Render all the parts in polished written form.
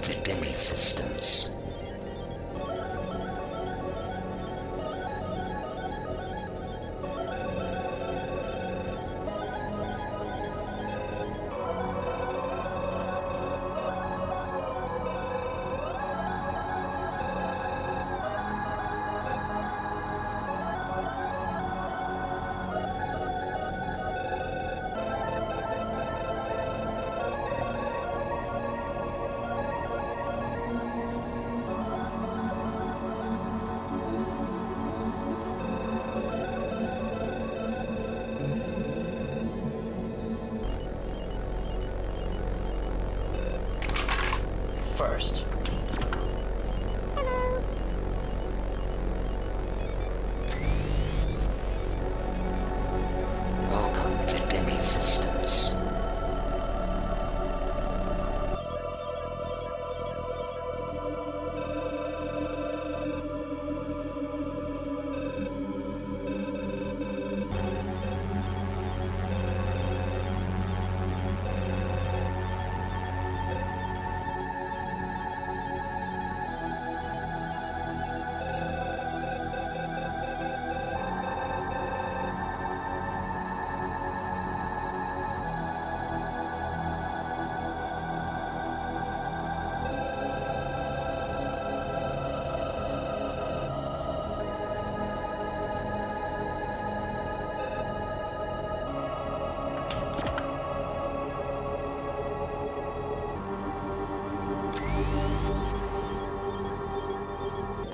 to Demi Systems. First. Welcome to Demi Systems.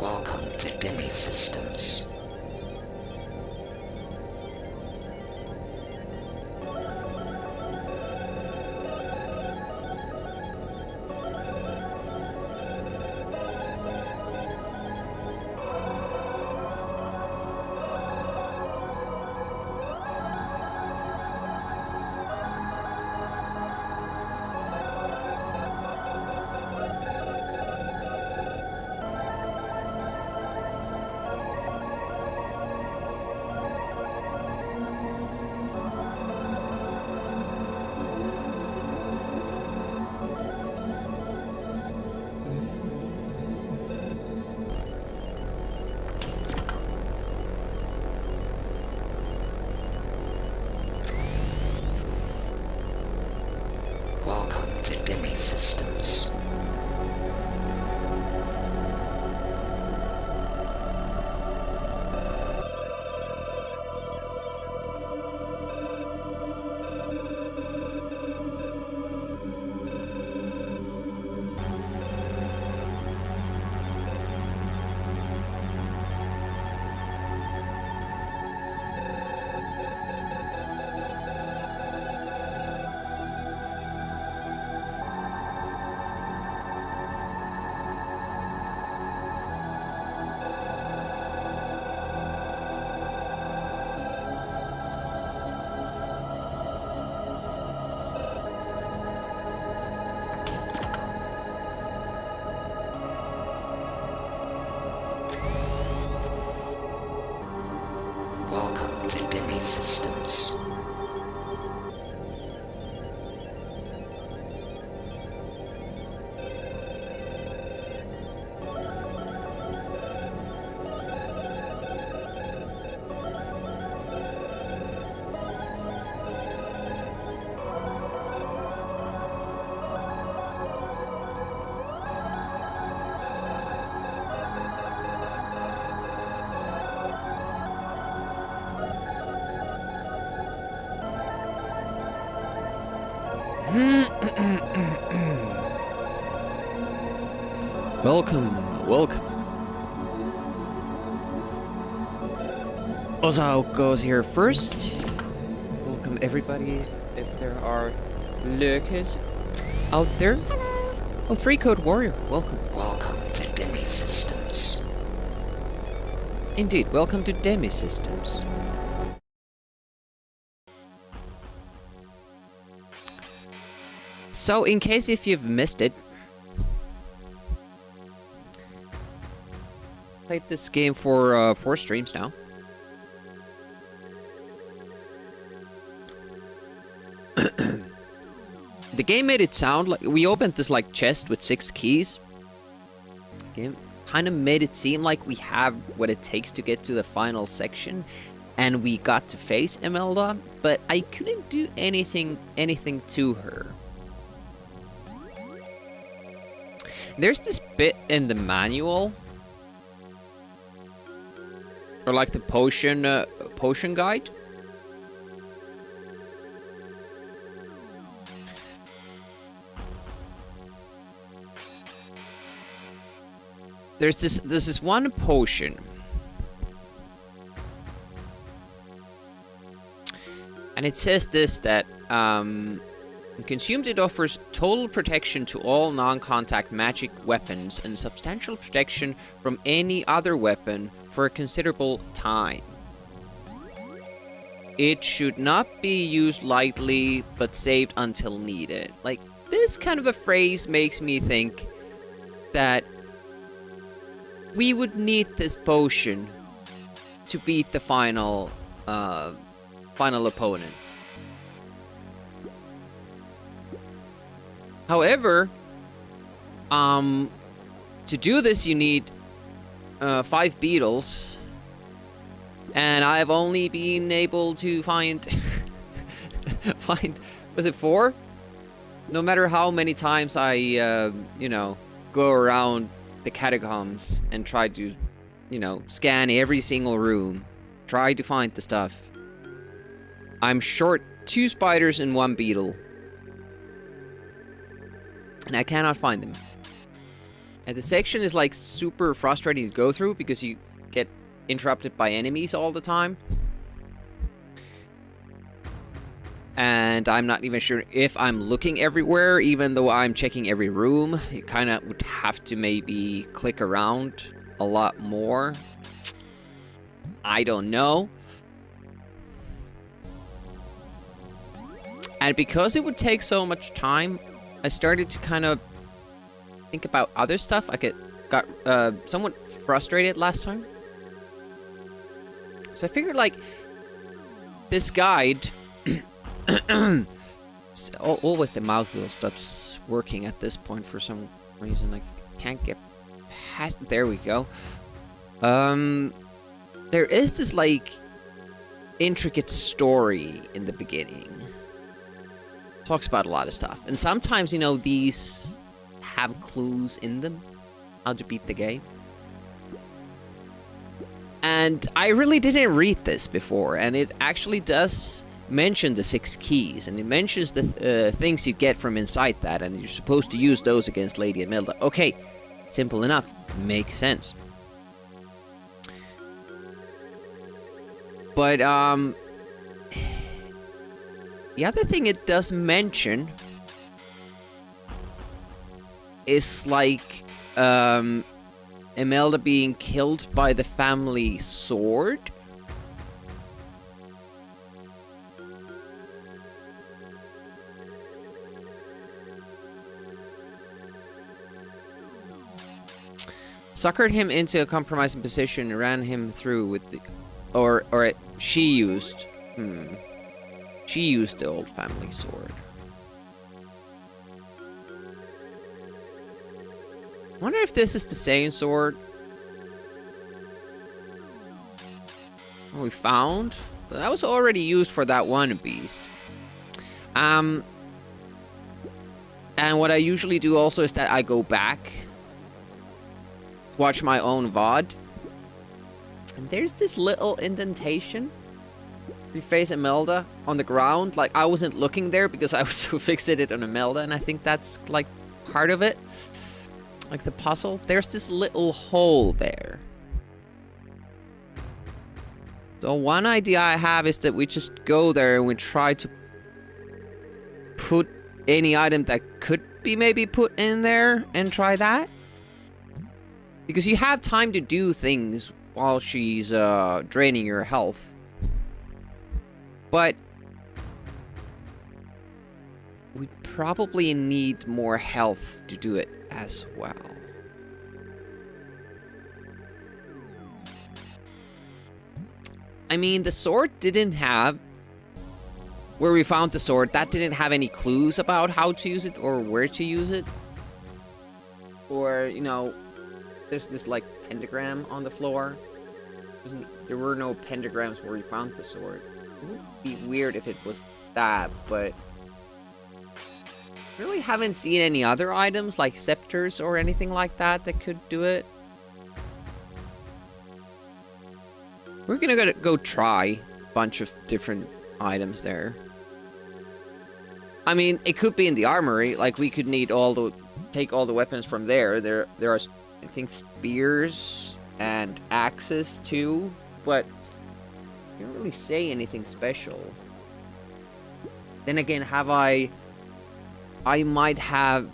Welcome to Demi Systems. Welcome to Demi Systems. Welcome to Demi Systems. Welcome. Ozao goes here first. Welcome everybody, if there are lurkers out there. Oh, 3-Code Warrior, welcome. Welcome to Demi Systems. Indeed, welcome to Demi Systems. So, in case if you've missed it, played this game for 4 streams now. The game made it sound like we opened this like chest with 6 keys. The game kind of made it seem like we have what it takes to get to the final section, and we got to face Imelda, but I couldn't do anything to her. There's this bit in the manual, or like the potion guide. There's this one potion, and it says this, that when consumed, it offers total protection to all non-contact magic weapons and substantial protection from any other weapon for a considerable time. It should not be used lightly, but saved until needed. Like, this kind of a phrase makes me think that we would need this potion to beat the final opponent. However, to do this you need 5 beetles, and I've only been able to find was it 4? No matter how many times I you know, go around the catacombs and try to, you know, scan every single room, try to find the stuff, I'm short 2 spiders and 1 beetle, and I cannot find them. And the section is like super frustrating to go through because you get interrupted by enemies all the time. And I'm not even sure if I'm looking everywhere, even though I'm checking every room. You kind of would have to maybe click around a lot more. I don't know. And because it would take so much time, I started to kind of think about other stuff. I got somewhat frustrated last time. So I figured, like, this guide... Always the mouse wheel stops working at this point for some reason. I can't get past... There we go. There is this, like, intricate story in the beginning. Talks about a lot of stuff. And sometimes, you know, these have clues in them. How to beat the game. And I really didn't read this before. And it actually does mention the 6 keys. And it mentions the things you get from inside that. And you're supposed to use those against Lady Imelda. Okay. Simple enough. Makes sense. But, the other thing it does mention is, like, Imelda being killed by the family sword. Suckered him into a compromising position and ran him through with the... She used the old family sword. I wonder if this is the same sword we found. But that was already used for that one beast. And what I usually do also is that I go back, watch my own VOD. And there's this little indentation. You face Imelda on the ground. Like, I wasn't looking there because I was so fixated on Imelda, and I think that's, like, part of it. Like the puzzle. There's this little hole there. So one idea I have is that we just go there and we try to put any item that could be maybe put in there and try that. Because you have time to do things while she's draining your health. But we probably need more health to do it as well. I mean, the sword didn't have where we found the sword, that didn't have any clues about how to use it or where to use it. Or, you know, there's this, like, pentagram on the floor. There were no pentagrams where we found the sword. It would be weird if it was that, but... really haven't seen any other items, like scepters or anything like that could do it. We're gonna go try a bunch of different items there. I mean, it could be in the armory. Like, we could need take all the weapons from there. There are, I think, spears and axes too, but you don't really say anything special. Then again, I might have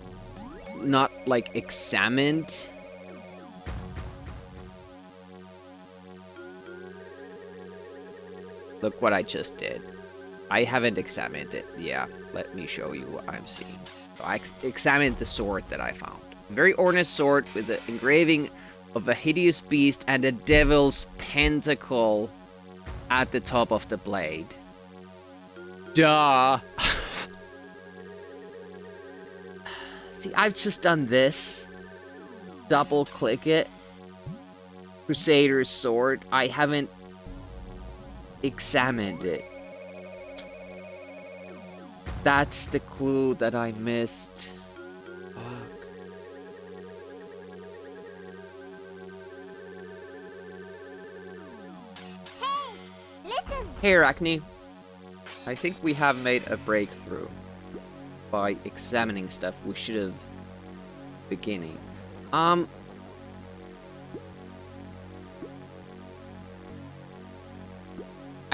not, like, examined. Look what I just did. I haven't examined it. Yeah, let me show you what I'm seeing. So I examined the sword that I found. A very ornate sword with the engraving of a hideous beast and a devil's pentacle at the top of the blade. Duh! See, I've just done this. Double click it. Crusader's sword. I haven't examined it. That's the clue that I missed. Fuck. Hey, listen. Hey, Arachne. I think we have made a breakthrough by examining stuff we should have beginning. I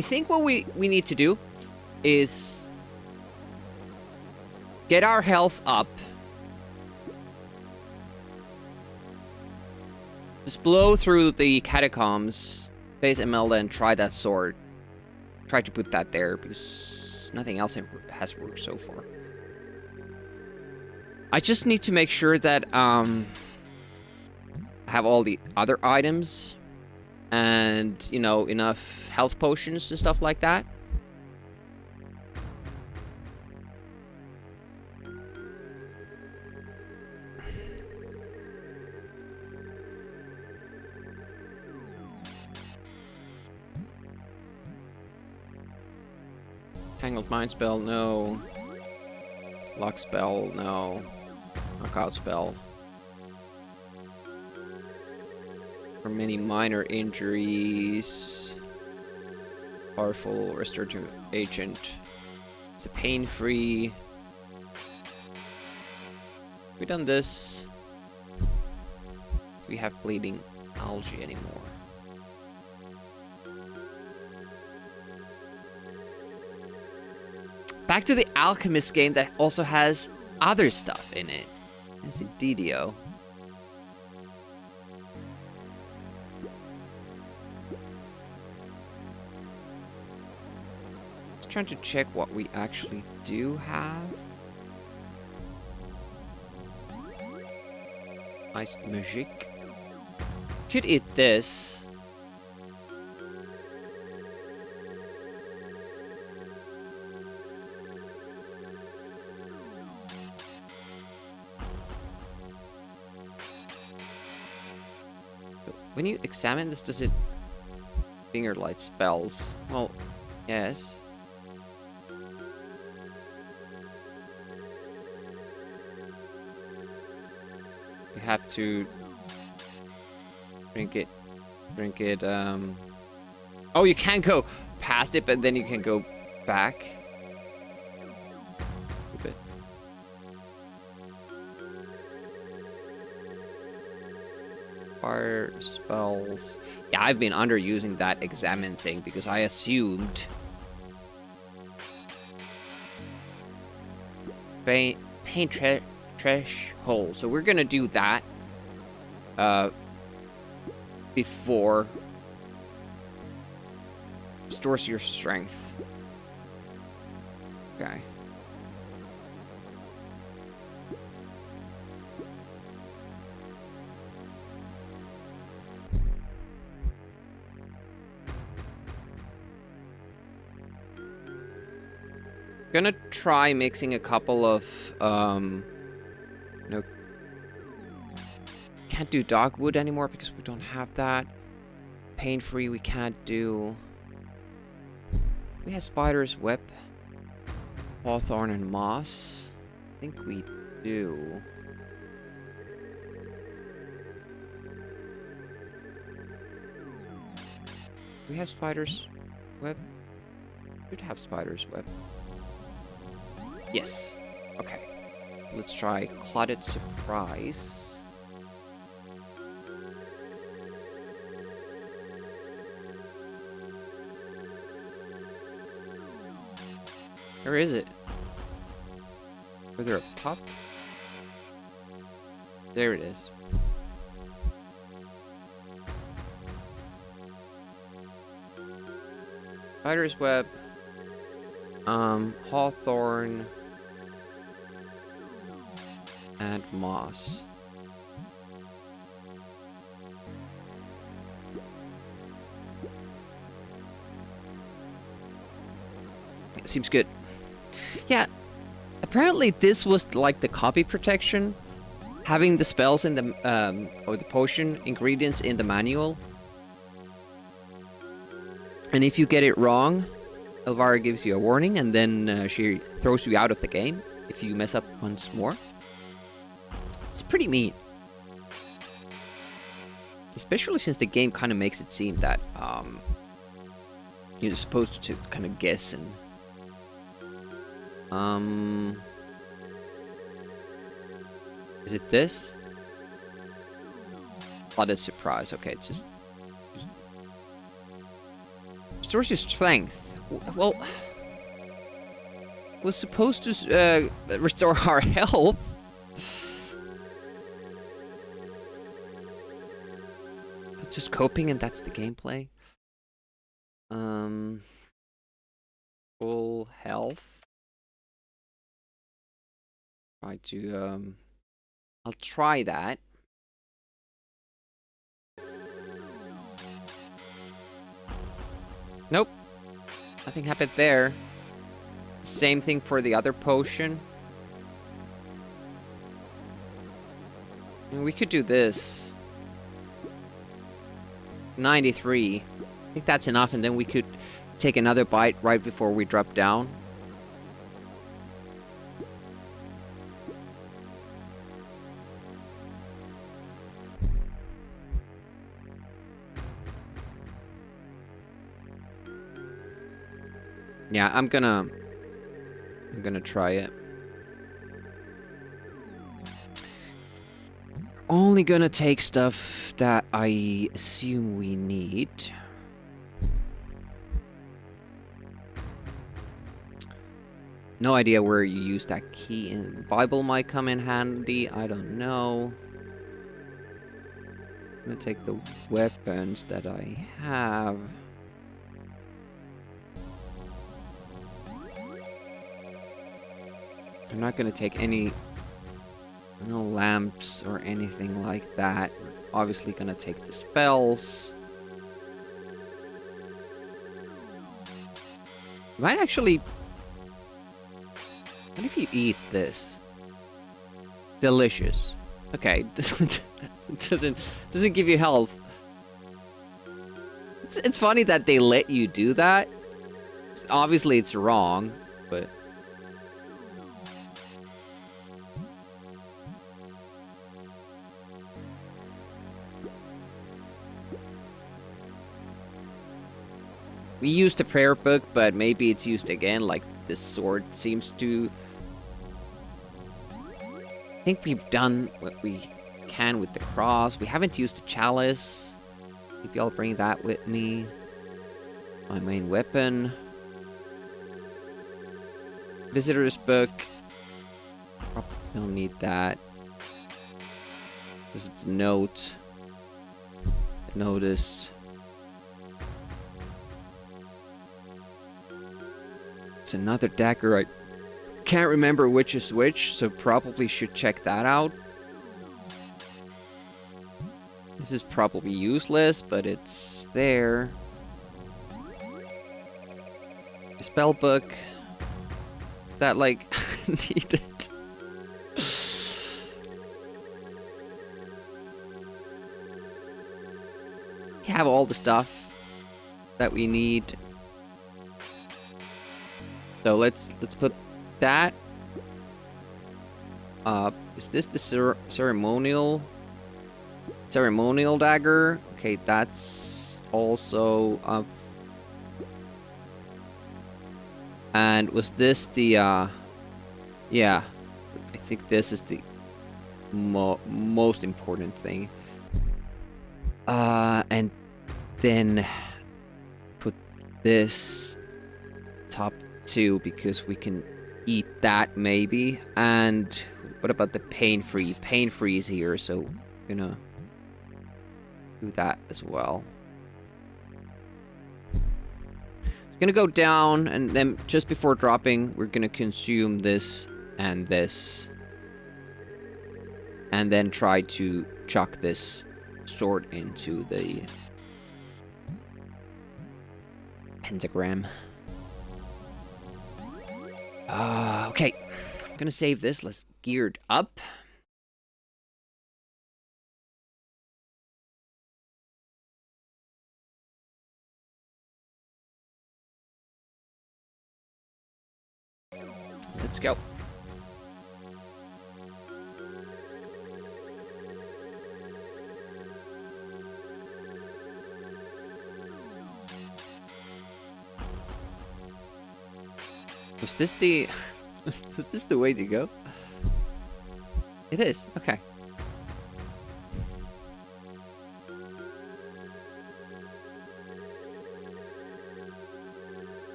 think what we need to do is get our health up. Just blow through the catacombs, face Imelda, and try that sword. Try to put that there, because nothing else has worked so far. I just need to make sure that I have all the other items and, you know, enough health potions and stuff like that. Tangled Mind spell, no. Lock spell, no. Knockout spell. For many minor injuries. Powerful restorative agent. It's a pain-free. We done this. We have bleeding algae anymore. Back to the Alchemist game that also has other stuff in it. It's a DDO. Just trying to check what we actually do have. Ice magic. Could eat this. When you examine this, does it finger light spells? Well, yes. You have to drink it. Oh, you can go past it, but then you can go back. Stupid. Fire spells. Yeah, I've been underusing that examine thing because I assumed pain threshold. So we're gonna do that before restores your strength. Okay. Gonna try mixing a couple of, no. Can't do dogwood anymore because we don't have that. Pain-free we can't do. We have spider's web. Hawthorn and moss. I think we do. We have spider's web. Should have spider's web. Yes. Okay. Let's try clotted surprise. Where is it? Is there a top? There it is. Spider's web. Hawthorn. And moss. It seems good. Yeah, apparently this was like the copy protection, having the spells in the or the potion ingredients in the manual. And if you get it wrong, Elvira gives you a warning, and then she throws you out of the game if you mess up once more. It's pretty mean, especially since the game kind of makes it seem that you're supposed to kind of guess and. Is it this? Oh, that's surprise. Okay, it's just restores your strength. Well, it was supposed to restore our health. It's just coping, and that's the gameplay. Full health. Try to, I'll try that. Nope. Nothing happened there. Same thing for the other potion. I mean, we could do this. 93. I think that's enough, and then we could take another bite right before we drop down. Yeah, I'm gonna try it. Only gonna take stuff that I assume we need. No idea where you use that key in. Bible might come in handy, I don't know. I'm gonna take the weapons that I have. I'm not gonna take any, no lamps or anything like that. Obviously gonna take the spells. Might actually, what if you eat this? Delicious. Okay, doesn't give you health. It's funny that they let you do that. Obviously it's wrong, but. We used the prayer book, but maybe it's used again, like this sword seems to. I think we've done what we can with the cross. We haven't used the chalice. Maybe I'll bring that with me. My main weapon. Visitor's book. Probably don't need that. Because it's a note. A notice. It's another dagger. I can't remember which is which, so probably should check that out. This is probably useless, but it's there. The spell book. that, like, needed. We have all the stuff that we need. So let's put that up. Is this the ceremonial dagger? Okay, that's also up. And was this the yeah, I think this is the most important thing. And then put this top 2 because we can eat that maybe. And what about the pain-free? Pain-free is here, so we're gonna do that as well. It's gonna go down, and then just before dropping, we're gonna consume this and this. And then try to chuck this sword into the pentagram. Okay. I'm gonna save this. Let's geared up. Let's go. Was this the... is this the way to go? It is. Okay.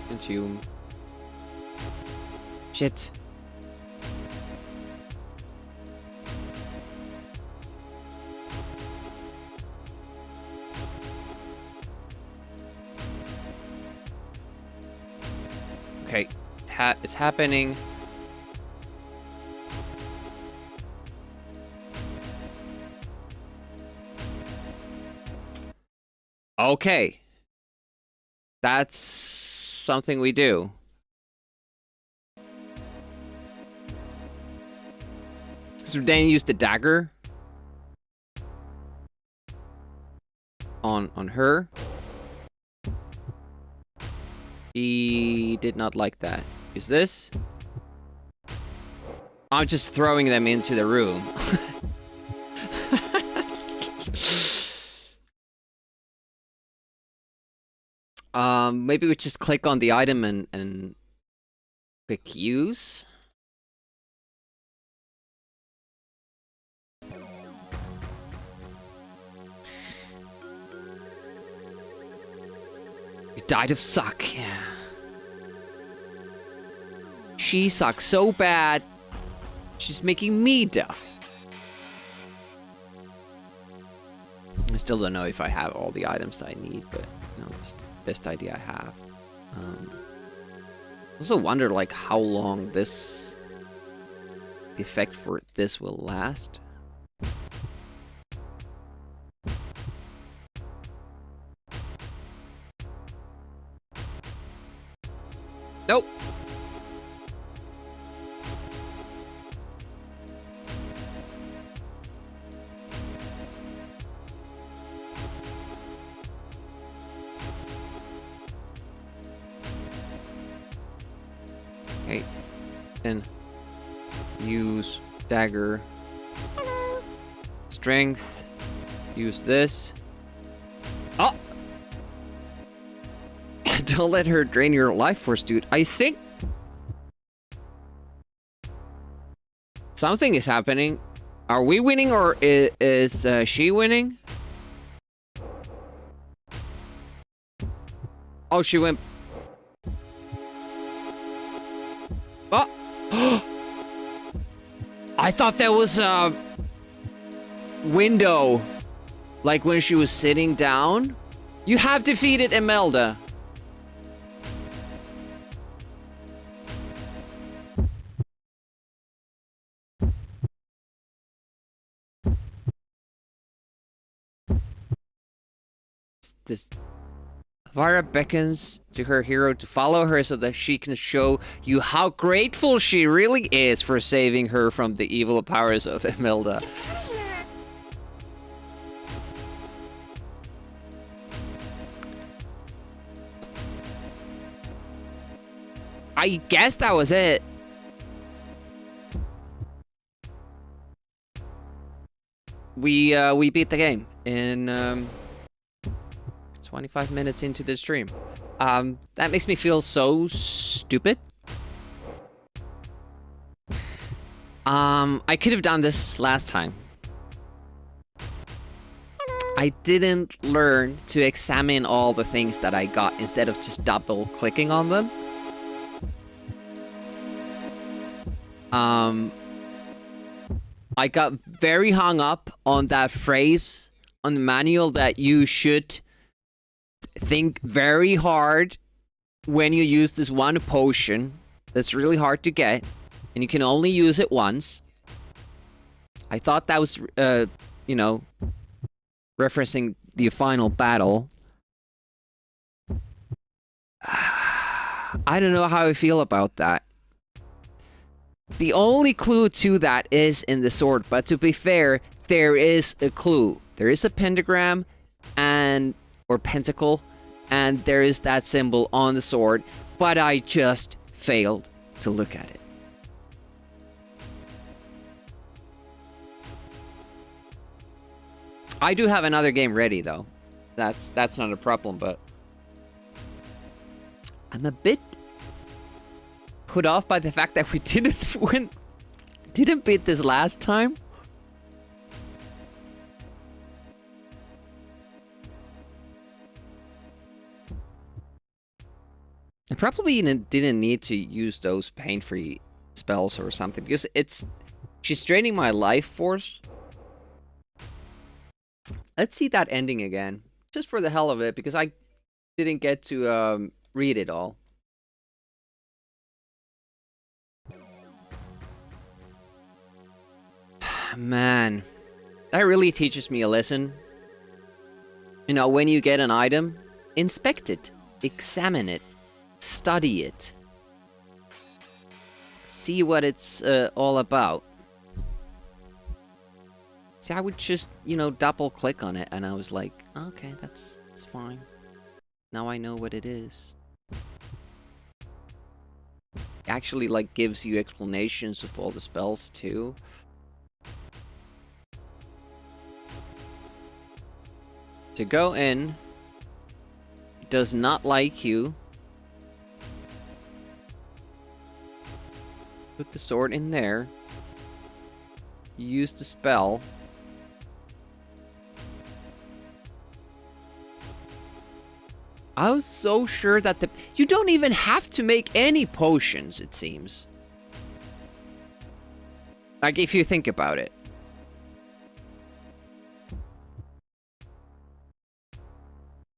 Consume. Shit. Okay, it's happening. Okay. That's something we do. So then use the dagger on her. He did not like that. Use this. I'm just throwing them into the room. Maybe we just click on the item and click use. You died of suck, yeah. She sucks so bad, she's making me die. I still don't know if I have all the items that I need, but you know, this is the best idea I have. I also wonder, like, how long the effect for this will last. Nope. Okay. Then use dagger. Hello. Strength. Use this. Oh! Don't let her drain your life force, dude. I think something is happening. Are we winning or is she winning? Oh, she went. Oh! I thought that was a window. Like when she was sitting down. You have defeated Imelda. this. Elvira beckons to her hero to follow her so that she can show you how grateful she really is for saving her from the evil powers of Imelda. I guess that was it. We beat the game in 25 minutes into the stream. That makes me feel so stupid. I could have done this last time. I didn't learn to examine all the things that I got instead of just double clicking on them. I got very hung up on that phrase on the manual that you should think very hard when you use this one potion that's really hard to get, and you can only use it once. I thought that was, you know, referencing the final battle. I don't know how I feel about that. The only clue to that is in the sword, but to be fair, there is a clue. There is a pentagram or pentacle, and there is that symbol on the sword, but I just failed to look at it. I do have another game ready though. That's not a problem, but I'm a bit put off by the fact that we didn't beat this last time. I probably didn't need to use those pain-free spells or something, because she's draining my life force. Let's see that ending again, just for the hell of it, because I didn't get to read it all. Man, that really teaches me a lesson. You know, when you get an item, inspect it, examine it, study it, see what it's all about. See, I would just, you know, double click on it, and I was like, okay, that's fine. Now I know what it is. It actually, like, gives you explanations of all the spells, too. To go in, it does not like you. Put the sword in there. Use the spell. I was so sure that you don't even have to make any potions, it seems. Like, if you think about it.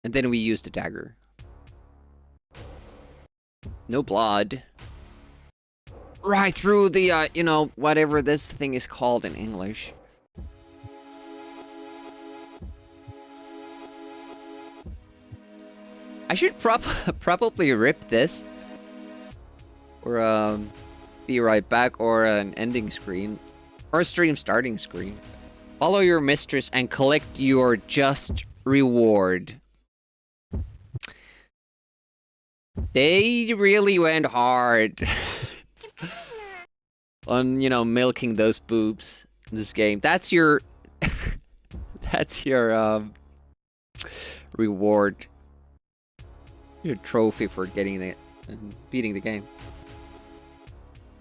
And then we use the dagger. No blood. Right through the, you know, whatever this thing is called in English. I should probably rip this. Or, be right back, or an ending screen. Or a stream starting screen. Follow your mistress and collect your just reward. They really went hard on, you know, milking those boobs in this game. That's your that's your reward. Your trophy for getting it and beating the game.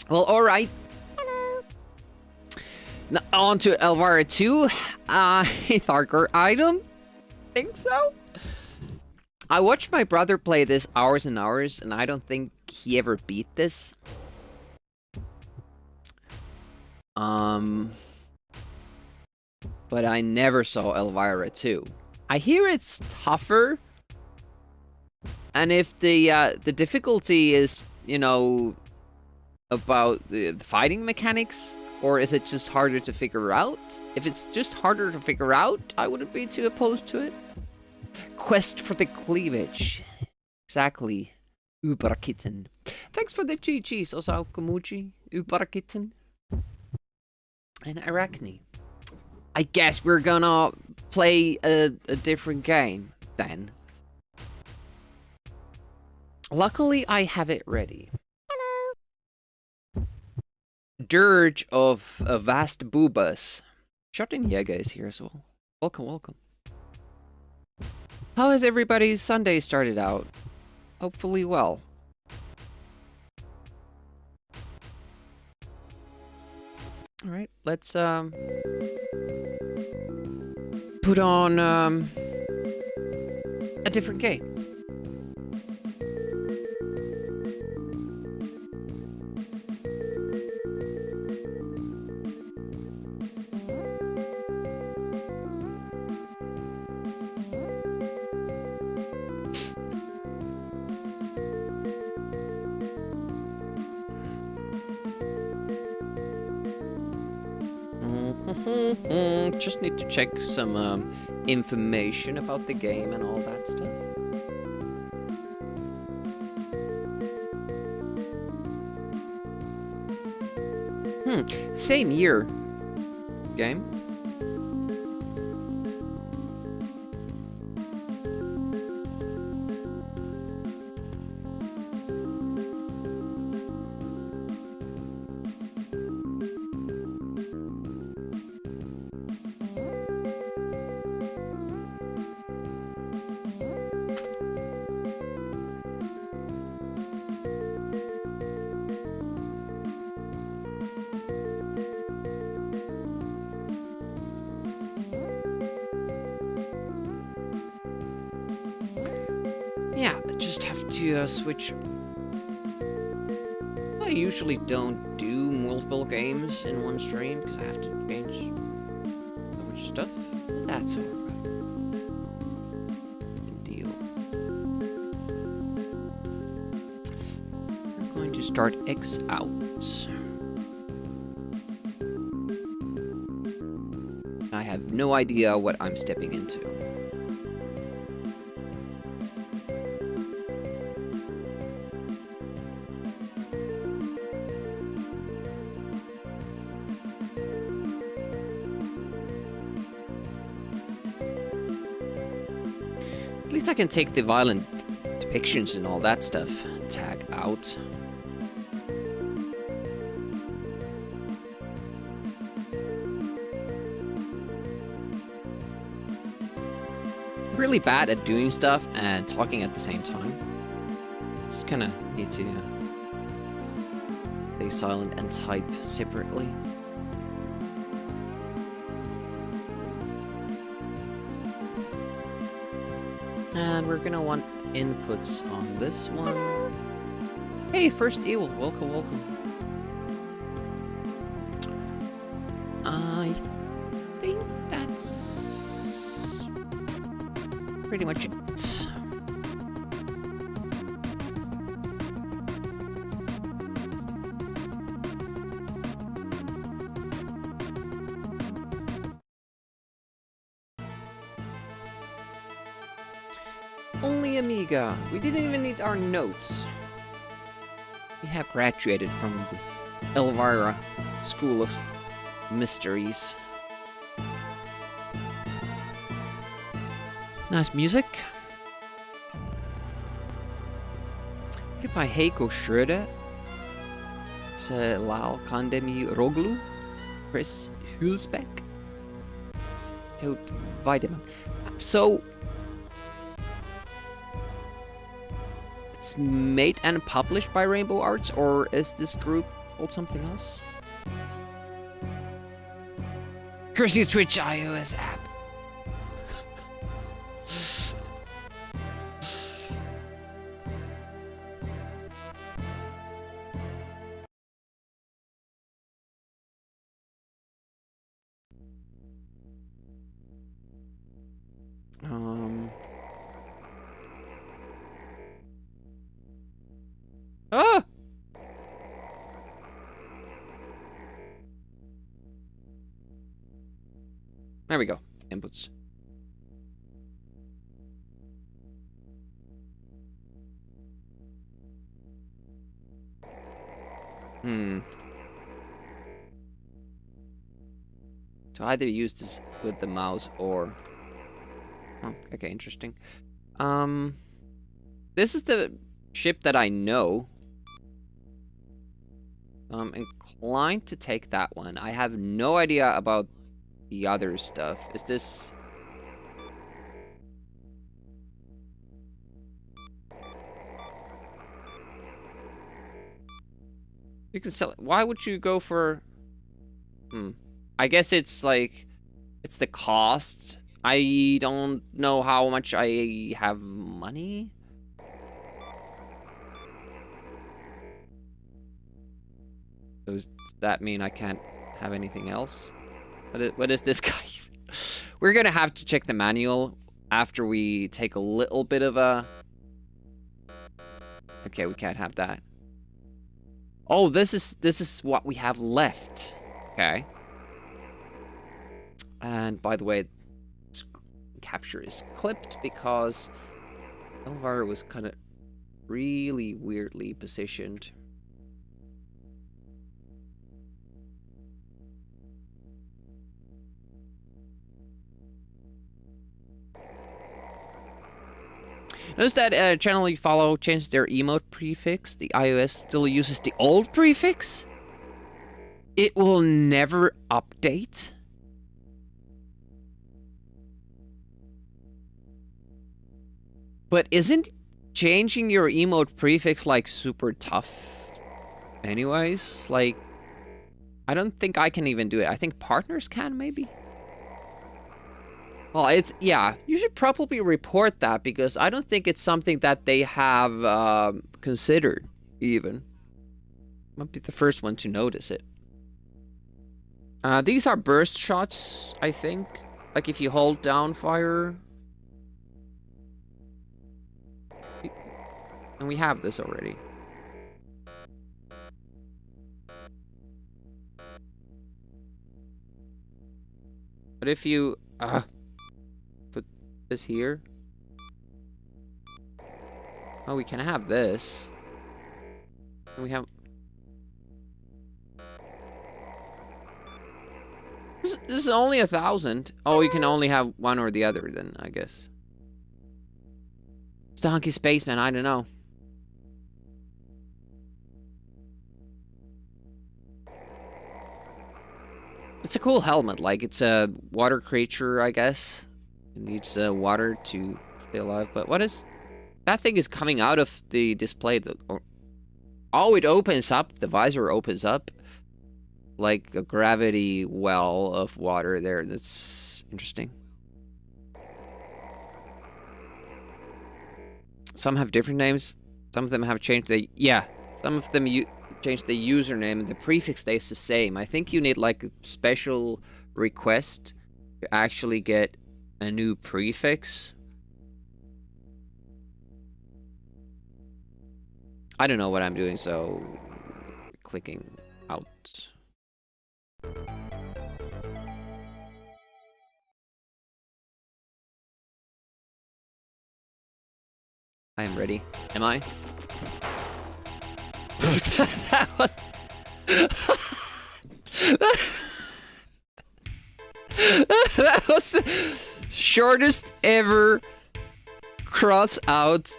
Well, alright. Hello. Now on to Elvira 2. Tharker, I don't think so. I watched my brother play this hours and hours, and I don't think he ever beat this. But I never saw Elvira 2. I hear it's tougher, and if the difficulty is, you know, about the fighting mechanics, or is it just harder to figure out? If it's just harder to figure out, I wouldn't be too opposed to it. Quest for the cleavage. Exactly. Überkitten. Thanks for the chi-chis, also Komuchi. Überkitten. And Arachne. I guess we're gonna play a different game then. Luckily, I have it ready. Dirge of Vast Boobas. Shotin Yega is here as well. Welcome, welcome. How has everybody's Sunday started out? Hopefully well. Alright, let's put on a different game. Just need to check some information about the game and all that stuff. Same year. Game. Yeah, I just have to switch. I usually don't do multiple games in one stream because I have to change so much stuff. That's alright. Good deal. I'm going to start X out. I have no idea what I'm stepping into. At least I can take the violent depictions and all that stuff. Tag out. Really bad at doing stuff and talking at the same time. Just kind of need to stay silent and type separately. And we're gonna want inputs on this one. Hey, First Evil, welcome, welcome. I think that's pretty much it. Only Amiga. We didn't even need our notes. We have graduated from the Elvira School of Mysteries. Nice music. Hit by Heiko Schröder. Lal Kandemi Roglu. Chris Hulsbeck. Toad Weidemann. So it's made and published by Rainbow Arts, or is this group called something else? Kirsty's Twitch iOS app. Ah! There we go. Inputs. To either use this with the mouse or... Oh, okay, interesting. This is the ship that I know. I'm inclined to take that one. I have no idea about the other stuff. Is this... You can sell it. Why would you go for... I guess it's like... It's the cost. I don't know how much I have money. Does that mean I can't have anything else? What is this guy? We're gonna have to check the manual after we take a little bit of a... Okay, we can't have that. Oh, this is what we have left. Okay. And by the way, capture is clipped because Elvira was kind of really weirdly positioned. Notice that channel you follow changed their emote prefix. The iOS still uses the old prefix. It will never update. But isn't changing your emote prefix like super tough anyways? Like, I don't think I can even do it. I think partners can maybe. Well, it's, yeah, you should probably report that because I don't think it's something that they have considered even. Might be the first one to notice it. These are burst shots, I think. Like if you hold down fire. And we have this already. But if you put this here. Oh, we can have this. And we have... This is only 1,000. Oh, you can only have one or the other then, I guess. It's Donkey Spaceman, I don't know. It's a cool helmet, like it's a water creature, I guess. It needs water to stay alive, but what is... That thing is coming out of the display. Oh, it opens up, the visor opens up. Like a gravity well of water there, that's interesting. Some have different names, some of them have changed the... Yeah, some of them changed the username, the prefix stays the same. I think you need like a special request to actually get a new prefix. I don't know what I'm doing, so clicking out. I am ready. Am I? That was... that was the shortest ever cross out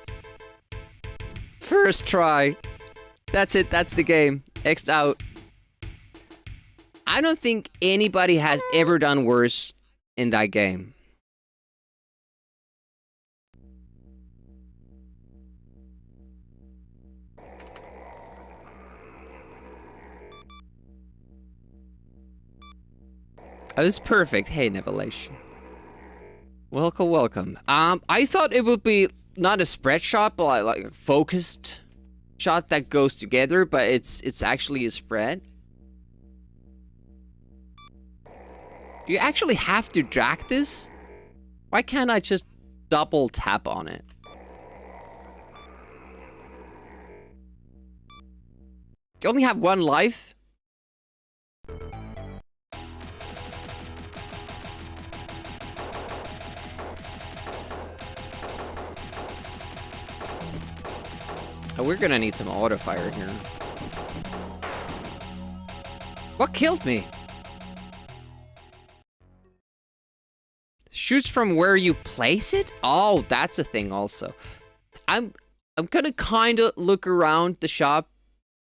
first try. That's it, that's the game. X'd out. I don't think anybody has ever done worse in that game. Oh, it's perfect. Hey, Nevelation. Welcome, welcome. I thought it would be not a spread shot, but like a focused shot that goes together, but it's actually a spread. Do you actually have to drag this? Why can't I just double tap on it? You only have one life? Oh, we're gonna need some auto fire here. What killed me? Shoots from where you place it? Oh, that's a thing also. I'm gonna kind of look around the shop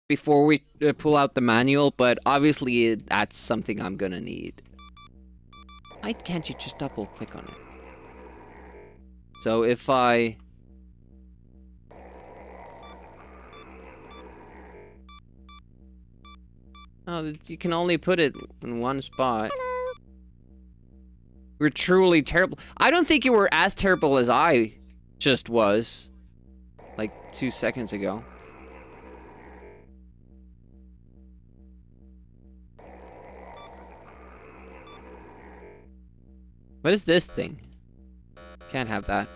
before we pull out the manual, but obviously that's something I'm gonna need. Why can't you just double click on it? So if I... Oh, you can only put it in one spot. We're truly terrible. I don't think you were as terrible as I just was. Like 2 seconds ago. What is this thing? Can't have that.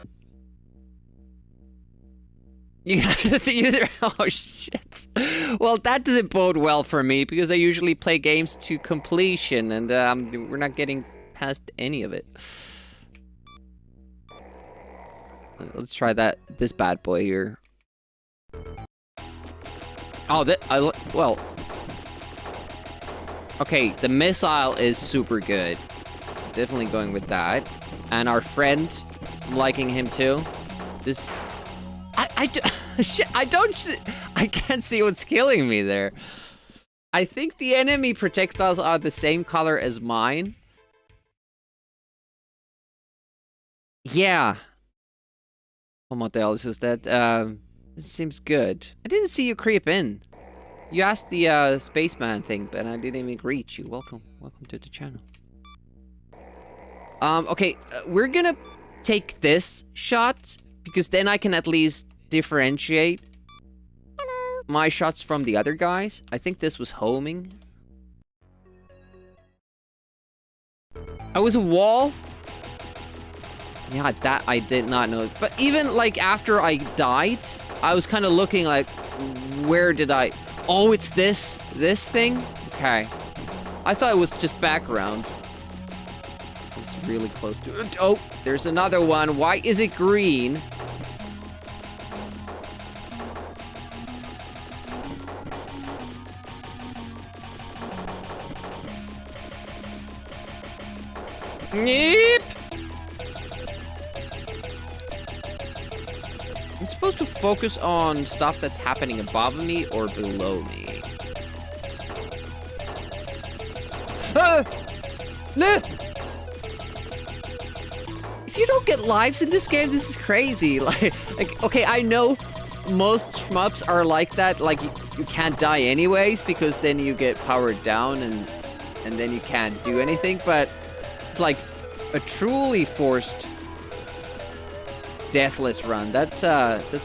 You have to either. Oh shit. Well, that doesn't bode well for me because I usually play games to completion, and we're not getting past any of it. Let's try this bad boy here. Oh, well. Okay, the missile is super good. Definitely going with that. And our friend, I'm liking him too. This, shit, I can't see what's killing me there. I think the enemy projectiles are the same color as mine. Yeah. Oh, what the hell is that? This seems good. I didn't see you creep in. You asked the spaceman thing, but I didn't even greet you. Welcome to the channel. Okay, we're gonna take this shot because then I can at least differentiate my shots from the other guys. I think this was homing. Oh, it was a wall? Yeah, that I did not know. But even like after I died, I was kind of looking like, where did I... Oh, it's this thing? Okay. I thought it was just background. It's really close to it. Oh, there's another one. Why is it green? Yep. I'm supposed to focus on stuff that's happening above me or below me. Ah! No! If you don't get lives in this game, this is crazy. Like, okay, I know most shmups are like that. Like, you can't die anyways because then you get powered down and then you can't do anything. But it's like a truly forced deathless run. That's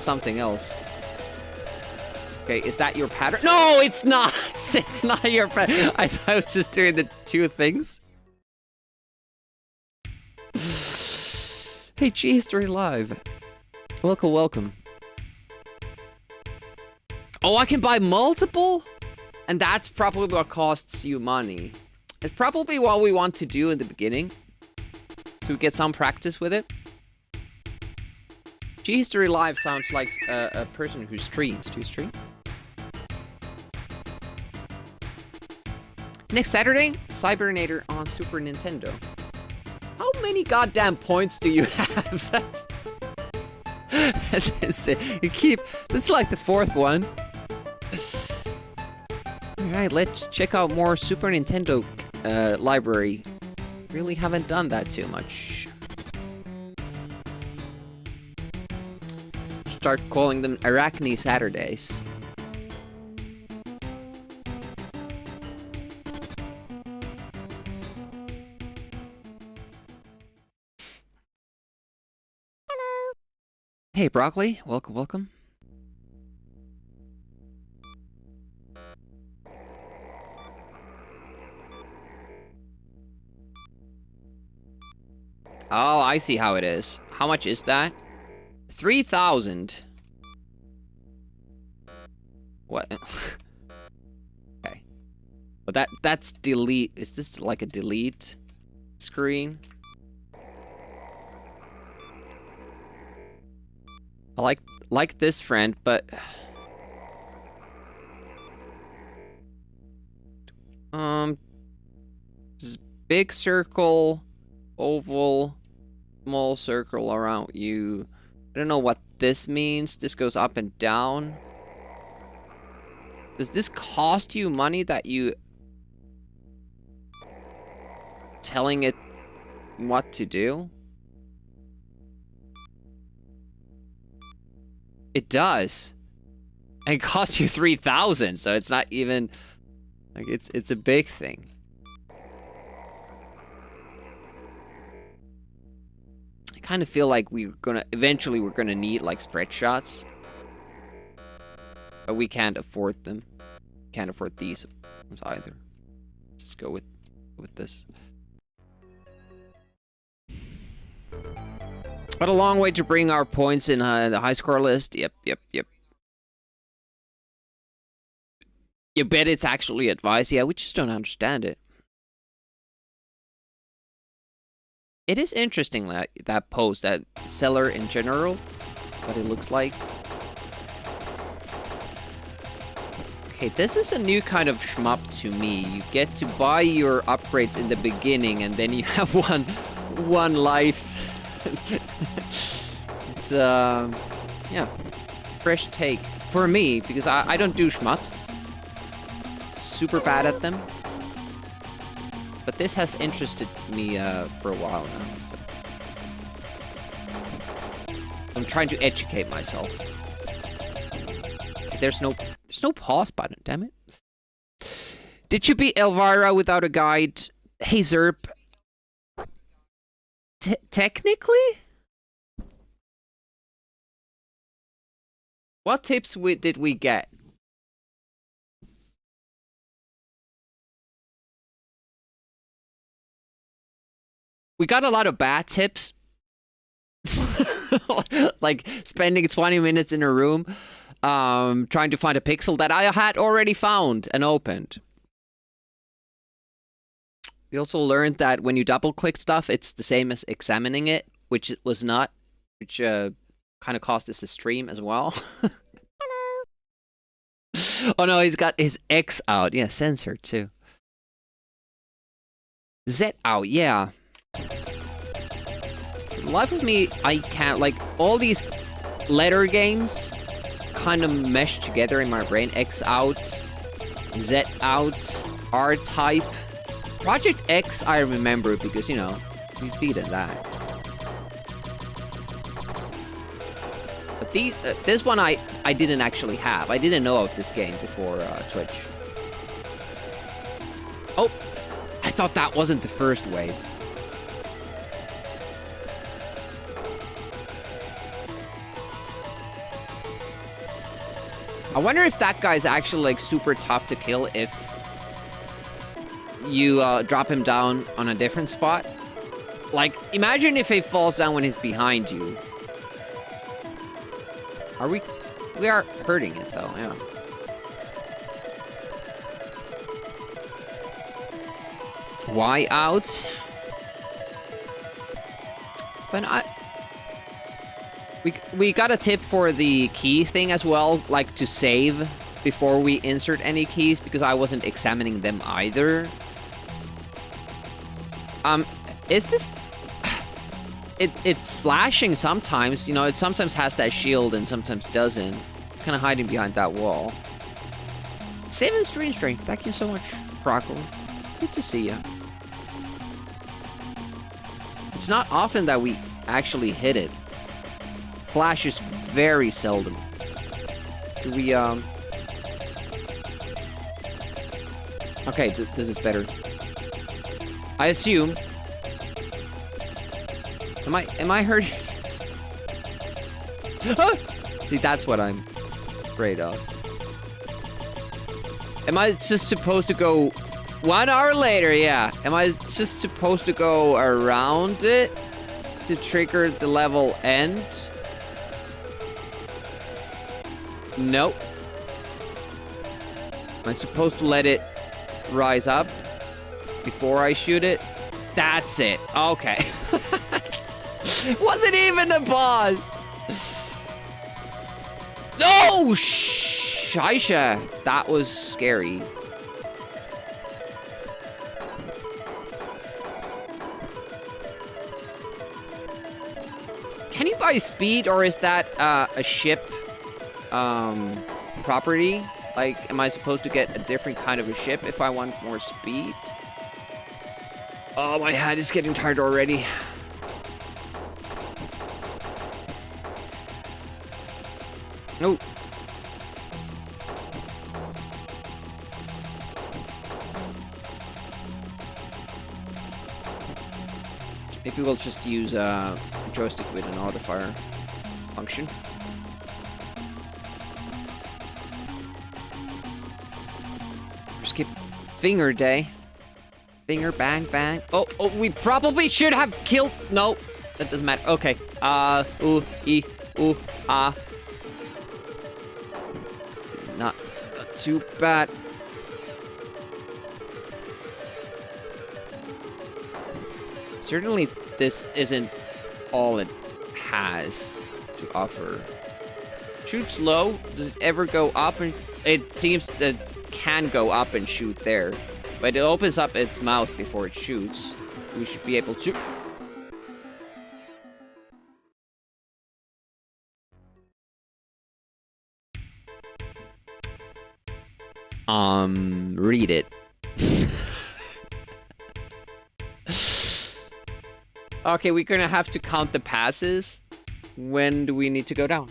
something else. Okay, is that your pattern? No, it's not. It's not your pattern. I thought I was just doing the two things. Hey, G History Live. Welcome, welcome. Oh, I can buy multiple? And that's probably what costs you money. It's probably what we want to do in the beginning. To get some practice with it. G History Live sounds like a person who streams. Do you stream? Next Saturday, Cybernator on Super Nintendo. How many goddamn points do you have? That's that's like the fourth one. Alright, let's check out more Super Nintendo library. Really haven't done that too much. Start calling them Arachne Saturdays. Hello. Hey, Broccoli. Welcome, welcome. Oh, I see how it is. How much is that? 3,000. What? Okay. But that's delete. Is this like a delete screen? I like this friend, but This big circle, oval, small circle around you. I don't know what this means. This goes up and down. Does this cost you money that you telling it what to do? It does. And it costs you 3,000, so it's not even like it's a big thing. I kind of feel like we're gonna need like spread shots. But we can't afford them. Can't afford these ones either. Let's go with this. But a long way to bring our points in the high score list. Yep. You bet it's actually advice. Yeah, we just don't understand it. It is interesting that post, that seller in general, what it looks like. Okay, this is a new kind of shmup to me. You get to buy your upgrades in the beginning, and then you have one life. It's yeah, fresh take for me because I don't do shmups. Super bad at them. But this has interested me for a while now. So I'm trying to educate myself. There's no pause button, damn it. Did you beat Elvira without a guide? Hey Zerp. Technically? What tips did we get? We got a lot of bad tips. Like spending 20 minutes in a room trying to find a pixel that I had already found and opened. We also learned that when you double click stuff, it's the same as examining it, which it was not, which kind of cost us a stream as well. Hello. Oh no, he's got his X out. Yeah, censor too. Z out, yeah. Life of me, I can't, like, all these letter games kind of mesh together in my brain. X out, Z out, R type. Project X I remember because, you know, we've beaten that. But this one I didn't actually have. I didn't know of this game before Twitch. Oh, I thought that wasn't the first wave. I wonder if that guy's actually like super tough to kill if you drop him down on a different spot. Like, imagine if he falls down when he's behind you. We are hurting it though, yeah. Y out. But we got a tip for the key thing as well, like to save before we insert any keys, because I wasn't examining them either. Is this... It's flashing sometimes, you know, it sometimes has that shield and sometimes doesn't. It's kind of hiding behind that wall. 7 stream strength, thank you so much, Broccoli. Good to see you. It's not often that we actually hit it. Flashes very seldom. Do we, Okay, this is better. I assume... Am I hurting? See, that's what I'm afraid of. Am I just supposed to go 1 hour later? Yeah. Am I just supposed to go around it to trigger the level end? Nope. Am I supposed to let it rise up before I shoot it? That's it. Okay. Wasn't even a boss. No, Shaisha. That was scary. Can you buy speed, or is that a ship property? Like, am I supposed to get a different kind of a ship if I want more speed? Oh, my head is getting tired already. Oh. Maybe we'll just use a joystick with an auto-fire function. Skip finger day. Finger bang bang. Oh, we probably should have killed. No, that doesn't matter. Okay. Ooh, e, ooh, ah. Not too bad. Certainly, this isn't all it has to offer. Shoots low. Does it ever go up? And it seems that it can go up and shoot there, but it opens up its mouth before it shoots. We should be able to. Read it. Okay, we're gonna have to count the passes. When do we need to go down?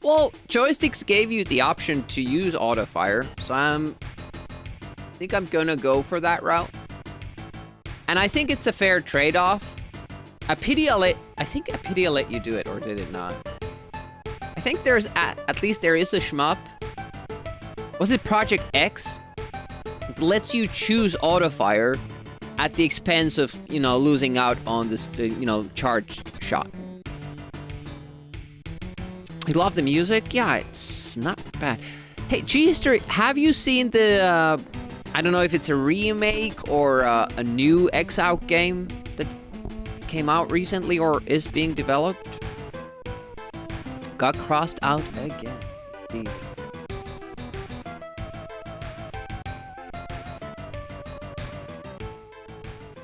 Well, joysticks gave you the option to use auto-fire, so I think I'm gonna go for that route. And I think it's a fair trade-off. I think a pity I let you do it, or did it not? I think there's, at least there is a shmup. Was it Project X? It lets you choose auto-fire at the expense of, you know, losing out on this, you know, charge shot. You love the music? Yeah, it's not bad. Hey, G-History, have you seen the, I don't know if it's a remake or a new X-Out game that came out recently or is being developed? Got crossed out again. Indeed.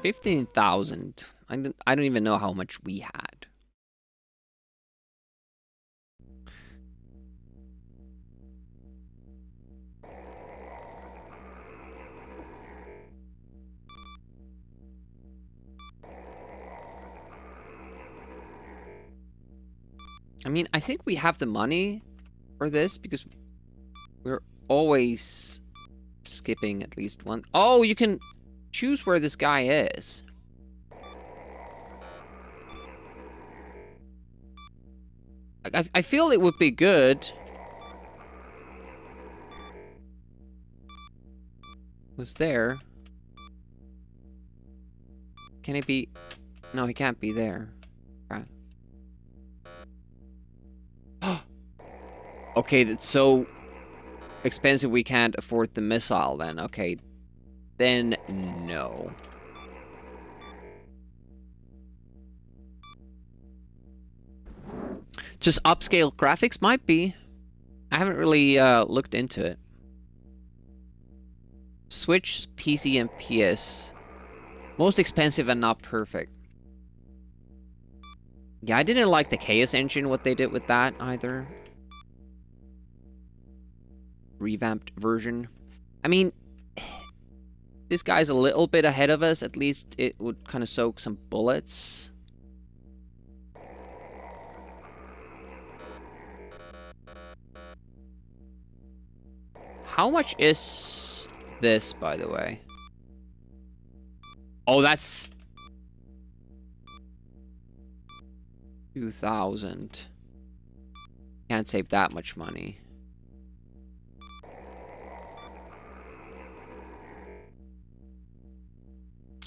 $15,000. I don't even know how much we had. I mean, I think we have the money for this because we're always skipping at least one. Oh, you can choose where this guy is. I feel it would be good. Was there? Can it be? No, he can't be there. Right. Okay, that's so expensive we can't afford the missile then. Okay. Then no. Just upscale graphics might be. I haven't really looked into it. Switch, PC, and PS. Most expensive and not perfect. Yeah, I didn't like the Chaos Engine, what they did with that either. Revamped version. I mean, this guy's a little bit ahead of us. At least it would kind of soak some bullets. How much is this, by the way? Oh, that's 2,000. Can't save that much money.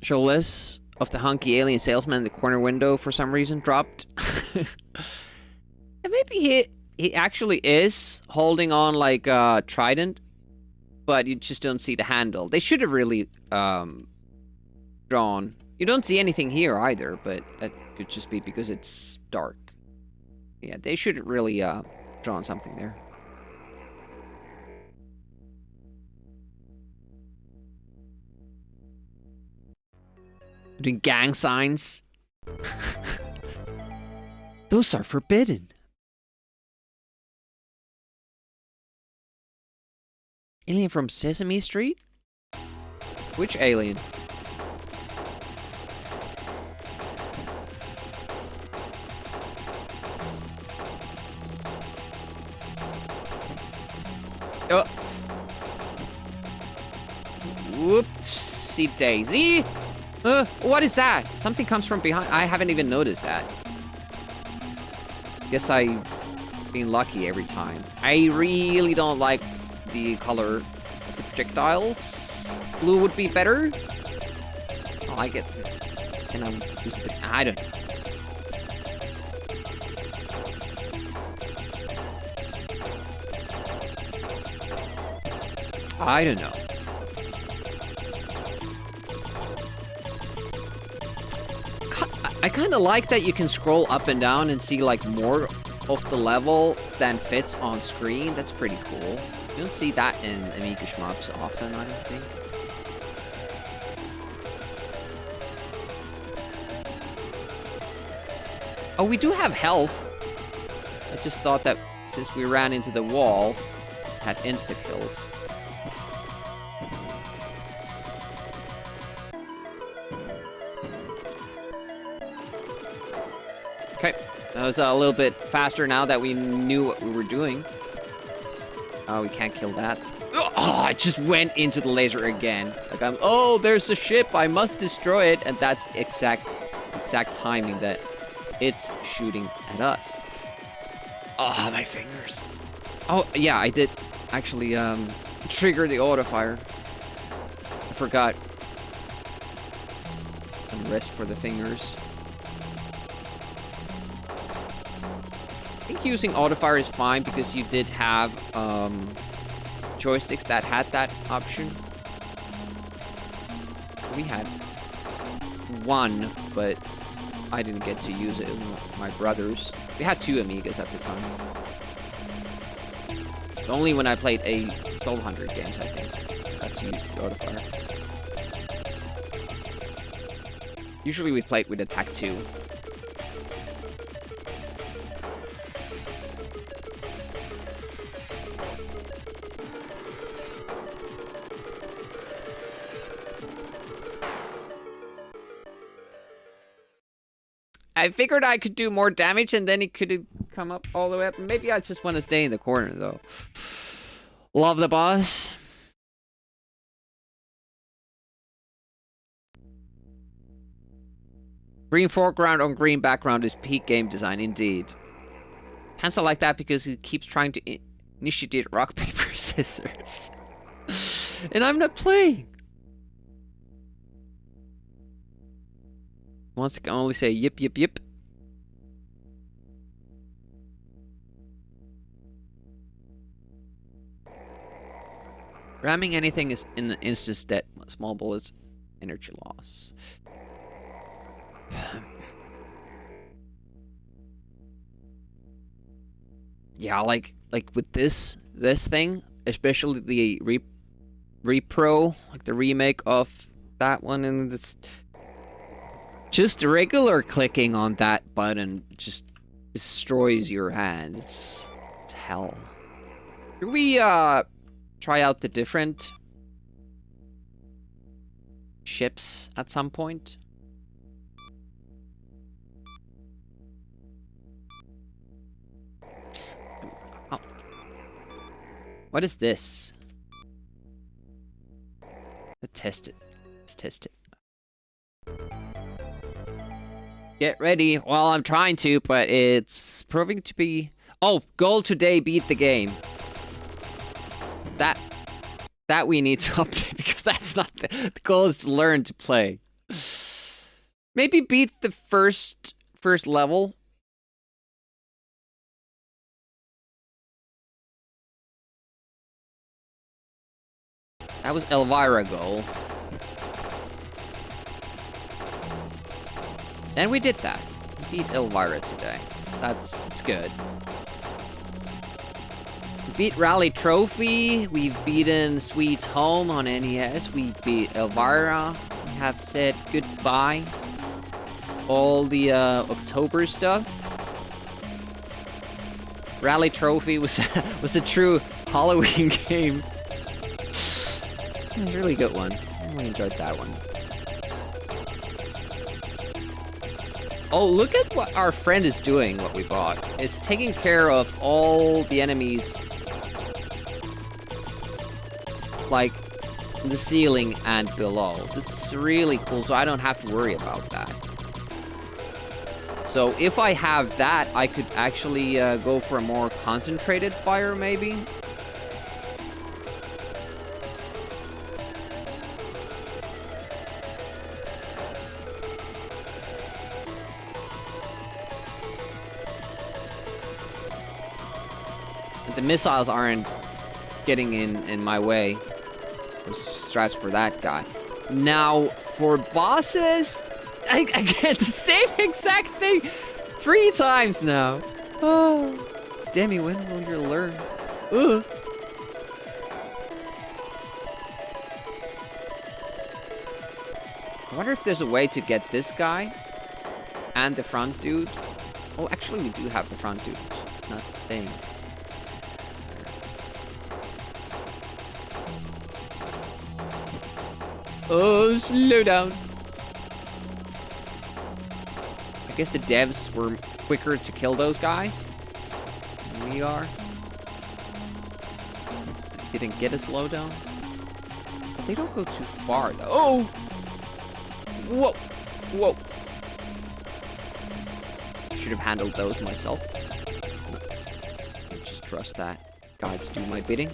Show list of the hunky alien salesman in the corner window for some reason dropped. And maybe he actually is holding on like a trident, but you just don't see the handle. They should have really drawn. You don't see anything here either, but that could just be because it's dark. Yeah, they should have really drawn something there. Doing gang signs. Those are forbidden. Alien from Sesame Street? Which alien? Oh. Whoopsie daisy. What is that? Something comes from behind. I haven't even noticed that. Guess I've been lucky every time. I really don't like the color of the projectiles. Blue would be better. I like it. Can I use it? I don't know. I don't know. I kind of like that you can scroll up and down and see like more of the level than fits on screen. That's pretty cool. You don't see that in Amiga shmups often, I don't think. Oh, we do have health. I just thought that since we ran into the wall, it had insta-kills. Okay, that was a little bit faster now that we knew what we were doing. Oh, we can't kill that. Oh, I just went into the laser again. Like oh, there's a ship, I must destroy it. And that's the exact timing that it's shooting at us. Oh, my fingers. Oh, yeah, I did actually trigger the auto fire. I forgot. Some rest for the fingers. I think using autofire is fine because you did have joysticks that had that option. We had one, but I didn't get to use it with my brothers. We had 2 Amigas at the time. It's only when I played a 1200 games, I think, got to use the autofire. Usually we played with attack 2. I figured I could do more damage and then he could have come up all the way up. Maybe I just want to stay in the corner though. Love the boss. Green foreground on green background is peak game design indeed. Hansel like that because he keeps trying to initiate rock, paper, scissors. And I'm not playing. Once I can only say yip, yip, yip. Ramming anything is in an instant death. Small bullets, energy loss. Yeah, like with this thing, especially the repro, like the remake of that one, and this. Just regular clicking on that button just destroys your hand. It's hell. Should we try out the different ships at some point? Oh. What is this? Let's test it. Let's test it. Get ready. Well, I'm trying to, but it's proving to be... Oh, goal today, beat the game. That we need to update because that's not the goal is to learn to play. Maybe beat the first level. That was Elvira goal. And we did that. We beat Elvira today. That's good. We beat Rally Trophy. We've beaten Sweet Home on NES. We beat Elvira on have said goodbye. All the October stuff. Rally Trophy was was a true Halloween game. It was a really good one. I really enjoyed that one. Oh, look at what our friend is doing, what we bought. It's taking care of all the enemies. Like, the ceiling and below. That's really cool, so I don't have to worry about that. So if I have that, I could actually go for a more concentrated fire, maybe. The missiles aren't getting in my way. Strats for that guy. Now, for bosses, I get the same exact thing 3 times now. Oh, Demi, when will you learn? Ugh. I wonder if there's a way to get this guy and the front dude. Well, actually, we do have the front dude. It's not staying. Oh, slow down. I guess the devs were quicker to kill those guys than we are. Didn't get a slowdown. But they don't go too far, though. Oh! Whoa! Whoa! Should have handled those myself. Just trust that guy to do my bidding.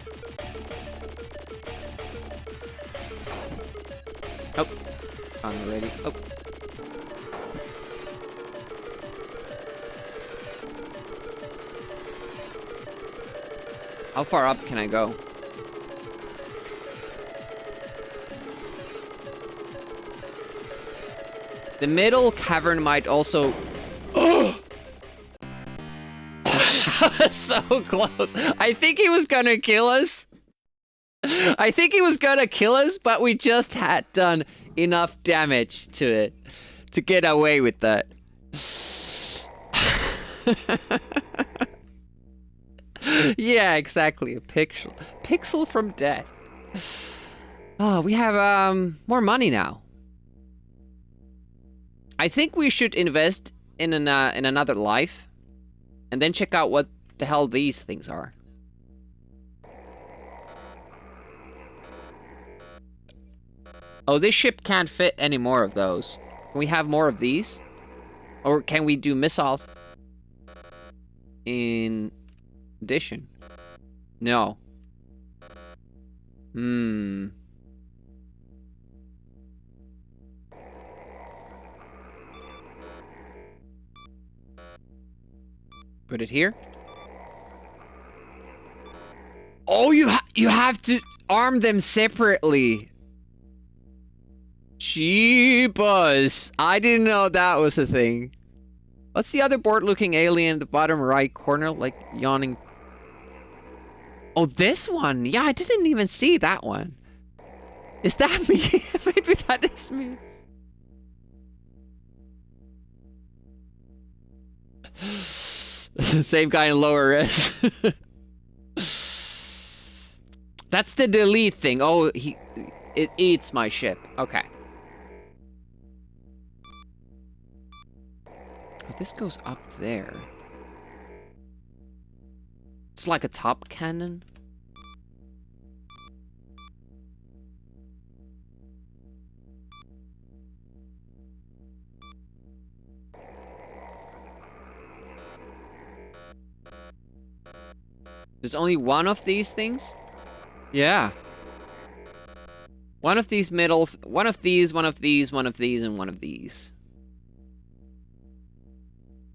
Oh, I'm ready. Oh. How far up can I go? The middle cavern might also... Oh! So close. I think he was gonna kill us. I think he was gonna kill us, but we just had done enough damage to it to get away with that. Yeah, exactly. A pixel. Pixel from death. Oh, we have more money now. I think we should invest in another life and then check out what the hell these things are. Oh, this ship can't fit any more of those. Can we have more of these? Or can we do missiles in addition? No. Put it here. Oh, you have to arm them separately. Jeebus. I didn't know that was a thing. What's the other board-looking alien in the bottom right corner, like yawning? Oh, this one. Yeah, I didn't even see that one. Is that me? Maybe that is me. Same guy in lower res. That's the delete thing. Oh, it eats my ship. Okay. Oh, this goes up there. It's like a top cannon. There's only one of these things? Yeah. One of these middle, one of these, one of these, one of these, and one of these.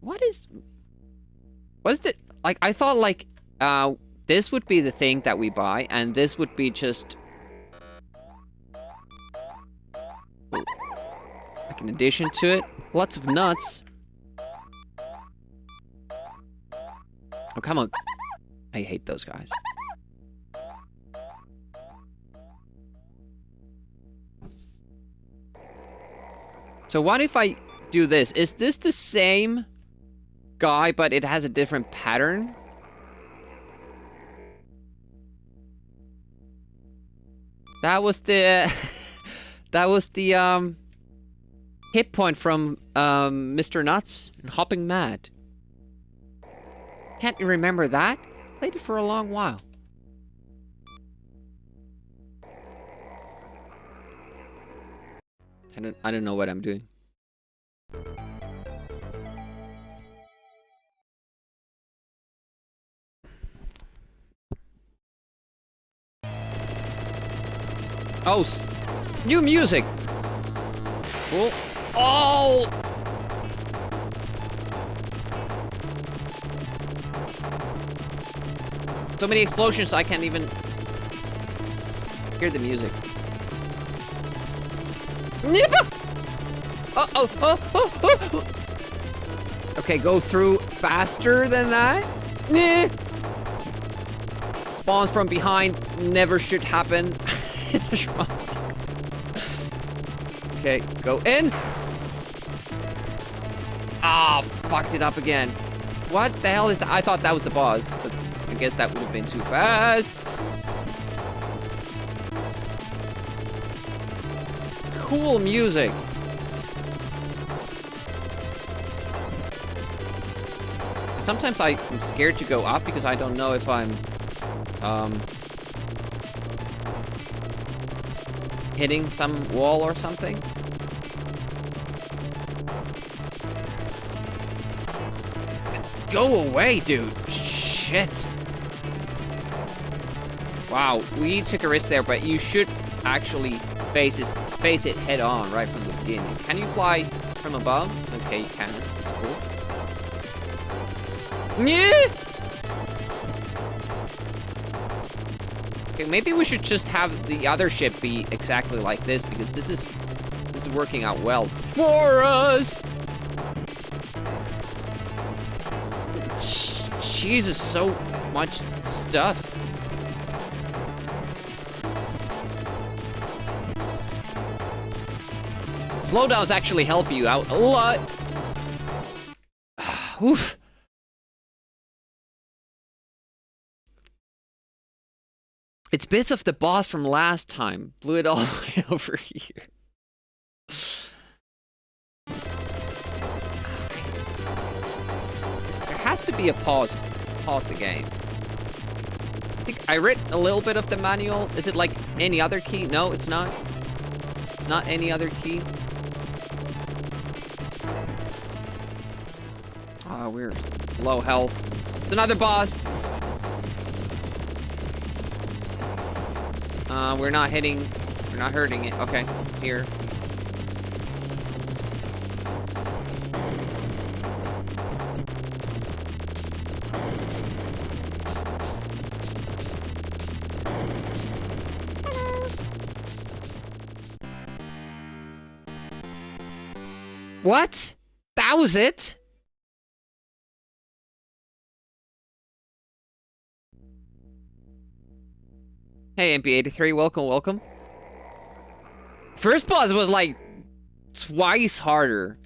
What is it? Like, I thought, like, this would be the thing that we buy, and this would be just... like, in addition to it. Lots of nuts. Oh, come on. I hate those guys. So what if I do this? Is this the same guy, but it has a different pattern? That was the... that was the, hit point from, Mr. Nuts and Hopping Mad. Can't you remember that? Played it for a long while. I don't know what I'm doing. Oh, new music. Cool. Oh! So many explosions, I can't even hear the music. Oh. Okay, go through faster than that. Spawns from behind never should happen. Okay, go in. Ah, fucked it up again. What the hell is that? I thought that was the boss, but I guess that would have been too fast. Cool music. Sometimes I'm scared to go up because I don't know if I'm hitting some wall or something. Go away, dude. Shit. Wow, we took a risk there, but you should actually face it head on right from the beginning. Can you fly from above? Okay, you can. That's cool. Yeah. Okay, maybe we should just have the other ship be exactly like this because this is working out well for us. Jesus, so much stuff. Slowdowns actually help you out a lot. Oof. It's bits of the boss from last time. Blew it all the way over here. There has to be a pause. Pause the game. I think I read a little bit of the manual. Is it like any other key? No, it's not. It's not any other key. Oh, we're low health. Another boss. We're not hurting it. Okay, it's here. What? That was it? Hey, MP83, welcome. First boss was like twice harder.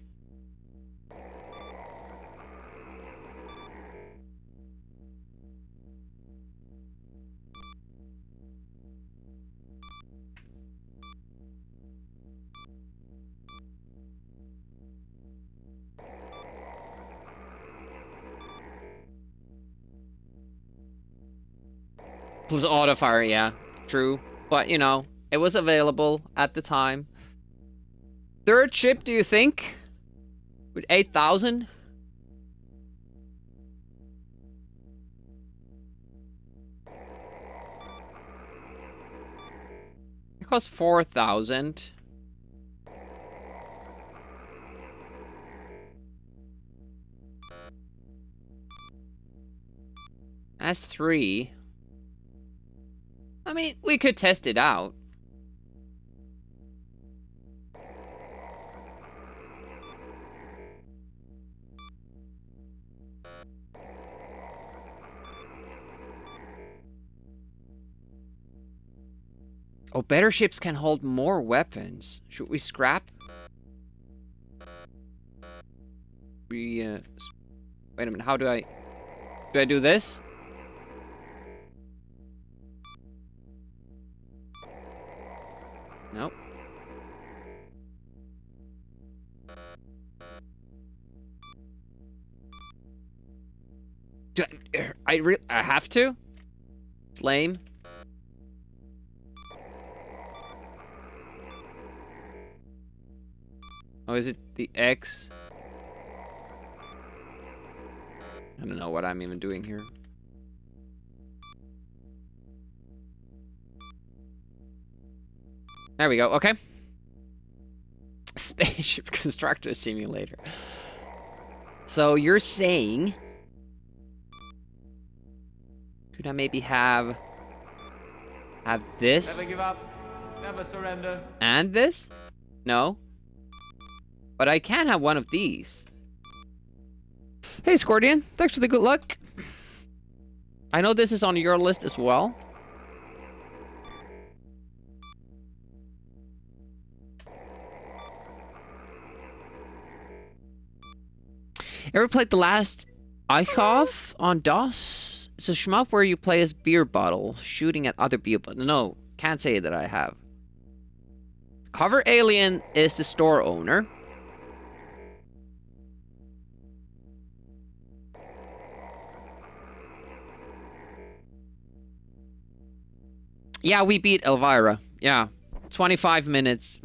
Plus auto fire, yeah, true. But you know, it was available at the time. Third ship, do you think? With 8,000? It costs 4,000. That's 3. I mean, we could test it out. Oh, better ships can hold more weapons. Should we scrap? Wait a minute, how do I... Do I do this? Nope. Do I have to? It's lame. Oh, is it the X? I don't know what I'm even doing here. There we go, okay. Spaceship Constructor Simulator. So you're saying... Could I maybe have this? Never give up. Never surrender. And this? No. But I can have one of these. Hey, Scordian. Thanks for the good luck. I know this is on your list as well. Ever played The Last Eichhoff on DOS? It's a shmup where you play as beer bottle, shooting at other beer bottles. No, can't say that I have. Cover Alien is the store owner. Yeah, we beat Elvira. Yeah, 25 minutes.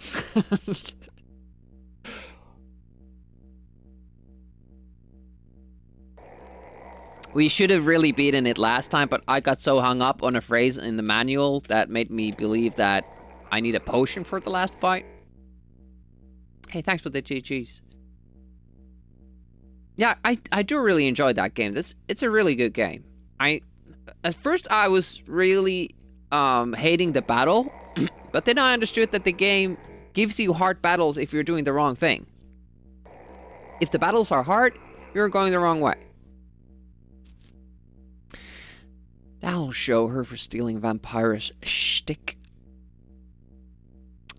We should have really beaten it last time, but I got so hung up on a phrase in the manual that made me believe that I need a potion for the last fight. Hey, thanks for the GGs. Yeah, I do really enjoy that game. It's a really good game. At first I was really hating the battle, but then I understood that the game gives you hard battles if you're doing the wrong thing. If the battles are hard, you're going the wrong way. That'll show her for stealing Vampira's shtick.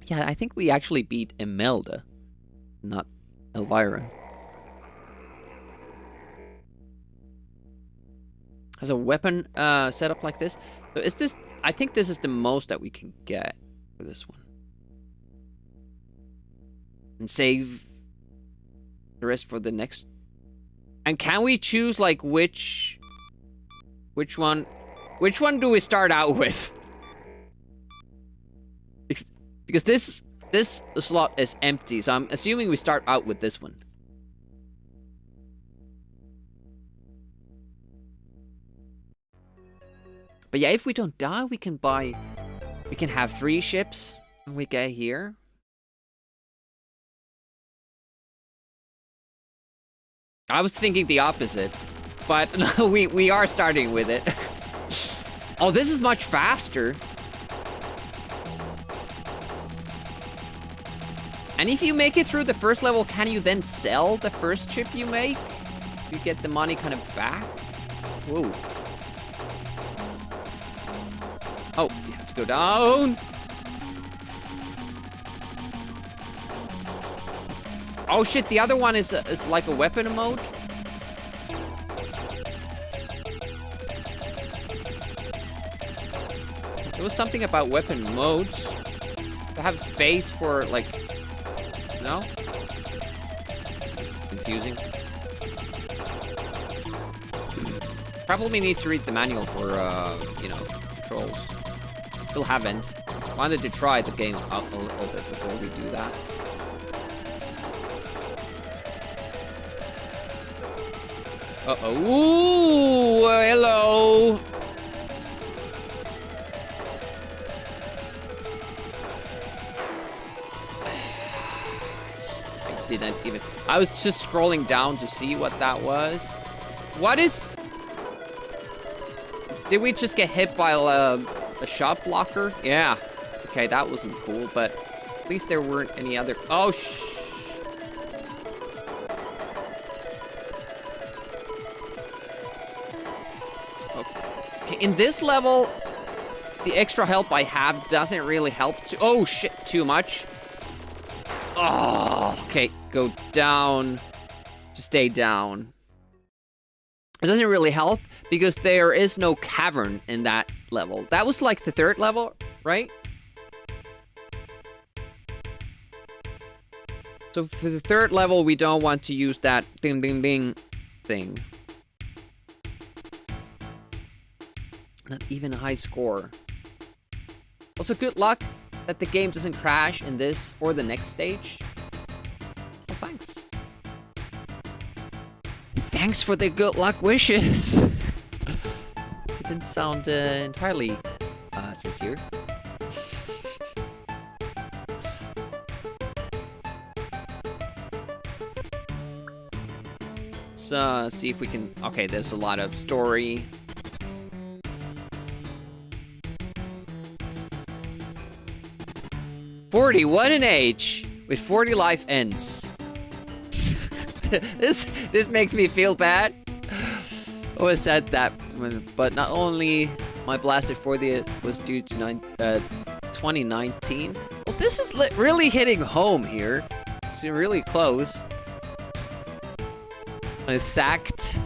Yeah, I think we actually beat Imelda, not Elvira. Has a weapon setup like this. So is this... I think this is the most that we can get for this one. And save the rest for the next... And can we choose, like, which one... Which one do we start out with? Because this slot is empty, so I'm assuming we start out with this one. But yeah, if we don't die, we can have 3 ships when we get here. I was thinking the opposite, but no, we are starting with it. Oh, this is much faster. And if you make it through the first level, can you then sell the first ship you make? You get the money kind of back? Whoa. Oh, you have to go down. Oh shit, the other one is like a weapon mode. There was something about weapon modes. To have space for, like... No? This is confusing. Probably need to read the manual for, you know, controls. Still haven't. Wanted to try the game out a little bit before we do that. Uh-oh. Ooh, hello. I didn't even... I was just scrolling down to see what that was. What is... Did we just get hit by a shot blocker? Yeah. Okay, that wasn't cool, but at least there weren't any other... Oh, Okay, in this level, the extra help I have doesn't really help. Oh, shit, too much. Oh, okay, go down to stay down. It doesn't really help because there is no cavern in that level. That was like the 3rd level, right? So for the 3rd level, we don't want to use that bing bing bing thing. Not even a high score. Also, good luck that the game doesn't crash in this or the next stage. Oh, thanks. Thanks for the good luck wishes. Didn't sound entirely sincere. Let's see if we can... Okay, there's a lot of story. "41 in age, with 40 life ends." This makes me feel bad. Always said that, but not only my blasted 40th was due to 2019. Well, this is really hitting home here. It's really close. I was sacked.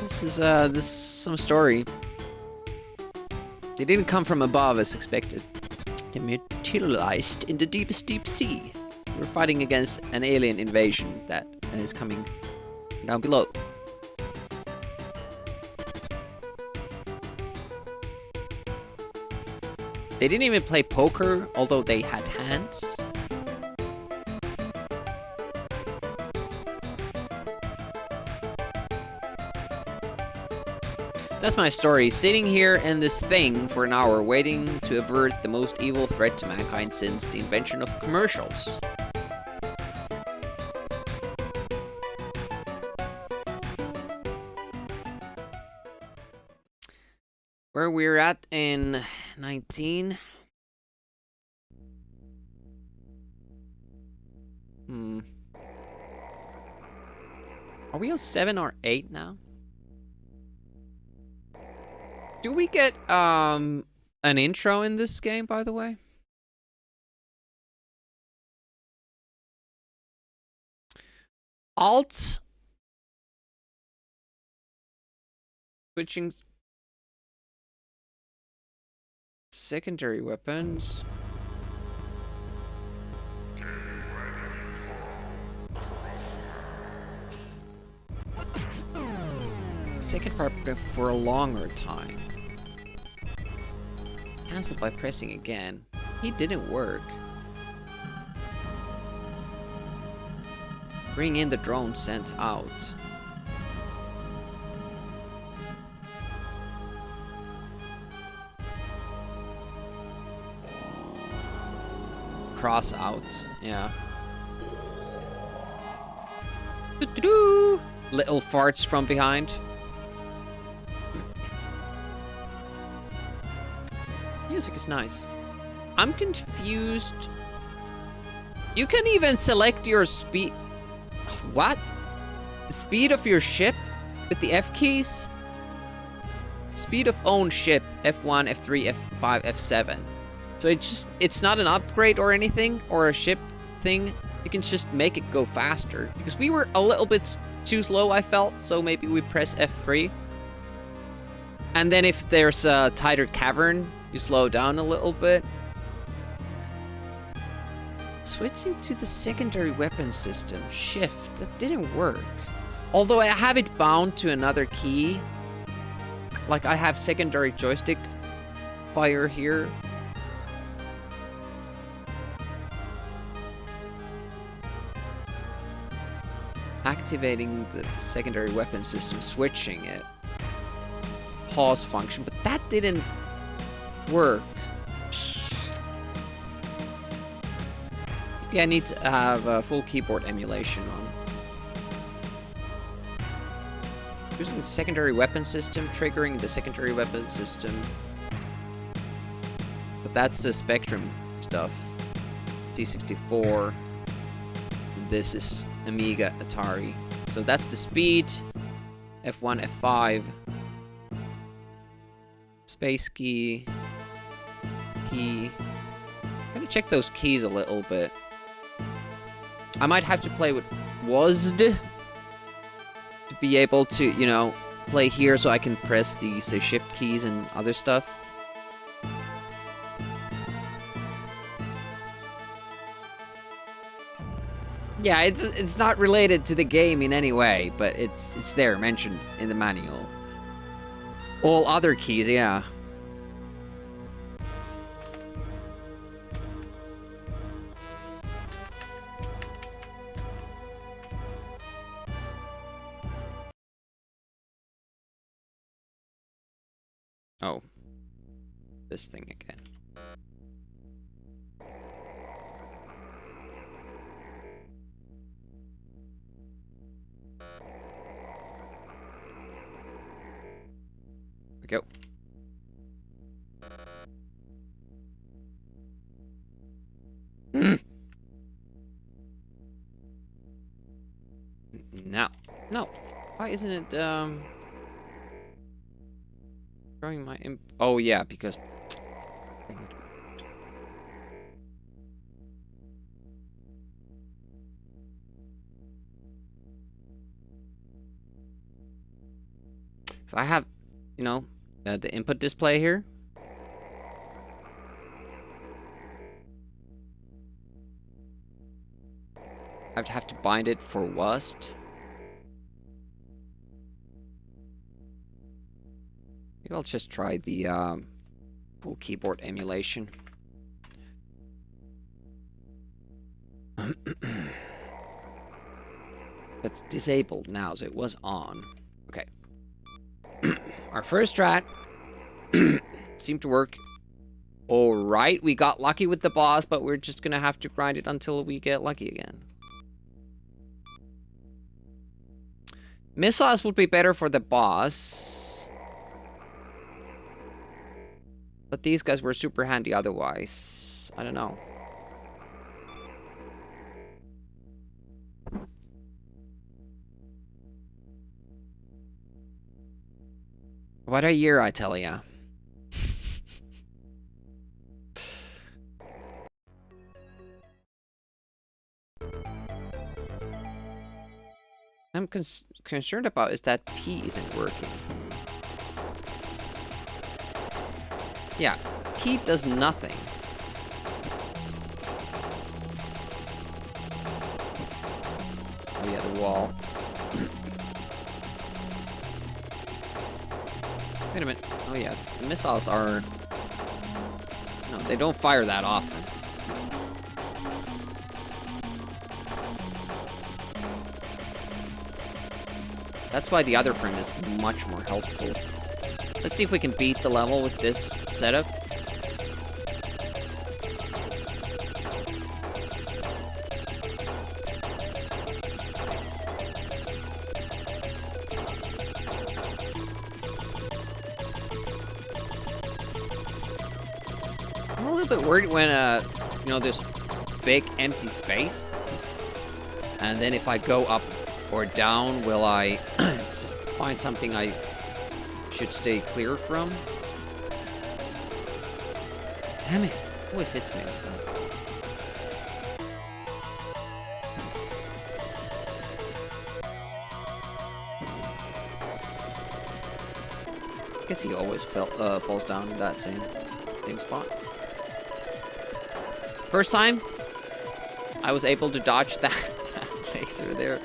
This is some story. They didn't come from above as expected. They materialized in the deepest deep sea. We're fighting against an alien invasion that is coming down below. They didn't even play poker, although they had hands. That's my story, sitting here in this thing for an hour, waiting to avert the most evil threat to mankind since the invention of commercials. Where we're at in 19. Are we on 7 or 8 now? Do we get an intro in this game, by the way? Alt. Switching secondary weapons. Second fire for a longer time. Cancel by pressing again. He didn't work. Bring in the drone sent out. Cross out, yeah. Doo-doo-doo. Little farts from behind. Music is nice. I'm confused. You can even select your speed. What? The speed of your ship with the F keys? Speed of own ship, F1, F3, F5, F7. So it's not an upgrade or anything, or a ship thing. You can just make it go faster. Because we were a little bit too slow, I felt, so maybe we press F3. And then if there's a tighter cavern, you slow down a little bit. Switching to the secondary weapon system, shift, that didn't work. Although I have it bound to another key. Like I have secondary joystick fire here. Activating the secondary weapon system, switching it. Pause function, but that didn't work. Yeah, I need to have a full keyboard emulation on. Using the secondary weapon system, triggering the secondary weapon system. But that's the Spectrum stuff. T64. And this is Amiga, Atari. So that's the speed. F1, F5. Space key. Key. I'm gonna check those keys a little bit. I might have to play with WASD to be able to, you know, play here so I can press these shift keys and other stuff. Yeah, it's not related to the game in any way, but it's there mentioned in the manual. All other keys, yeah. Oh. This thing again. There we go. No. No. Why isn't it, showing my oh, yeah, because... If I have, you know, the input display here. I'd have to bind it for WASD. Maybe I'll just try the full keyboard emulation. That's disabled now, so it was on. Okay. Our first strat seemed to work. Alright, we got lucky with the boss, but we're just gonna have to grind it until we get lucky again. Missiles would be better for the boss. But these guys were super handy otherwise. I don't know. What a year, I tell ya. I'm concerned about is that P isn't working. Yeah, P does nothing. Oh yeah, the wall. Wait a minute. Oh yeah, the missiles are... No, they don't fire that often. That's why the other friend is much more helpful. Let's see if we can beat the level with this setup. I'm a little bit worried when, you know, there's big empty space. And then if I go up or down, will I just find something I should stay clear from? Damn it, always hits me. I guess he always falls down in that same spot. First time, I was able to dodge that laser there.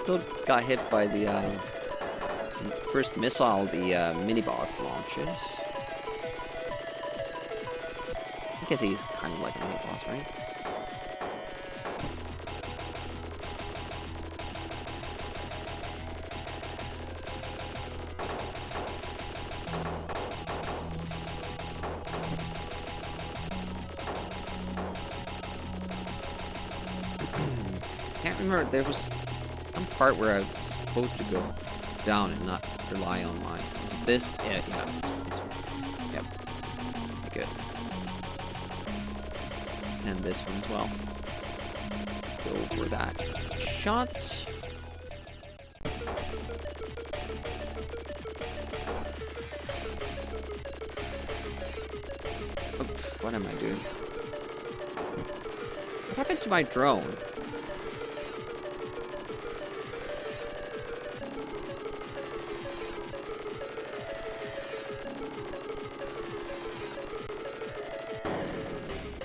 Still got hit by the first missile the mini-boss launches. I guess he's kind of like a mini-boss, right? Can't remember, there was some part where I was supposed to go down and not rely on mine. Was it this? Yeah, this one. Yep. Good. And this one as well. Go for that shot. Oops, what am I doing? What happened to my drone?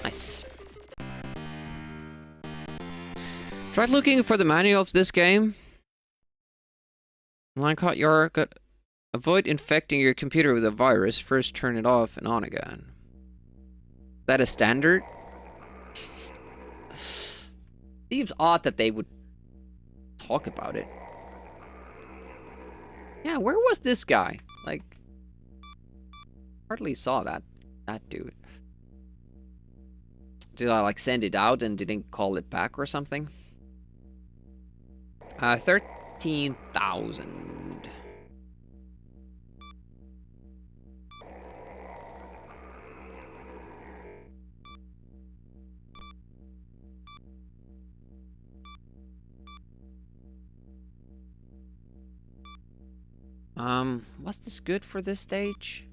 Nice. Tried looking for the manual of this game. Line caught your gut. Avoid infecting your computer with a virus. First turn it off and on again. Is that a standard? Seems odd that they would talk about it. Yeah, where was this guy? Like, hardly saw that dude. Did I like send it out and didn't call it back or something? 13,000. Was this good for this stage?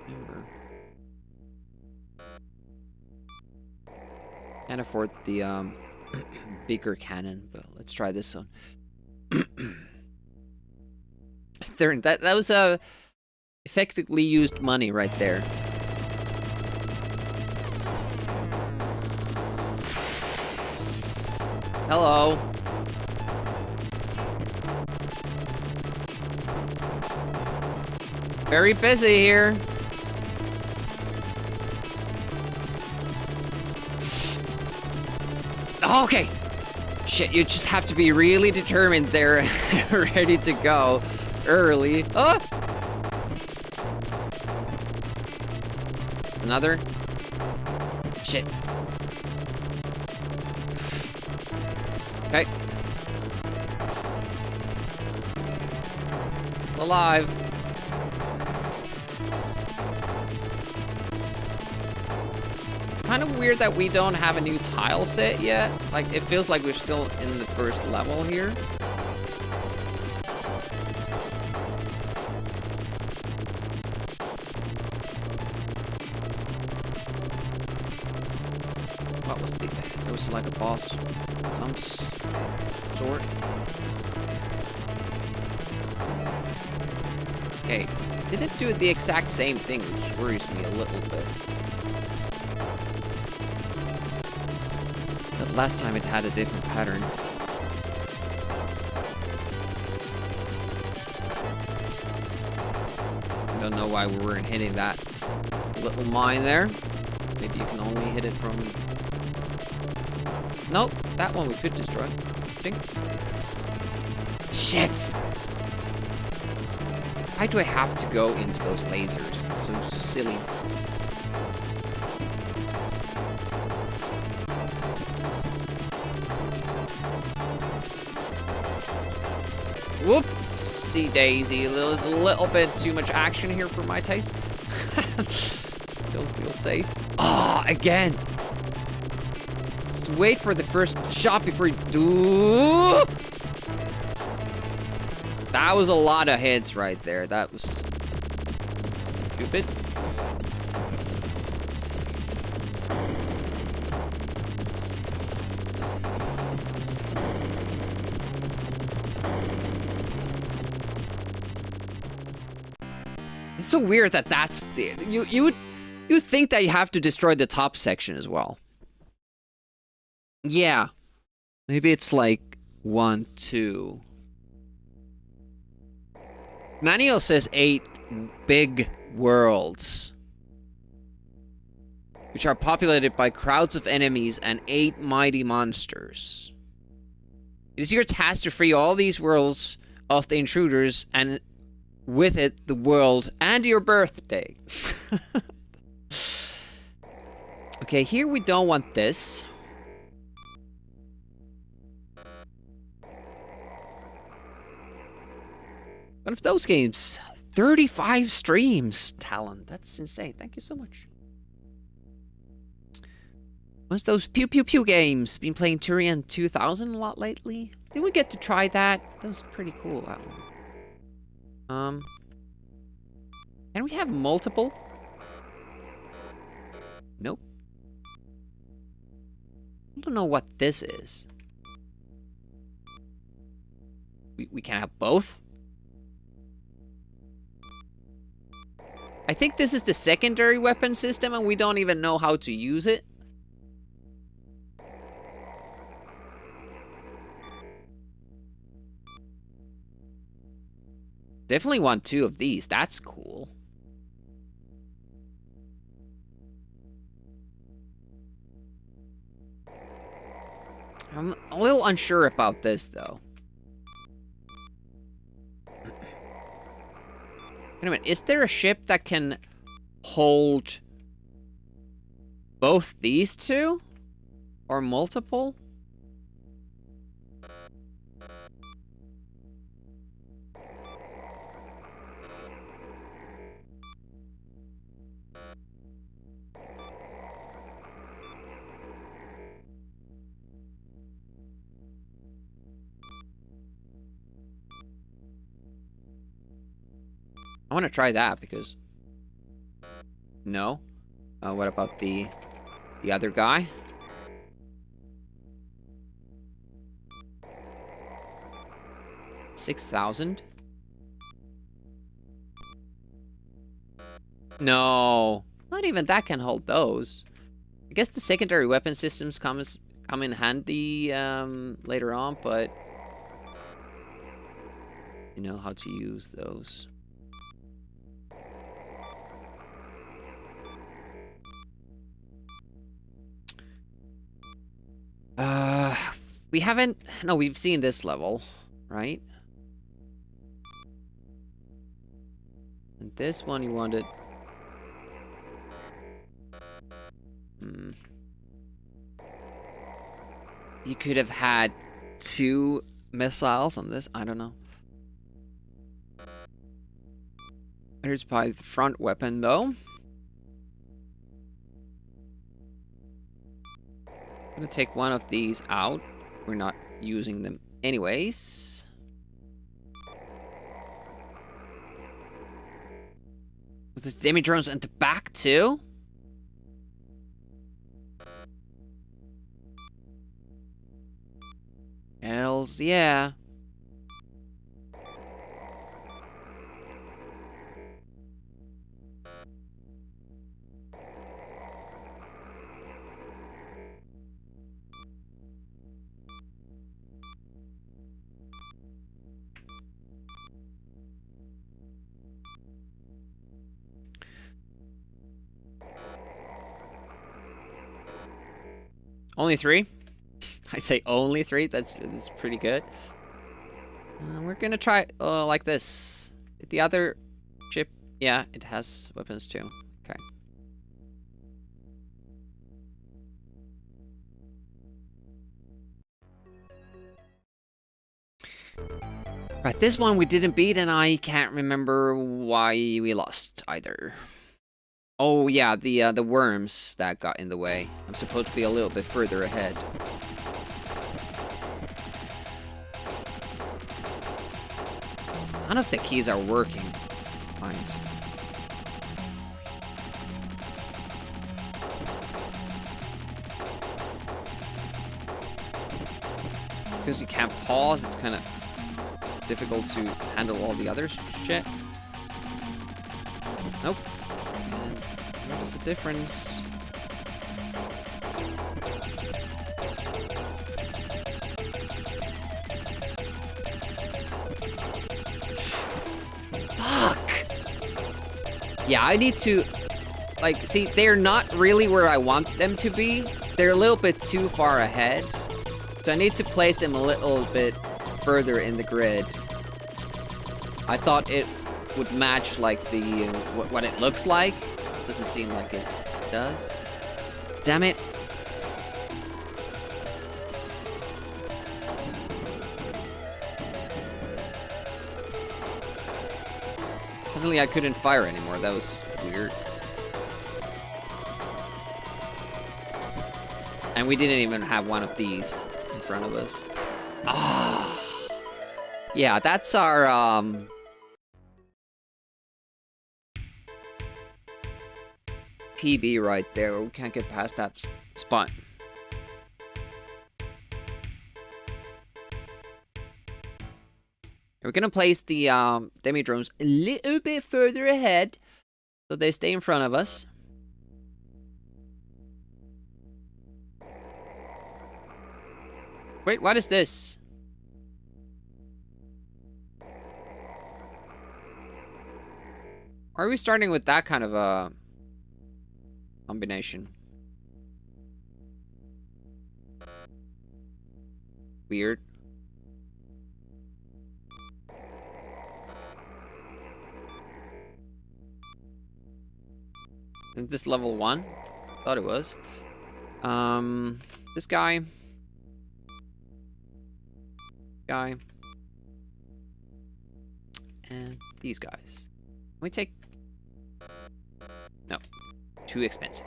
Remember. Can't afford the bigger cannon, but let's try this one. That was effectively used money right there. Hello. Very busy here. Okay. Shit, you just have to be really determined there, ready to go early. Oh! Another. Shit. Okay. Alive. Kind of weird that we don't have a new tile set yet. Like, it feels like we're still in the first level here. What was the... There was like a boss. Some sort. Okay. Did it do the exact same thing, which worries me a little bit. But last time it had a different pattern. I don't know why we weren't hitting that little mine there. Maybe you can only hit it from... Nope, that one we could destroy. I think. Shit! Why do I have to go into those lasers? It's so silly. Whoopsie daisy. There's a little bit too much action here for my taste. Don't feel safe. Ah, again. Just wait for the first shot before you do. That was a lot of hits right there. That was stupid. It's so weird that that's the you would think that you have to destroy the top section as well. Yeah. Maybe it's like 1, 2. Manual says 8 big worlds, which are populated by crowds of enemies and 8 mighty monsters. It is your task to free all these worlds of the intruders, and with it, the world and your birthday. Okay, here we don't want this. One of those games. 35 streams, Talon. That's insane. Thank you so much. One of those pew pew pew games. Been playing Turian 2000 a lot lately. Didn't we get to try that? That was pretty cool, that one. Can we have multiple? Nope. I don't know what this is. We can have both? I think this is the secondary weapon system and we don't even know how to use it. Definitely want 2 of these. That's cool. I'm a little unsure about this, though. Wait a minute. Is there a ship that can hold both these 2? Or multiple? I want to try that because... No? What about the other guy? $6,000? No. Not even that can hold those. I guess the secondary weapon systems come in handy later on, but... You know how to use those. We haven't... No, we've seen this level, right? And this one you wanted... You could have had 2 missiles on this. I don't know. Here's probably the front weapon, though. I'm gonna take one of these out. We're not using them anyways. Was this demi drones in the back too? Hells yeah. Only 3? I say only 3. That's pretty good. We're gonna try like this. The other ship, yeah, it has weapons too. Okay. Right, this one we didn't beat, and I can't remember why we lost either. Oh yeah, the worms that got in the way. I'm supposed to be a little bit further ahead. None of the keys are working. Fine. Because you can't pause, it's kind of difficult to handle all the other shit. Nope. And there's a difference. Fuck! Yeah, I need to... Like, see, they're not really where I want them to be. They're a little bit too far ahead. So I need to place them a little bit further in the grid. I thought it would match like the what it looks like. Doesn't seem like it does. Damn it. Suddenly I couldn't fire anymore. That was weird. And we didn't even have one of these in front of us. Ah. Yeah, that's our PB right there. We can't get past that spot. We're gonna place the demi-drones a little bit further ahead, so they stay in front of us. Wait, what is this? Are we starting with that kind of a combination? Weird. Is this level 1? Thought it was. This guy. And these guys. Can we take... No. Too expensive.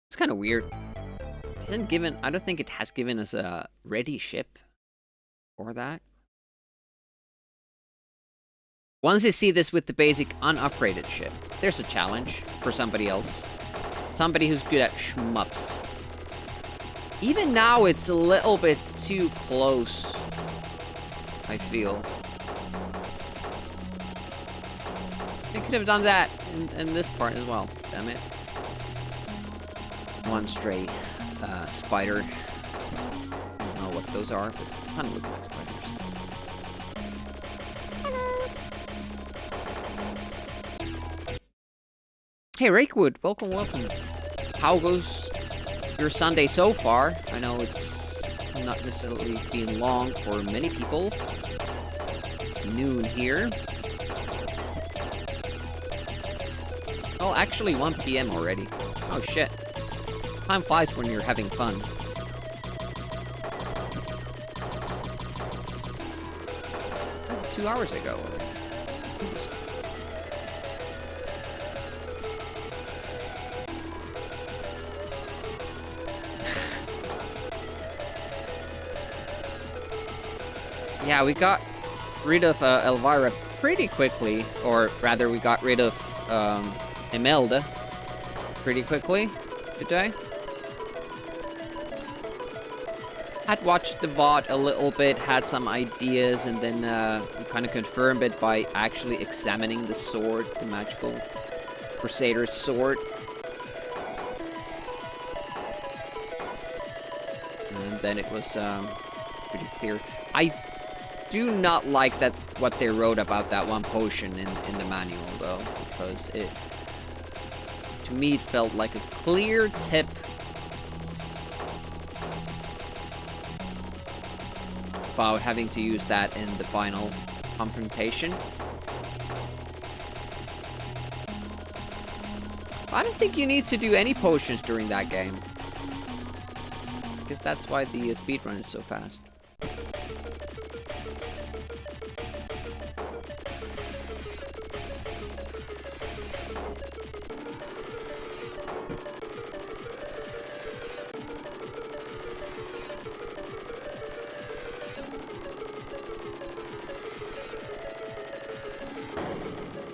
It's kind of weird. It hasn't given... I don't think it has given us a ready ship for that. Once you see this with the basic unupgraded ship, there's a challenge for somebody else. Somebody who's good at shmups. Even now, it's a little bit too close, I feel. They could have done that in this part as well, damn it. One stray spider. I don't know what those are, but they kind of look like spiders. Hey, Rakewood, welcome, welcome. How goes your Sunday so far? I know it's not necessarily been long for many people. It's noon here. Oh, actually 1 PM already. Oh shit. Time flies when you're having fun. Oh, 2 hours ago already. Oops. Yeah, we got rid of Elvira pretty quickly, or rather we got rid of Imelda pretty quickly today. Had watched the VOD a little bit, had some ideas, and then we kind of confirmed it by actually examining the sword, the magical Crusader's sword. And then it was pretty clear. I do not like that what they wrote about that one potion in the manual though, because it, to me, it felt like a clear tip about having to use that in the final confrontation. I don't think you need to do any potions during that game, because that's why the speedrun is so fast.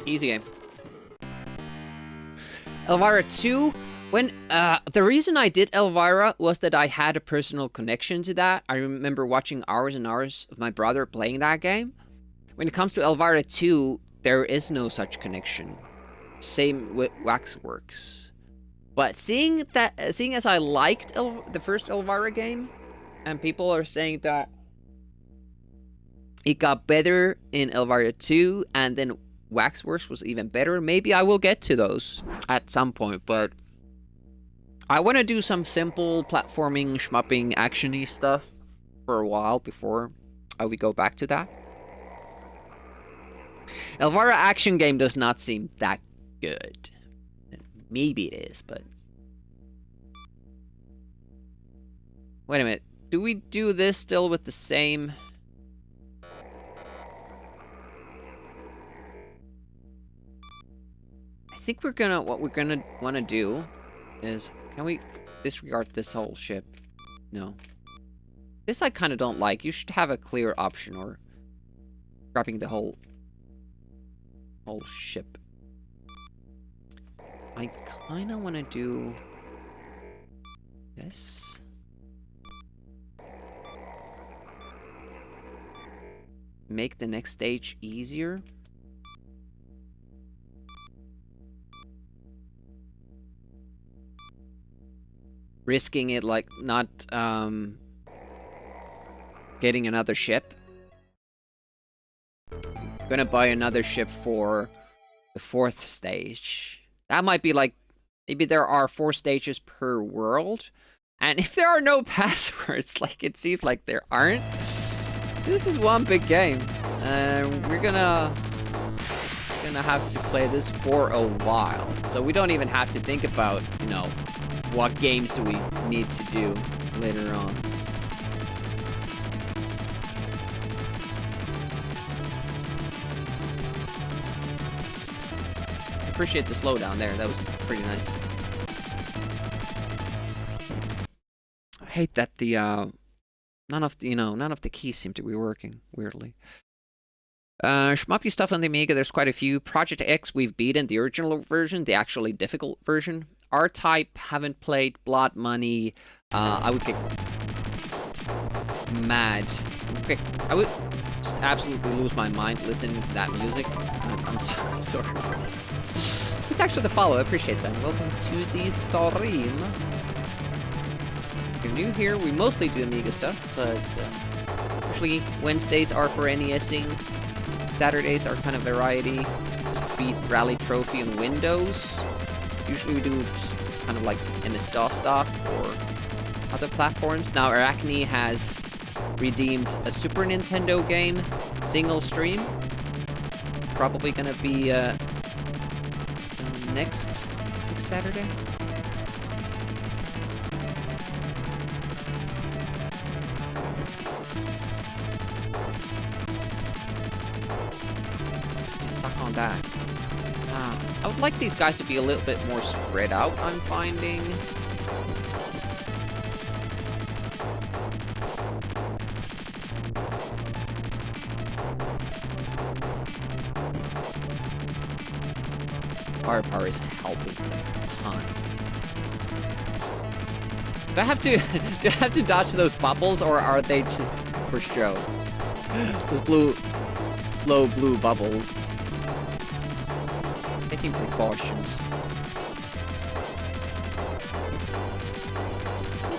Easy game. Elvira 2, when, the reason I did Elvira was that I had a personal connection to that. I remember watching hours and hours of my brother playing that game. When it comes to Elvira 2, there is no such connection. Same with Waxworks. But seeing as I liked the first Elvira game, and people are saying that it got better in Elvira 2, and then Waxworks was even better, maybe I will get to those at some point, but I want to do some simple platforming, shmupping, action-y stuff for a while before we go back to that. Elvira action game does not seem that good. Maybe it is, but... Wait a minute. Do we do this still with the same... I think what we're gonna want to do is, can we disregard this whole ship? No. This I kind of don't like. You should have a clear option, or scrapping the whole ship. I kind of want to do Yes. Make the next stage easier. Risking it, like, not, getting another ship. Gonna buy another ship for the 4th stage. That might be, like, maybe there are 4 stages per world. And if there are no passwords, like, it seems like there aren't, this is one big game. We're gonna have to play this for a while. So we don't even have to think about, you know, what games do we need to do later on. Appreciate the slowdown there. That was pretty nice. I hate that the none of the keys seem to be working weirdly. Shmuppy stuff on the Amiga, there's quite a few. Project X, we've beaten the original version, the actually difficult version. R-Type, haven't played. Blood Money, I would get mad. Okay, I would just absolutely lose my mind listening to that music. I'm sorry. Thanks for the follow, I appreciate that. Welcome to the stream. If you're new here, we mostly do Amiga stuff, but usually Wednesdays are for NESing. Saturdays are kind of variety. Just beat Rally Trophy on Windows. Usually we do just kind of like MS-DOS stuff or other platforms. Now Arachne has redeemed a Super Nintendo game, single stream. Probably gonna be next Saturday. Suck on that. I would like these guys to be a little bit more spread out, I'm finding. Firepower is helping a ton. Do I have to dodge those bubbles, or are they just for show? Those low blue bubbles. Taking precautions.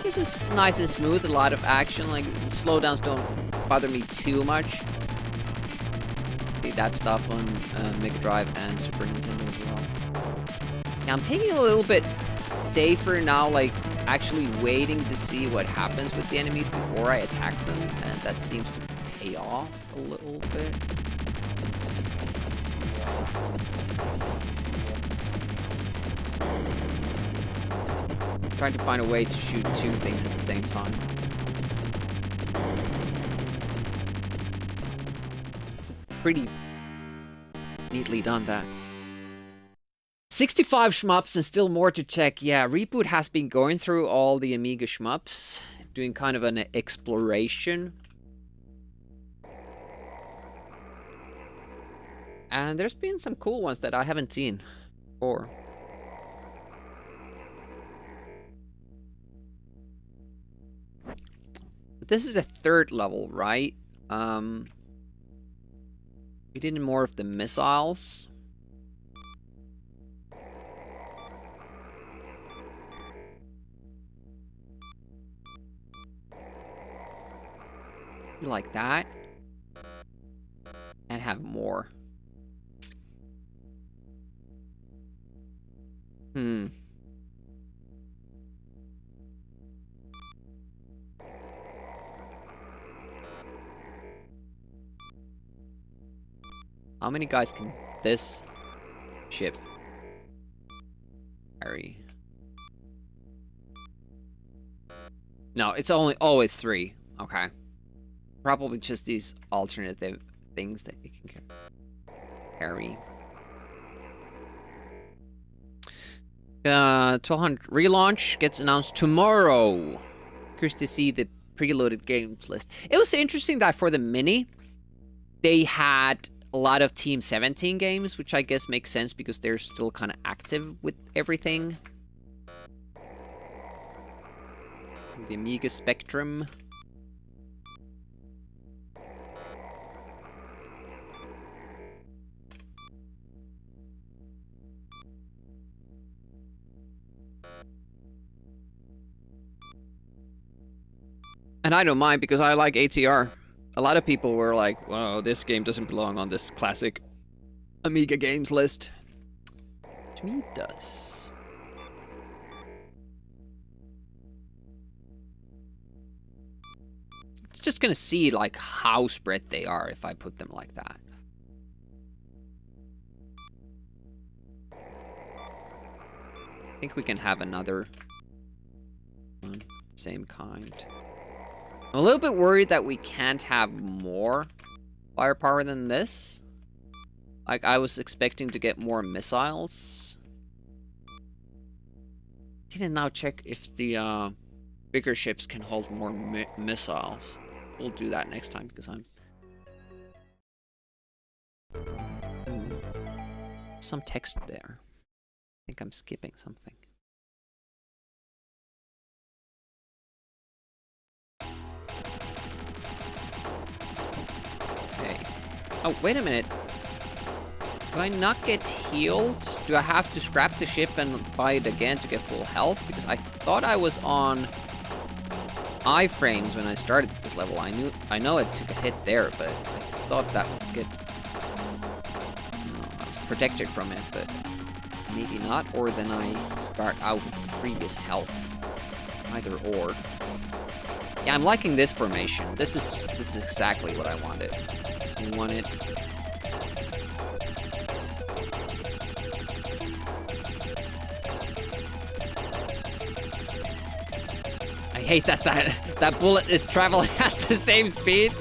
This is nice and smooth, a lot of action, like slowdowns don't bother me too much. That stuff on Mega Drive and Super Nintendo as well. Yeah, I'm taking it a little bit safer now, like actually waiting to see what happens with the enemies before I attack them, and that seems to pay off a little bit. Trying to find a way to shoot 2 things at the same time. It's pretty neatly done, that. 65 shmups and still more to check. Yeah, Reboot has been going through all the Amiga shmups, doing kind of an exploration. And there's been some cool ones that I haven't seen before. This is the 3rd level, right? We did more of the missiles. Like that. And have more. How many guys can this ship carry? No, it's always 3. Okay. Probably just these alternative things that you can carry. 1200 relaunch gets announced tomorrow. Curious to see the preloaded games list. It was interesting that for the Mini, they had a lot of Team 17 games, which I guess makes sense because they're still kind of active with everything. The Amiga Spectrum. And I don't mind because I like ATR. A lot of people were like, "Wow, this game doesn't belong on this classic Amiga games list." To me, it does. It's just gonna see like how spread they are if I put them like that. I think we can have another one, same kind. I'm a little bit worried that we can't have more firepower than this. Like, I was expecting to get more missiles. Didn't now check if the bigger ships can hold more missiles. We'll do that next time because I'm... Some text there. I think I'm skipping something. Okay. Oh, wait a minute. Do I not get healed? Do I have to scrap the ship and buy it again to get full health? Because I thought I was on iframes when I started this level. I know it took a hit there, but I thought that would get... I was protected from it, but maybe not. Or then I start out with previous health. Either or. Yeah, I'm liking this formation. This is exactly what I wanted. We want it... I hate that bullet is traveling at the same speed,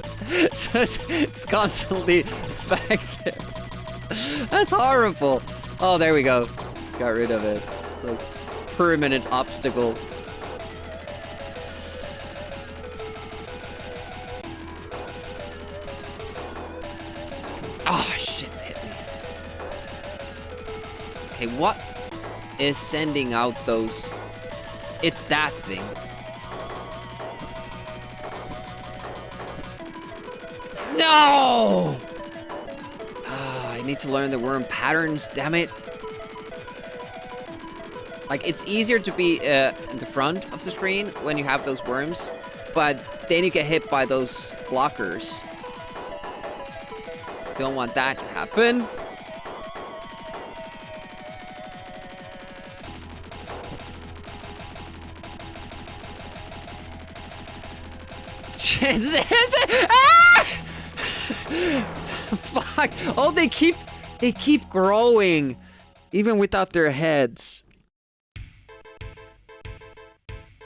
so it's constantly back there. That's horrible. Oh, there we go. Got rid of it. Like, permanent obstacle. Oh, shit, it hit me. Okay, what is sending out those... It's that thing. No! I need to learn the worm patterns, damn it. Like, it's easier to be in the front of the screen when you have those worms, but then you get hit by those blockers. Don't want that to happen. Fuck! Oh, they keep growing, even without their heads.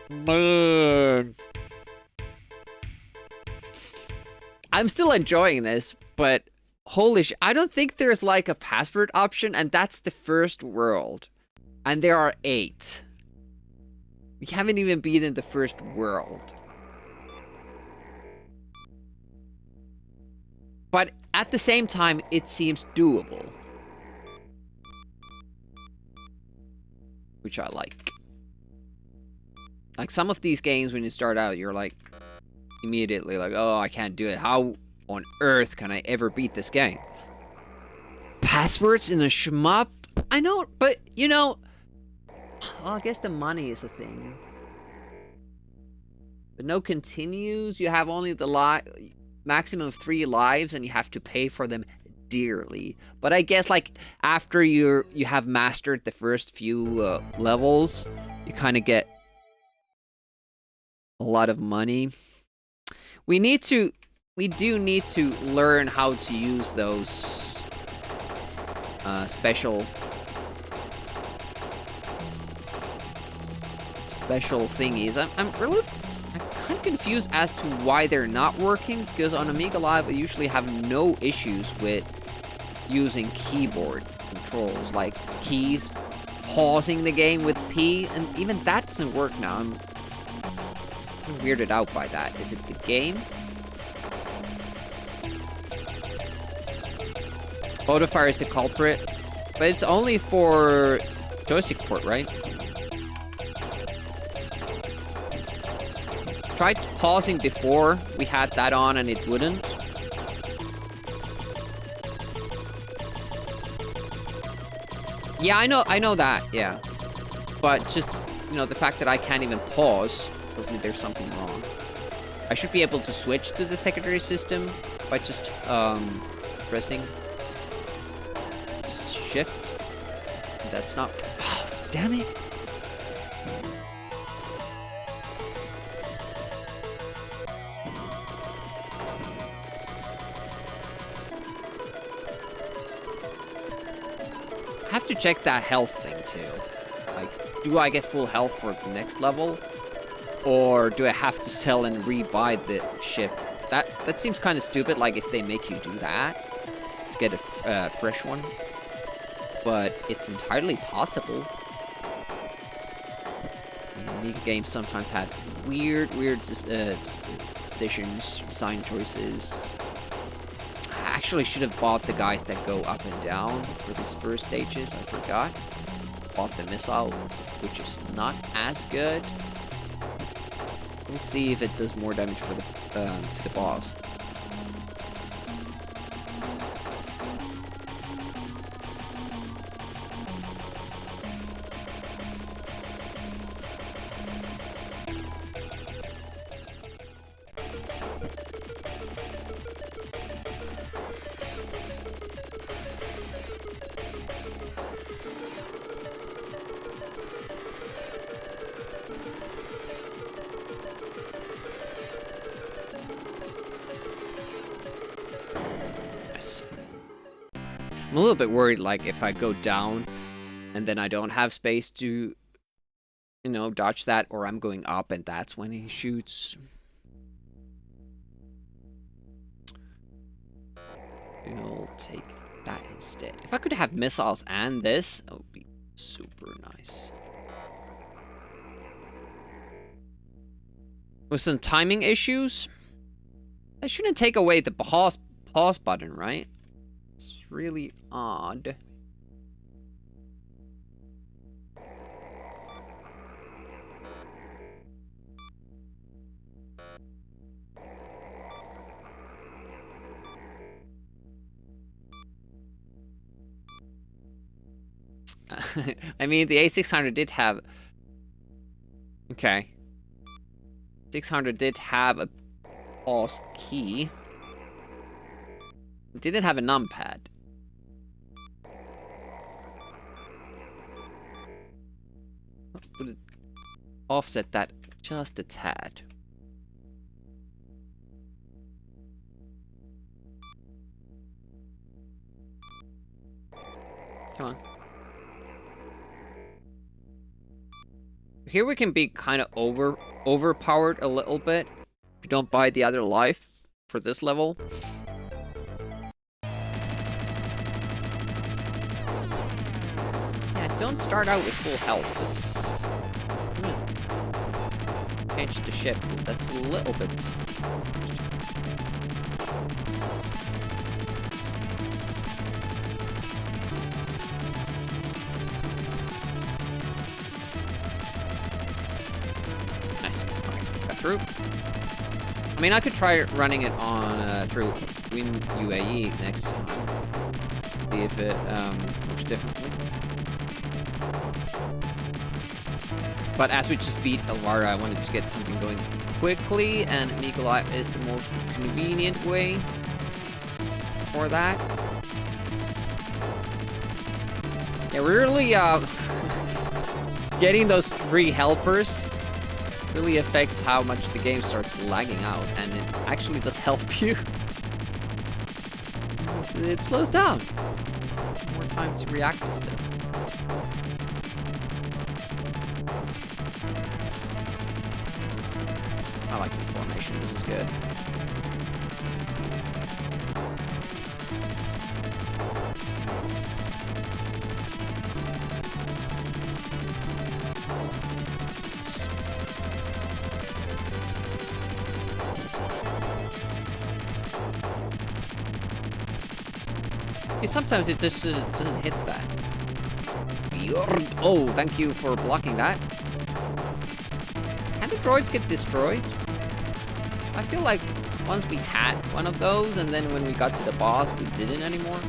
Man. I'm still enjoying this, but holy sh! I don't think there's like a password option, and that's the first world, and there are 8. We haven't even been in the first world. But at the same time, it seems doable. Which I like. Like, some of these games, when you start out, you're like, immediately like, oh, I can't do it. How on earth can I ever beat this game? Passwords in a shmup? I know, but, you know... Well, I guess the money is a thing. But no continues, you have only the maximum of 3 lives, and you have to pay for them dearly. But I guess, like, after you have mastered the first few levels, you kind of get a lot of money. We do need to learn how to use those special thingies. I'm kind of confused as to why they're not working, because on Amiga Live I usually have no issues with using keyboard controls, like keys, pausing the game with P, and even that doesn't work now. I'm weirded out by that. Is it the game? Autofire is the culprit, but it's only for joystick port, right? tried pausing before we had that on and it wouldn't. Yeah, I know that, yeah. But just, you know, the fact that I can't even pause tells me there's something wrong. I should be able to switch to the secondary system by just, pressing shift. That's not... Oh, damn it! I have to check that health thing too. Like, do I get full health for the next level? Or do I have to sell and re-buy the ship? That seems kind of stupid, like if they make you do that to get a fresh one. But it's entirely possible. Amiga games sometimes had weird decisions, design choices. I actually should have bought the guys that go up and down for these first stages. I forgot. Bought the missile, which is not as good. We'll see if it does more damage for the to the boss. I'm a little bit worried, like, if I go down and then I don't have space to, you know, dodge that, or I'm going up and that's when he shoots. We'll take that instead. If I could have missiles and this, that would be super nice. With some timing issues, I shouldn't take away the pause button, right? It's really odd. I mean, the A600 did have... Okay. 600 did have a pause key. It didn't have a numpad. Would it offset that just a tad? Come on. Here we can be kind of overpowered a little bit. If you don't buy the other life for this level. Yeah, don't start out with full health. It's... change the ship. That's a little bit... Nice. Okay, got through. I mean, I could try running it on through Win UAE next time. See if it works differently. But as we just beat Elvira, I wanted to get something going quickly, and Amiga Live is the most convenient way for that. Yeah, we're really getting those 3 helpers really affects how much the game starts lagging out, and it actually does help you. It slows down. More time to react to stuff. I like this formation. This is good. Sometimes it just doesn't hit that. Oh, thank you for blocking that. Can the droids get destroyed? I feel like once we had one of those, and then when we got to the boss, we didn't anymore.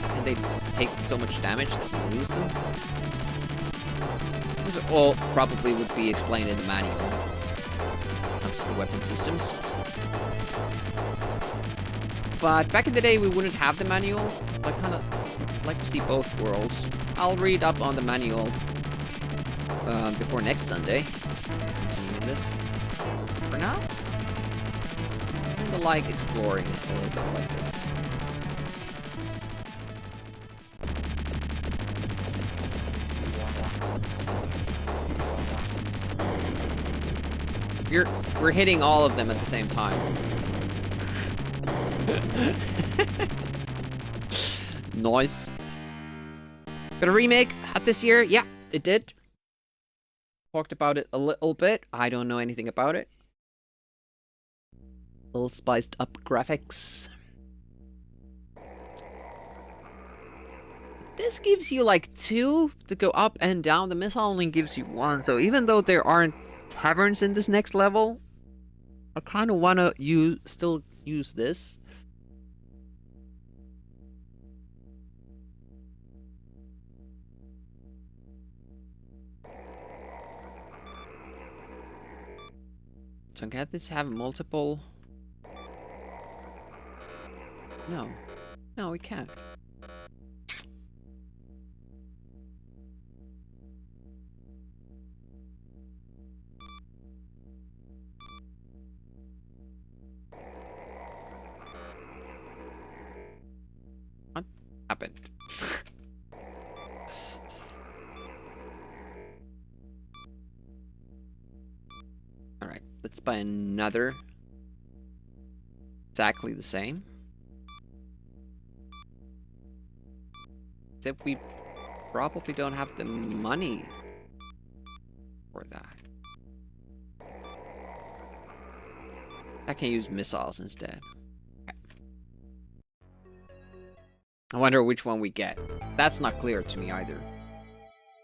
And they take so much damage that you lose them. Those all probably would be explained in the manual. When it comes to the weapon systems. But back in the day, we wouldn't have the manual. I kind of like to see both worlds. I'll read up on the manual before next Sunday. Continuing this. For now, I kind of like exploring it a little bit like this. We're hitting all of them at the same time. Nice. Got a remake out this year? Yeah, it did. Talked about it a little bit. I don't know anything about it. Little spiced up graphics. This gives you like 2 to go up and down. The missile only gives you 1. So even though there aren't caverns in this next level, I kind of want to still use this. So can this have multiple? No. No, we can't. What happened? Alright, let's buy another. Exactly the same. Except we probably don't have the money for that. I can use missiles instead. Okay. I wonder which one we get. That's not clear to me either.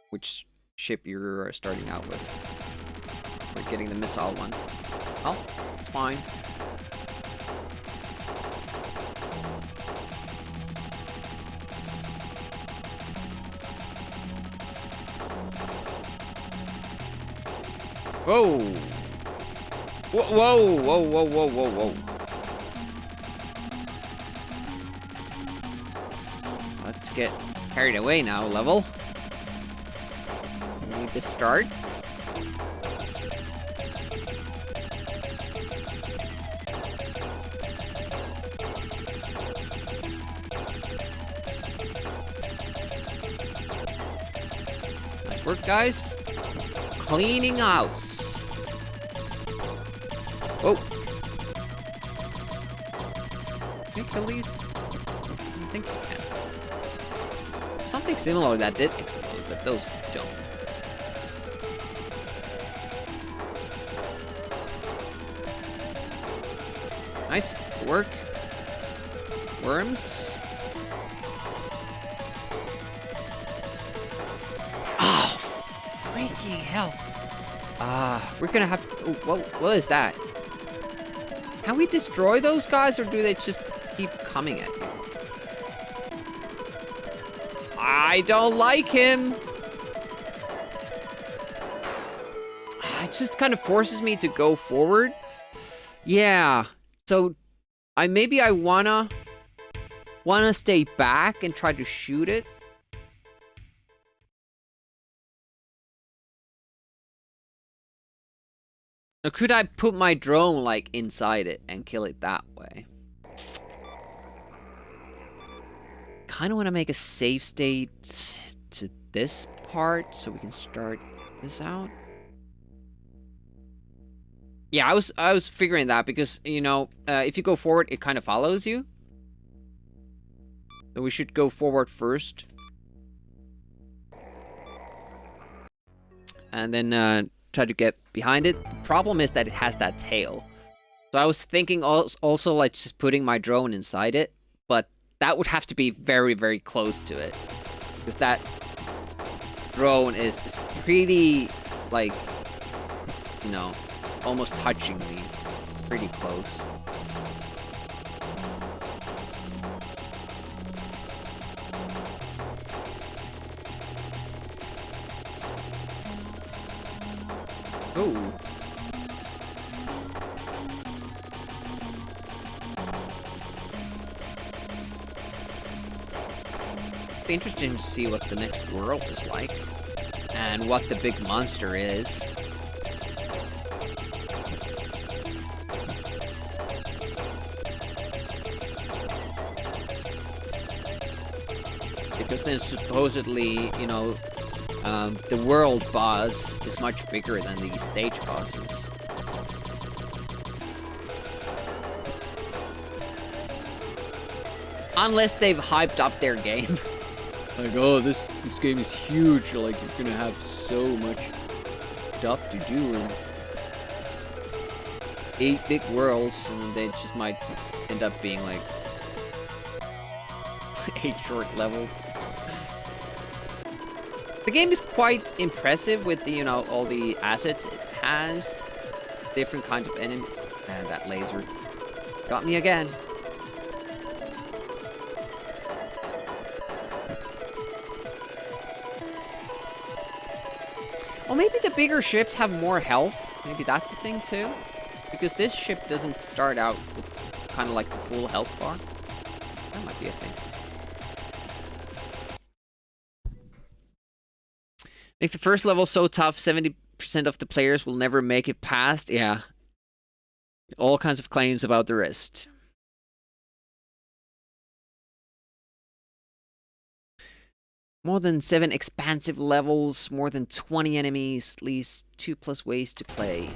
Which ship you're starting out with. We're getting the missile one. Well, it's fine. Whoa! Whoa, whoa, whoa, whoa, whoa, whoa, whoa. Let's get carried away now, level. Need to start. Nice work, guys. Cleaning house. Whoa. Can you kill these? I think you can. Something similar that did explode, but those don't. Nice. Good work. Worms. Freaking hell. We're gonna have to... what is that? Can we destroy those guys, or do they just keep coming at you? I don't like him. It just kind of forces me to go forward. Yeah. So, maybe I wanna stay back and try to shoot it. Or could I put my drone, like, inside it and kill it that way? Kind of want to make a save state to this part so we can start this out. Yeah, I was figuring that because, you know, if you go forward, it kind of follows you. So we should go forward first. And then, try to get behind it. The problem is that it has that tail. So I was thinking also like just putting my drone inside it, but that would have to be very, very close to it. Because that drone is pretty, like, you know, almost touching me. Pretty close. Oh. Be interesting to see what the next world is like and what the big monster is. Because then supposedly, you know, the world boss is much bigger than these stage bosses. Unless they've hyped up their game. Like, oh, this game is huge, like, you're gonna have so much stuff to do, and 8 big worlds, and they just might end up being, like, 8 short levels. The game is quite impressive with the, you know, all the assets it has. Different kind of enemies. And that laser got me again. Well, maybe the bigger ships have more health. Maybe that's the thing, too. Because this ship doesn't start out with kind of like the full health bar. That might be a thing. Make the first level so tough, 70% of the players will never make it past. Yeah. All kinds of claims about the rest. More than 7 expansive levels, more than 20 enemies, at least 2+ ways to play.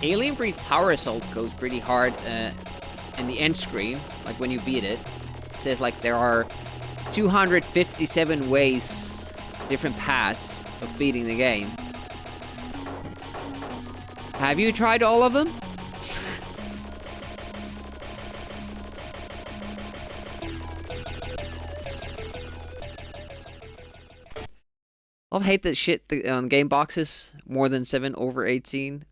Alien Breed Tower Assault goes pretty hard in the end screen, like when you beat it. It says like there are 257 ways, different paths of beating the game. Have you tried all of them? I hate that shit on game boxes. More than 7 over 18.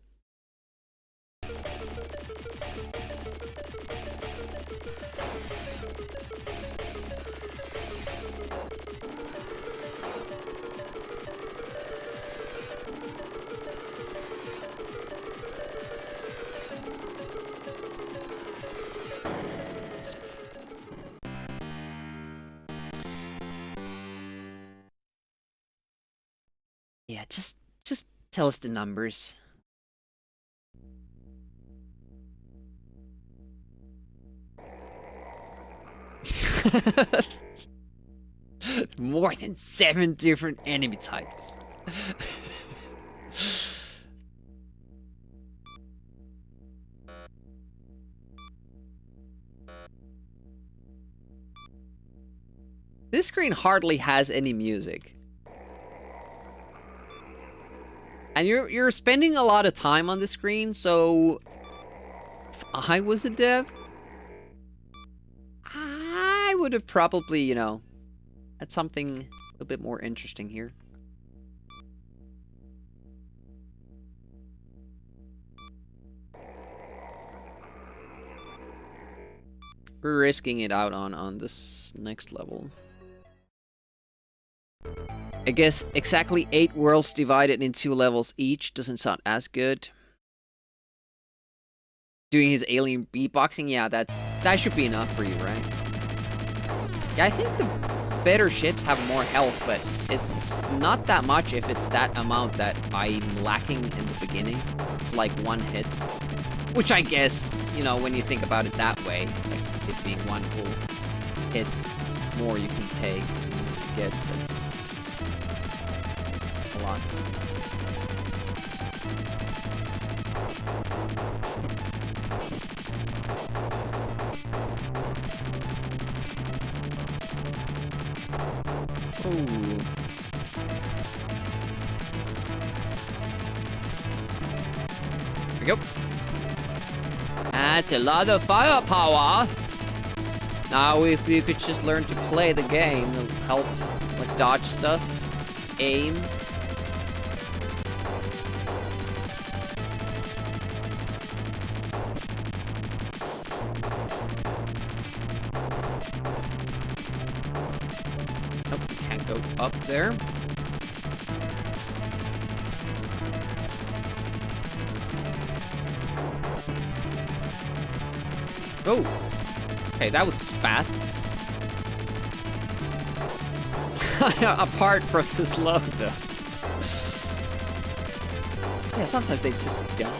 Yeah, just tell us the numbers. More than 7 different enemy types. This screen hardly has any music. And you're spending a lot of time on the screen, so if I was a dev, I would have probably, you know, had something a little bit more interesting here. We're risking it out on this next level. I guess exactly 8 worlds divided in 2 levels each doesn't sound as good. Doing his alien beatboxing, yeah, that should be enough for you, right? Yeah, I think the better ships have more health, but it's not that much if it's that amount that I'm lacking in the beginning. It's like 1 hit. Which I guess, you know, when you think about it that way, like it being 1 full hit, more you can take. I guess that's a lot. Ooh. There we go. That's a lot of firepower. Now, if you could just learn to play the game, it'll help, like, dodge stuff, aim. up there. Oh! Okay, that was fast. Apart from the slowdown. Yeah, sometimes they just don't.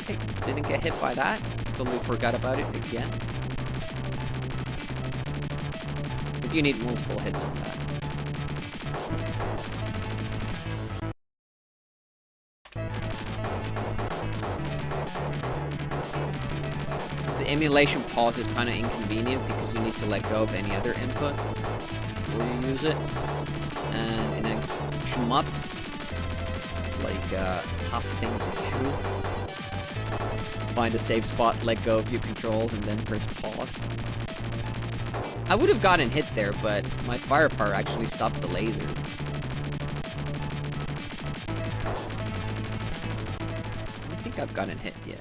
Okay, didn't get hit by that. Totally forgot about it again. But you need multiple hits on that. The emulation pause is kind of inconvenient because you need to let go of any other input before you use it. And in a shmup, it's like a tough thing to do. Find a safe spot, let go of your controls, and then press pause. I would have gotten hit there, but my firepower actually stopped the laser. I don't think I've gotten hit yet.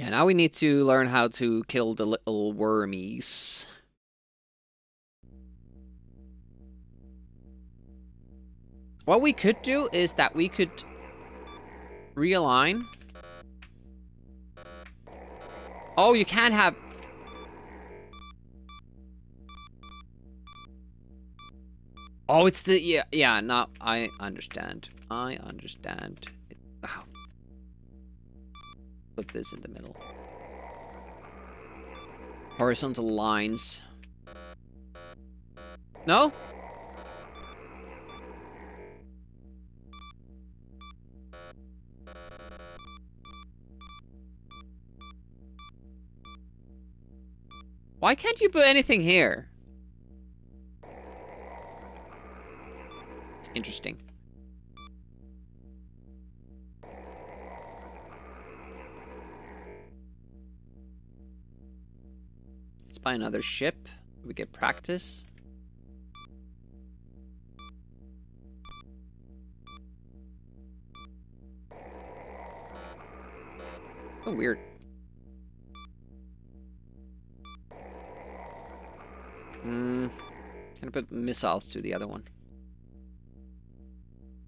Yeah, now we need to learn how to kill the little wormies. What we could do is that we could realign. Oh, you can't have... Oh, it's the... Yeah, no, I understand. I understand. Oh. Put this in the middle. Horizontal lines. No? Why can't you put anything here? It's interesting. Let's buy another ship. We get practice. Oh, weird. Can I put missiles to the other one?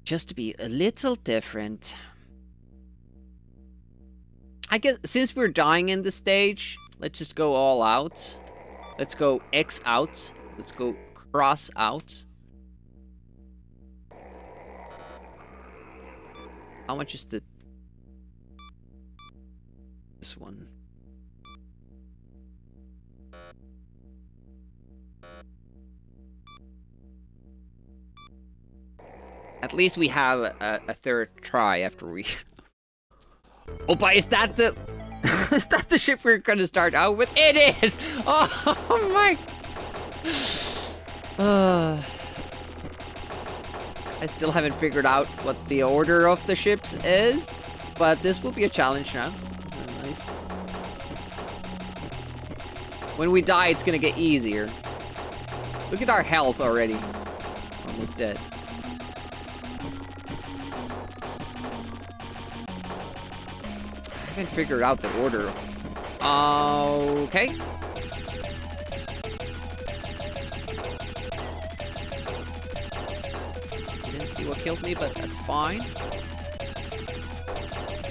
Just to be a little different. I guess since we're dying in the stage, let's just go all out. Let's go X out. Let's go cross out. How much is the... this one? At least we have a third try after we... Oh, but is that the... is that the ship we're gonna start out with? It is! Oh my... I still haven't figured out what the order of the ships is, but this will be a challenge now. Oh, nice. When we die, it's gonna get easier. Look at our health already. Almost dead. I haven't figured out the order. Okay. Didn't see what killed me, but that's fine.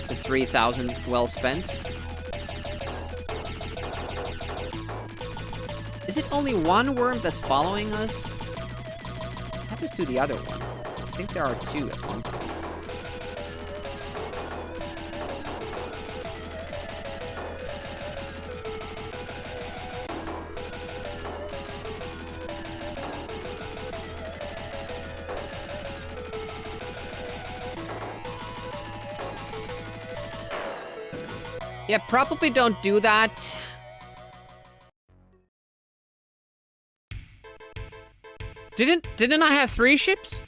The 3,000 well spent. Is it only one worm that's following us? What happens to the other one? I think there are two at one point. Yeah, probably don't do that. Didn't I have 3 ships?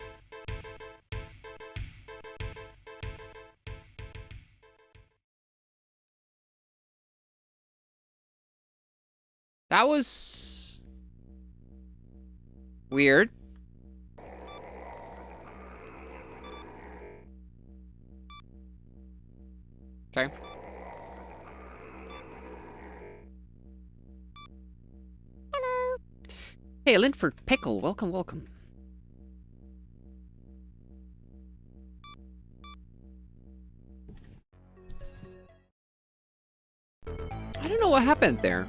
that was weird. Okay. Hello. Hey, Linford Pickle, welcome, welcome. I don't know what happened there.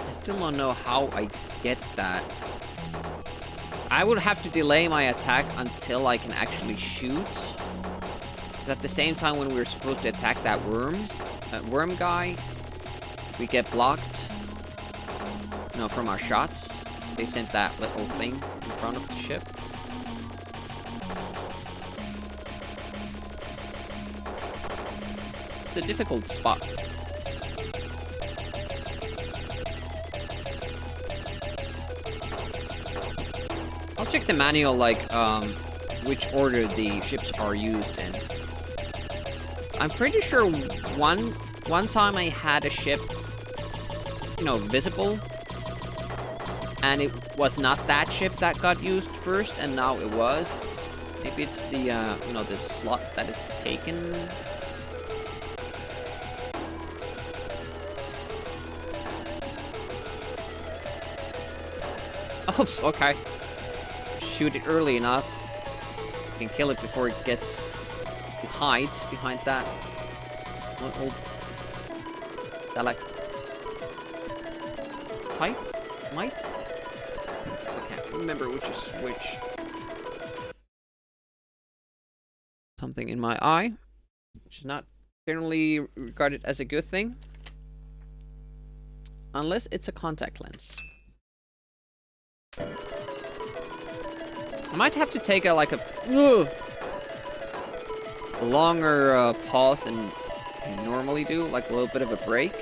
I still don't know how I get that. I would have to delay my attack until I can actually shoot. At the same time, when we were supposed to attack that worm guy, we get blocked, you know, from our shots. They sent that little thing in front of the ship. The difficult spot. I'll check the manual, like, which order the ships are used in. I'm pretty sure one time I had a ship, you know, visible, and it was not that ship that got used first, and now it was. Maybe it's the, you know, the slot that it's taken. Oh, okay. Shoot it early enough. You can kill it before it gets to hide behind that little type? Might? I can't remember which is which. Something in my eye, which is not generally regarded as a good thing. Unless it's a contact lens. I might have to take a longer pause than I normally do, like a little bit of a break.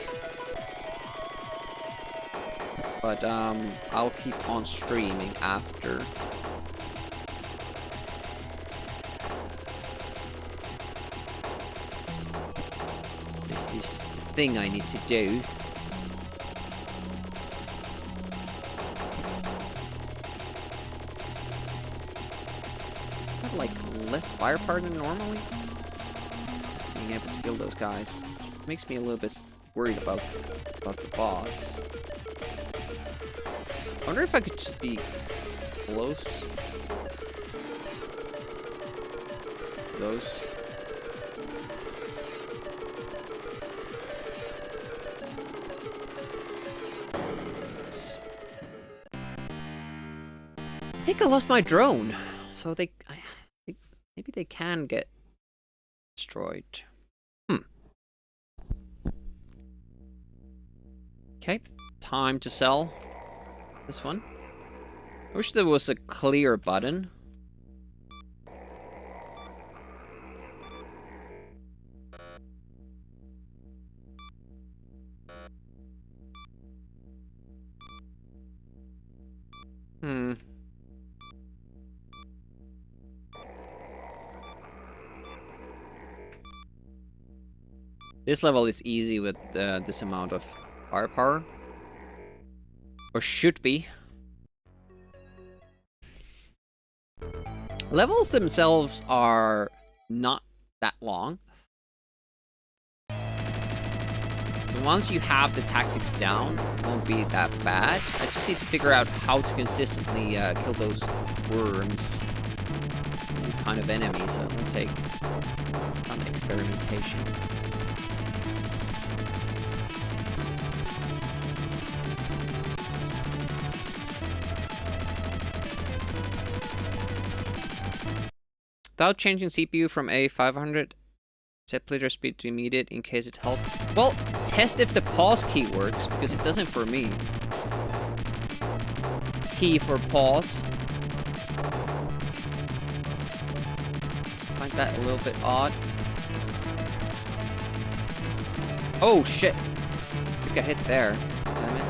But I'll keep on streaming after. There's this thing I need to do. Like less firepower than normally. Being able to kill those guys makes me a little bit worried about the boss. I wonder if I could just be close. Those. I think I lost my drone, so maybe they can get destroyed. Okay, time to sell this one. I wish there was a clear button. This level is easy with this amount of firepower. Or should be. Levels themselves are not that long. Once you have the tactics down, it won't be that bad. I just need to figure out how to consistently kill those worms. New kind of enemies, so it will take some experimentation. Without changing CPU from A500, set splitter speed to immediate in case it helps. Well, test if the pause key works, because it doesn't for me. P for pause. Find that a little bit odd. Oh shit! Took a hit there. Damn it.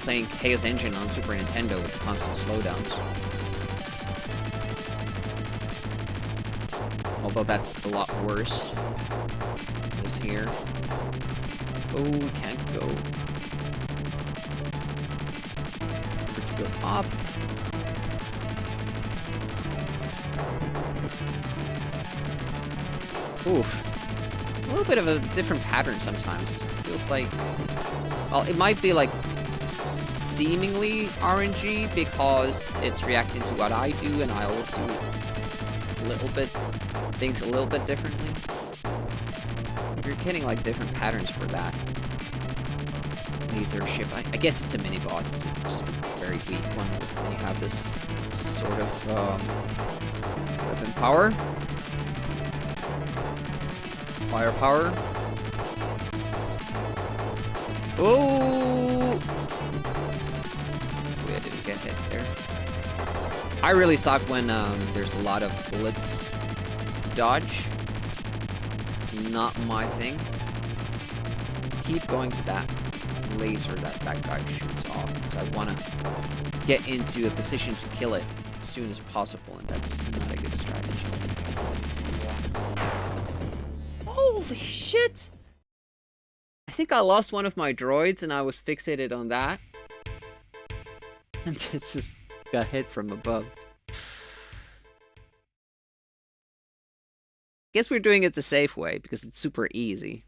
playing Chaos Engine on Super Nintendo with constant slowdowns. Although that's a lot worse. This here. Oh, we can't go. Let's go up. Oof. A little bit of a different pattern sometimes. Feels like... Well, it might be like seemingly RNG because it's reacting to what I do and I always do a little bit... things a little bit differently. You're getting like different patterns for that. Laser ship. I guess it's a mini boss. It's just a very weak one when you have this sort of weapon power. Firepower. Oh! Hopefully I didn't get hit there. I really suck when there's a lot of bullets to dodge. It's not my thing. Keep going to that laser that guy shoots off because I want to get into a position to kill it as soon as possible, and that's not a good strategy. Holy shit! I think I lost one of my droids and I was fixated on that. And it just got hit from above. Guess we're doing it the safe way because it's super easy.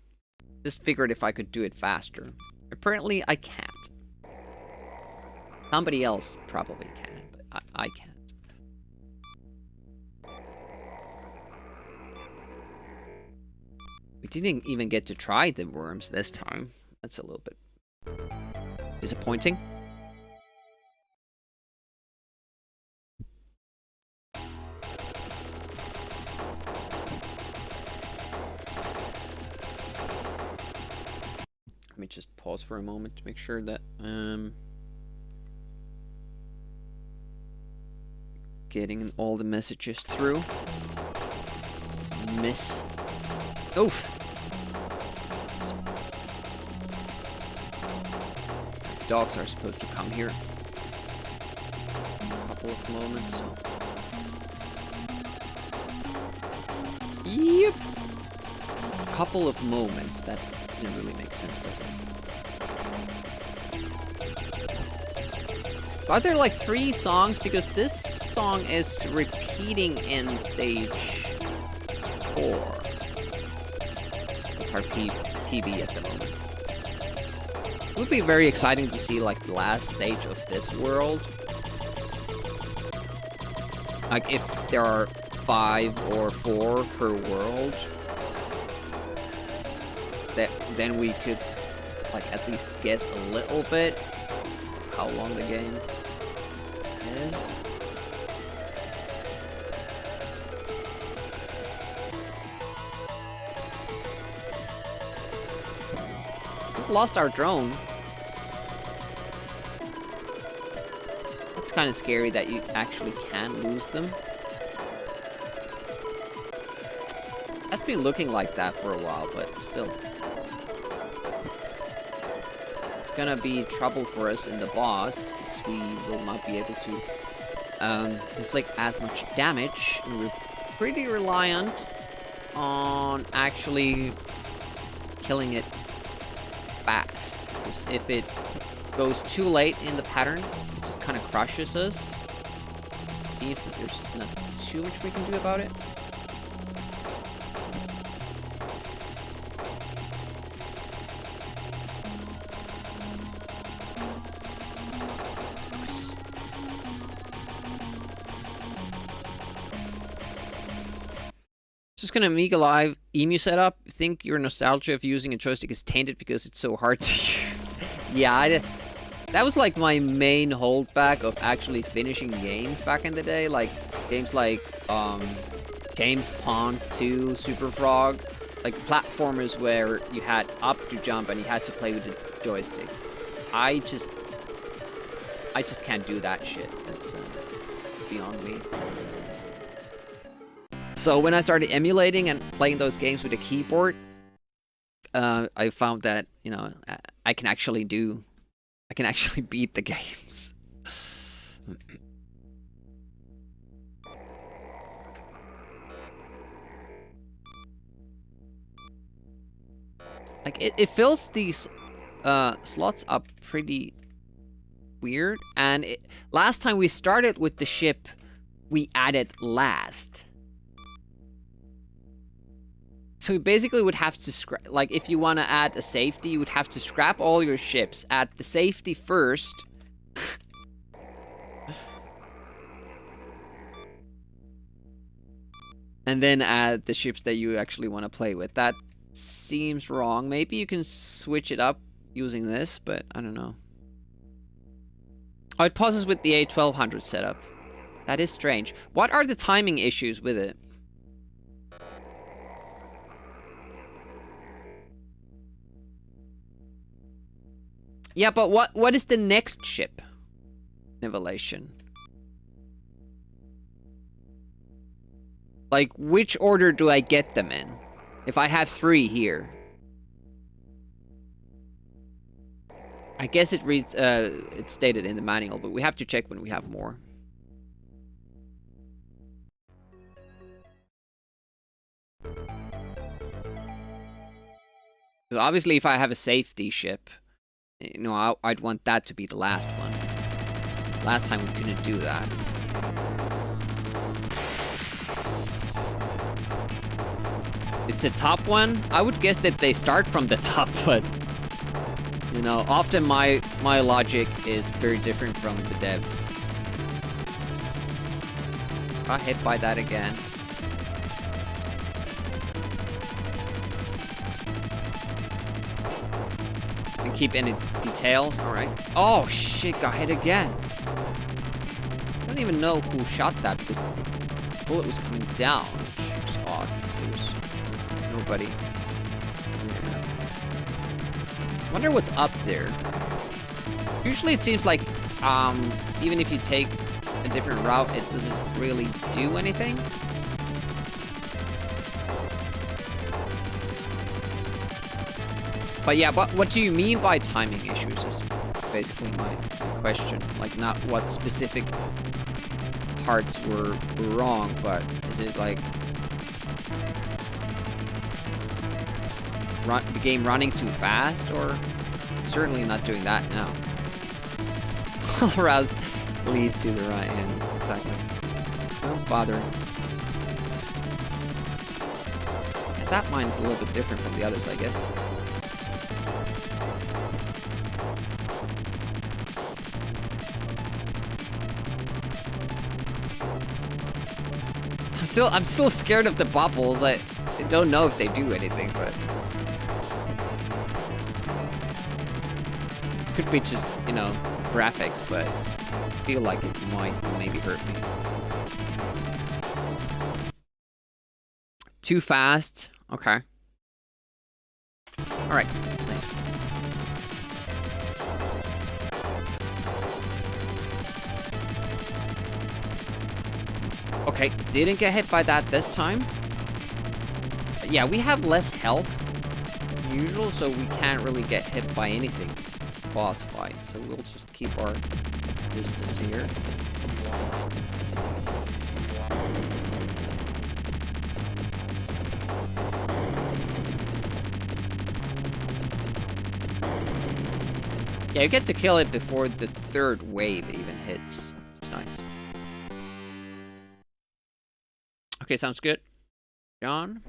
Just figured if I could do it faster. Apparently I can't. Somebody else probably can, but I can't. We didn't even get to try the worms this time. That's a little bit disappointing. Let me just pause for a moment to make sure that getting all the messages through. Miss. Oof. Dogs are supposed to come here. A couple of moments. Yep. A couple of moments. That doesn't really make sense, does it? Are there like 3 songs? Because this song is repeating in stage 4. That's our PB at the moment. It would be very exciting to see like the last stage of this world. Like if there are 5 or 4 per world, then we could like at least guess a little bit how long the game is. We've lost our drone. It's kind of scary that you actually can lose them. It's been looking like that for a while, but still. It's gonna be trouble for us in the boss, because we will not be able to inflict as much damage, and we're pretty reliant on actually killing it fast. Because if it goes too late in the pattern, it just kind of crushes us. See if there's not too much we can do about it. Just gonna Amiga Live Emu setup. I think your nostalgia of using a joystick is tainted because it's so hard to use. Yeah, that was like my main holdback of actually finishing games back in the day. Like games like James Pond 2, Super Frog, like platformers where you had up to jump and you had to play with the joystick. I just can't do that shit. That's beyond me. So when I started emulating and playing those games with a keyboard, I found that, you know, I can actually do I can actually beat the games. Like, it fills these slots up pretty weird. And last time we started with the ship we added last. So you basically would have to scrap, like if you want to add a safety, you would have to scrap all your ships, add the safety first. And then add the ships that you actually want to play with. That seems wrong. Maybe you can switch it up using this, but I don't know. Oh, it pauses with the A1200 setup. That is strange. What are the timing issues with it? Yeah, but what is the next ship? Nivellation. Like, which order do I get them in? If I have 3 here. I guess it reads, it's stated in the manual, but we have to check when we have more. Because obviously if I have a safety ship, you know, I'd want that to be the last one. Last time we couldn't do that. It's a top one? I would guess that they start from the top, but... You know, often my logic is very different from the devs. Got hit by that again. Didn't keep any details, alright. Oh shit, got hit again. I don't even know who shot that because the bullet was coming down, which was odd because there was nobody. Yeah. Wonder what's up there. Usually it seems like even if you take a different route, it doesn't really do anything. But yeah, what do you mean by timing issues is basically my question. Like, not what specific parts were wrong, but is it like the game running too fast, or it's certainly not doing that now. Rouse leads to the right hand, exactly. Don't bother. Yeah, that mine's a little bit different from the others, I guess. I'm still scared of the bubbles. I don't know if they do anything, but could be just, you know, graphics, but I feel like it might maybe hurt me. Too fast. Okay. All right. Nice. Okay, didn't get hit by that this time. Yeah, we have less health than usual, so we can't really get hit by anything boss fight. So we'll just keep our distance here. Yeah, you get to kill it before the 3rd wave even hits. It's nice. Okay, sounds good. John?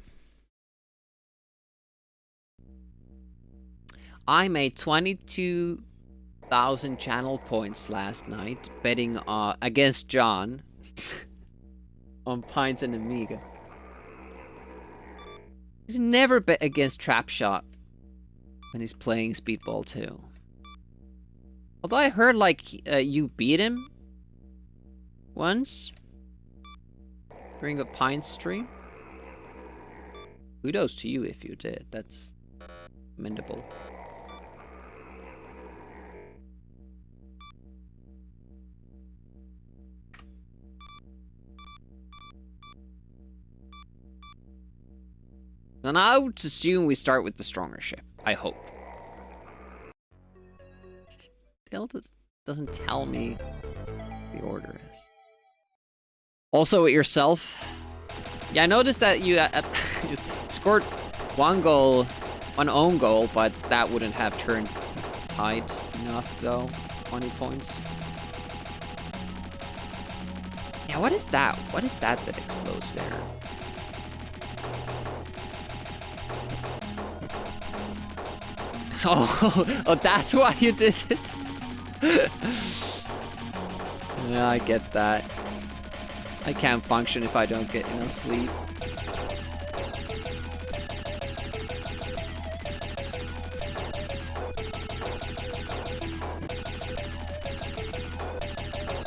I made 22,000 channel points last night betting against John on Pines and Amiga. He's never bet against Trapshot when he's playing Speedball 2. Although I heard like you beat him once. During a Pine stream? Kudos to you if you did. That's commendable. And I would assume we start with the stronger ship. I hope. still doesn't tell me the order is. Also with yourself. Yeah, I noticed that you you scored one own goal, but that wouldn't have turned tight enough though. 20 points. Yeah, what is that? What is that explodes there? Oh, that's why you did it. Yeah, I get that. I can't function if I don't get enough sleep.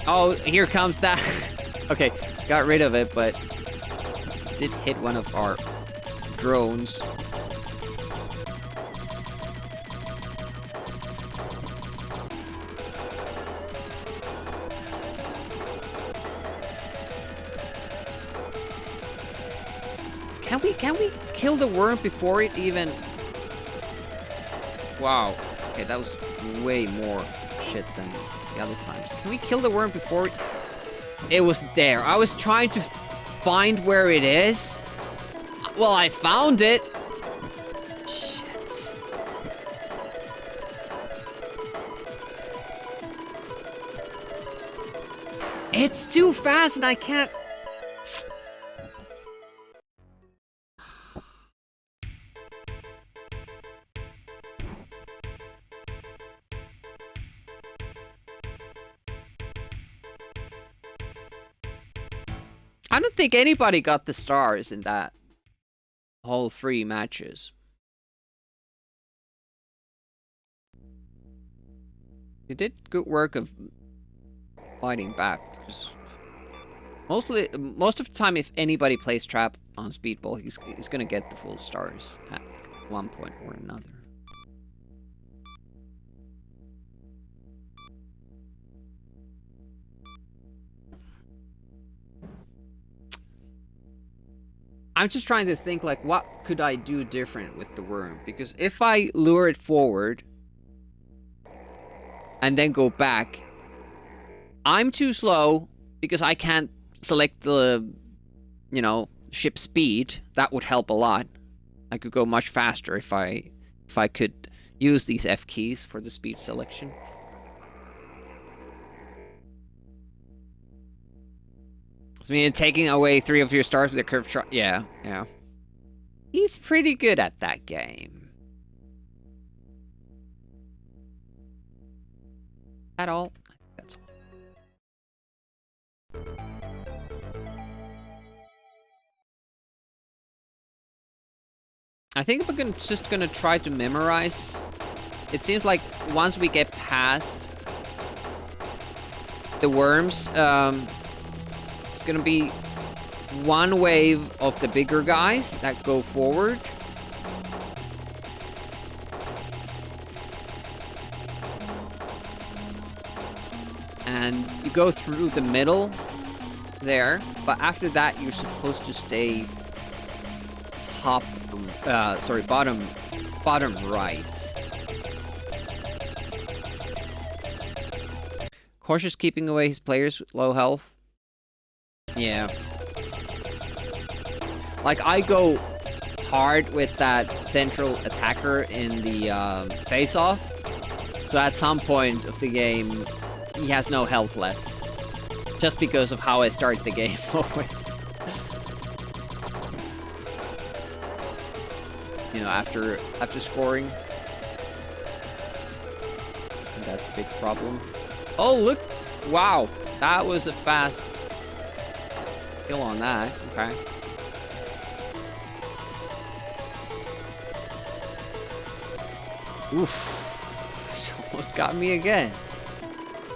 Oh, here comes that. Okay, got rid of it, but did hit one of our drones. Can we kill the worm before it even... Wow. Okay, that was way more shit than the other times. Can we kill the worm before it was there? I was trying to find where it is. Well, I found it. Shit. It's too fast and I can't... I don't think anybody got the stars in that whole 3 matches. They did good work of fighting back. Because most of the time, if anybody plays trap on Speedball, he's gonna get the full stars at one point or another. I'm just trying to think, like, what could I do different with the worm? Because if I lure it forward and then go back, I'm too slow because I can't select the, you know, ship speed. That would help a lot. I could go much faster if I could use these F keys for the speed selection. I mean, taking away 3 of your stars with a curved shot. Yeah, yeah. He's pretty good at that game. At all? That's all. I think I'm just gonna try to memorize. It seems like once we get past the worms, it's gonna be one wave of the bigger guys that go forward. And you go through the middle there, but after that you're supposed to stay bottom right. Cautious keeping away his players with low health. Yeah. Like, I go hard with that central attacker in the face-off. So at some point of the game, he has no health left. Just because of how I start the game always. You know, after scoring. And that's a big problem. Oh, look! Wow, that was a fast kill on that. Okay. Oof. Almost got me again.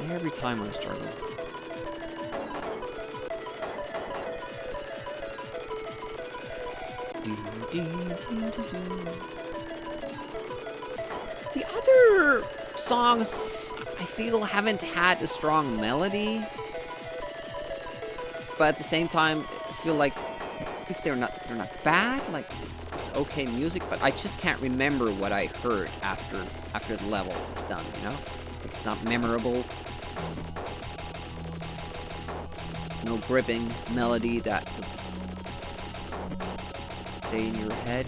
Every time I struggle. The other songs, I feel, haven't had a strong melody. But at the same time, I feel like at least they're not bad. Like, it's okay music, but I just can't remember what I heard after the level is done, you know? It's not memorable. No gripping melody that would stay in your head.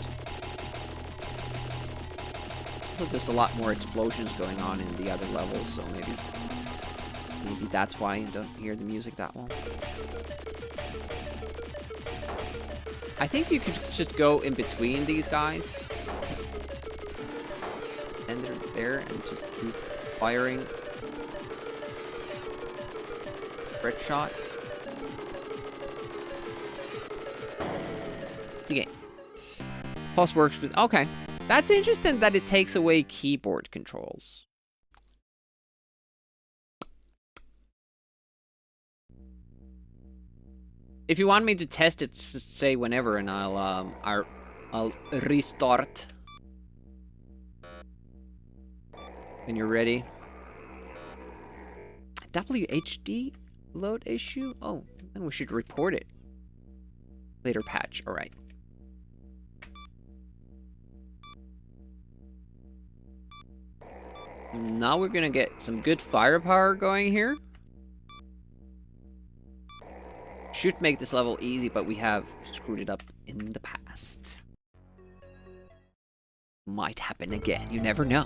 But there's a lot more explosions going on in the other levels, so maybe that's why you don't hear the music that well. I think you could just go in between these guys. And they're there and just keep firing. Crit shot. Okay. Pulse works with... Okay. That's interesting that it takes away keyboard controls. If you want me to test it, just say whenever, and I'll restart when you're ready. WHD load issue? Oh, then we should report it. Later patch. All right. Now we're gonna get some good firepower going here. Should make this level easy, but we have screwed it up in the past. Might happen again, you never know.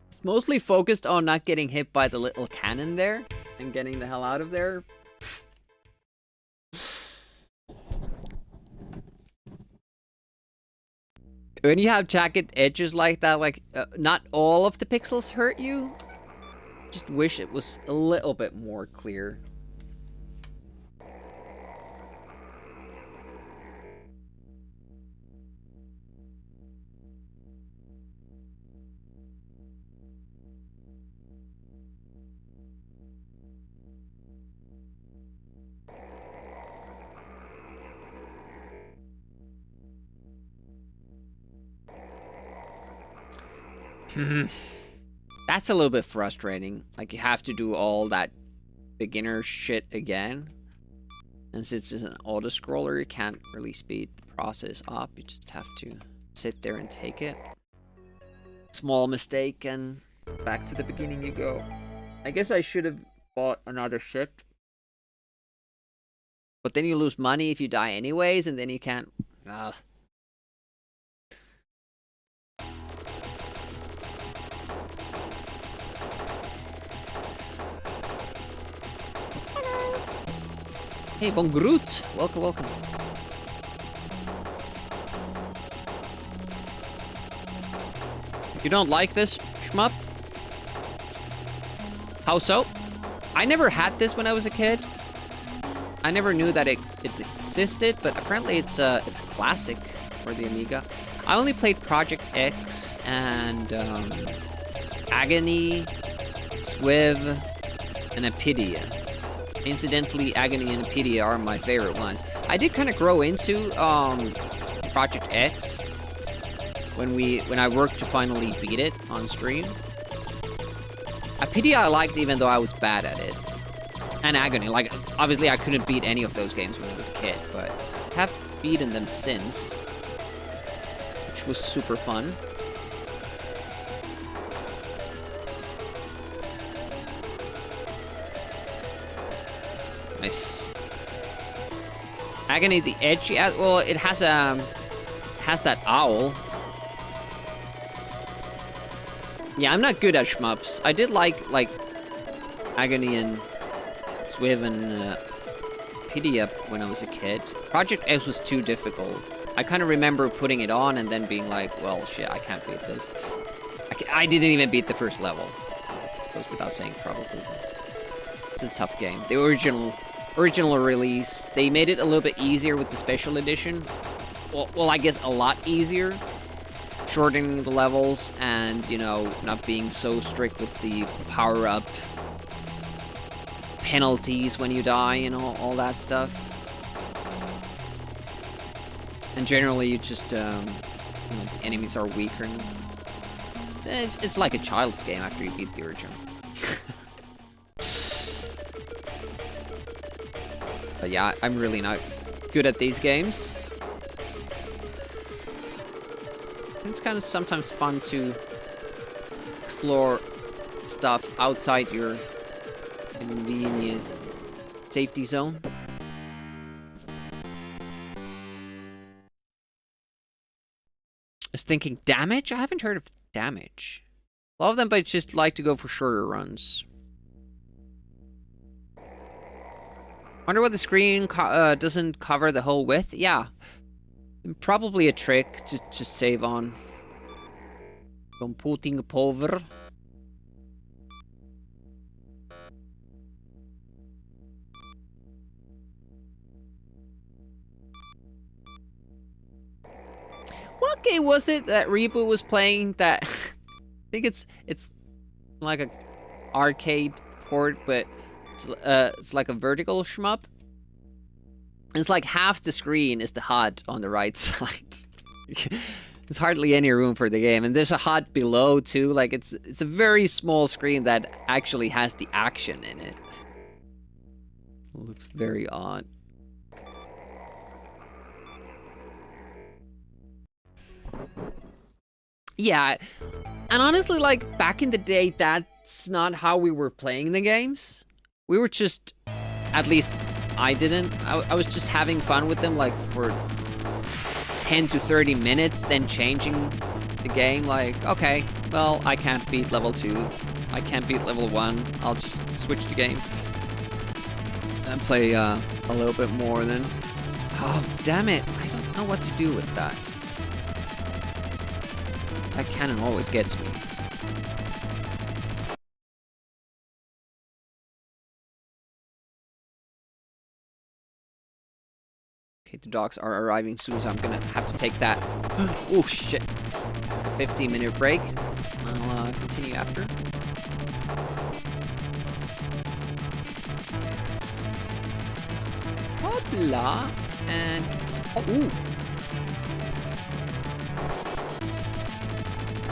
It's mostly focused on not getting hit by the little cannon there and getting the hell out of there. When you have jagged edges like that, like, not all of the pixels hurt you. Just wish it was a little bit more clear. That's a little bit frustrating. Like, you have to do all that beginner shit again. And since it's an auto-scroller, you can't really speed the process up. You just have to sit there and take it. Small mistake, and back to the beginning you go. I guess I should have bought another ship. But then you lose money if you die anyways, and then you can't... Hey, Von Groot! Welcome, welcome. You don't like this, shmup? How so? I never had this when I was a kid. I never knew that it existed, but apparently it's classic for the Amiga. I only played Project X and Agony, Swiv, and Apidia. Incidentally, Agony and Apidia are my favorite ones. I did kind of grow into Project X when I worked to finally beat it on stream. Apidia I liked even though I was bad at it. And Agony, like, obviously I couldn't beat any of those games when I was a kid, but have beaten them since, which was super fun. Nice. Agony the Edge, yeah, well, it has that owl. Yeah, I'm not good at shmups. I did like Agony and Swiv and Apidia when I was a kid. Project X was too difficult. I kind of remember putting it on and then being like, well, shit, I can't beat this. I didn't even beat the first level. Goes without saying, probably. It's a tough game. The original release, they made it a little bit easier with the special edition. Well, I guess a lot easier. shortening the levels and, you know, not being so strict with the power-up penalties when you die and all that stuff. And generally, you just, you know, the enemies are weaker. And it's like a child's game after you beat the original. But yeah, I'm really not good at these games. It's kind of sometimes fun to explore stuff outside your convenient safety zone. I was thinking damage? I haven't heard of damage. A lot of them, but just like to go for shorter runs. Wonder why the screen doesn't cover the whole width? Yeah. Probably a trick to just save on computing power. What game was it that Reboot was playing that I think it's like a arcade port, but it's like a vertical shmup. It's like half the screen is the HUD on the right side. There's hardly any room for the game, and there's a HUD below too. Like it's a very small screen that actually has the action in it. It looks very odd. Yeah, and honestly, like back in the day, that's not how we were playing the games. We were just, at least I didn't. I was just having fun with them, like for 10 to 30 minutes, then changing the game. Like, okay, well, I can't beat level 2. I can't beat level 1. I'll just switch the game and play a little bit more then. Oh, damn it. I don't know what to do with that. That cannon always gets me. Okay, the dogs are arriving soon, so I'm gonna have to take that. Oh, shit. A 15-minute break. I'll continue after. Hopla. And... oh, ooh.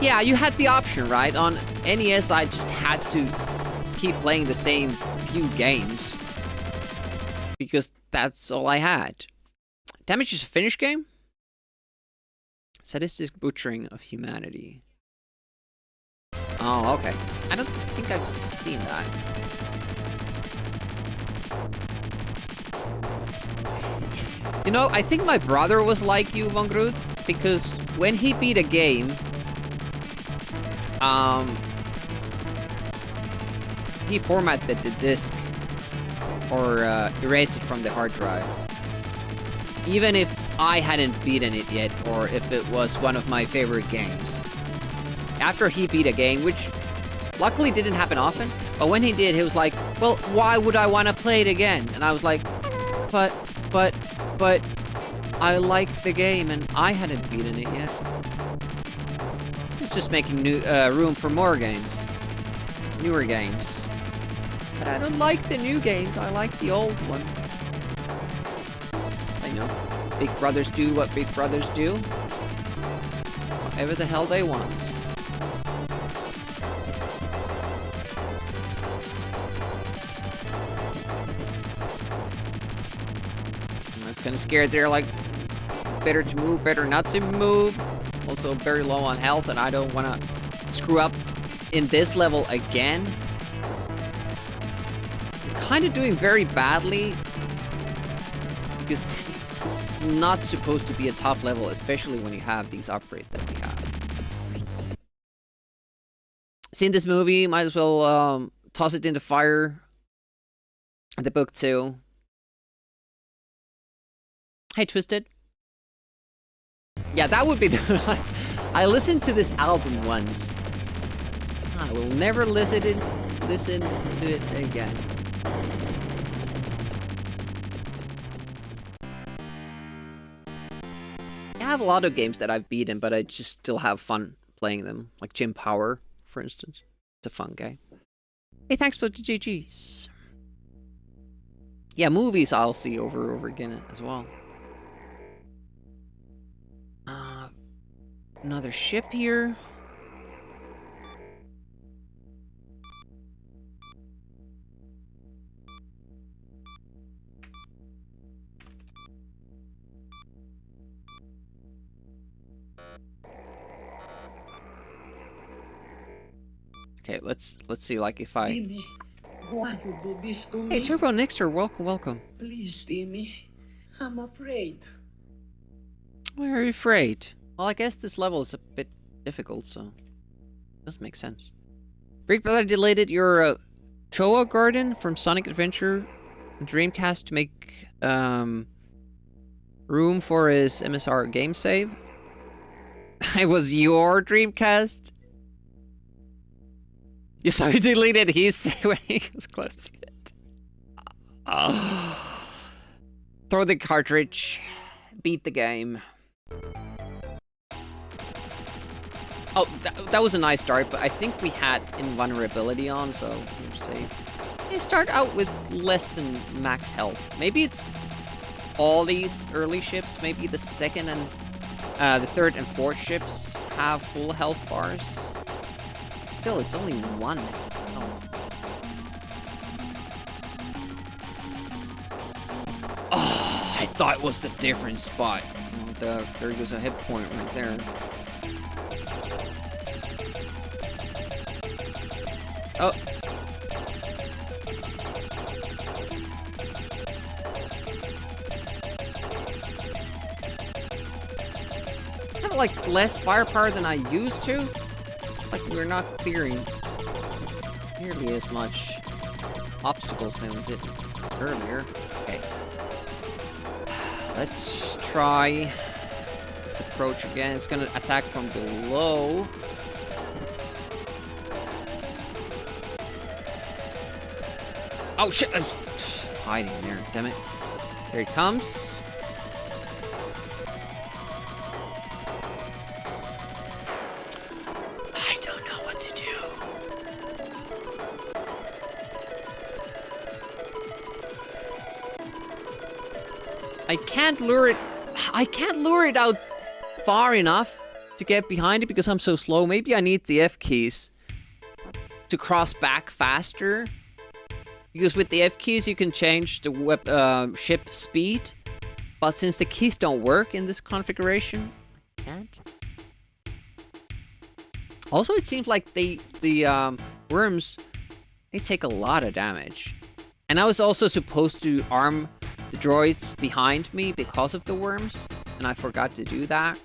Yeah, you had the option, right? On NES, I just had to keep playing the same few games. Because that's all I had. Damage is a Finnish game? Sadistic butchering of humanity. Oh, okay. I don't think I've seen that. You know, I think my brother was like you, Von Groot, because when he beat a game, he formatted the disc or erased it from the hard drive. Even if I hadn't beaten it yet, or if it was one of my favorite games. After he beat a game, which luckily didn't happen often, but when he did, he was like, well, why would I want to play it again? And I was like, but, I like the game, and I hadn't beaten it yet. It's just making new room for more games. Newer games. But I don't like the new games, I like the old one. I know. Big brothers do what big brothers do. Whatever the hell they want. I was kind of scared there, like, better to move, better not to move. Also very low on health, and I don't want to screw up in this level again. I'm kind of doing very badly because this is not supposed to be a tough level, especially when you have these upgrades that we have. Seen this movie, might as well toss it in the fire. The book too. Hey, Twisted. Yeah, that would be the last. I listened to this album once. I will never listen to it again. Yeah, have a lot of games that I've beaten, but I just still have fun playing them. Like Jim Power, for instance. It's a fun game. Hey, thanks for the GGs. Yeah, movies I'll see over and over again as well. Another ship here. Okay, let's see, like, if I... Timmy, why you do this to Hey, me? Turbo Nixter, welcome. Please, Timmy. I'm afraid. Why are you afraid? Well, I guess this level is a bit difficult, so... does make sense. Big Brother deleted your Choa Garden from Sonic Adventure Dreamcast to make room for his MSR game save. It was your Dreamcast? You saw he deleted his when he was close to it. Oh. Throw the cartridge. Beat the game. Oh, that was a nice start, but I think we had invulnerability on, so we'll see. You start out with less than max health. Maybe it's all these early ships, maybe the second and the third and fourth ships have full health bars. Still, it's only one. Oh, I thought it was the different spot. There goes a hit point right there. Oh. I have like less firepower than I used to. Like we're not clearing nearly as much obstacles than we did earlier. Okay. Let's try this approach again. It's gonna attack from below. Oh shit! I was hiding there, damn it. There he comes. I don't know what to do. I can't lure it out far enough to get behind it because I'm so slow. Maybe I need the F keys to cross back faster. Because with the F keys you can change the ship speed, but since the keys don't work in this configuration, I can't. Also, it seems like the worms, they take a lot of damage. And I was also supposed to arm the droids behind me because of the worms, and I forgot to do that.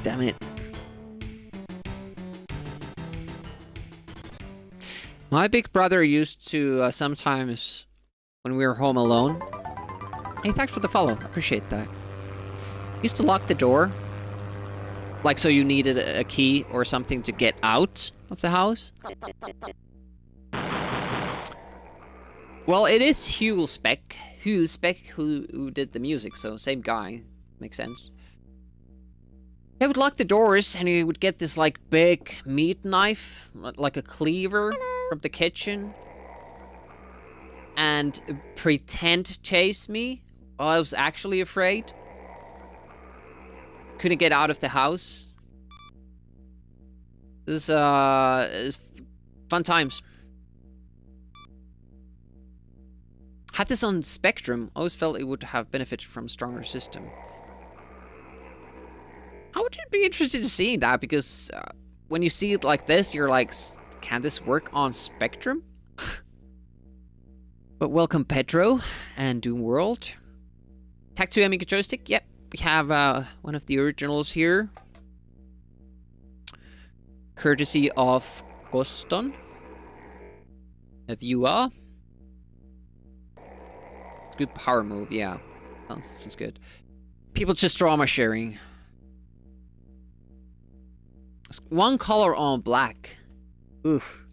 Damn it. My big brother used to sometimes, when we were home alone... Hey, thanks for the follow. Appreciate that. Used to lock the door. Like, so you needed a key or something to get out of the house. Well, it is Hugh Speck who did the music, so same guy. Makes sense. He would lock the doors and he would get this like big meat knife, like a cleaver from the kitchen, and pretend to chase me while I was actually afraid. Couldn't get out of the house. This is fun times. Had this on Spectrum, always felt it would have benefited from a stronger system. I would be interested to see that, because when you see it like this, you're like, can this work on Spectrum? But welcome Pedro and Doom World. Tag 2 Amiga joystick, yep. We have one of the originals here. Courtesy of Goston. If you are. Good power move, yeah. Sounds good. People just drama sharing. One color on black. Oof.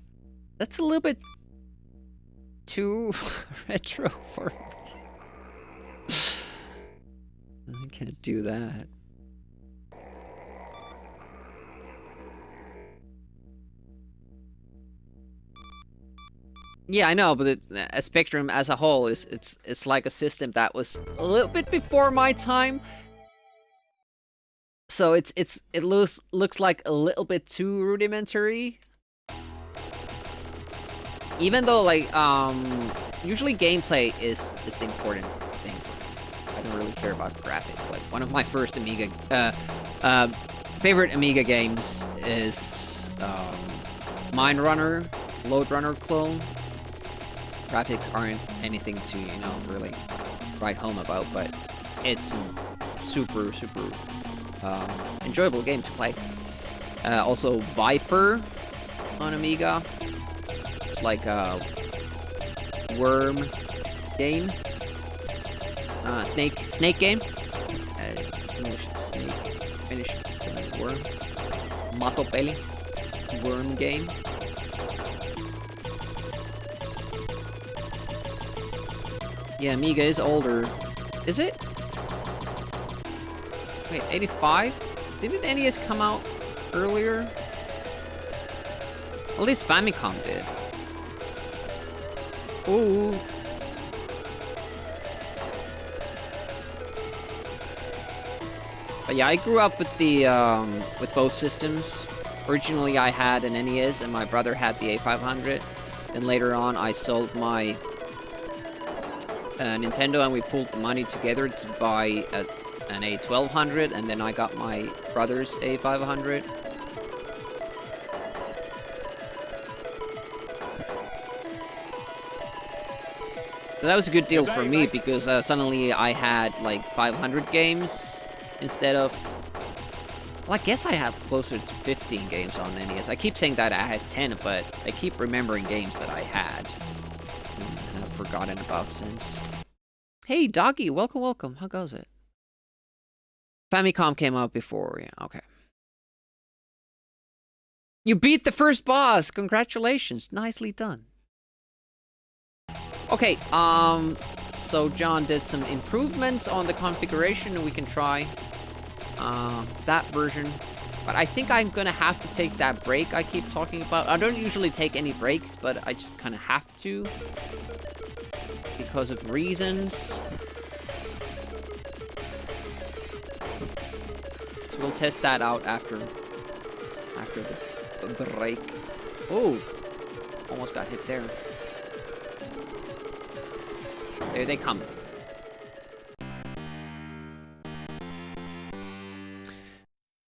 That's a little bit too retro for me. I can't do that. Yeah, I know, but a Spectrum as a whole it's like a system that was a little bit before my time. So it looks like a little bit too rudimentary. Even though like usually gameplay is the important thing for me. I don't really care about graphics. Like one of my first Amiga favorite Amiga games is Mine Runner, Load Runner clone. Graphics aren't anything to, you know, really write home about, but it's a super enjoyable game to play. Also Viper on Amiga. It's like a worm game. Snake game. English is snake. Finnish is worm. Matopeli. Worm game. Yeah, Amiga is older. Is it? Wait, 85? Didn't NES come out earlier? At least Famicom did. Ooh. But yeah, I grew up with the with both systems. Originally, I had an NES, and my brother had the A500. Then later on, I sold my Nintendo, and we pulled the money together to buy an A1200, and then I got my brother's A500. So that was a good deal for me because suddenly I had like 500 games instead of... Well, I guess I have closer to 15 games on NES. I keep saying that I had 10, but I keep remembering games that I had. I've forgotten about since. Hey, Doggy, welcome, welcome. How goes it? Famicom came out before, yeah, okay. You beat the first boss! Congratulations, nicely done. Okay, so John did some improvements on the configuration, and we can try that version. But I think I'm gonna have to take that break I keep talking about. I don't usually take any breaks, but I just kind of have to because of reasons. So we'll test that out after the break. Oh, almost got hit there. There they come.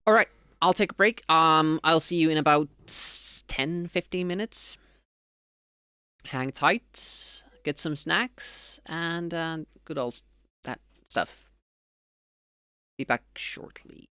All right, I'll take a break. I'll see you in about 10-15 minutes. Hang tight, get some snacks, and good old that stuff. Be back shortly.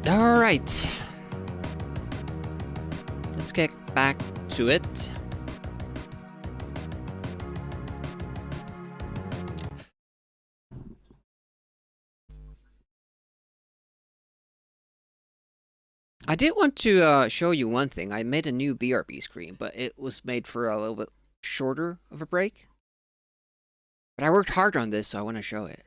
All right. Let's get back to it. I did want to show you one thing. I made a new BRB screen, but it was made for a little bit shorter of a break. But I worked hard on this, so I want to show it.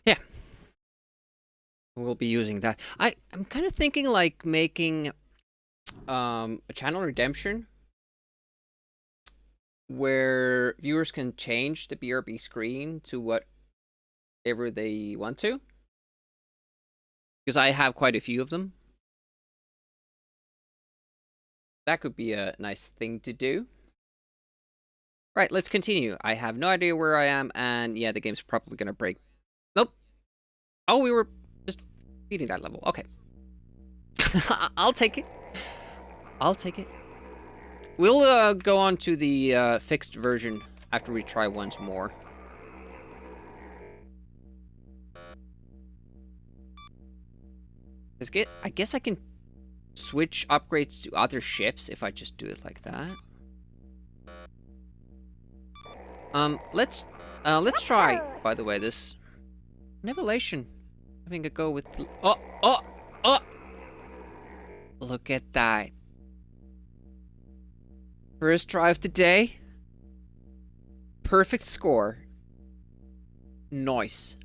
Yeah. We'll be using that. I'm kind of thinking like making a channel redemption where viewers can change the BRB screen to whatever they want to. Because I have quite a few of them. That could be a nice thing to do. Right, let's continue. I have no idea where I am, and yeah, the game's probably gonna break. Nope. Oh, we were just beating that level. Okay. I'll take it. I'll take it. We'll go on to the fixed version after we try once more. I guess I can switch upgrades to other ships if I just do it like that. Let's try, by the way, this Revelation. Having a go with... Oh! Look at that. First try of the day. Perfect score. Nice.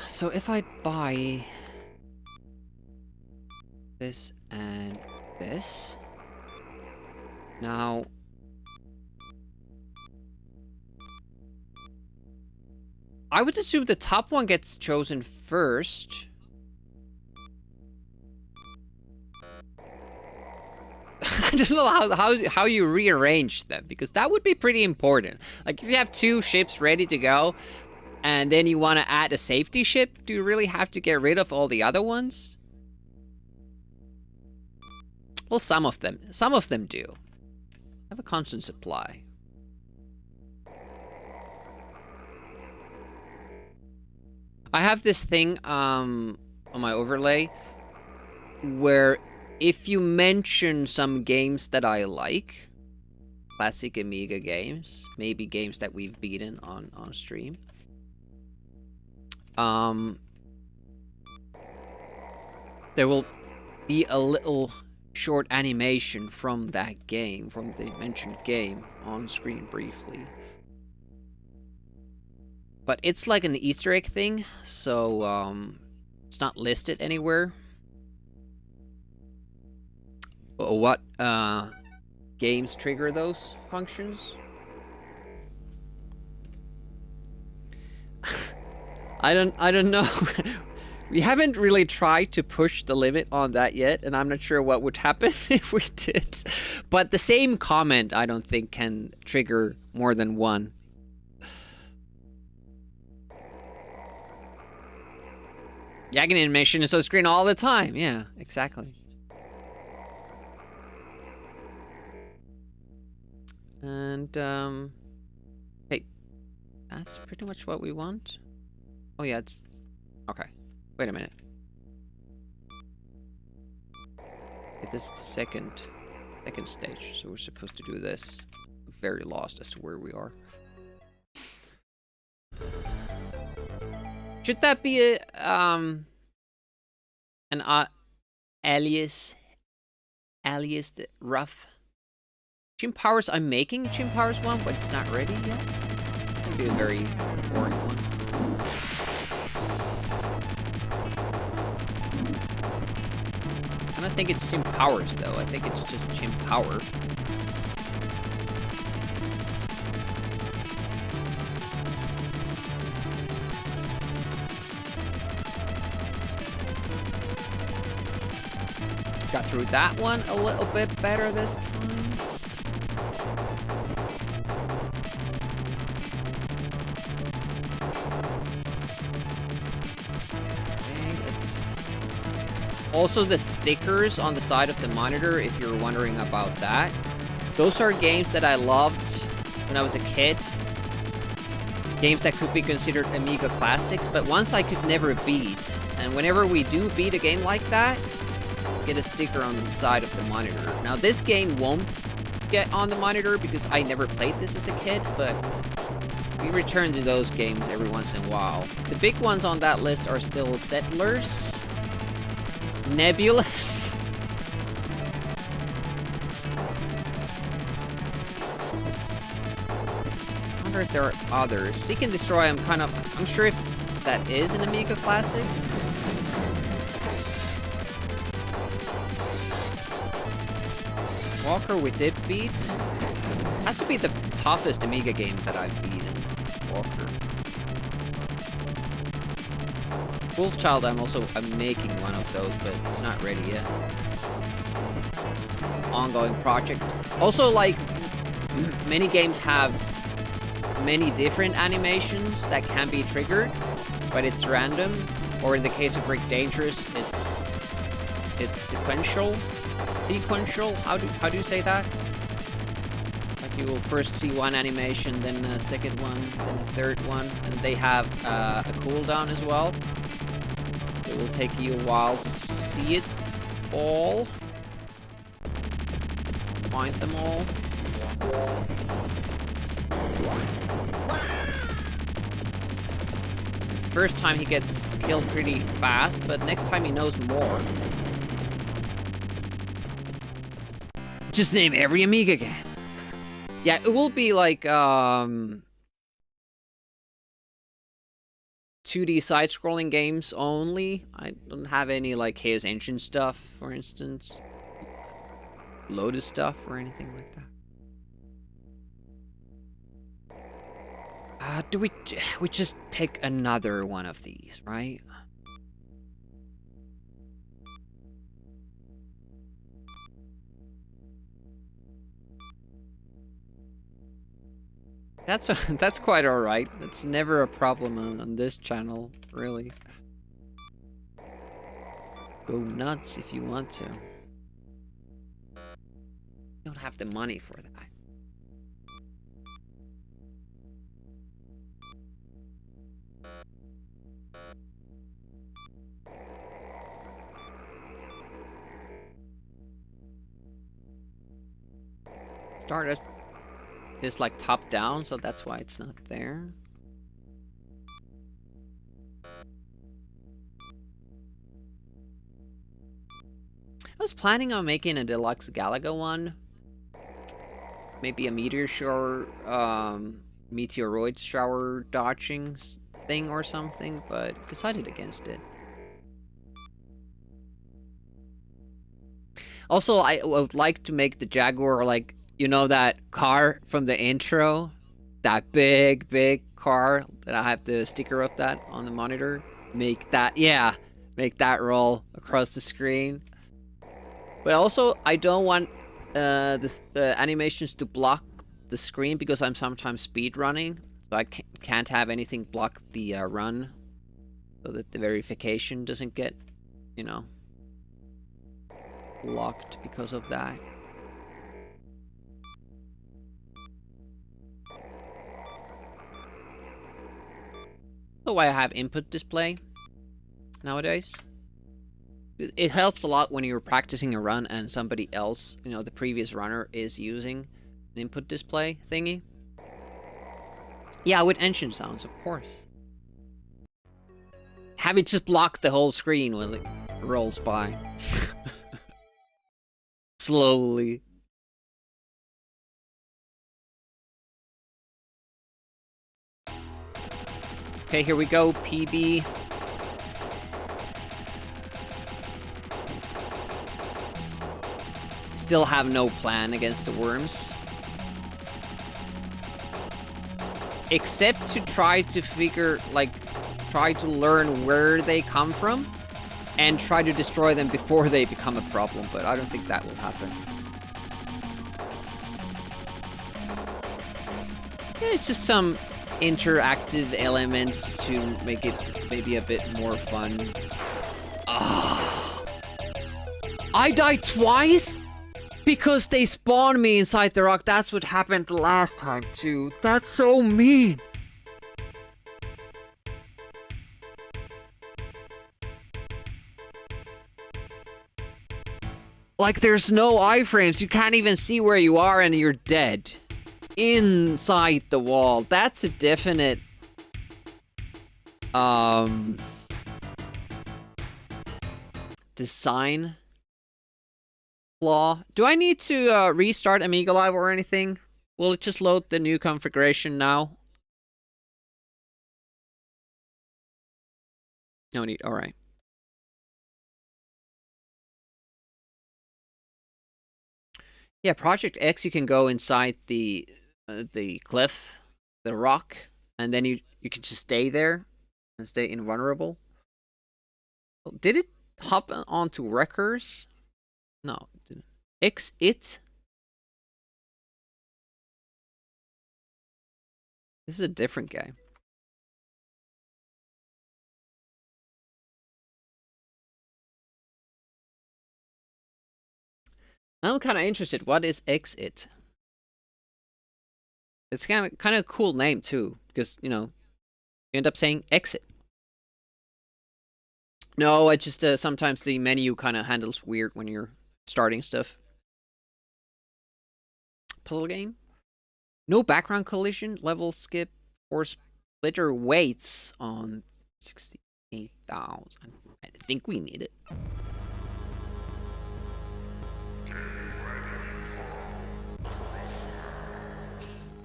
So if I buy this and this, now I would assume the top one gets chosen first. I don't know how you rearrange them, because that would be pretty important. Like if you have two ships ready to go, and then you want to add a safety ship, do you really have to get rid of all the other ones? Well, some of them do. Have a constant supply. I have this thing on my overlay where if you mention some games that I like, classic Amiga games, maybe games that we've beaten on stream, there will be a little short animation from that game, from the mentioned game, on screen briefly. But it's like an Easter egg thing, so it's not listed anywhere. What games trigger those functions? I don't know. We haven't really tried to push the limit on that yet, and I'm not sure what would happen if we did. But the same comment, I don't think, can trigger more than one. Yagging animation is on screen all the time. Yeah, exactly. And, hey, that's pretty much what we want. Oh yeah, it's, okay. Wait a minute. Okay, this is the second stage, so we're supposed to do this. I'm very lost as to where we are. Should that be a, an alias the rough? Chim Powers, I'm making Chim Powers one, but it's not ready yet. It'll be a very boring one. I don't think it's Chim Powers though. I think it's just Chim Power. Got through that one a little bit better this time. Also, the stickers on the side of the monitor, if you're wondering about that, those are games that I loved when I was a kid. Games that could be considered Amiga classics, but ones I could never beat. And whenever we do beat a game like that, get a sticker on the side of the monitor. Now, this game won't get on the monitor because I never played this as a kid, but we return to those games every once in a while. The big ones on that list are still Settlers, Nebulous, I wonder if there are others. Seek and Destroy, I'm sure if that is an Amiga classic. Walker we did beat. Has to be the toughest Amiga game that I've beaten. Walker. Wolfchild, I'm making one of those, but it's not ready yet. Ongoing project. Also, like, many games have many different animations that can be triggered, but it's random. Or in the case of Rick Dangerous, it's sequential. How do you say that? Like you will first see one animation, then a second one, then a third one, and they have a cooldown as well. It will take you a while to see it all. Find them all. First time he gets killed pretty fast, but next time he knows more. Just name every Amiga game. Yeah, it will be like 2D side-scrolling games only. I don't have any like Chaos Engine stuff, for instance. Lotus stuff or anything like that. Do we just pick another one of these, right? That's quite alright. It's never a problem on this channel, really. Go nuts if you want to. Don't have the money for that. Stardust is like top down, so that's why it's not there. was planning on making a deluxe Galaga one. Maybe a meteor shower, meteoroid shower dodging thing or something, but decided against it. Also, I would like to make the Jaguar like, you know, that car from the intro? That big car that I have the sticker of that on the monitor. Make that, yeah, make that roll across the screen. But also, I don't want the animations to block the screen because I'm sometimes speed running. So I can't have anything block the run. So that the verification doesn't get, you know, blocked because of that. That's why I have input display nowadays. It helps a lot when you're practicing a run and somebody else, you know, the previous runner is using an input display thingy. Yeah, with engine sounds, of course. Have it just block the whole screen when it rolls by. Slowly. Okay, here we go, PB. Still have no plan against the worms. Except to try to figure, like, try to learn where they come from and try to destroy them before they become a problem, but I don't think that will happen. Yeah, it's just some interactive elements to make it maybe a bit more fun. I died twice? Because they spawned me inside the rock. That's what happened last time too. That's so mean. Like there's no iframes. You can't even see where you are and you're dead. Inside the wall. That's a definite design flaw. Do I need to restart Amiga Live or anything? Will it just load the new configuration now? No need. All right. Yeah, Project X, you can go inside the cliff, the rock, and then you can just stay there and stay invulnerable. Did it hop onto Wreckers? No, it didn't. X-It? This is a different guy. I'm kind of interested. What is X-It? It's kind of a cool name too, because you know, you end up saying exit. No, I just sometimes the menu kind of handles weird when you're starting stuff. Puzzle game. No background collision. Level skip or splitter weights on 68,000. I think we need it.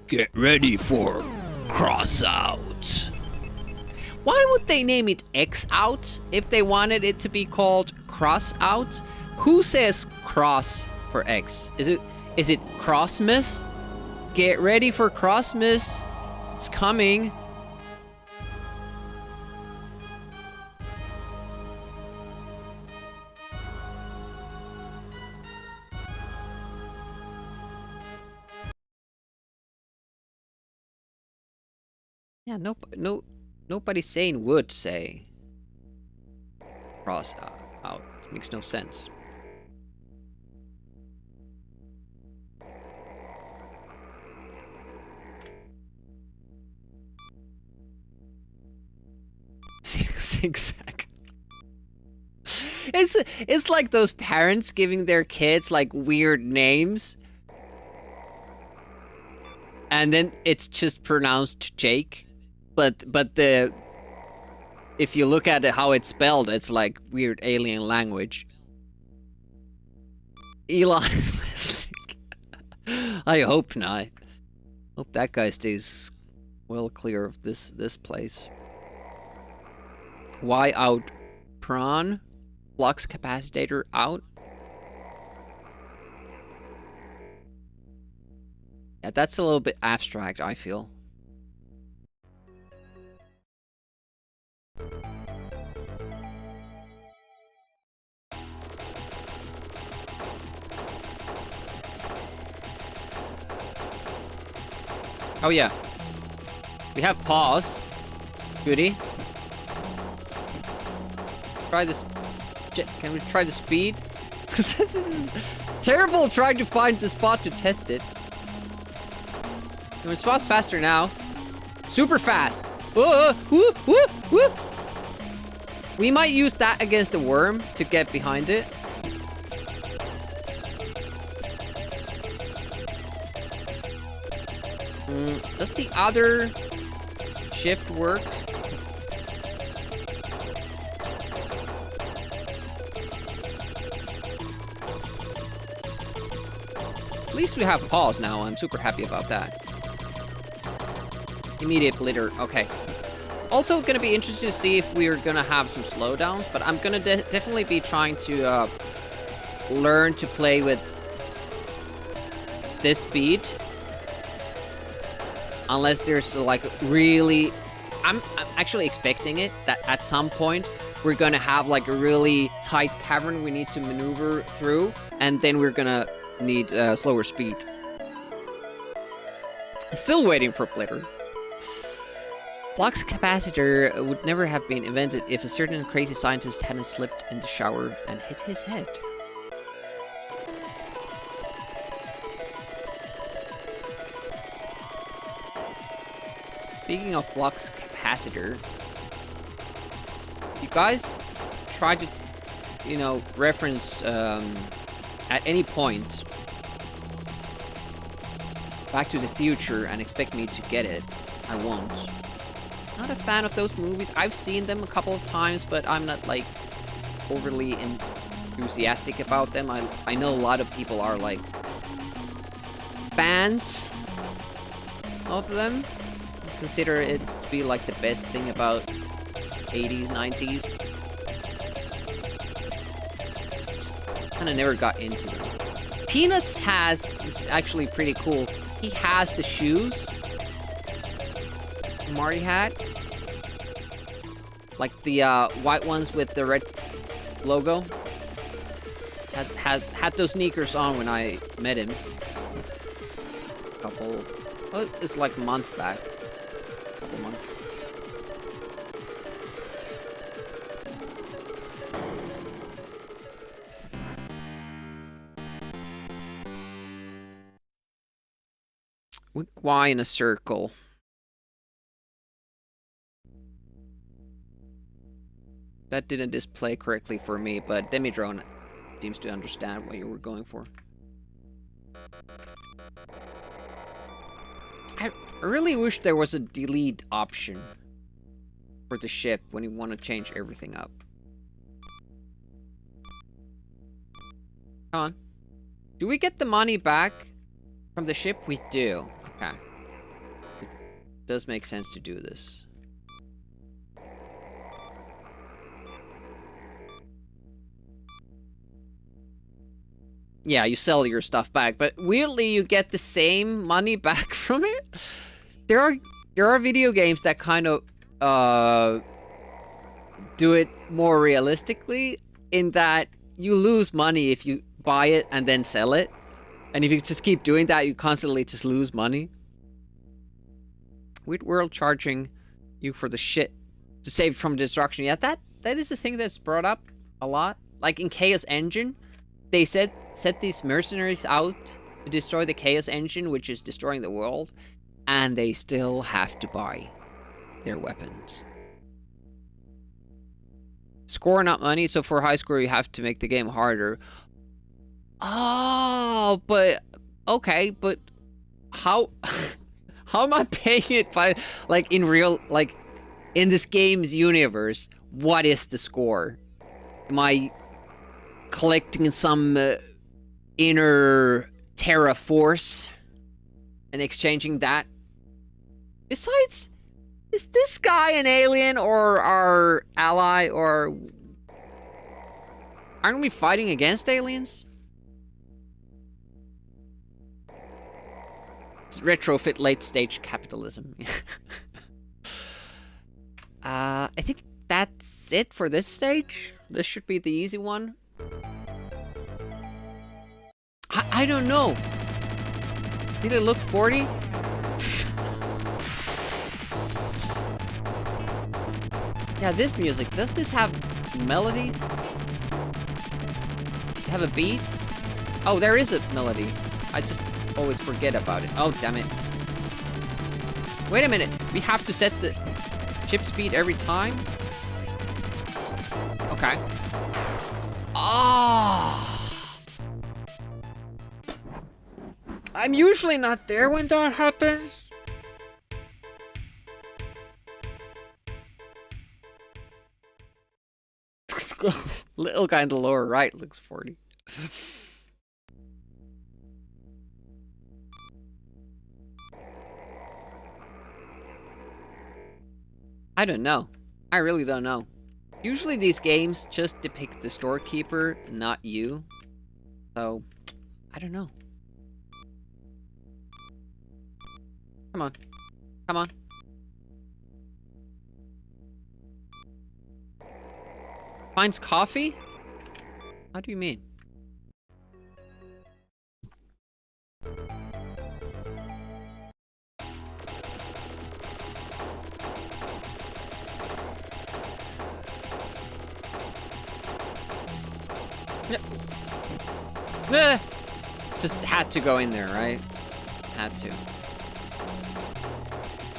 Get ready for cross out. Why would they name it X out if they wanted it to be called cross out? Who says cross for X? Is it Crossmas? Get ready for Crossmas. It's coming. Yeah, nobody's saying would say cross out. It makes no sense. Zigzag. It's like those parents giving their kids like weird names. And then it's just pronounced Jake. But if you look at it how it's spelled, it's like weird alien language. Elon is listening. I hope not. Hope that guy stays well clear of this place. Why out? Prawn? Flux capacitor out? Yeah, that's a little bit abstract, I feel. Oh yeah. We have pause. Goody. Try this. Can we try the speed? This is terrible trying to find the spot to test it. It spawns faster now. Super fast. Woo, woo, woo. We might use that against the worm to get behind it. Does the other shift work? At least we have pause now. I'm super happy about that. Immediate blitter. Okay. Also gonna be interesting to see if we're gonna have some slowdowns, but I'm gonna definitely be trying to learn to play with this speed. Unless there's like really... I'm actually expecting it, that at some point we're gonna have like a really tight cavern we need to maneuver through, and then we're gonna need slower speed. Still waiting for Blitter. Flux capacitor would never have been invented if a certain crazy scientist hadn't slipped in the shower and hit his head. Speaking of flux capacitor, you guys try to, you know, reference at any point Back to the Future and expect me to get it. I won't. Not a fan of those movies. I've seen them a couple of times, but I'm not like overly enthusiastic about them. I know a lot of people are like fans of them. Consider it to be like the best thing about 80s, 90s. Kinda never got into them. Peanuts is actually pretty cool. He has the shoes Marty had. Like the white ones with the red logo. Had those sneakers on when I met him. Well, it's like a month back. Couple months. Why in a circle? That didn't display correctly for me, but Demidrone seems to understand what you were going for. I really wish there was a delete option for the ship when you want to change everything up. Come on. Do we get the money back from the ship? We do. Okay. It does make sense to do this. Yeah, you sell your stuff back, but weirdly you get the same money back from it. There are video games that kind of do it more realistically, in that you lose money if you buy it and then sell it. And if you just keep doing that, you constantly just lose money. Weird World charging you for the shit to save from destruction. Yeah, that is a thing that's brought up a lot. Like in Chaos Engine, they set these mercenaries out to destroy the Chaos Engine, which is destroying the world, and they still have to buy their weapons. Score, not money, so for high score you have to make the game harder. Oh, but okay, but how how am I paying it by, like, in real, like, in this game's universe? What is the score? Am I collecting some inner Terra force and exchanging that. Besides, is this guy an alien or our ally, or aren't we fighting against aliens? It's retrofit late stage capitalism. I think that's it for this stage. This should be the easy one. I don't know. Did it look 40? Yeah, this music. Does this have melody? Have a beat? Oh, there is a melody. I just always forget about it. Oh, damn it. Wait a minute. We have to set the chip speed every time? Okay. Ah. I'm usually not there when that happens. Little guy in the lower right looks 40. I don't know. I really don't know. Usually these games just depict the storekeeper, not you. So, I don't know. Come on. Come on. Finds coffee? How do you mean? Just had to go in there, right? Had to.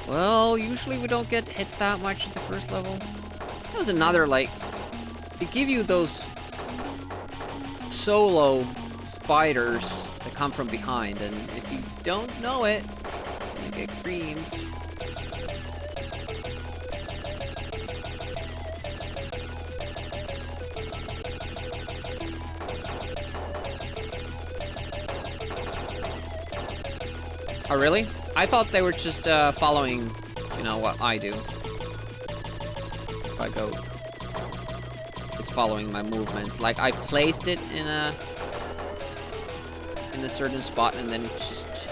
Well, usually we don't get hit that much at the first level. That was another, like... They give you those... solo spiders that come from behind, and if you don't know it, you get creamed. Oh, really? I thought they were just following, you know, what I do. If I go... It's following my movements. Like, I placed it in a certain spot, and then it's just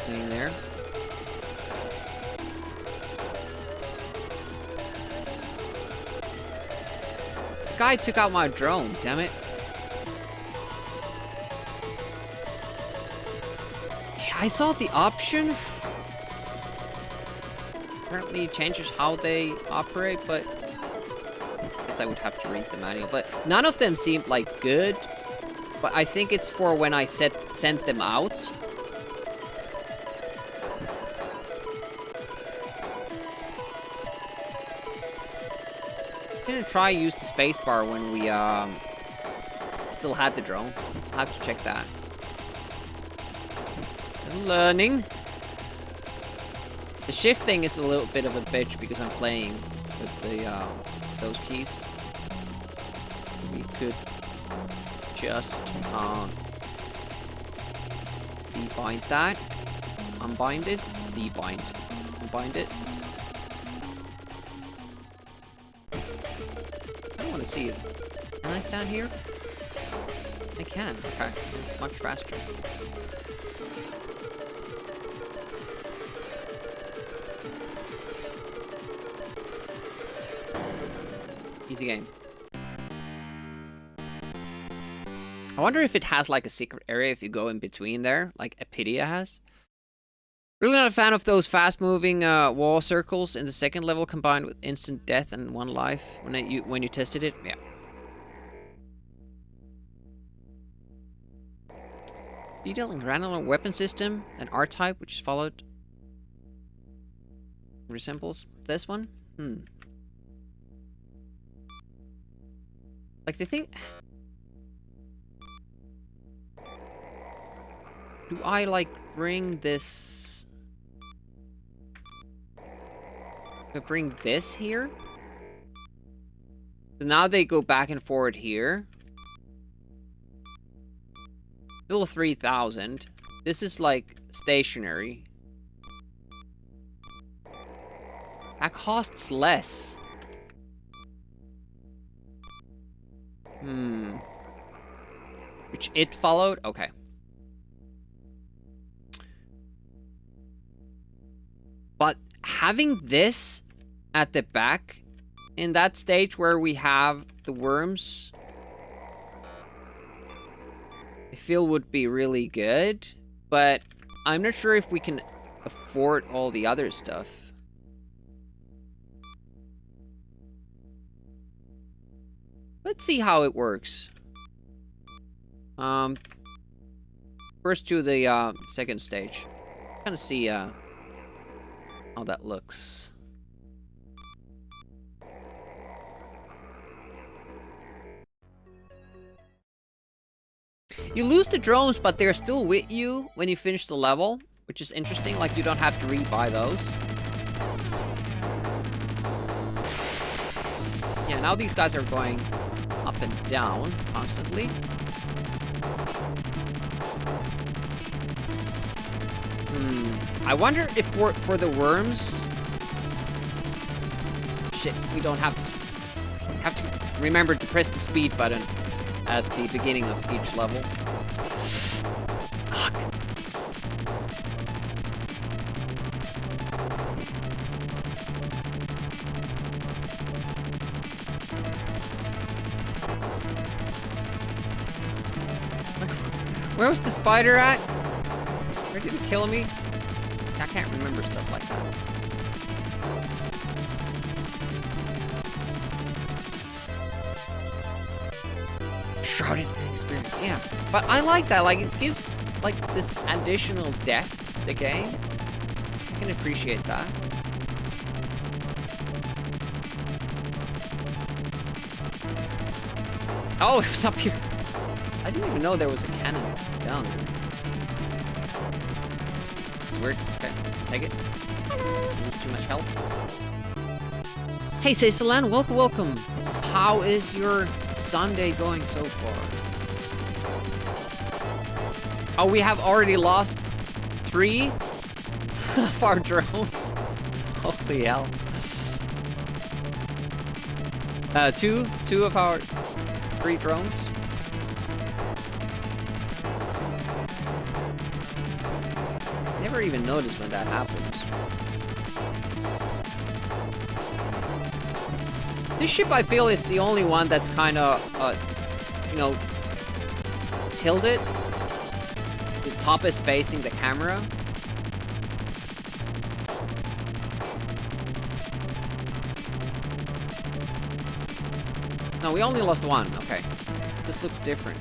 laying there. The guy took out my drone, damn it. I saw the option. Apparently it changes how they operate, but I guess I would have to read the manual. But none of them seemed like good. But I think it's for when I sent them out. Didn't try use the spacebar when we still had the drone. I'll have to check that. Learning. The shift thing is a little bit of a bitch because I'm playing with the those keys. We could just debind that, unbind it, debind, unbind it. I don't want to see it. Can I stand here? I can. Okay, it's much faster. Easy game. I wonder if it has like a secret area if you go in between there, like Epidia has. Really not a fan of those fast-moving wall circles in the second level combined with instant death and one life when you tested it. Yeah. Detailed and granular weapon system, an R-type which is followed. Resembles this one. Like the thing. Do I like bring this? I bring this here. So now they go back and forward here. Still 3,000. This is like stationary. That costs less. Which it followed? Okay. But having this at the back in that stage where we have the worms, I feel would be really good. But I'm not sure if we can afford all the other stuff. Let's see how it works. First to the second stage. Kind of see how that looks. You lose the drones, but they're still with you when you finish the level, which is interesting. Like, you don't have to rebuy those. Yeah, now these guys are going up and down constantly. I wonder if for the worms... Shit, we don't have to... Have to remember to press the speed button at the beginning of each level. Fuck. Where was the spider at? Where did it kill me? I can't remember stuff like that. Shrouded experience, yeah. But I like that, like, it gives, like, this additional depth to the game. I can appreciate that. Oh, it was up here. I didn't even know there was a cannon down there. Weird. Okay, take it. Lose too much health. Hey, Ceysalan, welcome, welcome. How is your Sunday going so far? Oh, we have already lost 3 of our drones. Holy hell. 2 of our 3 drones. Never even noticed when that happens. This ship, I feel, is the only one that's kind of, you know, tilted. The top is facing the camera. No, we only lost 1. Okay. This looks different.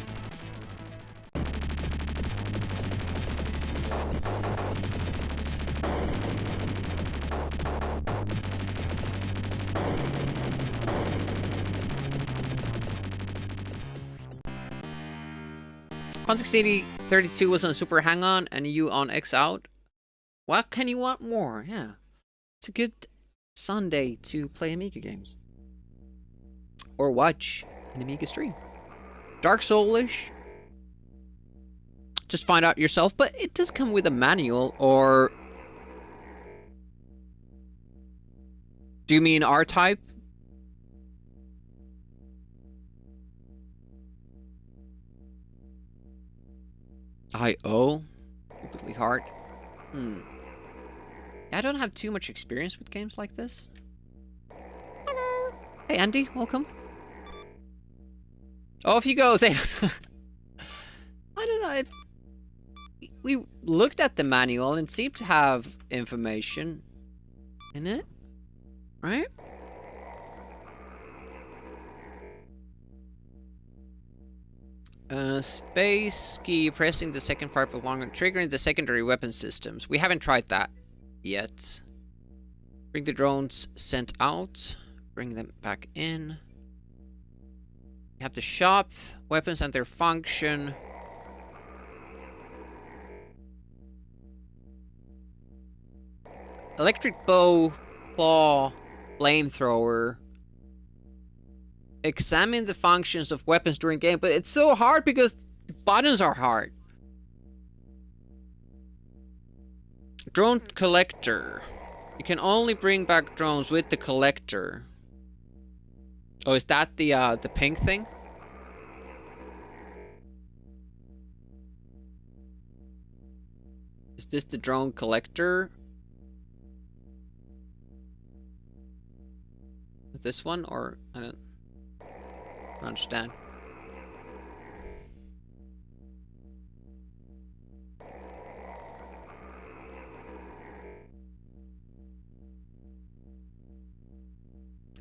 Quantic City 32 was on Super Hang-On and you on X Out. What can you want more? Yeah. It's a good Sunday to play Amiga games. Or watch an Amiga stream. Dark Soul-ish. Just find out yourself, but it does come with a manual, or... Do you mean R-Type? I.O. Completely hard. Yeah, I don't have too much experience with games like this. Hello. Hey, Andy, welcome. Off you go, say. I don't know if we looked at the manual and seemed to have information in it, right? Space key, pressing the second fire prolonged, triggering the secondary weapon systems. We haven't tried that yet. Bring the drones sent out. Bring them back in. We have the shop, weapons and their function. Electric bow, claw, flamethrower. Examine the functions of weapons during game, but it's so hard because the buttons are hard. drone collector. You can only bring back drones with the collector. Oh, is that the pink thing? Is this the drone collector? This one, or I don't understand.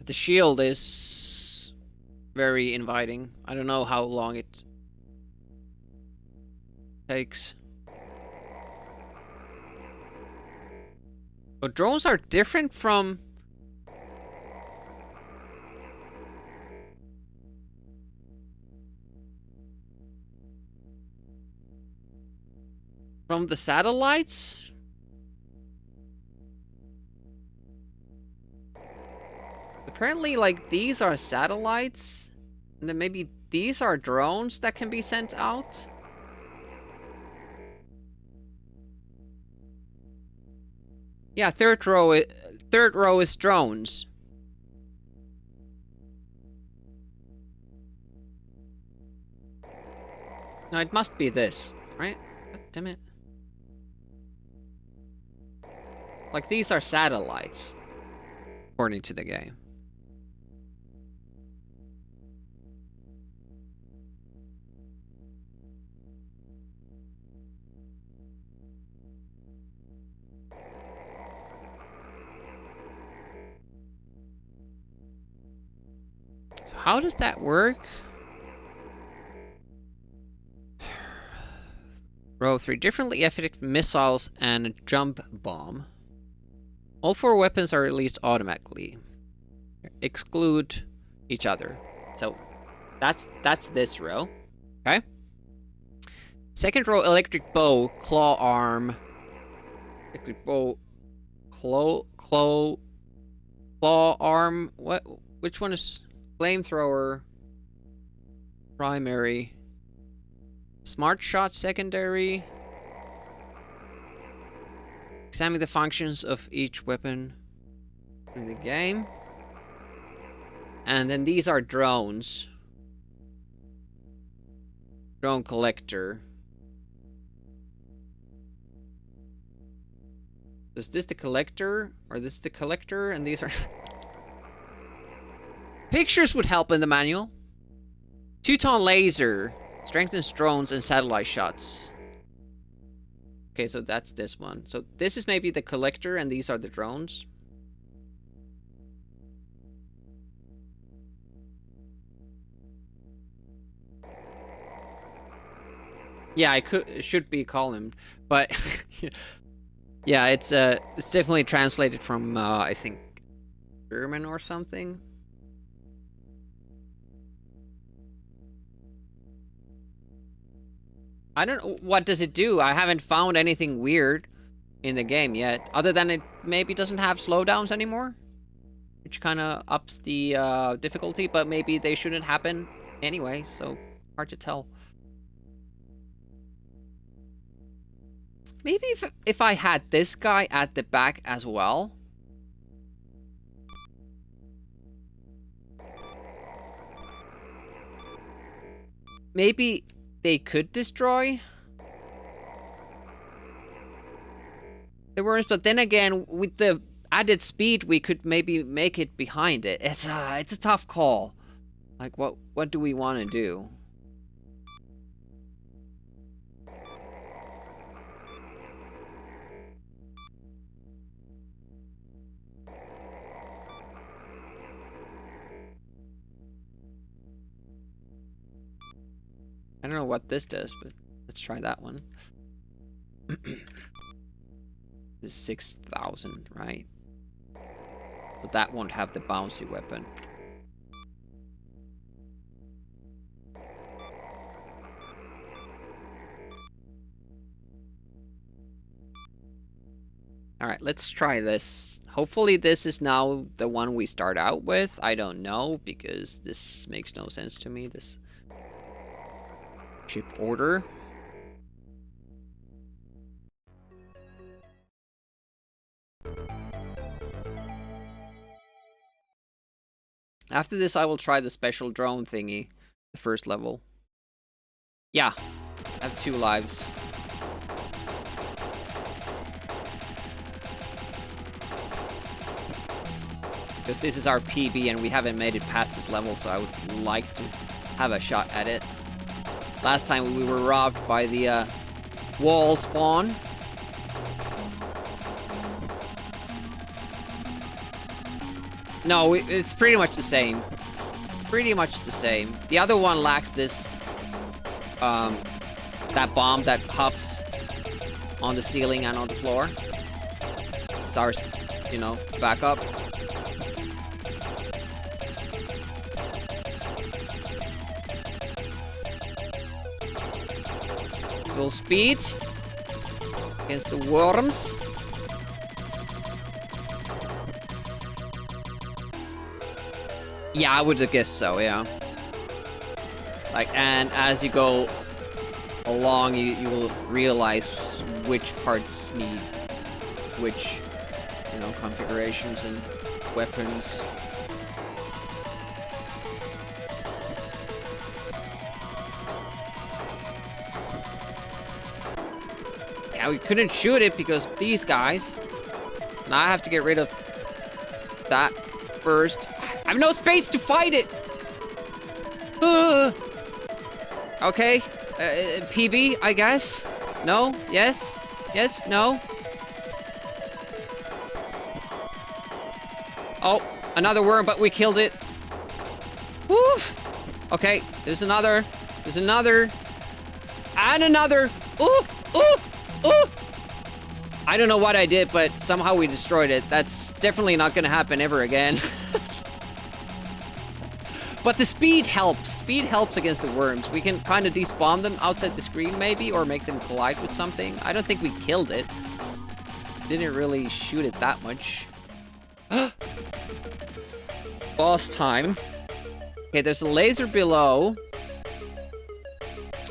The shield is very inviting. I don't know how long it takes. But drones are different from the satellites? Apparently, like, these are satellites, and then maybe these are drones that can be sent out? Yeah, third row is drones. No, it must be this, right? God damn it. Like, these are satellites, according to the game. So how does that work? Row 3. Differently effective missiles and a jump bomb. All 4 weapons are released automatically. Exclude each other. So that's this row. Okay. Second row, electric bow, claw arm. Electric bow, claw arm. What? Which one is flamethrower? Primary. Smart shot secondary. Examine the functions of each weapon in the game. And then these are drones. Drone collector. Is this the collector? Or this the collector? And these are... Pictures would help in the manual. Two-tone laser. Strengthens drones and satellite shots. Okay, so that's this one. So this is maybe the collector and these are the drones. Yeah, it should be column, but yeah, it's definitely translated from I think German or something. I don't know, what does it do? I haven't found anything weird in the game yet, other than it maybe doesn't have slowdowns anymore, which kind of ups the difficulty, but maybe they shouldn't happen anyway, so hard to tell. Maybe if I had this guy at the back as well. Maybe they could destroy the worms, but then again, with the added speed, we could maybe make it behind it. It's a tough call. Like, what do we want to do? I don't know what this does, but let's try that one. This is 6,000, right? But that won't have the bouncy weapon. Alright, let's try this. Hopefully this is now the one we start out with. I don't know, because this makes no sense to me, this ship order. After this, I will try the special drone thingy. The first level. Yeah. I have 2 lives. Because this is our PB and we haven't made it past this level, so I would like to have a shot at it. Last time we were robbed by the wall spawn. No, it's pretty much the same. Pretty much the same. The other one lacks this, that bomb that hops on the ceiling and on the floor. It's our, you know, backup. Full speed against the worms. Yeah, I would guess so, yeah. Like, and as you go along, you will realize which parts need which, you know, configurations and weapons. Yeah, we couldn't shoot it because of these guys. And I have to get rid of that first. I have no space to fight it! Okay. PB, I guess? No? Yes? Yes? No? Oh, another worm, but we killed it. Woof! Okay, there's another. There's another. And another. Ooh! Ooh! Ooh! I don't know what I did, but somehow we destroyed it. That's definitely not gonna happen ever again. But the speed helps. Speed helps against the worms. We can kind of despawn them outside the screen, maybe, or make them collide with something. I don't think we killed it. Didn't really shoot it that much. Boss time. Okay, there's a laser below.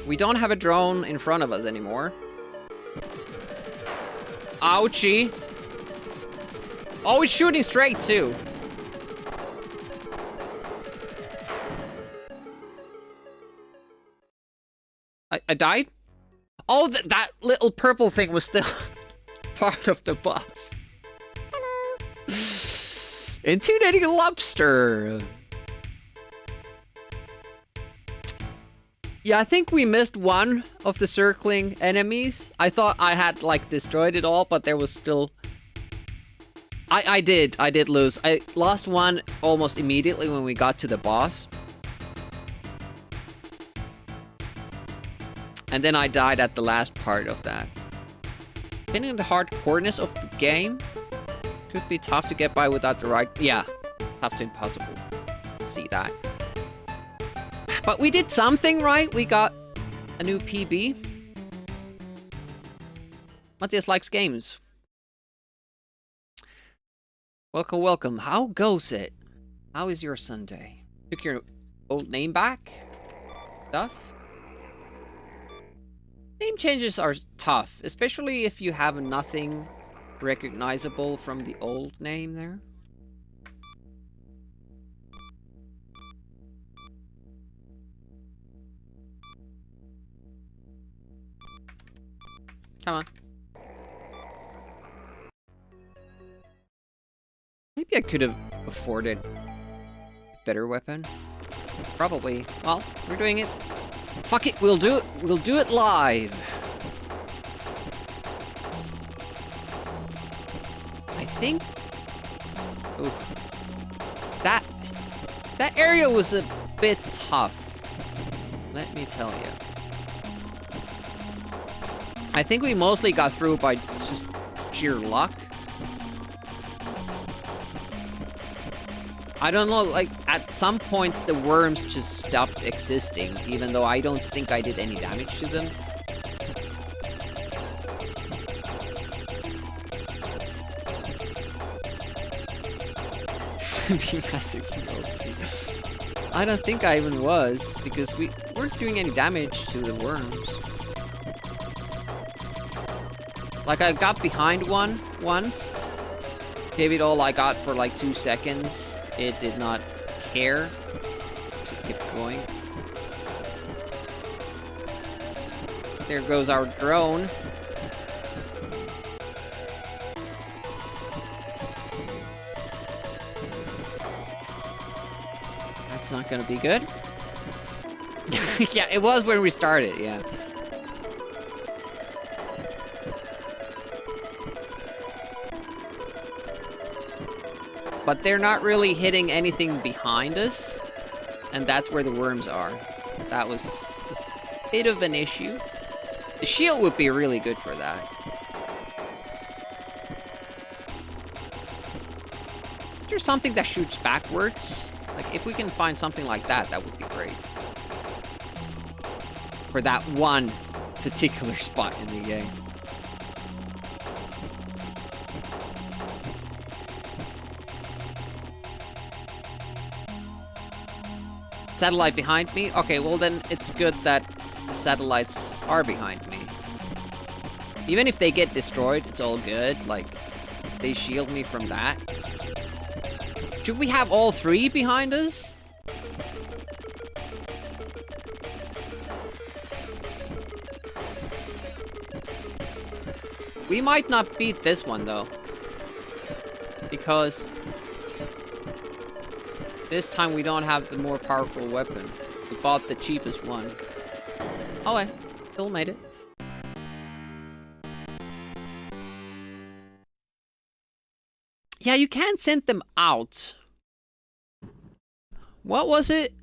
We don't have a drone in front of us anymore. Ouchie. Oh, it's shooting straight, too. I died? Oh, that little purple thing was still part of the boss. Hello. Intimidating lobster. Yeah, I think we missed one of the circling enemies. I thought I had, like, destroyed it all, but there was still... I did lose. I lost one almost immediately when we got to the boss. And then I died at the last part of that. Depending on the hardcoreness of the game, could be tough to get by without the right... Yeah, tough to impossible. See that. But we did something right. We got a new PB. Matthias likes games. Welcome, welcome. How goes it? How is your Sunday? Took your old name back? Stuff? Name changes are tough, especially if you have nothing recognizable from the old name there. Come on. Maybe I could have afforded a better weapon. Probably. Well, we're doing it. Fuck it, we'll do it. We'll do it live. I think. Oof. That area was a bit tough. Let me tell you. I think we mostly got through by just sheer luck. I don't know, like, at some points the worms just stopped existing, even though I don't think I did any damage to them. Be massively OP. I don't think I even was, because we weren't doing any damage to the worms. Like, I got behind one once. Gave it all I got for like 2 seconds. It did not care. Just keep going. There goes our drone. That's not gonna be good. Yeah, it was when we started, yeah. But they're not really hitting anything behind us. And that's where the worms are. That was a bit of an issue. The shield would be really good for that. Is there something that shoots backwards? Like, if we can find something like that, that would be great. For that one particular spot in the game. Satellite behind me? Okay, well then it's good that the satellites are behind me. Even if they get destroyed, it's all good. Like, they shield me from that. Should we have all three behind us? We might not beat this one, though. Because this time we don't have the more powerful weapon. We bought the cheapest one. Oh, well, still made it. Yeah, you can't send them out. What was it?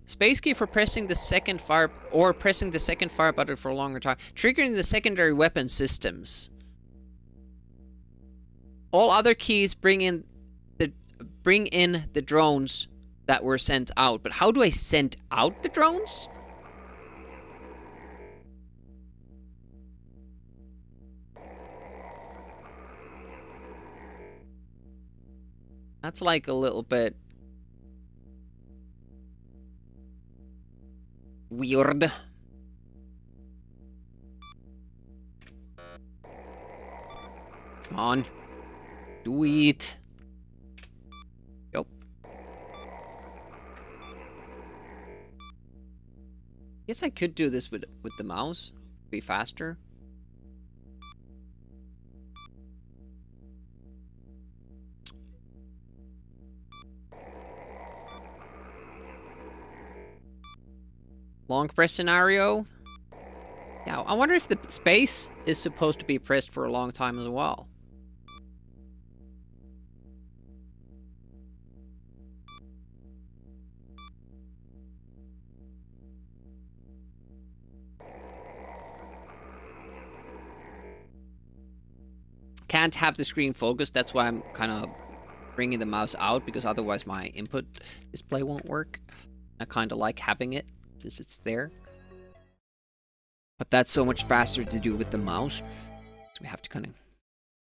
Space key for pressing the second fire button for a longer time, triggering the secondary weapon systems. All other keys bring in the drones that were sent out. But how do I send out the drones? That's like a little bit weird. Come on. Do it. Yep. Guess I could do this with the mouse. Be faster. Long press scenario. Yeah, I wonder if the space is supposed to be pressed for a long time as well. Can't have the screen focused. That's why I'm kind of bringing the mouse out, because otherwise my input display won't work. I kind of like having it since it's there. But that's so much faster to do with the mouse. So we have to kind of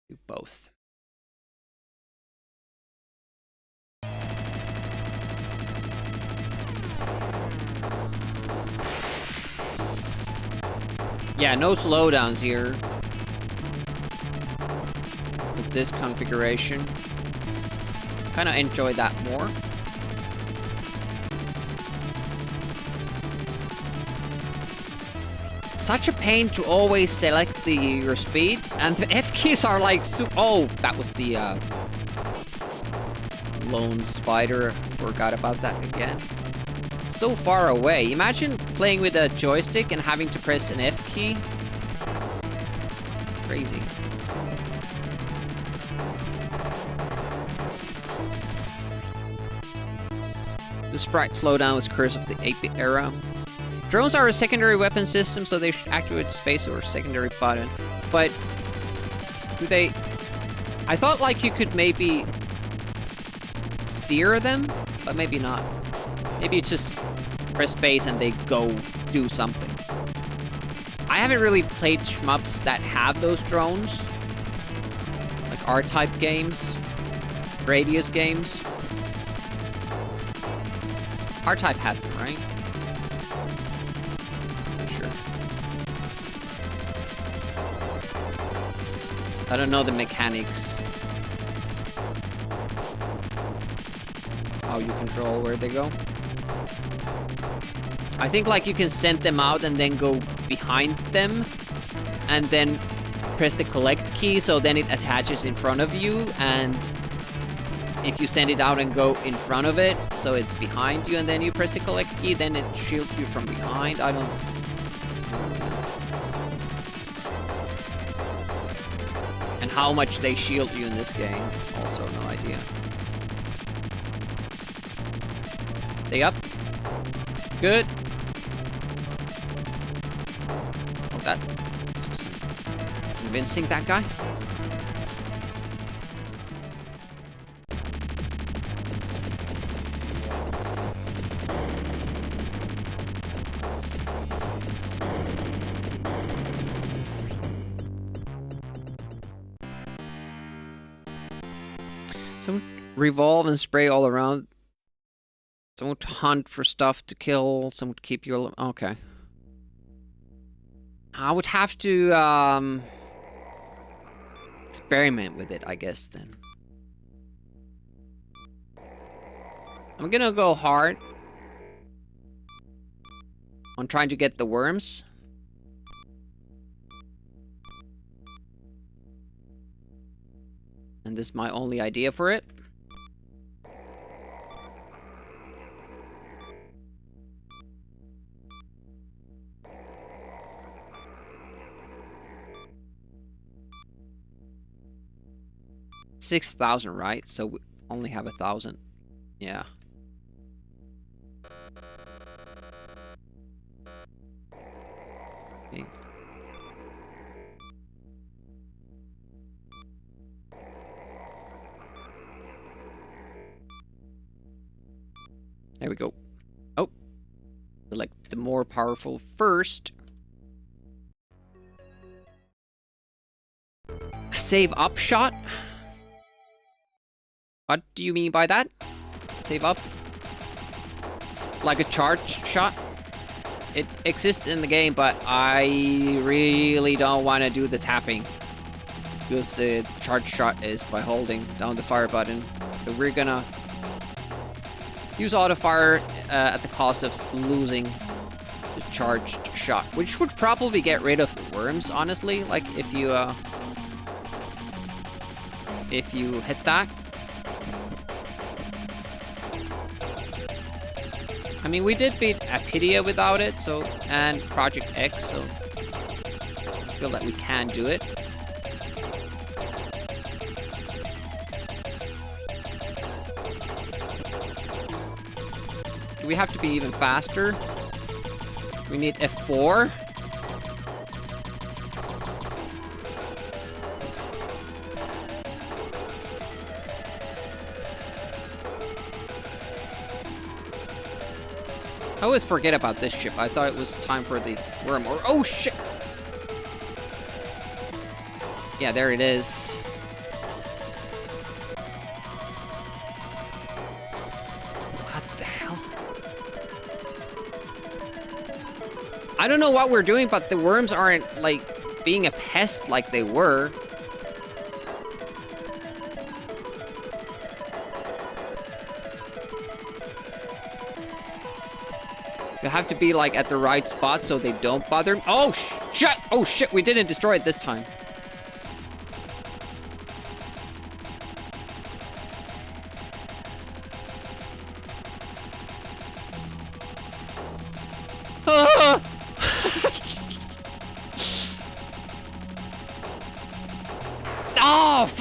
do both. Yeah, no slowdowns here. With this configuration. Kind of enjoy that more. Such a pain to always select your speed, and the F keys are like oh, that was the lone spider. Forgot about that again. It's so far away. Imagine playing with a joystick and having to press an F key. Crazy. The sprite slowdown was Curse of the 8-bit era. Drones are a secondary weapon system, so they should activate space or secondary button. But do they? I thought like you could maybe steer them, but maybe not. Maybe you just press space and they go do something. I haven't really played shmups that have those drones, like R-type games, Radius games. R-type has them, right? I don't know the mechanics. How you control where they go. I think like you can send them out and then go behind them and then press the collect key, so then it attaches in front of you, and if you send it out and go in front of it, so it's behind you, and then you press the collect key, then it shields you from behind. I don't... And how much they shield you in this game, also no idea. Stay up. Good. Oh, that was convincing, that guy. Someone revolve and spray all around. Someone to hunt for stuff to kill. Someone to keep you alive. Okay. I would have to experiment with it, I guess, then. I'm gonna go hard on trying to get the worms. And this is my only idea for it. $6,000, right? So we only have 1,000. Yeah. Okay. There we go. Oh. Select the more powerful first. Save up shot? What do you mean by that? Save up? Like a charge shot? It exists in the game, but I really don't want to do the tapping. Because the charge shot is by holding down the fire button. So we're gonna use auto fire at the cost of losing the charged shot. Which would probably get rid of the worms, honestly. Like if you hit that. I mean, we did beat Apidia without it, so, and Project X, so I feel that we can do it. Do we have to be even faster? We need F4. I always forget about this ship. I thought it was time for the worm. Or oh shit! Yeah, there it is. What the hell? I don't know what we're doing, but the worms aren't like being a pest like they were. You have to be like at the right spot so they don't bother me. Oh shit! Oh shit! We didn't destroy it this time. Ah! Oh,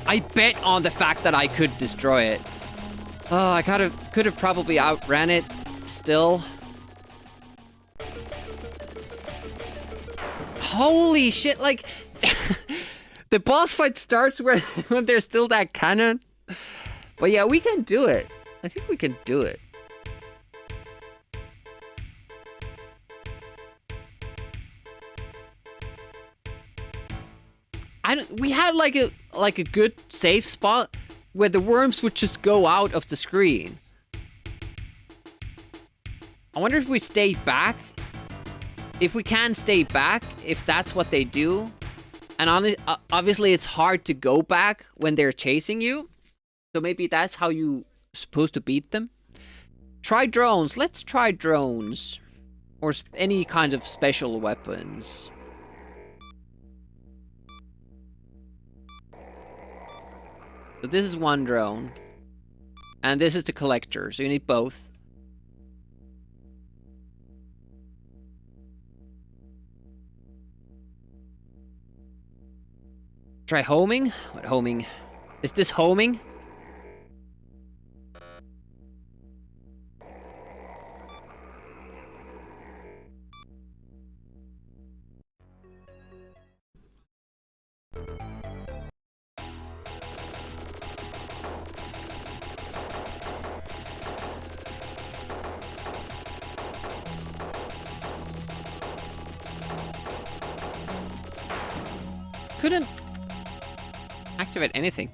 I bet on the fact that I could destroy it. Oh, I could have probably outran it. Still. Holy shit, like the boss fight starts when there's still that cannon. But yeah, we can do it. I think we can do it. We had like a good safe spot where the worms would just go out of the screen. I wonder if we stay back. If we can stay back, if that's what they do, And obviously it's hard to go back when they're chasing you. So maybe that's how you supposed to beat them. Try drones. Let's try drones. Or any kind of special weapons. So this is one drone. And this is the collector. So you need both. Try homing? What homing? Is this homing? Couldn't activate anything.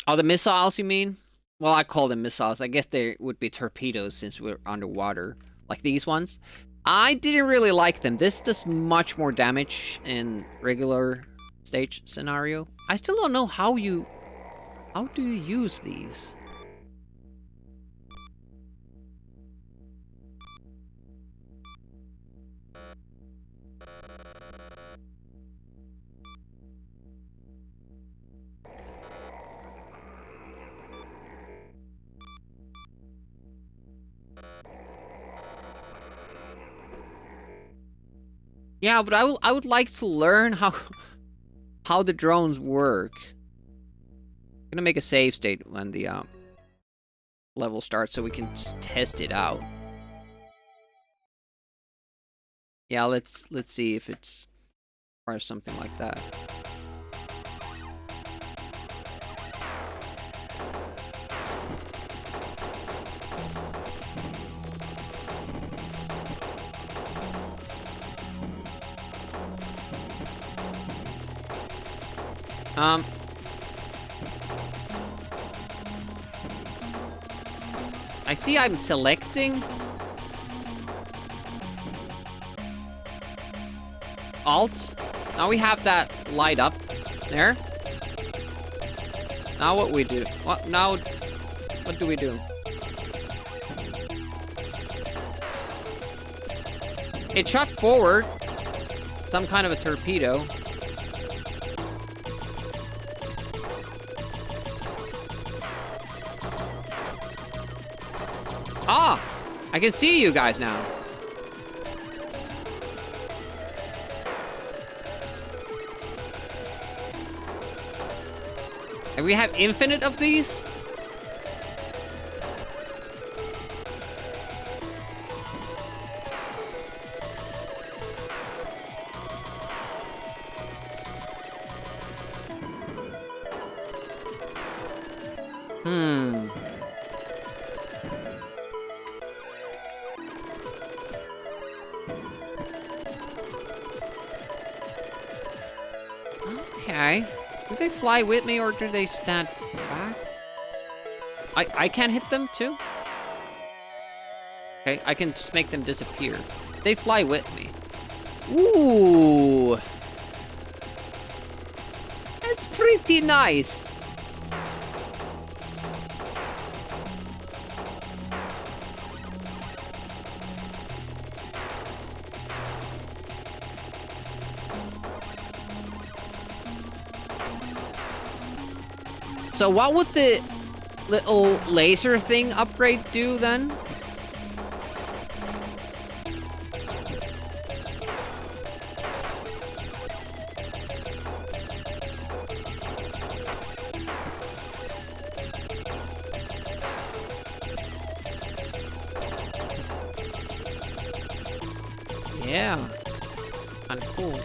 Oh, the missiles, you mean? Well, I call them missiles. I guess they would be torpedoes since we're underwater. Like these ones. I didn't really like them. This does much more damage in regular stage scenario. I still don't know how do you use these? Yeah, but I would like to learn how the drones work. I'm gonna make a save state when the level starts so we can just test it out. Yeah, let's see if it's or something like that. I see I'm selecting Alt. Now we have that light up there. Now what we do? What now? What do we do? It shot forward. Some kind of a torpedo. Ah! I can see you guys now. And we have infinite of these? Okay. Do they fly with me or do they stand back? I can't hit them too? Okay, I can just make them disappear. They fly with me. Ooh! That's pretty nice. So what would the little laser thing upgrade do then? Yeah, kind of cool.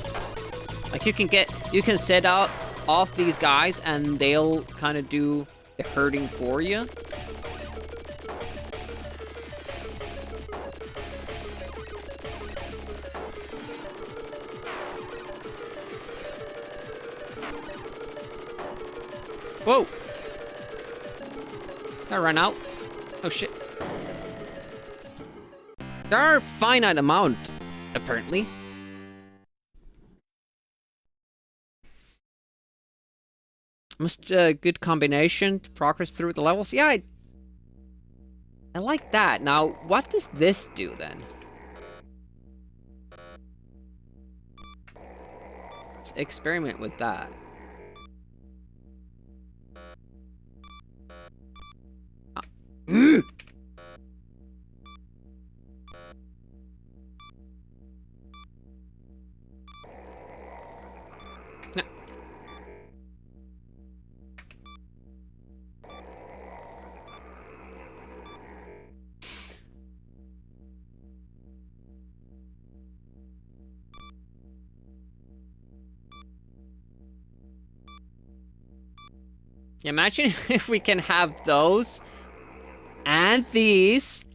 Like you can set out off these guys and they'll kind of do the hurting for you. Whoa! I ran out. Oh shit. There are a finite amount, apparently. Must good combination to progress through the levels. Yeah, I like that. Now, what does this do then? Let's experiment with that. No. Imagine if we can have those and these.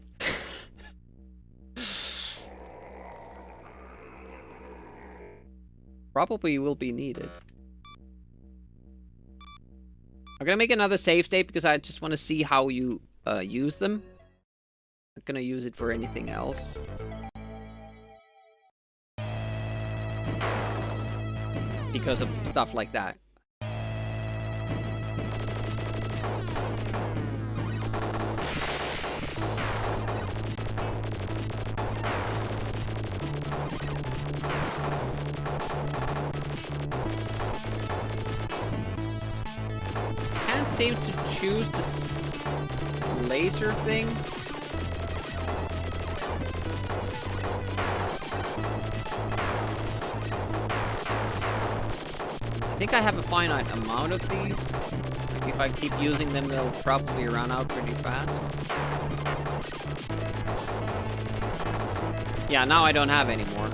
Probably will be needed. I'm gonna make another save state because I just want to see how you use them. I'm not gonna use it for anything else. Because of stuff like that. Can't seem to choose this laser thing. I think I have a finite amount of these. Like if I keep using them, they'll probably run out pretty fast. Yeah, now I don't have any more.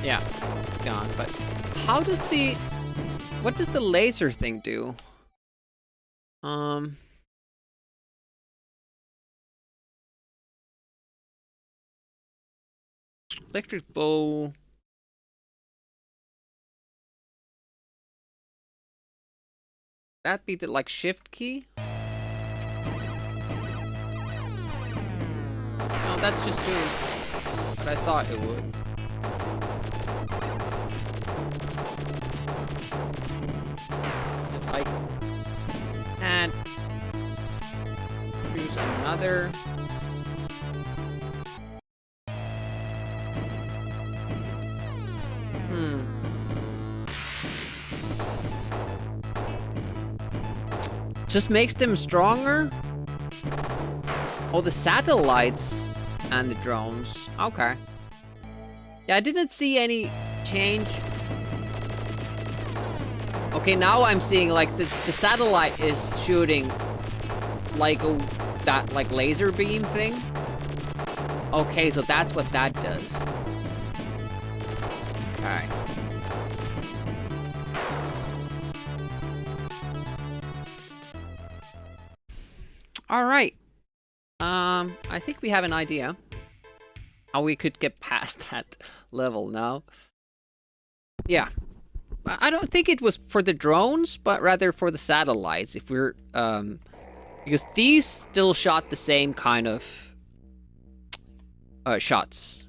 Yeah, it's gone, but how does what does the laser thing do? Electric bow. That be the like shift key? No, that's just doing what I thought it would. Like, and choose another. Just makes them stronger? Oh, the satellites and the drones. Okay. Yeah, I didn't see any change. Okay, now I'm seeing like the satellite is shooting like that like laser beam thing. Okay, so that's what that does. Okay. All right. I think we have an idea how we could get past that level now. Yeah. I don't think it was for the drones, but rather for the satellites. If we're, because these still shot the same kind of shots.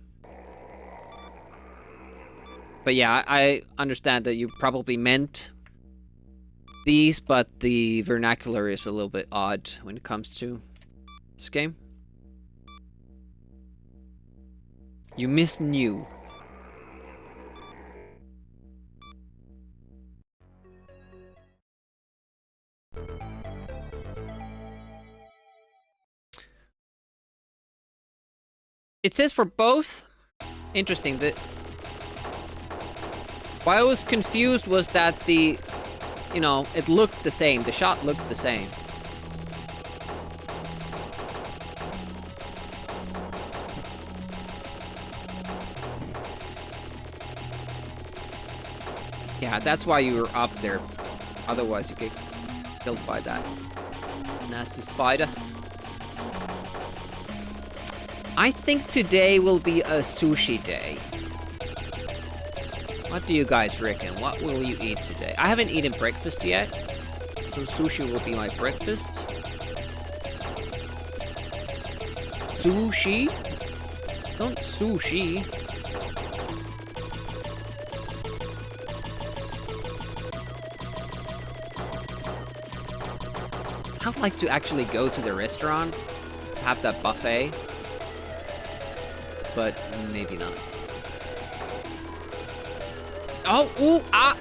But yeah, I understand that you probably meant these, but the vernacular is a little bit odd when it comes to this game. You miss new. It says for both. Interesting. That why I was confused was that the, you know, it looked the same. The shot looked the same. Yeah, that's why you were up there. Otherwise, you get killed by that nasty spider. I think today will be a sushi day. What do you guys reckon? What will you eat today? I haven't eaten breakfast yet. So sushi will be my breakfast. Sushi? Don't sushi. I would like to actually go to the restaurant, have that buffet, but maybe not. Oh, ooh, ah!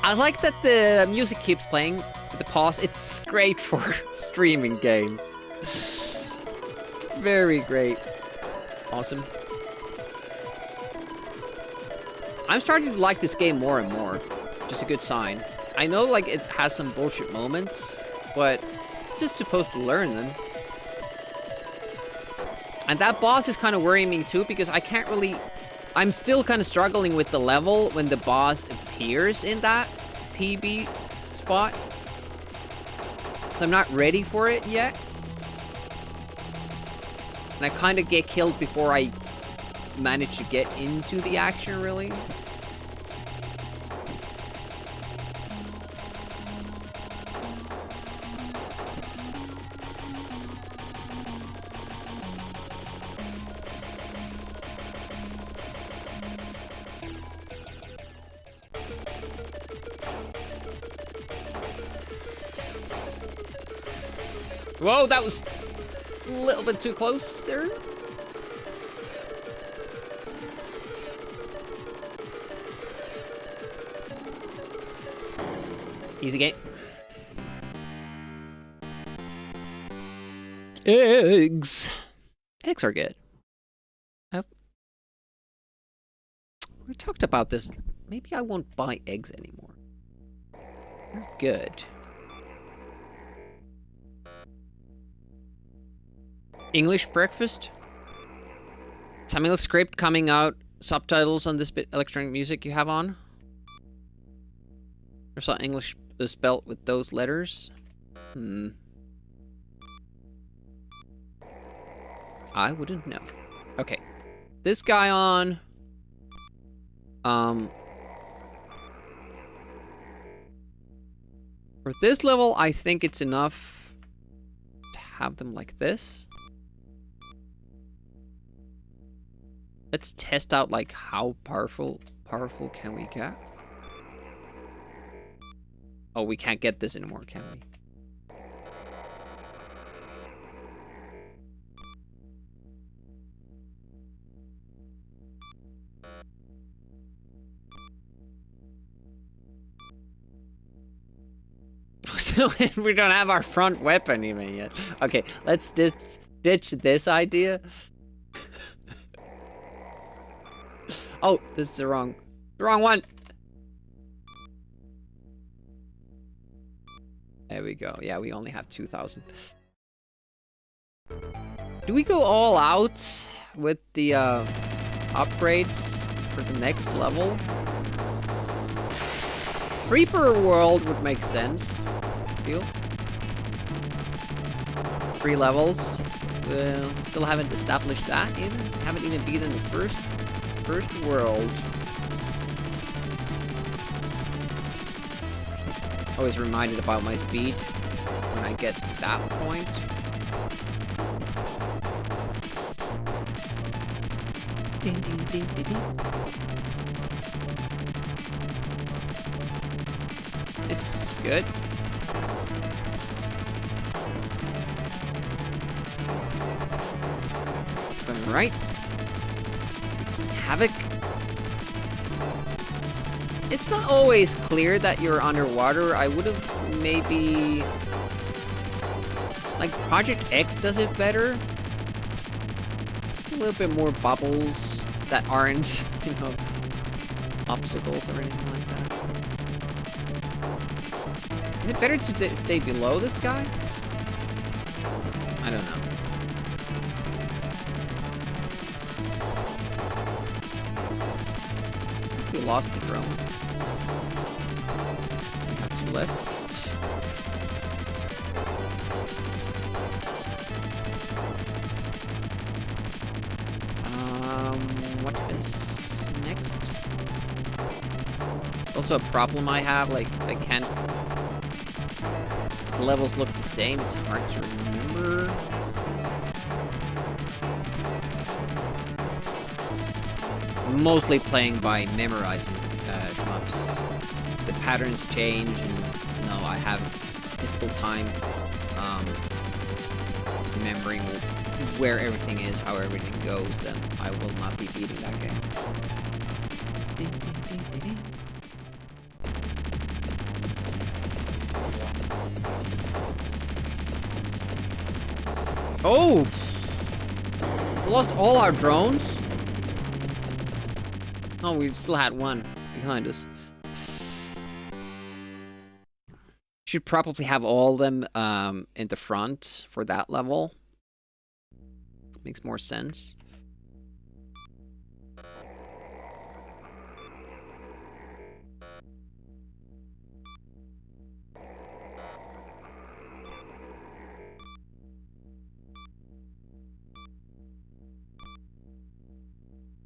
I like that the music keeps playing with the pause. It's great for streaming games. It's very great. Awesome. I'm starting to like this game more and more. Just a good sign. I know, like, it has some bullshit moments, but just supposed to learn them. And that boss is kind of worrying me too, because I can't really... I'm still kind of struggling with the level when the boss appears in that PB spot. So I'm not ready for it yet. And I kind of get killed before I manage to get into the action, really. Whoa, that was a little bit too close there. Easy game. Eggs. Eggs are good. We talked about this. Maybe I won't buy eggs anymore. They're good. English breakfast. Tamil script coming out. Subtitles on this bit electronic music you have on. Or saw English spelled with those letters. I wouldn't know. Okay. This guy on. For this level, I think it's enough to have them like this. Let's test out, like, how powerful can we get? Oh, we can't get this anymore, can we? So we don't have our front weapon even yet. Okay, let's ditch this idea. Oh, this is the wrong one. There we go. Yeah, we only have 2,000. Do we go all out with the upgrades for the next level? 3 per world would make sense. I feel. 3 levels. Still haven't established that even. Haven't even beaten the first world. Always reminded about my speed when I get to that point. Ding, ding, ding, ding, ding. It's good. It's going right. Havoc. It's not always clear that you're underwater. I would have maybe... Like, Project X does it better. A little bit more bubbles that aren't, you know, obstacles or anything like that. Is it better to stay below this guy? I don't know. We lost the drone. We have 2 left. What is next? Also a problem I have, like, I can't... The levels look the same, it's hard to remember. Mostly playing by memorizing shmups. The patterns change, and, you know, I have a difficult time remembering where everything is, how everything goes, then I will not be beating that game. Oh! We lost all our drones? Oh, we still had one behind us. Should probably have all of them in the front for that level. Makes more sense.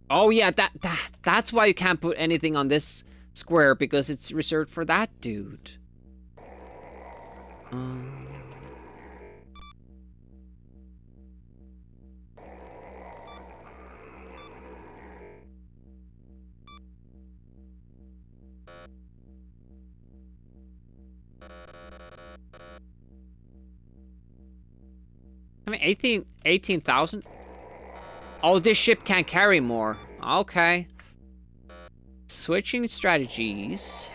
Oh yeah, that's why you can't put anything on this square, because it's reserved for that dude. I mean, 18,000? Oh, this ship can't carry more. Okay. Switching strategies.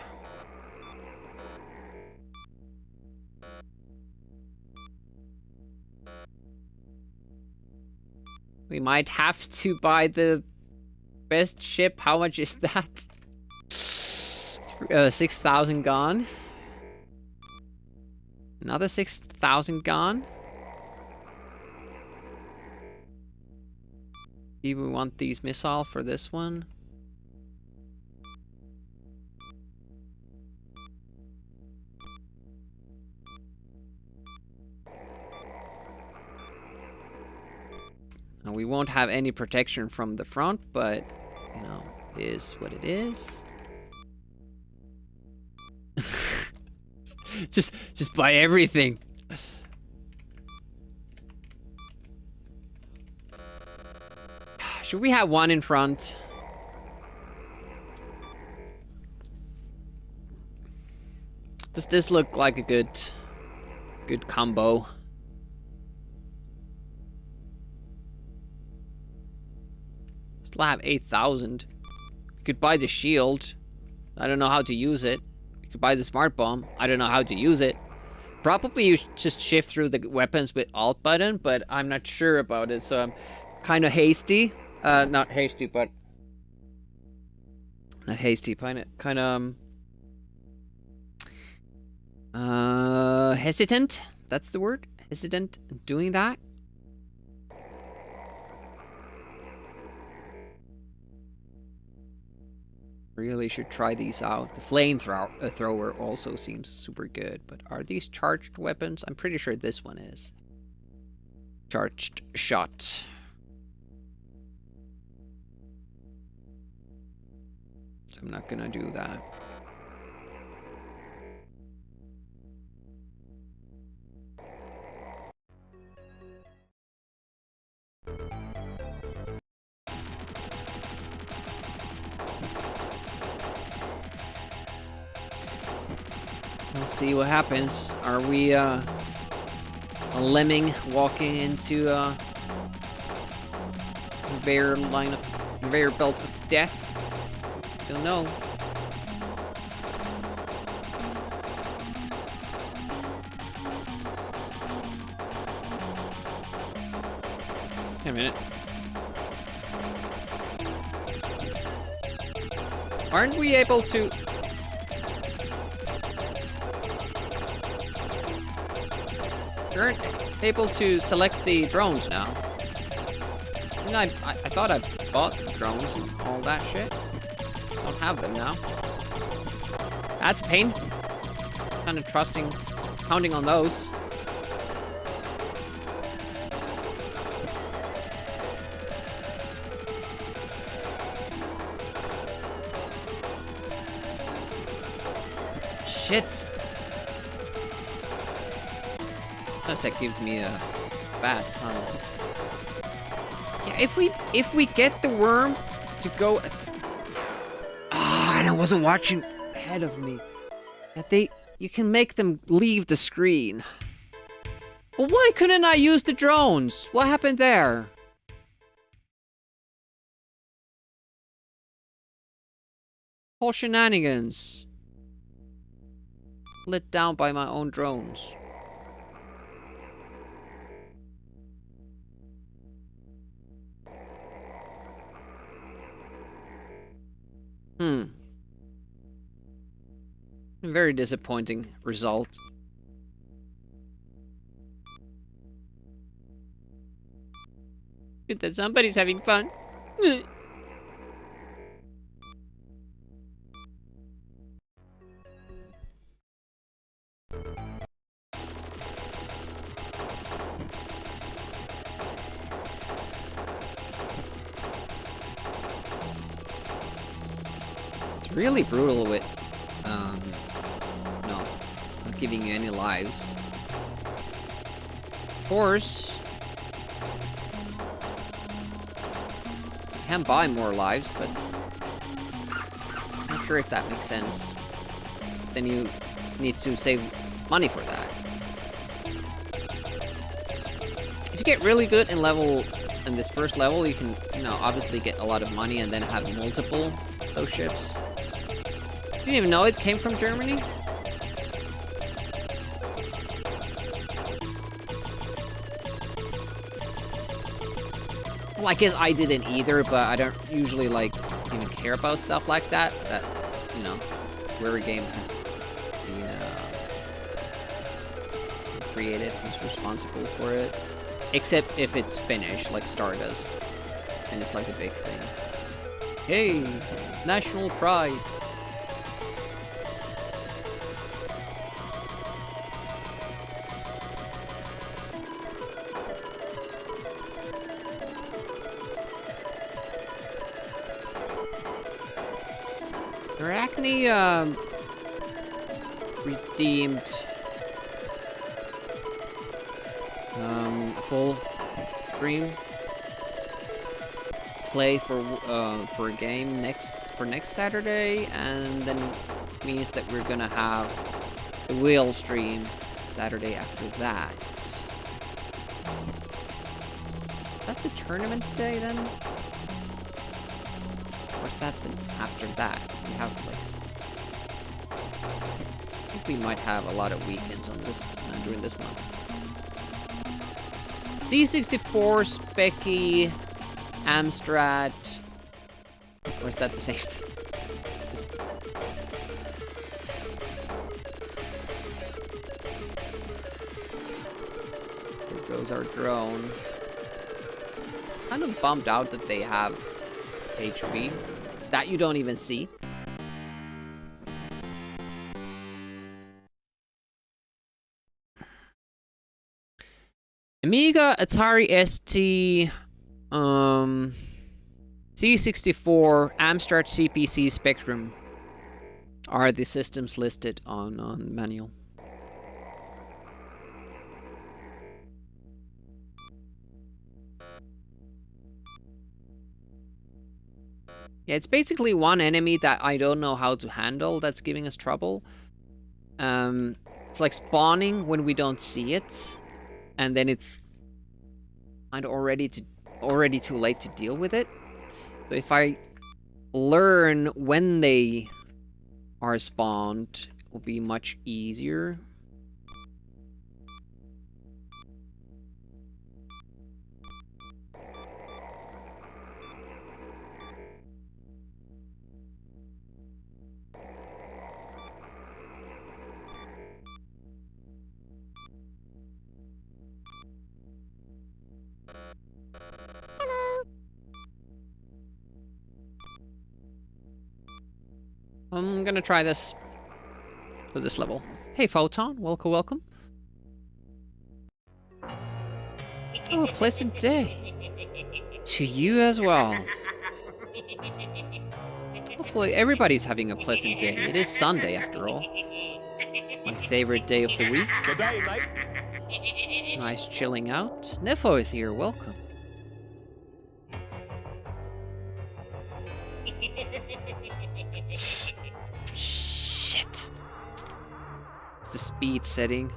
We might have to buy the best ship. How much is that? 6,000 gone. Another 6,000 gone. Do we want these missiles for this one? Now, we won't have any protection from the front, but, you know, it is what it is. just buy everything. Should we have one in front? Does this look like a good combo? Still have 8,000. We could buy the shield. I don't know how to use it. We could buy the smart bomb. I don't know how to use it. Probably you just shift through the weapons with Alt button, but I'm not sure about it, so I'm kind of hasty. Not hasty, but... Not hasty, kind of... hesitant? That's the word? Hesitant in doing that? Really should try these out. The flamethrower also seems super good, but are these charged weapons? I'm pretty sure this one is. Charged shot. So I'm not gonna do that. Let's see what happens. Are we a lemming walking into a conveyor belt of death? Don't know. Wait a minute. Aren't we able to... We aren't able to select the drones now. And I thought I bought the drones and all that shit. Don't have them now. That's a pain. Kind of counting on those. Shit! That gives me a bad tunnel. Yeah, if we get the worm to go... Ah, and I wasn't watching ahead of me. Yeah, you can make them leave the screen. Well, why couldn't I use the drones? What happened there? Whole shenanigans. Let down by my own drones. Very disappointing result. Good that somebody's having fun. It's really brutal with, no, not giving you any lives. Of course, you can buy more lives, but I'm not sure if that makes sense. Then you need to save money for that. If you get really good in this first level, you can, obviously get a lot of money and then have multiple of those ships. You didn't even know it came from Germany? Well, I guess I didn't either, but I don't usually, even care about stuff like that. That, whoever game has been created, who's responsible for it. Except if it's Finnish, like Stardust. And it's like a big thing. Hey! National pride! Arachne, redeemed full stream play for a game next Saturday, and then means that we're gonna have the wheel stream Saturday after that. Is that the tournament day then? Or is that after that? We have I think we might have a lot of weekends on this during this month. C64, Specky, Amstrad. Or is that the same thing? There goes our drone. Kind of bummed out that they have HV that you don't even see. Amiga, Atari ST, C64, Amstrad CPC Spectrum are the systems listed on the manual. Yeah, it's basically one enemy that I don't know how to handle that's giving us trouble. It's like spawning when we don't see it. And then it's kind of already too late to deal with it. So if I learn when they are spawned, it will be much easier. I'm gonna try this for this level. Hey, Photon, welcome. Oh, a pleasant day. To you as well. Hopefully everybody's having a pleasant day. It is Sunday after all. favorite day of the week. Good day, mate. Nice chilling out. Nefo is here, welcome. Shit. It's the speed setting.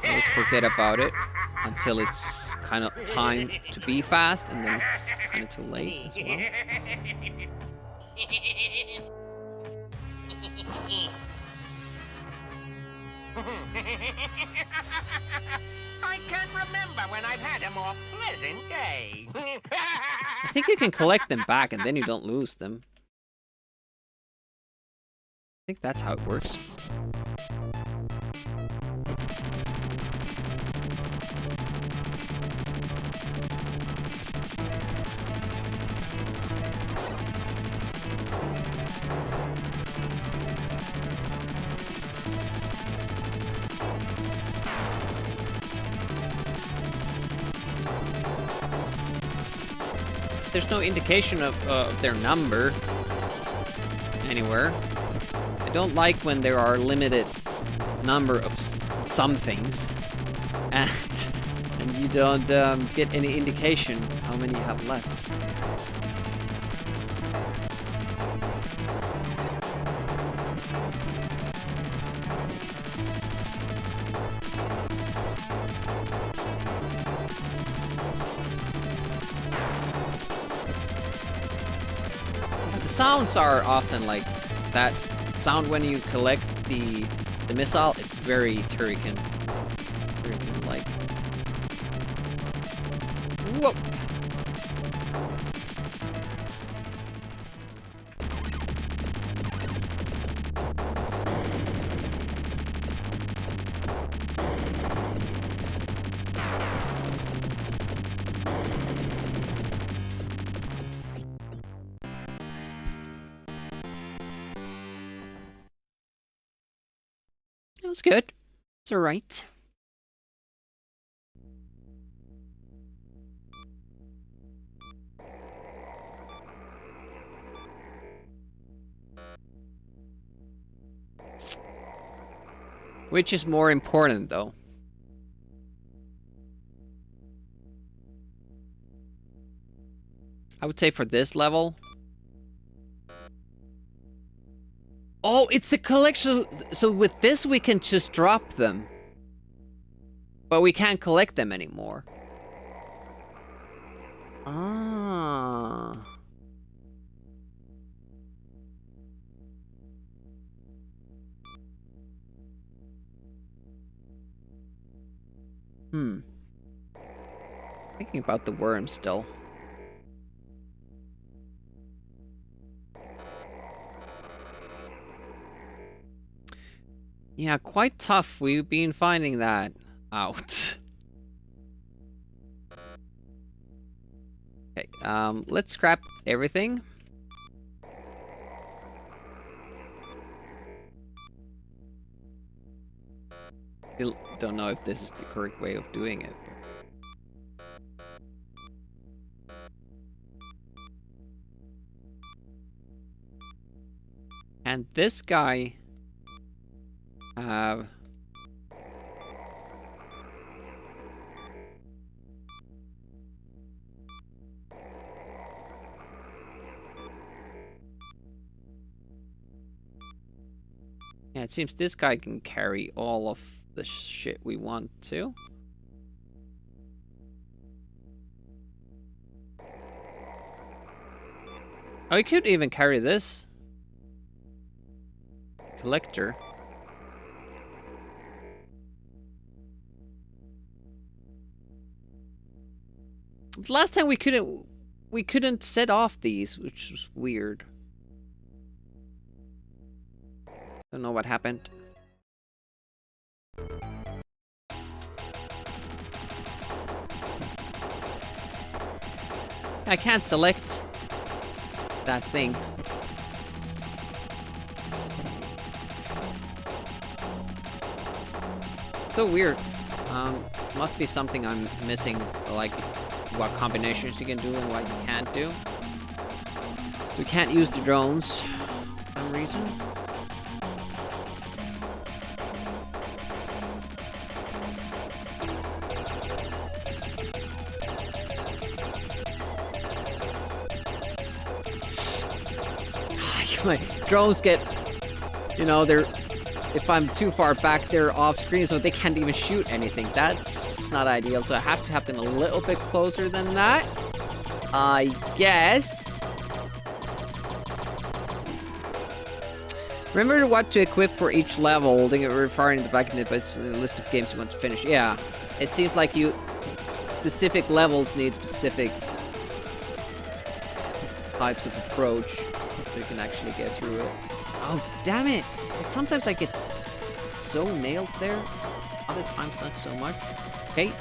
I always forget about it until it's kind of time to be fast, and then it's kind of too late as well. I can't remember when I've had a more pleasant day. I think you can collect them back and then you don't lose them. I think that's how it works. There's no indication of their number anywhere. I don't like when there are limited number of some things, and you don't get any indication how many you have left. The sounds are often like that sound when you collect the missile. It's very Turrican like. Whoa. It was good. It's alright. Which is more important, though? I would say for this level. Oh, it's the collection. So with this, we can just drop them. But we can't collect them anymore. Ah. Thinking about the worm still. Yeah, quite tough. We've been finding that out. Okay, let's scrap everything. Still don't know if this is the correct way of doing it. And this guy have yeah, it seems this guy can carry all of the shit we want to. Oh, he could even carry this collector. Last time we couldn't set off these, which was weird. Don't know what happened. I can't select that thing. So weird. Must be something I'm missing, like what combinations you can do and what you can't do. So you can't use the drones for some reason. My drones get, you know, they're, if I'm too far back, they're off screen, so they can't even shoot anything. That's not ideal, so I have to have them a little bit closer than that, I guess. Remember what to equip for each level, holding it referring to the back end, but it's in the list of games you want to finish. Yeah, it seems like you, specific levels need specific types of approach. So you can actually get through it. Oh, damn it! Like, sometimes I get so nailed there. Other times, not so much. Okay.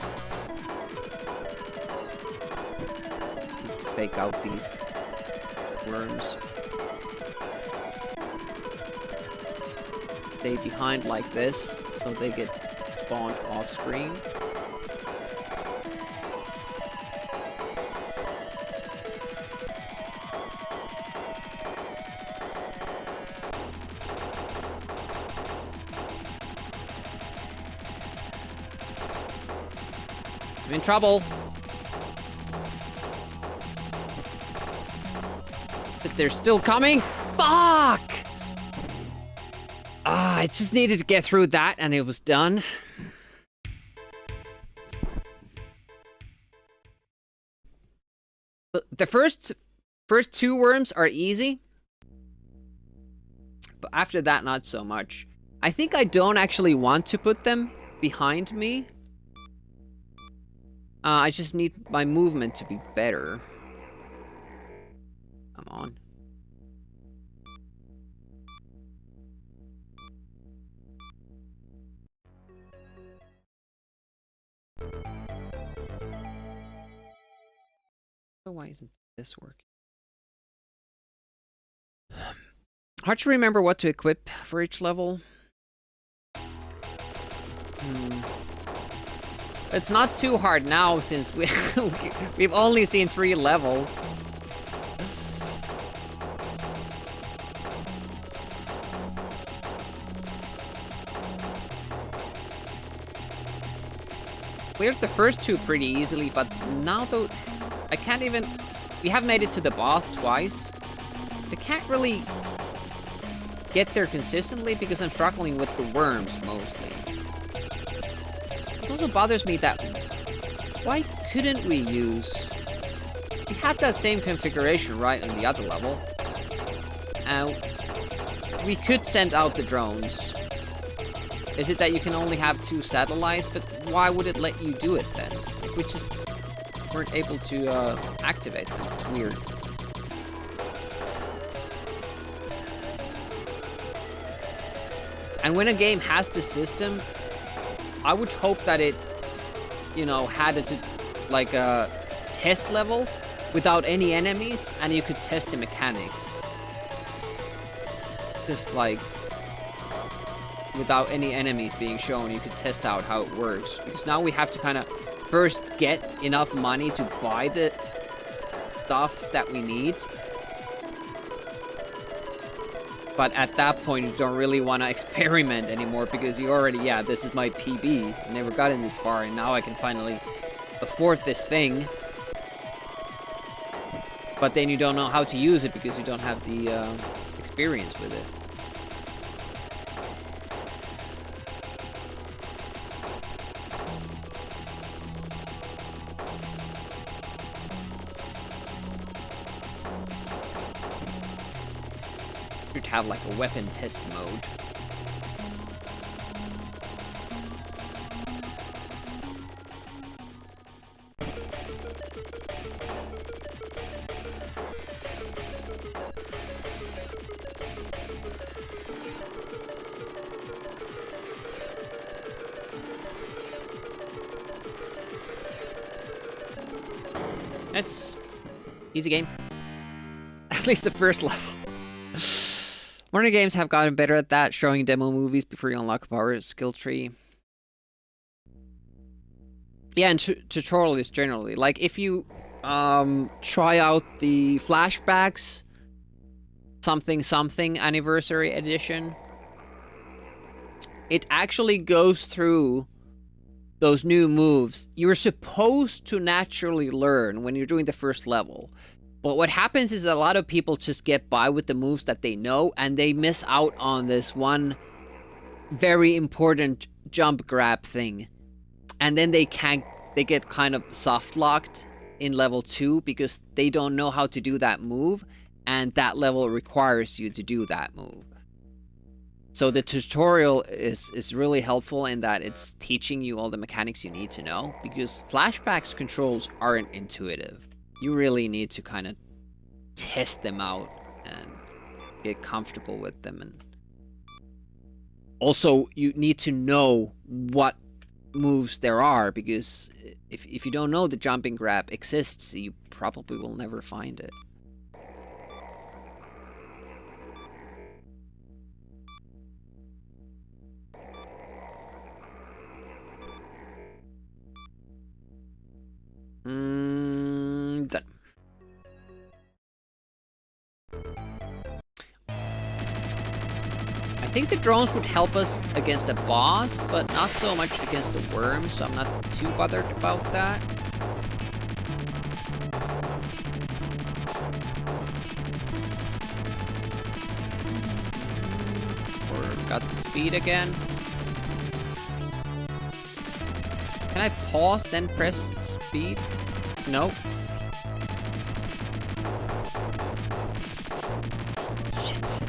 Need to fake out these worms. Stay behind like this, so they get spawned off screen. I'm in trouble. But they're still coming. Fuck! Ah, I just needed to get through that and it was done. The first two worms are easy. But after that, not so much. I think I don't actually want to put them behind me. I just need my movement to be better. Come on. So why isn't this working? Hard to remember what to equip for each level. It's not too hard now since we've only seen 3 levels. Cleared the first 2 pretty easily, but now though I can't even. We have made it to the boss twice. I can't really get there consistently because I'm struggling with the worms mostly. It also bothers me that why couldn't we use... We had that same configuration right in the other level. And we could send out the drones. Is it that you can only have 2 satellites? But why would it let you do it then? We just weren't able to activate them. It's weird. And when a game has this system, I would hope that it, you know, had like a test level without any enemies, and you could test the mechanics. Just like, without any enemies being shown, you could test out how it works. Because now we have to kind of first get enough money to buy the stuff that we need. But at that point, you don't really want to experiment anymore because you already, yeah, this is my PB. I never gotten this far, and now I can finally afford this thing. But then you don't know how to use it because you don't have the experience with it. Should have like a weapon test mode. That's easy game. At least the first level. Modern games have gotten better at that, showing demo movies before you unlock a power skill tree. Yeah, and tutorials generally. Like, if you try out the flashbacks, something anniversary edition, it actually goes through those new moves you're supposed to naturally learn when you're doing the first level. But what happens is that a lot of people just get by with the moves that they know, and they miss out on this one very important jump grab thing. And then they get kind of soft locked in level 2 because they don't know how to do that move, and that level requires you to do that move. So the tutorial is really helpful in that it's teaching you all the mechanics you need to know, because flashbacks controls aren't intuitive. You really need to kind of test them out and get comfortable with them. And also, you need to know what moves there are, because if you don't know the jumping grab exists, you probably will never find it. Done. I think the drones would help us against a boss, but not so much against the worms, so I'm not too bothered about that. Or got the speed again. Can I pause, then press speed? Nope. Shit.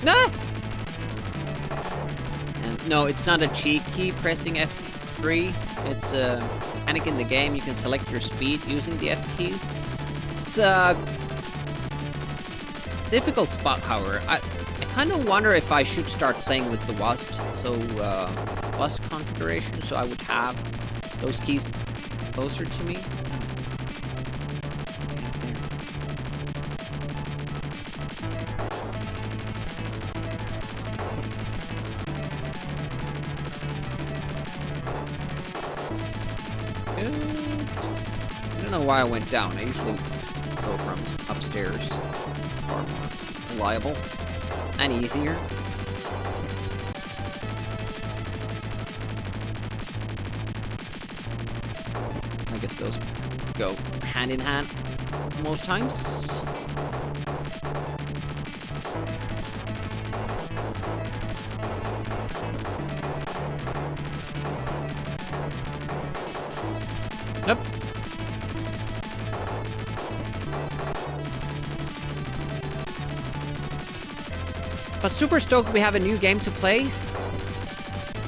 No! And no, it's not a cheat key pressing F3. It's a mechanic in the game. You can select your speed using the F keys. It's a difficult spot, however. I kind of wonder if I should start playing with the WASD, WASD configuration, so I would have those keys closer to me. I don't know why I went down. I usually go from upstairs. Far more reliable and easier. I guess those go hand in hand most times. Nope. But super stoked we have a new game to play.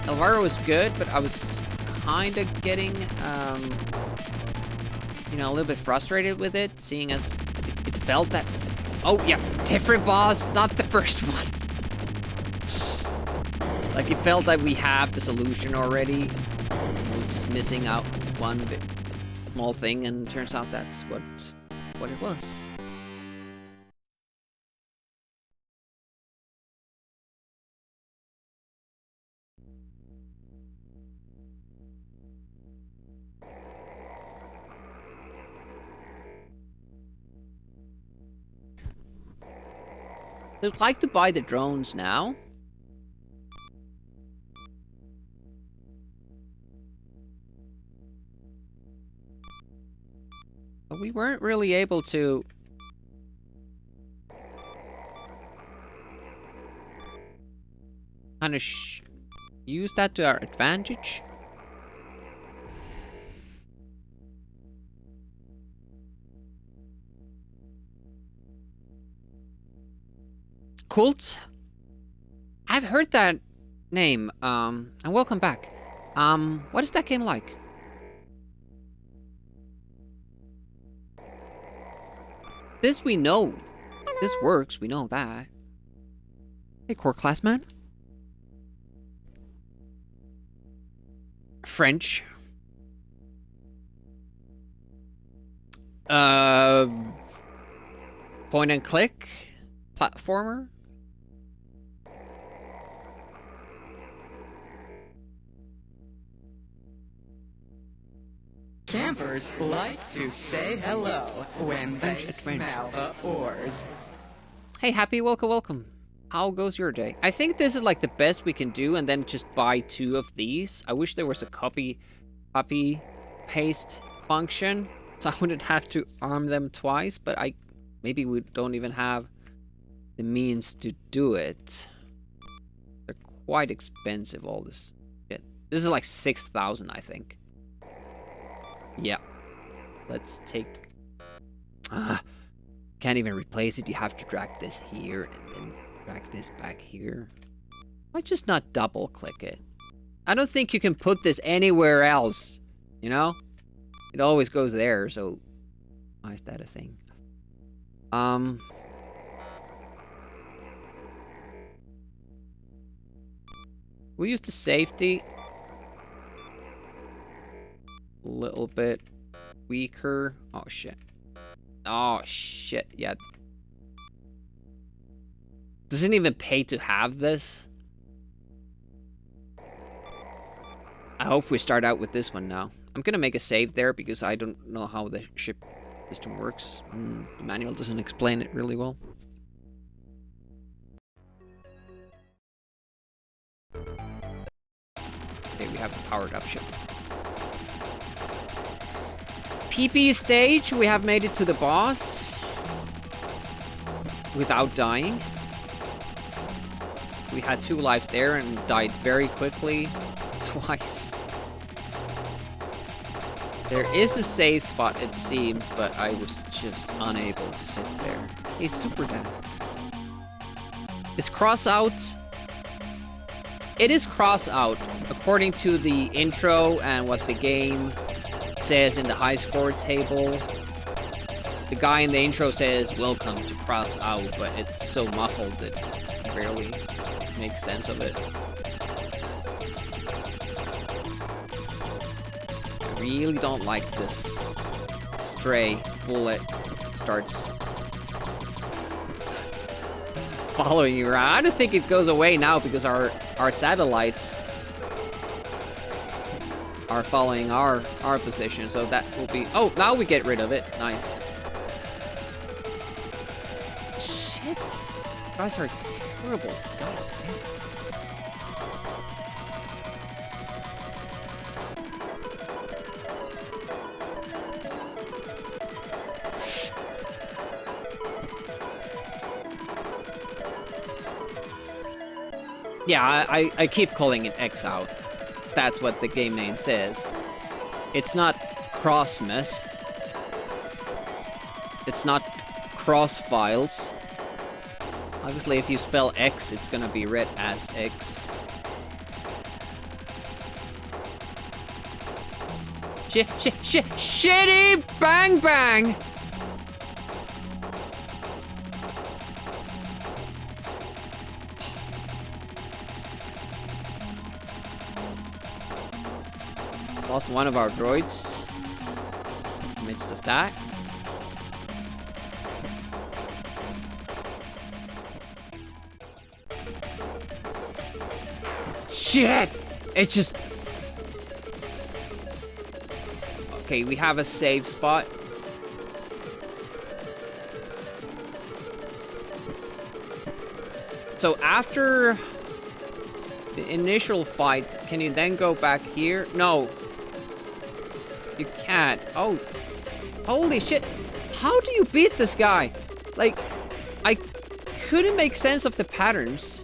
Elvira was good, but I was kind of getting, you know, a little bit frustrated with it, seeing as it felt that... Oh, yeah, different boss, not the first one. Like, it felt like we have the solution already. I was just missing out one bit, small thing, and turns out that's what it was. I'd like to buy the drones now. But we weren't really able to... kind of use that to our advantage. Cult? I've heard that name, and welcome back. What is that game like? This we know. This works, we know that. Hey, core class man. French. Point and click. platformer. Campers like to say hello when they Adventure. smell the ores. Hey, Happy, welcome. How goes your day? I think this is like the best we can do, and then just buy 2 of these. I wish there was a copy paste function, so I wouldn't have to arm them twice, but maybe we don't even have the means to do it. They're quite expensive, all this shit. This is like 6,000, I think. Yeah. Let's take... can't even replace it. You have to drag this here and then drag this back here. Why just not double click it? I don't think you can put this anywhere else. You know? It always goes there, so why is that a thing? We'll use the safety. A little bit weaker. Oh shit. Oh shit, yeah. Doesn't even pay to have this. I hope we start out with this one now. I'm gonna make a save there because I don't know how the ship system works. The manual doesn't explain it really well. Okay, we have a powered up ship. PP stage, we have made it to the boss without dying. We had 2 lives there and died very quickly twice. There is a safe spot, it seems, but I was just unable to sit there. Hey, Super Dad. Is cross out? It is cross out, according to the intro and what the game says in the high score table. The guy in the intro says, "Welcome to cross out," but it's so muffled that it barely makes sense of it. I really don't like this stray bullet starts following you around. I don't think it goes away now because our satellites are following our position, so that will be... Oh, now we get rid of it. Nice. Shit. You guys are terrible. God damn. Yeah, I keep calling it X out. That's what the game name says. It's not Crossmas. It's not cross files. Obviously, if you spell X, it's gonna be read as X. Shitty bang bang! Lost one of our droids in the midst of that. Shit! It just... Okay, we have a save spot. So after the initial fight, can you then go back here? No. You can't. Oh. Holy shit. How do you beat this guy? Like, I couldn't make sense of the patterns.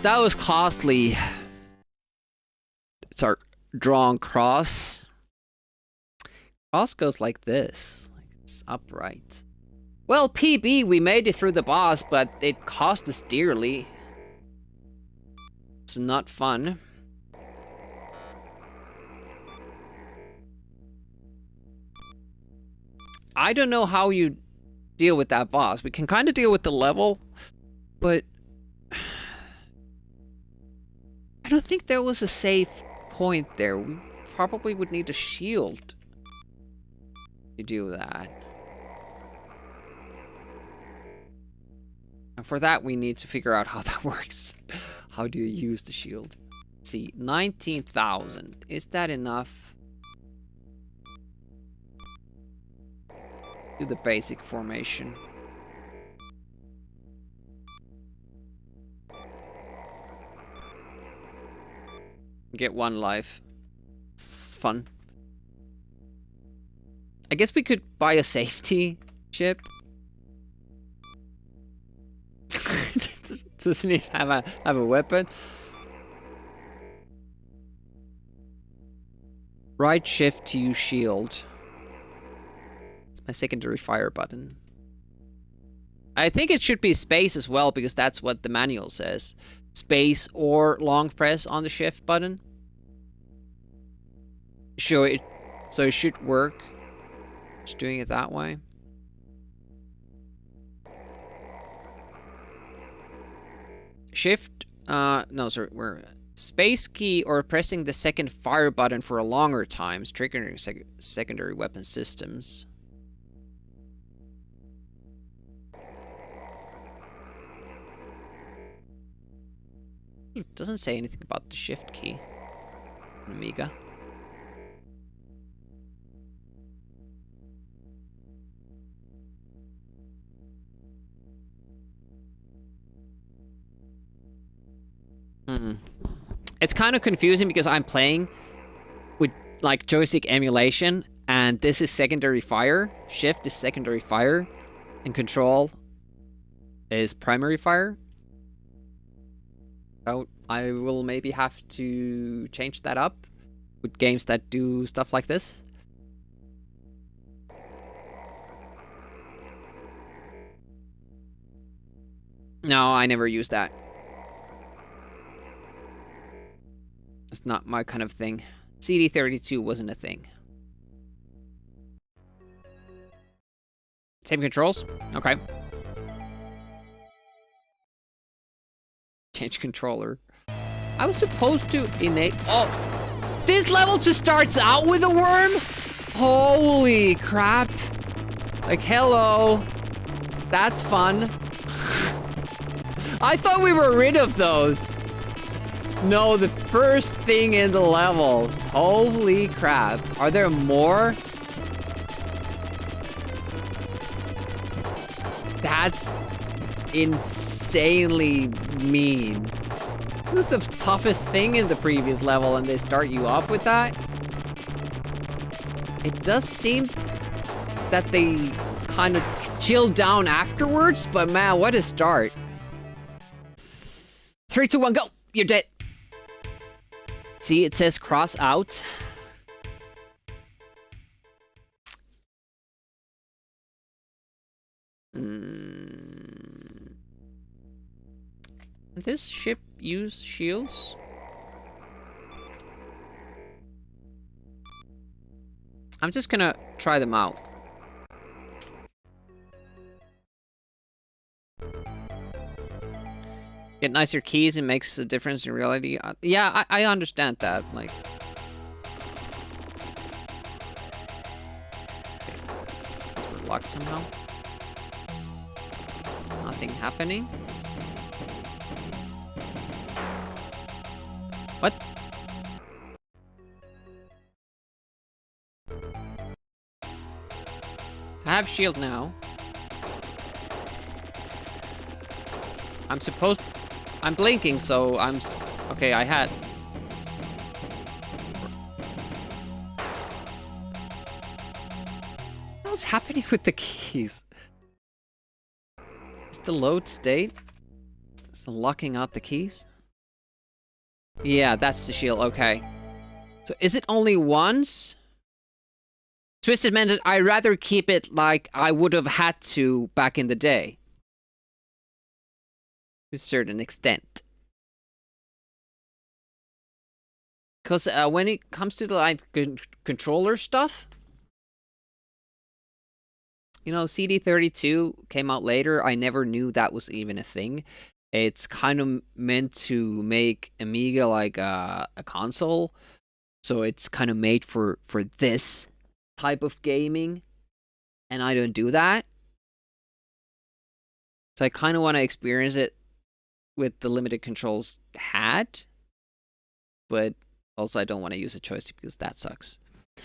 That was costly. It's our drawn cross. Cross goes like this. Like it's upright. Well, PB, we made it through the boss, but it cost us dearly. It's not fun. I don't know how you deal with that boss. We can kind of deal with the level, but I don't think there was a safe point there. We probably would need a shield to do that. And for that, we need to figure out how that works. How do you use the shield? Let's see, 19,000. Is that enough? Do the basic formation. Get 1 life. It's fun. I guess we could buy a safety ship. Doesn't it have a weapon? Right shift to use shield. It's my secondary fire button. I think it should be space as well, because that's what the manual says. Space or long press on the shift button. So it should work. Just doing it that way. Shift, no, sorry, we're space key or pressing the second fire button for a longer times, triggering secondary weapon systems. It doesn't say anything about the shift key in Amiga. It's kind of confusing because I'm playing with like joystick emulation, and this is secondary fire, shift is secondary fire, and control is primary fire. So I will maybe have to change that up with games that do stuff like this. No, I never use that. It's not my kind of thing. CD32 wasn't a thing. Same controls? Okay. Change controller. I was supposed to enable... Oh! This level just starts out with a worm? Holy crap. Like, hello. That's fun. I thought we were rid of those. No, the first thing in the level. Holy crap. Are there more? That's insanely mean. It was the toughest thing in the previous level, and they start you off with that? It does seem that they kind of chill down afterwards, but man, what a start. 3, 2, 1, go! You're dead. See, it says cross out. This ship use shields? I'm just gonna try them out. Get nicer keys and makes a difference in reality. Yeah, I understand that. Like, we're locked somehow. Nothing happening. What? I have shield now. I'm blinking, so okay, I had... What's happening with the keys? Is the load state? Is locking out the keys? Yeah, that's the shield, okay. So is it only once? Twisted meant that I'd rather keep it like I would have had to back in the day. To a certain extent. Because when it comes to the like controller stuff, you know, CD32 came out later. I never knew that was even a thing. It's kind of meant to make Amiga like a console. So it's kind of made for this type of gaming. And I don't do that. So I kind of want to experience it with the limited controls had, but also I don't want to use a joystick because that sucks.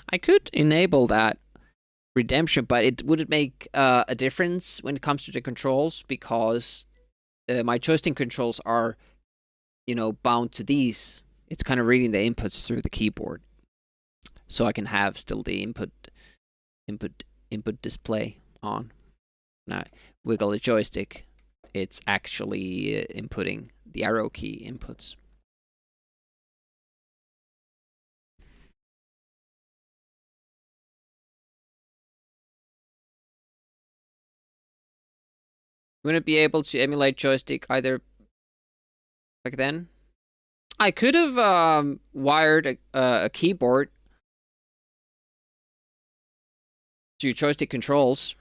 I could enable that redemption, but it wouldn't make a difference when it comes to the controls because my joystick controls are, you know, bound to these. It's kind of reading the inputs through the keyboard, so I can have still the input display on. Now, wiggle the joystick, it's actually inputting the arrow key inputs. Wouldn't be able to emulate joystick either back then. I could have wired a keyboard to joystick controls.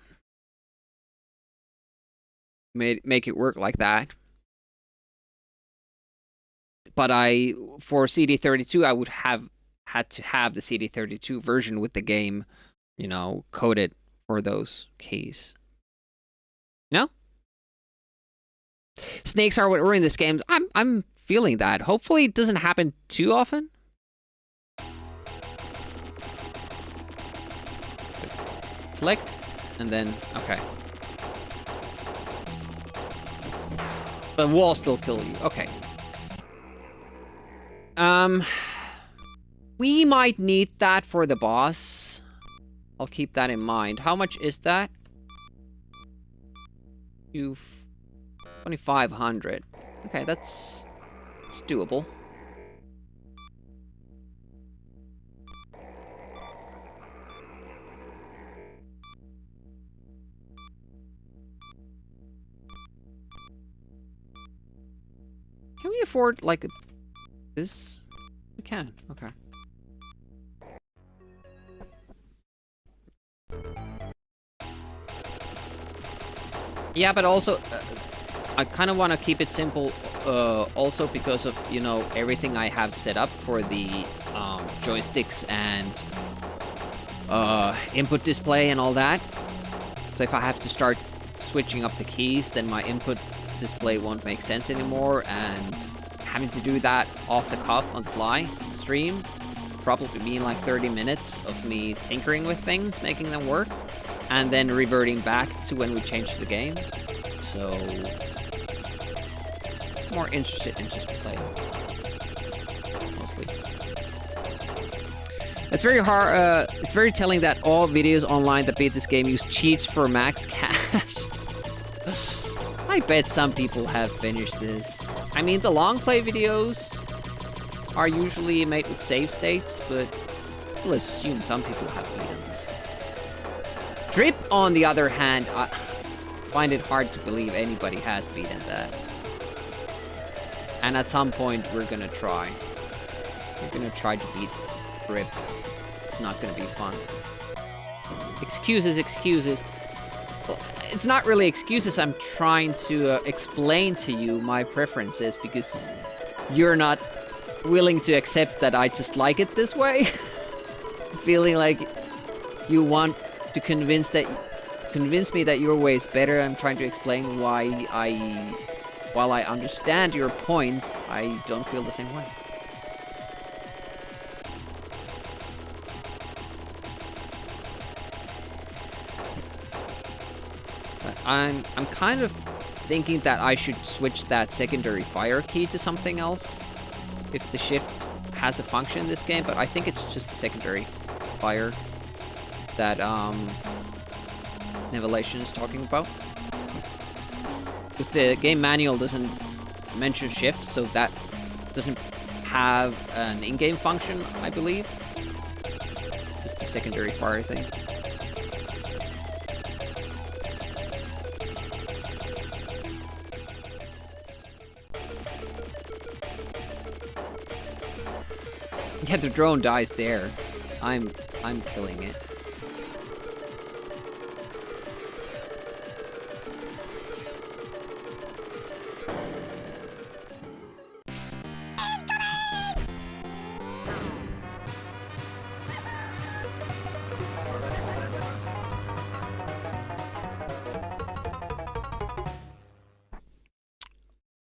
Make it work like that. But for CD32, I would have had to have the CD32 version with the game, you know, coded for those keys. No? Snakes are what ruin this game. I'm feeling that. Hopefully it doesn't happen too often. Select, and then, okay. The wall still kill you. Okay. We might need that for the boss. I'll keep that in mind. How much is that? 2,500. Okay, it's doable. Can we afford, like, this? We can, okay. Yeah, but also, I kind of want to keep it simple, also because of, you know, everything I have set up for the joysticks and input display and all that. So if I have to start switching up the keys, then my input display won't make sense anymore, and having to do that off the cuff on the fly stream probably mean like 30 minutes of me tinkering with things, making them work, and then reverting back to when we changed the game. So more interested in just playing, mostly. It's very hard. It's very telling that all videos online that beat this game use cheats for max cash. I bet some people have finished this. I mean, the long play videos are usually made with save states, but we'll assume some people have beaten this. Drip, on the other hand, I find it hard to believe anybody has beaten that. And at some point, we're gonna try. We're gonna try to beat Drip. It's not gonna be fun. Excuses, excuses. Well, it's not really excuses. I'm trying to explain to you my preferences because you're not willing to accept that I just like it this way. Feeling like you want to convince me that your way is better. I'm trying to explain why while I understand your point, I don't feel the same way. But I'm kind of thinking that I should switch that secondary fire key to something else if the shift has a function in this game, but I think it's just a secondary fire that Nevelation is talking about. Because the game manual doesn't mention shift, so that doesn't have an in-game function, I believe. Just a secondary fire thing. Yeah, the drone dies there. I'm killing it.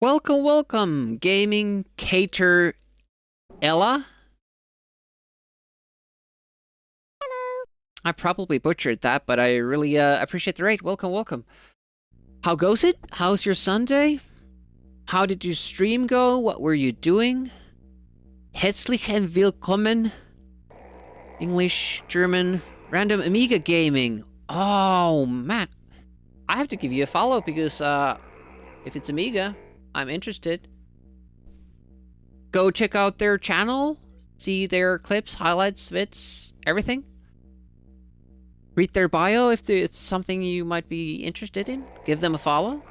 Welcome, welcome, Gaming Cater Ella. Hello. I probably butchered that, but I really appreciate the raid. Welcome, welcome. How goes it? How's your Sunday? How did your stream go? What were you doing? Herzlich willkommen. English, German, random Amiga gaming. Oh, man. I have to give you a follow because if it's Amiga, I'm interested. Go check out their channel. See their clips, highlights, vids, everything. Read their bio if it's something you might be interested in. Give them a follow.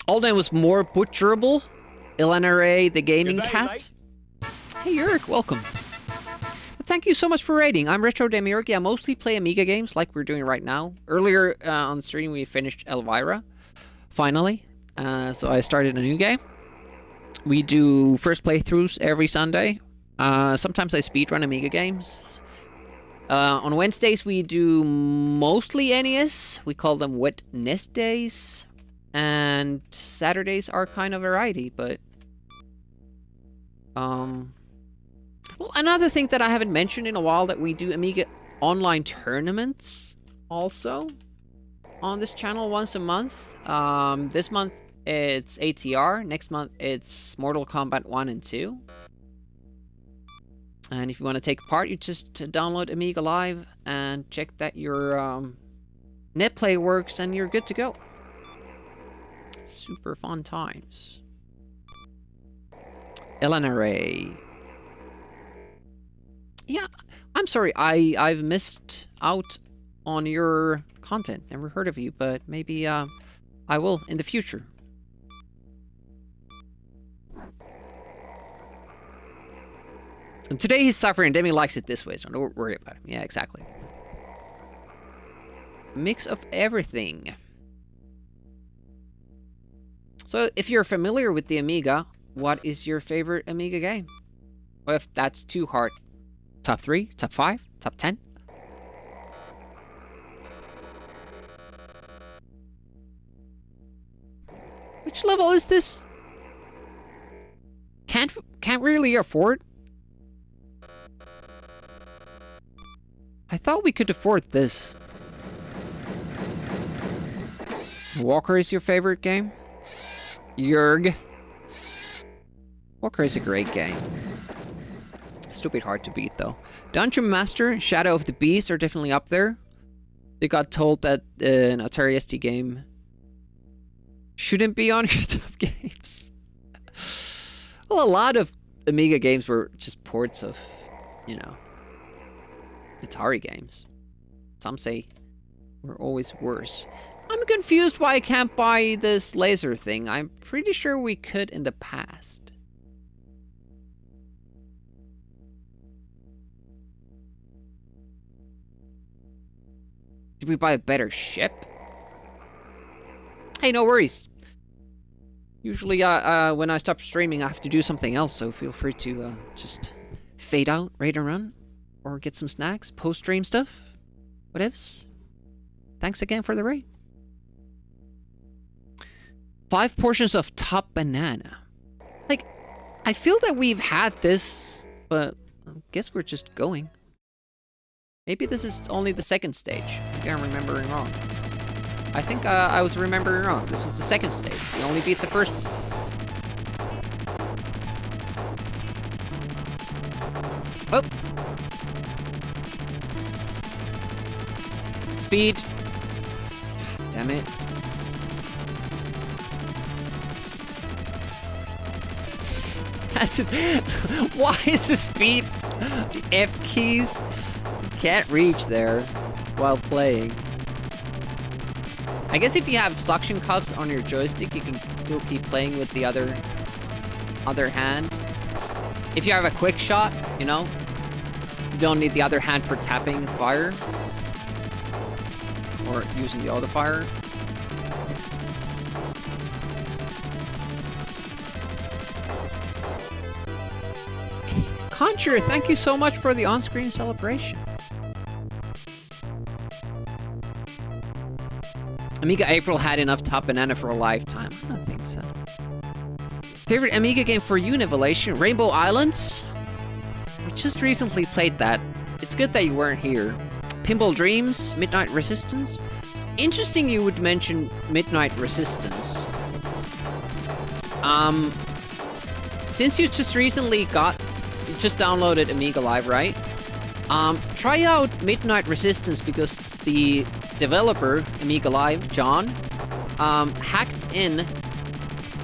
Alden was more butcherable. LNRA, the gaming cat. Hey, Yurik, welcome. Thank you so much for raiding. I'm Retro Demiurg. I mostly play Amiga games like we're doing right now. Earlier on the stream, we finished Elvira, finally. So I started a new game. We do first playthroughs every Sunday. Sometimes I speedrun Amiga games. On Wednesdays, we do mostly NES. We call them Wet Nest Days. And Saturdays are kind of variety, but... Well, another thing that I haven't mentioned in a while, that we do Amiga online tournaments also on this channel once a month. This month it's ATR, next month it's Mortal Kombat 1 and 2. And if you want to take part, you just download Amiga Live and check that your netplay works and you're good to go. Super fun times. LNRA. Yeah, I'm sorry, I've missed out on your content. Never heard of you, but maybe I will in the future. And today he's suffering, Demi likes it this way, so don't worry about him. Yeah, exactly. Mix of everything. So, if you're familiar with the Amiga, what is your favorite Amiga game? Well, if that's too hard, top 3, top 5, top 10? Which level is this? Can't really afford. I thought we could afford this. Walker is your favorite game? Yerg. Walker is a great game. Stupid hard to beat though. Dungeon Master, Shadow of the Beast are definitely up there. They got told that an Atari ST game shouldn't be on your top games. Well, a lot of Amiga games were just ports of, you know, Atari games. Some say were always worse. I'm confused why I can't buy this laser thing. I'm pretty sure we could in the past. Did we buy a better ship? Hey, no worries. Usually, when I stop streaming, I have to do something else, so feel free to just fade out, raid and run, or get some snacks, post-stream stuff, whatevs. Thanks again for the raid. 5 portions of top banana. Like, I feel that we've had this, but I guess we're just going. Maybe this is only the second stage. Maybe I'm remembering wrong. I think I was remembering wrong. This was the second stage. We only beat the first one. Oh! Speed. Damn it. That's it. Why is the speed? The F keys? You can't reach there while playing. I guess if you have suction cups on your joystick, you can still keep playing with the other hand. If you have a quick shot, you know, you don't need the other hand for tapping fire or using the auto fire. Conjure, thank you so much for the on-screen celebration. Amiga April had enough top banana for a lifetime. I don't think so. Favorite Amiga game for you, Evolution? Rainbow Islands? We just recently played that. It's good that you weren't here. Pinball Dreams? Midnight Resistance? Interesting you would mention Midnight Resistance. Since you just downloaded Amiga Live, right? Try out Midnight Resistance because the developer, Amiga Live, John, hacked in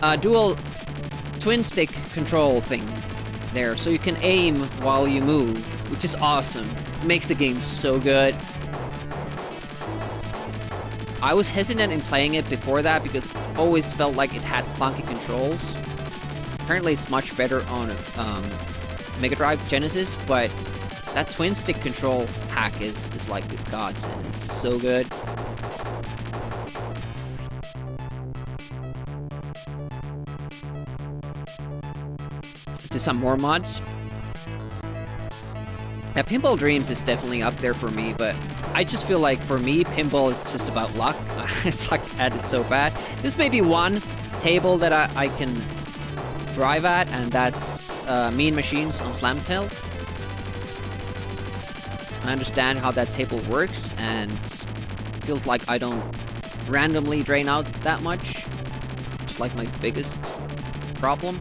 a dual twin stick control thing there, so you can aim while you move, which is awesome. It makes the game so good. I was hesitant in playing it before that because it always felt like it had clunky controls. Apparently it's much better on Mega Drive Genesis, but that twin stick control hack is like the godsend. It's so good. To some more mods. Yeah, Pinball Dreams is definitely up there for me, but I just feel like for me, pinball is just about luck. I suck at it so bad. There's maybe one table that I can drive at, and that's Mean Machines on Slam Tilt. I understand how that table works, and feels like I don't randomly drain out that much. It's like my biggest problem.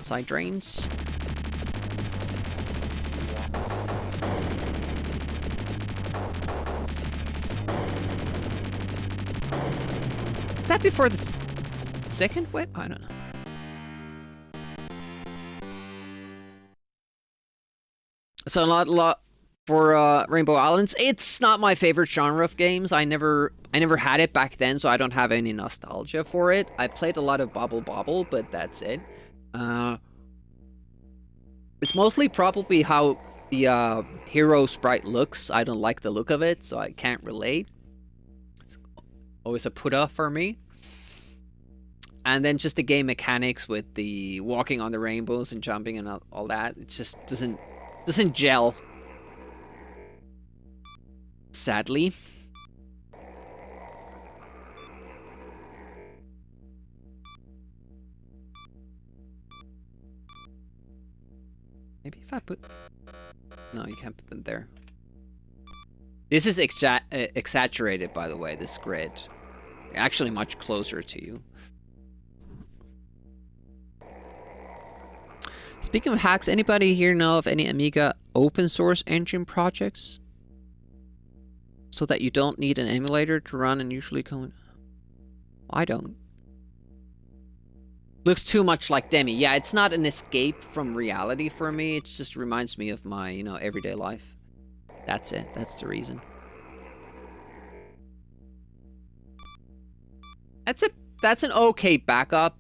Side drains. Is that before the second wave? I don't know. So not a lot for Rainbow Islands. It's not my favorite genre of games. I never had it back then, so I don't have any nostalgia for it. I played a lot of Bobble Bobble, but that's it. It's mostly probably how the hero sprite looks. I don't like the look of it, so I can't relate. It's always a put off for me. And then just the game mechanics with the walking on the rainbows and jumping and all that. It just doesn't gel. Sadly. Maybe if I put... No, you can't put them there. This is exaggerated, by the way, this grid. Actually much closer to you. Speaking of hacks, anybody here know of any Amiga open source engine projects? So that you don't need an emulator to run and usually come... I don't. Looks too much like Demi. Yeah, it's not an escape from reality for me. It just reminds me of my, you know, everyday life. That's it. That's the reason. That's an okay backup.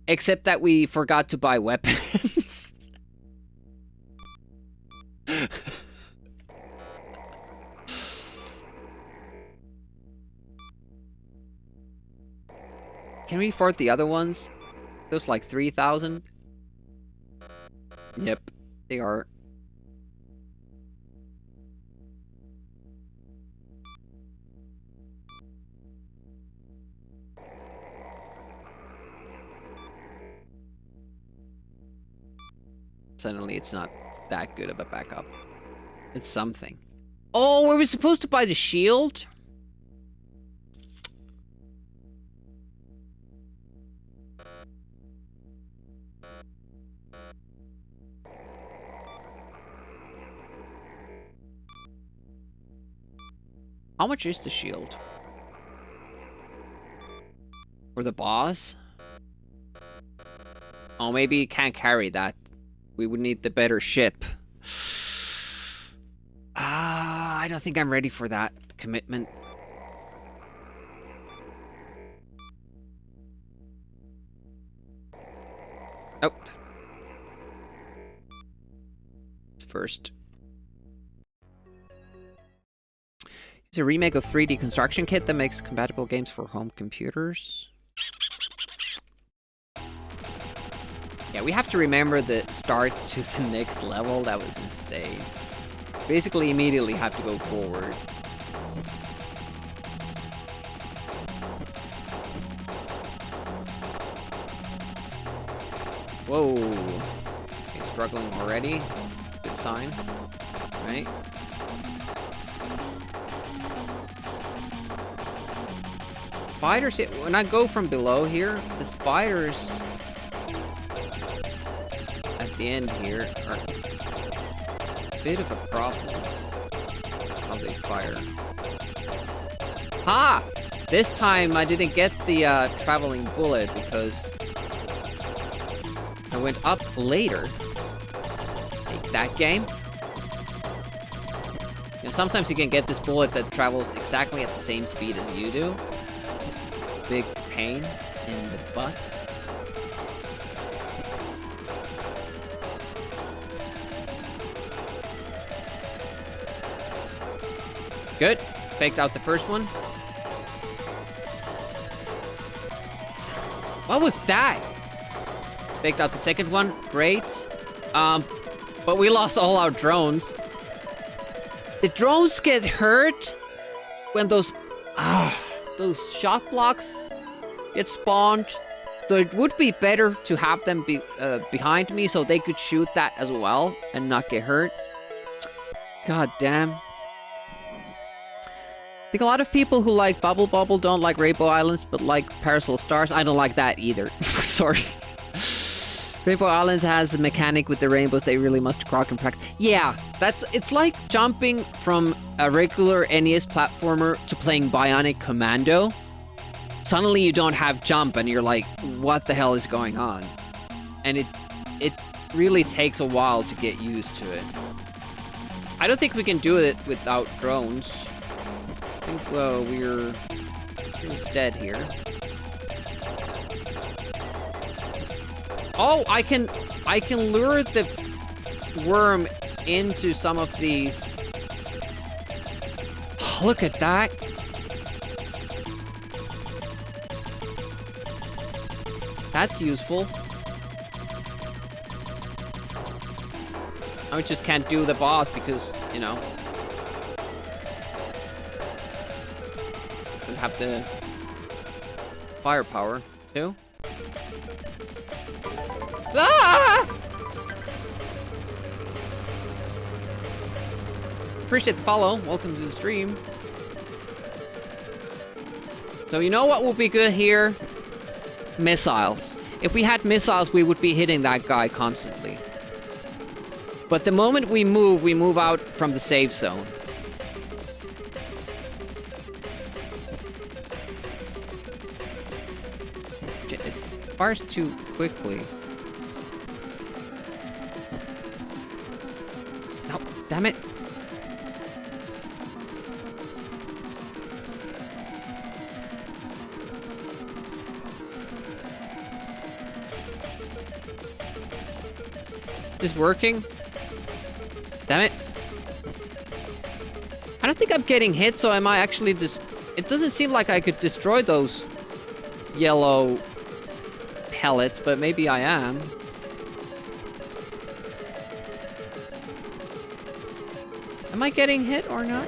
Except that we forgot to buy weapons. Can we afford the other ones? Those like 3,000? Yep, they are. Suddenly it's not that good of a backup. It's something. Oh, were we supposed to buy the shield? How much is the shield? For the boss? Oh, maybe you can't carry that. We would need the better ship. I don't think I'm ready for that commitment. Nope. It's first. It's a remake of 3D Construction Kit that makes compatible games for home computers. Yeah, we have to remember the start to the next level. That was insane. Basically, immediately have to go forward. Whoa. Okay, struggling already. Good sign. Right? Spiders, when I go from below here, the spiders at the end here are a bit of a problem. How they fire. Ha! This time I didn't get the traveling bullet because I went up later. Take that, game. And sometimes you can get this bullet that travels exactly at the same speed as you do. It's a big pain in the butt. Good. Faked out the first one. What was that? Faked out the second one. Great. But we lost all our drones. The drones get hurt when those shot blocks get spawned. So it would be better to have them be behind me so they could shoot that as well and not get hurt. God damn. I think a lot of people who like Bubble Bobble don't like Rainbow Islands, but like Parasol Stars. I don't like that either. Sorry. Rainbow Islands has a mechanic with the rainbows they really must crock and practice. Yeah, it's like jumping from a regular NES platformer to playing Bionic Commando. Suddenly you don't have jump and you're like, what the hell is going on? And it really takes a while to get used to it. I don't think we can do it without drones. I think, well, we're almost dead here. Oh, I can lure the worm into some of these. Oh, look at that. That's useful. I just can't do the boss because, you know, don't have the firepower too. Ah! Appreciate the follow. Welcome to the stream. So you know what will be good here? Missiles. If we had missiles, we would be hitting that guy constantly. But the moment we move out from the safe zone. It fires too quickly. No, damn it. Is this working? Damn it. I don't think I'm getting hit, so am I actually just... It doesn't seem like I could destroy those yellow pellets, but maybe I am. Am I getting hit or not?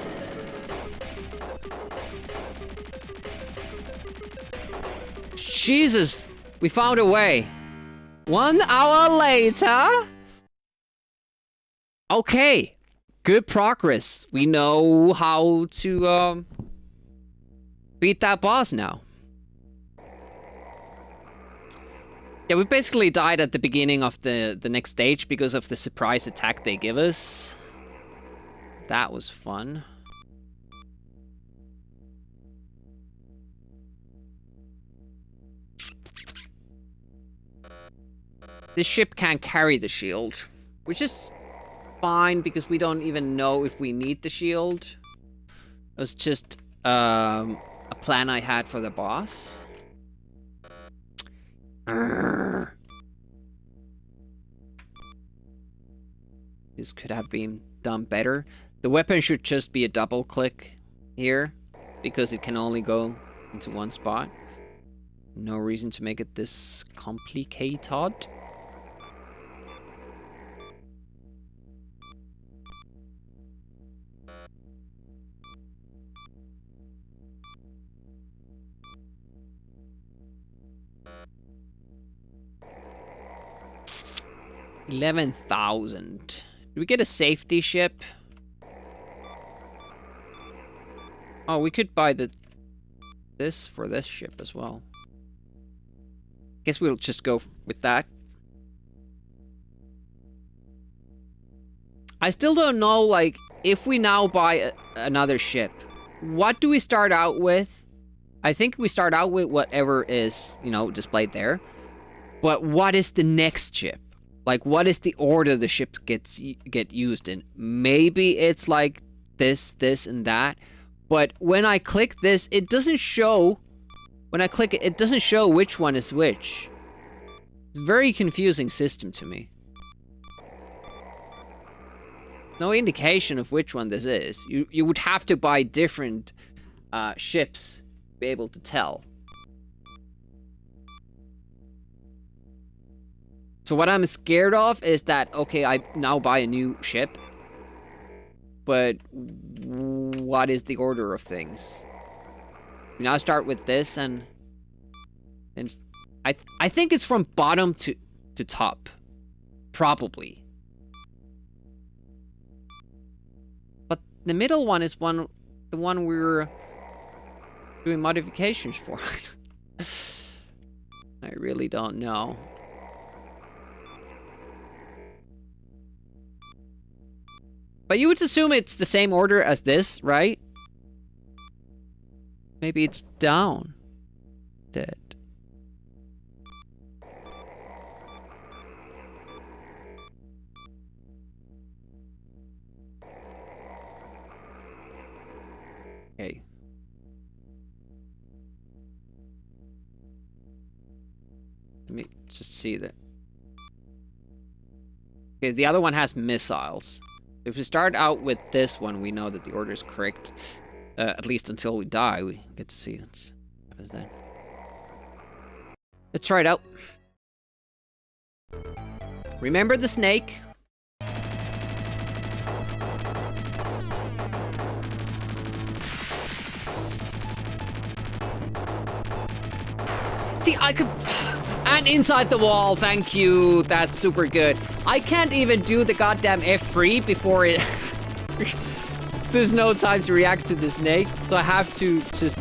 Jesus! We found a way. 1 hour later... Okay, good progress. We know how to beat that boss now. Yeah, we basically died at the beginning of the next stage because of the surprise attack they give us. That was fun. This ship can't carry the shield, which is fine because we don't even know if we need the shield. It was just a plan I had for the boss. This could have been done better. The weapon should just be a double click here because it can only go into one spot. No reason to make it this complicated. 11,000. Do we get a safety ship? Oh, we could buy this for this ship as well. Guess we'll just go with that. I still don't know, like, if we now buy another ship, what do we start out with? I think we start out with whatever is, you know, displayed there. But what is the next ship? Like, what is the order the ships get used in? Maybe it's like this, and that. But when I click this, it doesn't show. When I click it, it doesn't show which one is which. It's a very confusing system to me. No indication of which one this is. You would have to buy different ships to be able to tell. So what I'm scared of is that, okay, I now buy a new ship, but what is the order of things? We now start with this, and I think it's from bottom to top, probably. But the middle one is the one we're doing modifications for. I really don't know. But you would assume it's the same order as this, right? Maybe it's down. Dead. Okay. Let me just see that. Okay, the other one has missiles. If we start out with this one, we know that the order is correct. At least until we die, we get to see what happens then. Let's try it out. Remember the snake? See, I could... And inside the wall, thank you. That's super good. I can't even do the goddamn F3 before it... There's no time to react to the snake, so I have to just...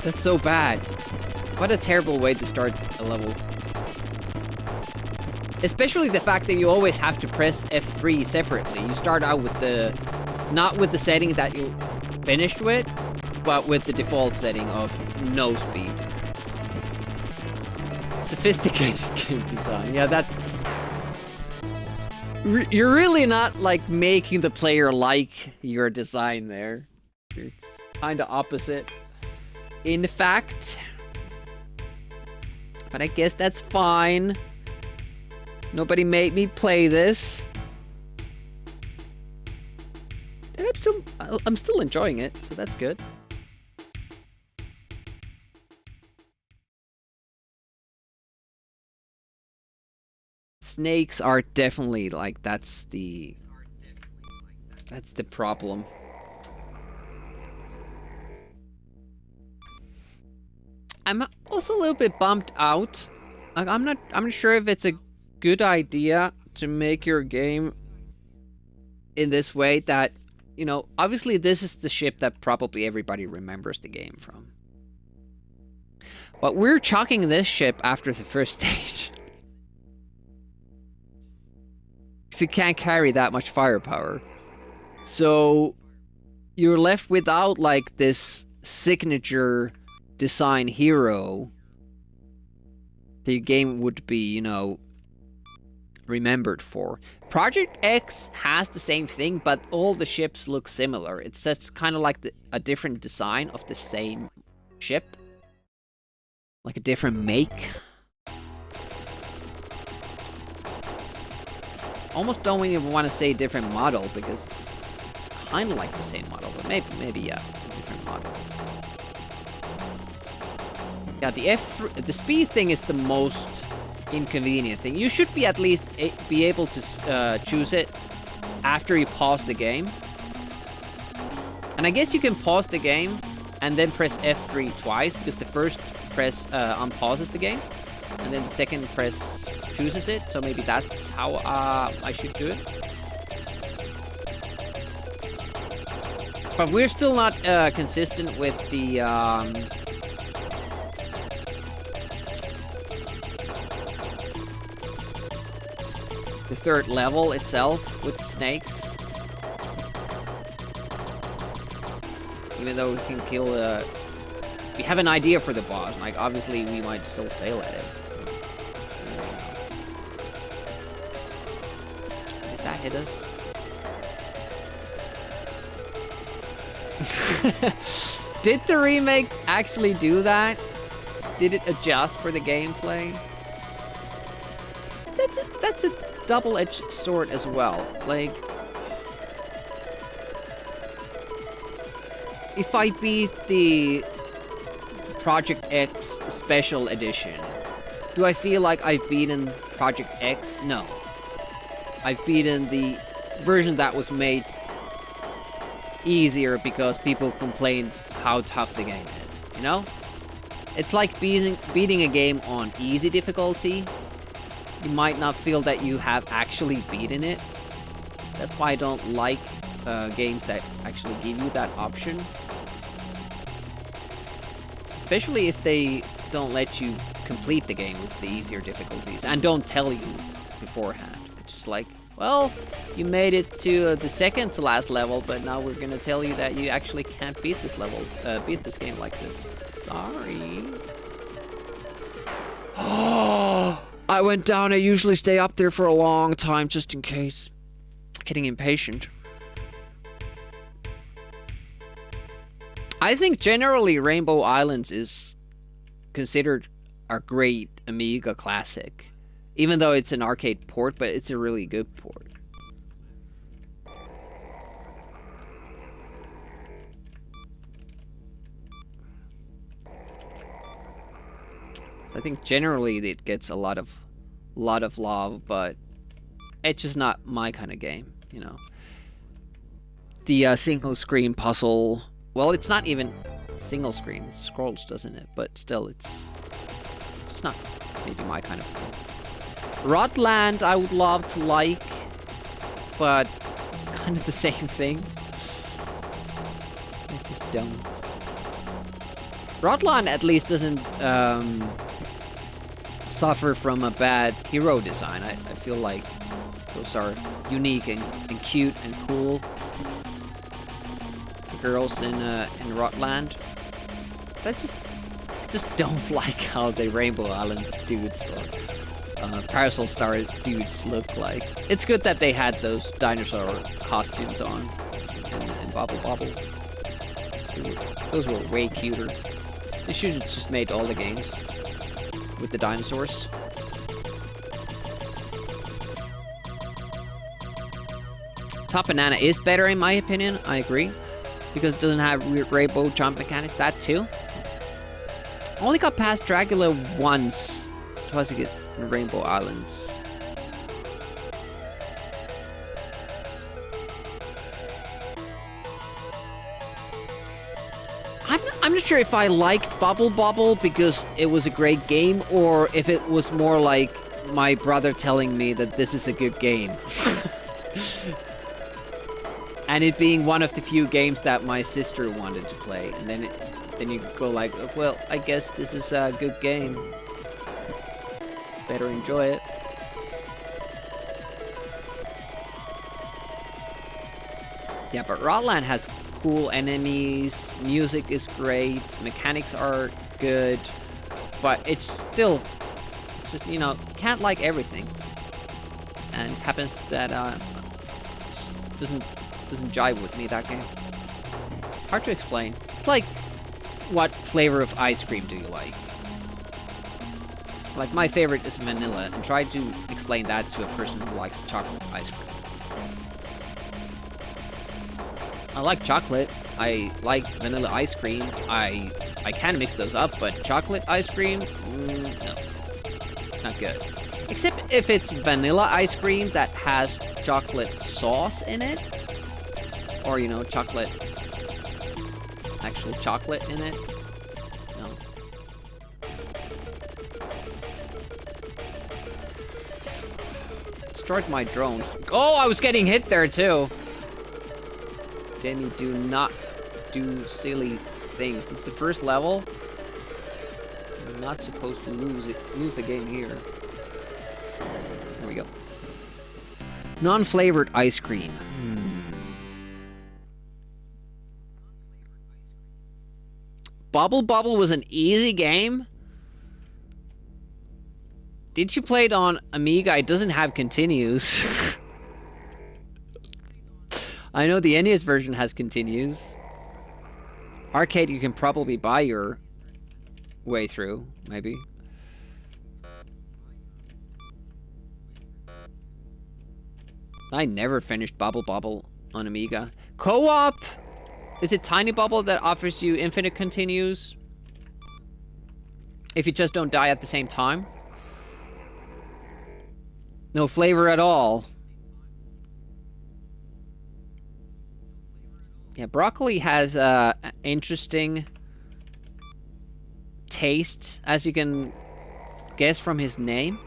that's so bad. What a terrible way to start a level. Especially the fact that you always have to press F3 separately. You start out with the... Not with the setting that you finished with, but with the default setting of no speed. Sophisticated game design. Yeah, that's... You're really not, like, making the player like your design there. It's kind of opposite. In fact. But I guess that's fine. Nobody made me play this. And I'm still enjoying it, so that's good. Snakes are definitely, like, that's the problem. I'm also a little bit bummed out. Like, I'm not sure if it's a good idea to make your game in this way that, you know, obviously this is the ship that probably everybody remembers the game from. But we're chucking this ship after the first stage. Because it can't carry that much firepower. So you're left without, like, this signature design hero the game would be, you know, remembered for. Project X has the same thing, but all the ships look similar. It's just kind of like a different design of the same ship. Like a different make. Almost don't even want to say different model because it's kind of like the same model, but maybe yeah, a different model. Yeah, the speed thing is the most inconvenient thing. You should be at least be able to choose it after you pause the game. And I guess you can pause the game and then press F3 twice, because the first press unpauses the game, and then the second press chooses it, so maybe that's how I should do it. But we're still not consistent with the third level itself with the snakes. Even though we can kill we have an idea for the boss, like obviously we might still fail at it. Did that hit us? Did the remake actually do that? Did it adjust for the gameplay? That's a double-edged sword as well. Like, if I beat the Project X Special Edition, do I feel like I've beaten Project X? No. I've beaten the version that was made easier because people complained how tough the game is, you know? It's like beating a game on easy difficulty. You might not feel that you have actually beaten it. That's why I don't like games that actually give you that option. Especially if they don't let you complete the game with the easier difficulties and don't tell you beforehand. It's just like, well, you made it to the second to last level, but now we're gonna tell you that you actually can't beat this level, beat this game like this. Sorry. Oh, I went down. I usually stay up there for a long time just in case. Getting impatient. I think generally Rainbow Islands is considered a great Amiga classic. Even though it's an arcade port, but it's a really good port. I think generally it gets a lot of love, but it's just not my kind of game, you know. The single screen puzzle, well, it's not even single screen, it scrolls, doesn't it? But still, it's not maybe my kind of thing. Rotland I would love to like, but kind of the same thing. I just don't. Rotland at least doesn't suffer from a bad hero design. I feel like those are unique and cute and cool. The girls in Rotland. I just don't like how the Rainbow Island dudes or Parasol Star dudes look like. It's good that they had those dinosaur costumes on in Bobble Bobble. Those were way cuter. They should have just made all the games with the dinosaurs. Top Banana is better in my opinion, I agree. Because it doesn't have rainbow jump mechanics, that too. I only got past Dracula once. Supposed to get Rainbow Islands. I'm not sure if I liked Bubble Bobble because it was a great game, or if it was more like my brother telling me that this is a good game. And it being one of the few games that my sister wanted to play. And then you go like, well, I guess this is a good game. Better enjoy it. Yeah, but Rotland has cool enemies, music is great, mechanics are good, but it's just, you know, can't like everything. And it happens that doesn't jive with me, that game. Hard to explain. It's like, what flavor of ice cream do you like? Like, my favorite is vanilla, and try to explain that to a person who likes chocolate ice cream. I like chocolate. I like vanilla ice cream. I can mix those up, but chocolate ice cream? No. It's not good. Except if it's vanilla ice cream that has chocolate sauce in it. Or, you know, chocolate... actual chocolate in it. No. destroyed my drone. Oh, I was getting hit there too. Demi, do not do silly things. It's the first level. You're not supposed to lose the game here. There we go. Non-flavored ice cream. Bubble Bubble was an easy game. Did you play it on Amiga? It doesn't have continues. I know the NES version has continues. Arcade, you can probably buy your way through, maybe. I never finished Bubble Bubble on Amiga. Co-op? Is it Tiny Bubble that offers you infinite continues? If you just don't die at the same time? No flavor at all. Yeah, broccoli has an interesting taste, as you can guess from his name.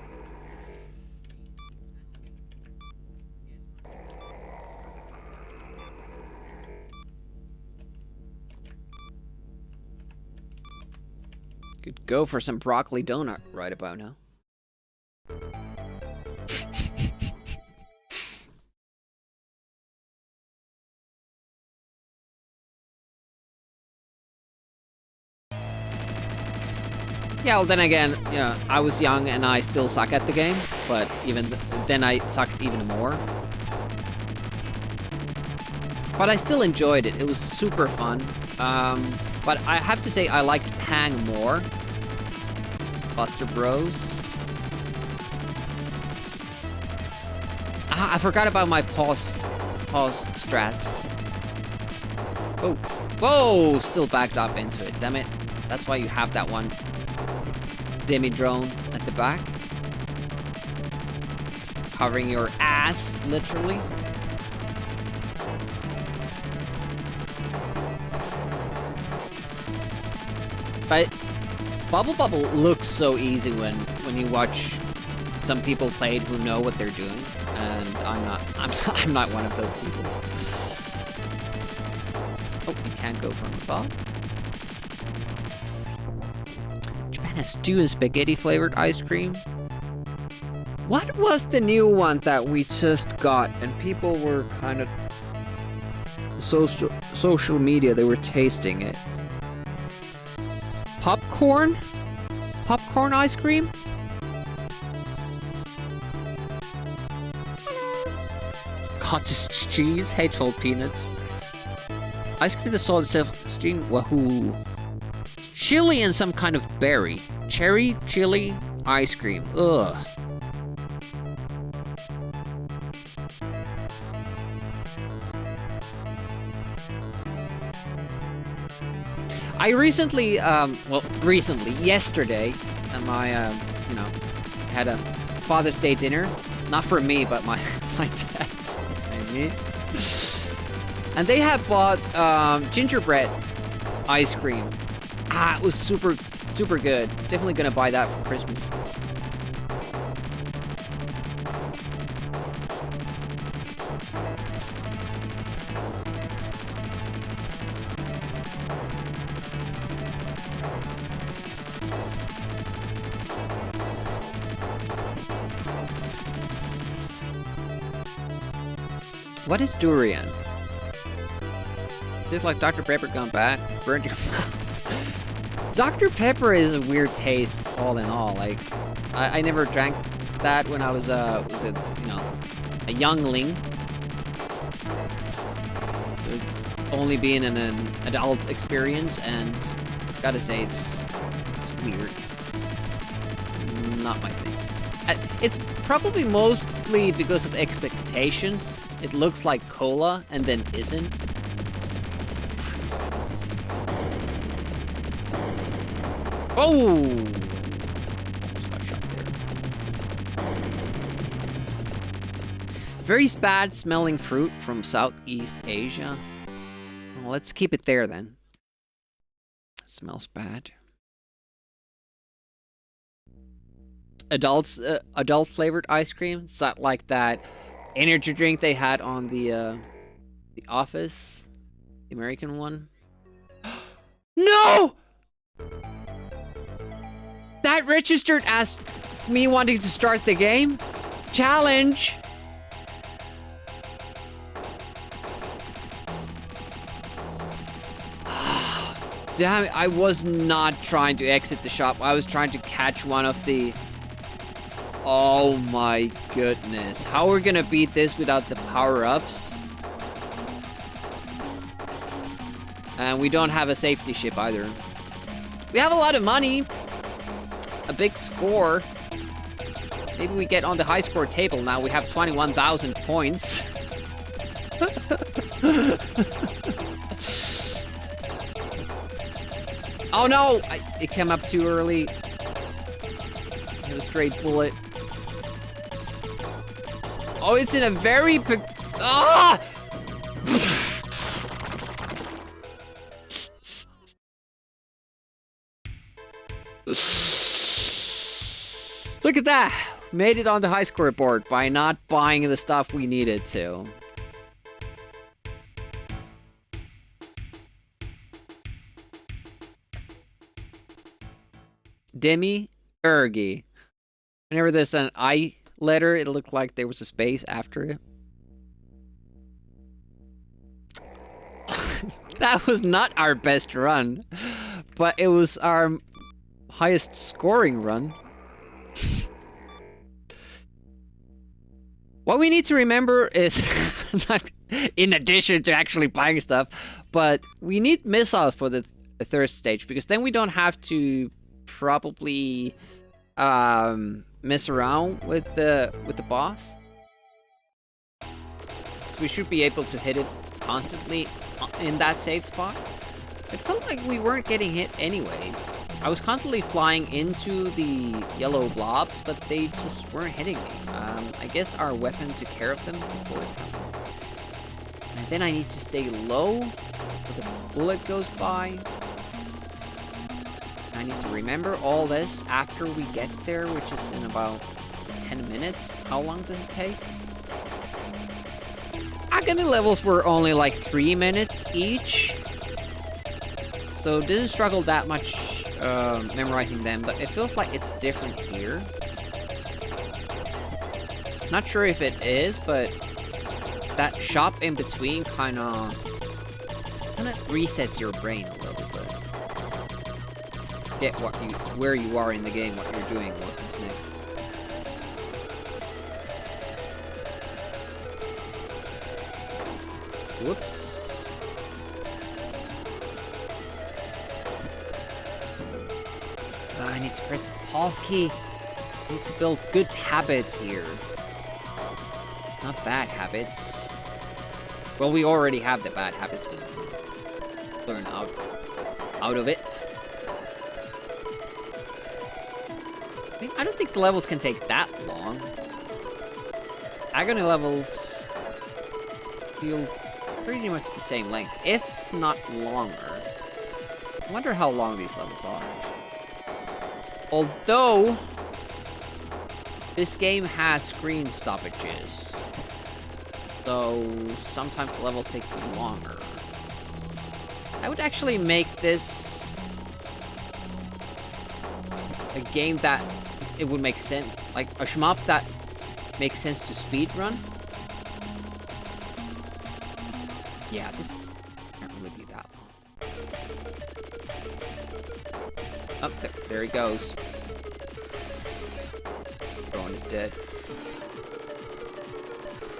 Could go for some broccoli donut right about now. Yeah, well then again, you know, I was young and I still suck at the game, but even then I sucked even more. But I still enjoyed it. It was super fun. But I have to say I liked Pang more. Buster Bros. Ah, I forgot about my pause strats. Oh, whoa! Still backed up into it. Damn it! That's why you have that one demi drone at the back, covering your ass, literally. But Bubble Bubble looks so easy when you watch some people play it who know what they're doing, and I'm not one of those people. Oh, you can't go from above. Japan has stew and spaghetti flavored ice cream. What was the new one that we just got and people were kind of social media, they were tasting it? Popcorn? Popcorn ice cream? Cottage cheese, hateful peanuts. Ice cream that saw itself string wahoo. Chili and some kind of berry. Cherry, chili, ice cream. Ugh. I recently, yesterday, my, had a Father's Day dinner. Not for me, but my dad and me. And they had bought gingerbread ice cream. Ah, it was super, super good. Definitely gonna buy that for Christmas. What is durian? It's like Dr. Pepper gone bad, burned your mouth. Dr. Pepper is a weird taste, all in all. Like, I never drank that when I was a youngling. It's only been an adult experience, and gotta say it's weird. Not my thing. It's probably mostly because of expectations. It looks like cola and then isn't. Oh! Almost got shot there. Very bad smelling fruit from Southeast Asia. Well, let's keep it there then. It smells bad. adult flavored ice cream. It's not like that energy drink they had on the Office, the American one. No! That registered as me wanting to start the game. Challenge. Damn it, I was not trying to exit the shop. I was trying to catch one of the... Oh my goodness. How are we gonna beat this without the power-ups? And we don't have a safety ship either. We have a lot of money. A big score. Maybe we get on the high score table now. We have 21,000 points. Oh no! It came up too early. Hit a straight bullet. Oh, it's in a very ah! Look at that! Made it on the high score board by not buying the stuff we needed to. Demi Ergi. Whenever there's an I letter, it looked like there was a space after it. That was not our best run, but it was our highest scoring run. What we need to remember is, not in addition to actually buying stuff, but we need missiles for the third stage, because then we don't have to probably mess around with the boss. So we should be able to hit it constantly in that safe spot. It felt like we weren't getting hit anyways. I was constantly flying into the yellow blobs, but they just weren't hitting me. I guess our weapon took care of them before it happened. And then I need to stay low so the bullet goes by. I need to remember all this after we get there, which is in about 10 minutes. How long does it take? Agony levels were only like 3 minutes each. So didn't struggle that much memorizing them, but it feels like it's different here. Not sure if it is, but that shop in between kind of resets your brain a little bit. Get where you are in the game, what you're doing, what comes next. Whoops. I need to press the pause key. I need to build good habits here. Not bad habits. Well, we already have the bad habits. We learn out of it. I don't think the levels can take that long. Agony levels feel pretty much the same length, if not longer. I wonder how long these levels are. Although, this game has screen stoppages. So, sometimes the levels take longer. I would actually make this a game that it would make sense, like a shmup that makes sense to speedrun. Yeah, this can't really be that long. Oh, there he goes. Drone is dead.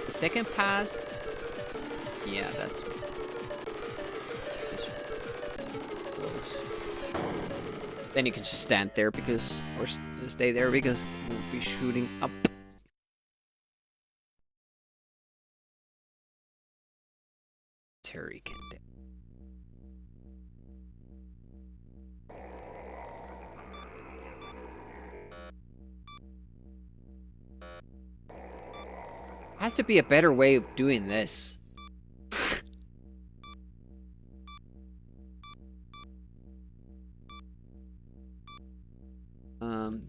The second pass. Yeah, that's close. Then you can just stand there because, or stay there because we'll be shooting up. Terry can. Has to be a better way of doing this.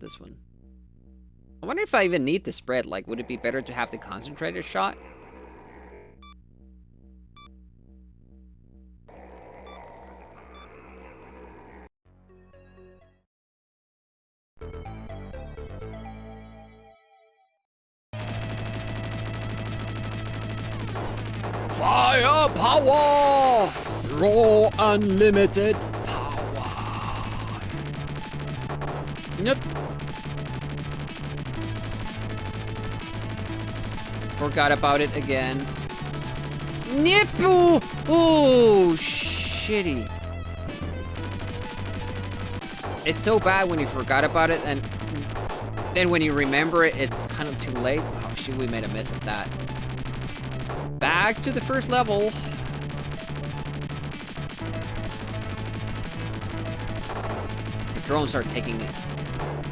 This one. I wonder if I even need the spread. Like, would it be better to have the concentrated shot? Firepower! Raw unlimited power. Yep. Forgot about it again. Nipple! Oh, shitty. It's so bad when you forgot about it, and then when you remember it, it's kind of too late. Oh, shit, we made a mess of that. Back to the first level. The drones are taking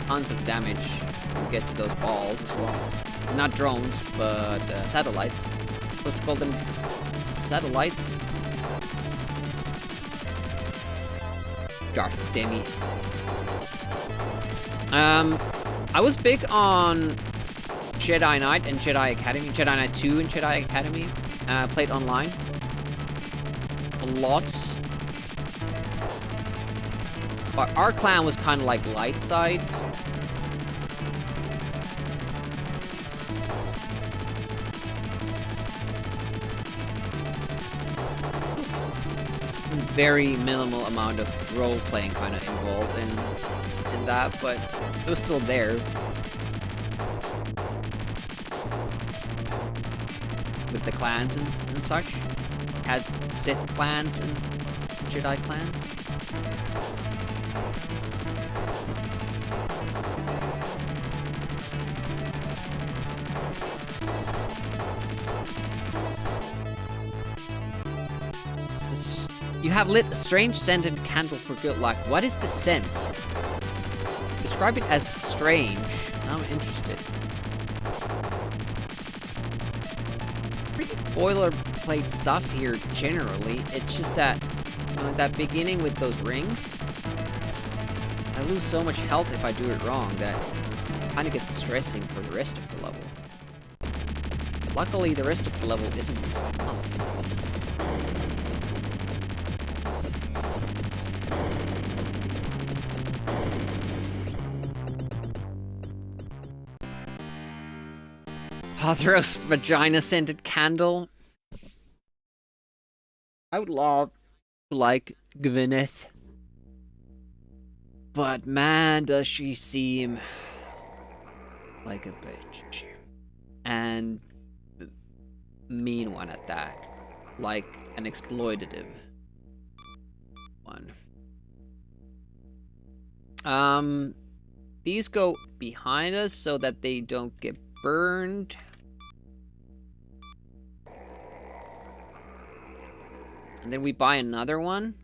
tons of damage to get to those balls as well. Not drones, but satellites. Supposed to call them satellites. God damn it. I was big on Jedi Knight and Jedi Academy, Jedi Knight 2 and Jedi Academy. Played online. Lots. But our clan was kind of like light side. Very minimal amount of role playing kind of involved in that, but it was still there. With the clans and such. Had Sith clans and Jedi clans. You have lit a strange scented candle for good luck. What is the scent? Describe it as strange. Now I'm interested. Pretty boilerplate stuff here generally. It's just that, you know, that beginning with those rings, I lose so much health if I do it wrong that it kind of gets stressing for the rest of the level. Luckily, the rest of the level isn't. Oh. Pathros vagina-scented candle. I would love to like Gwyneth. But man, does she seem like a bitch. And mean one at that. Like an exploitative one. These go behind us so that they don't get burned. And then we buy another one.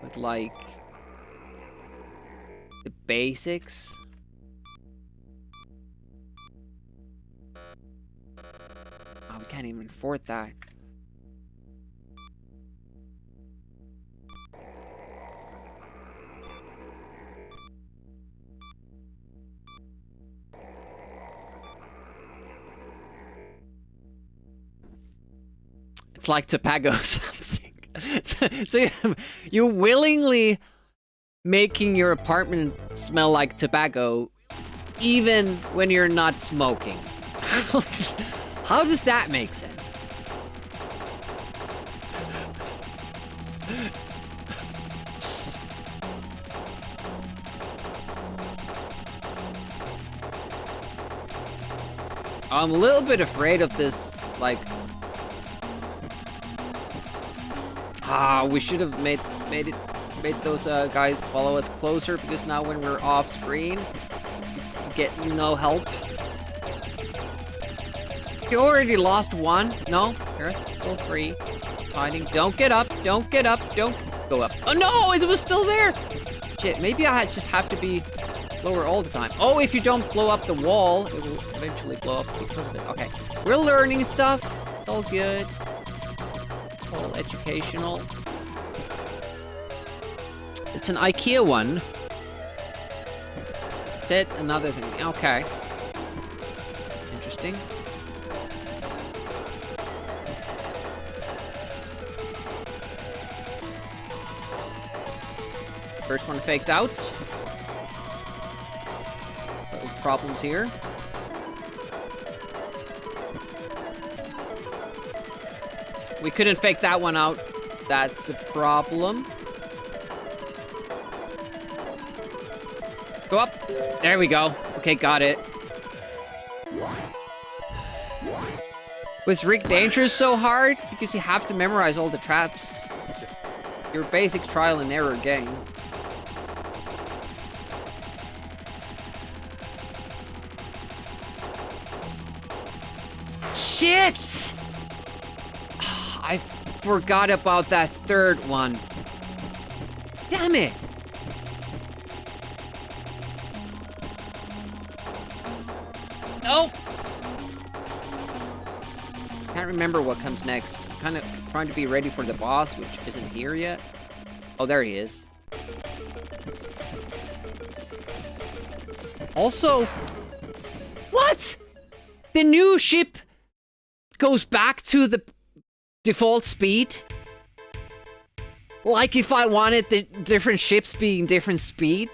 With like the basics. Oh, we can't even afford that. It's like tobacco or something. So you're willingly making your apartment smell like tobacco even when you're not smoking. How does that make sense? I'm a little bit afraid of this, like... we should have made those guys follow us closer, because now when we're off screen, get no help. You already lost one. No, there's still 3. Hiding. Don't get up. Don't get up. Don't go up. Oh no, it was still there. Shit, maybe I just have to be lower all the time. Oh, if you don't blow up the wall, it will eventually blow up because of it. Okay, we're learning stuff. It's all good. All educational. It's an IKEA one. That's it. Another thing. Okay. Interesting. First one faked out. No problems here. We couldn't fake that one out. That's a problem. Go up. There we go. Okay, got it. Was Rick Dangerous so hard? Because you have to memorize all the traps. It's your basic trial and error game. Shit! I forgot about that third one. Damn it! Nope! Can't remember what comes next. I'm kind of trying to be ready for the boss, which isn't here yet. Oh, there he is. Also, what? The new ship goes back to the default speed? Like if I wanted the different ships being different speed?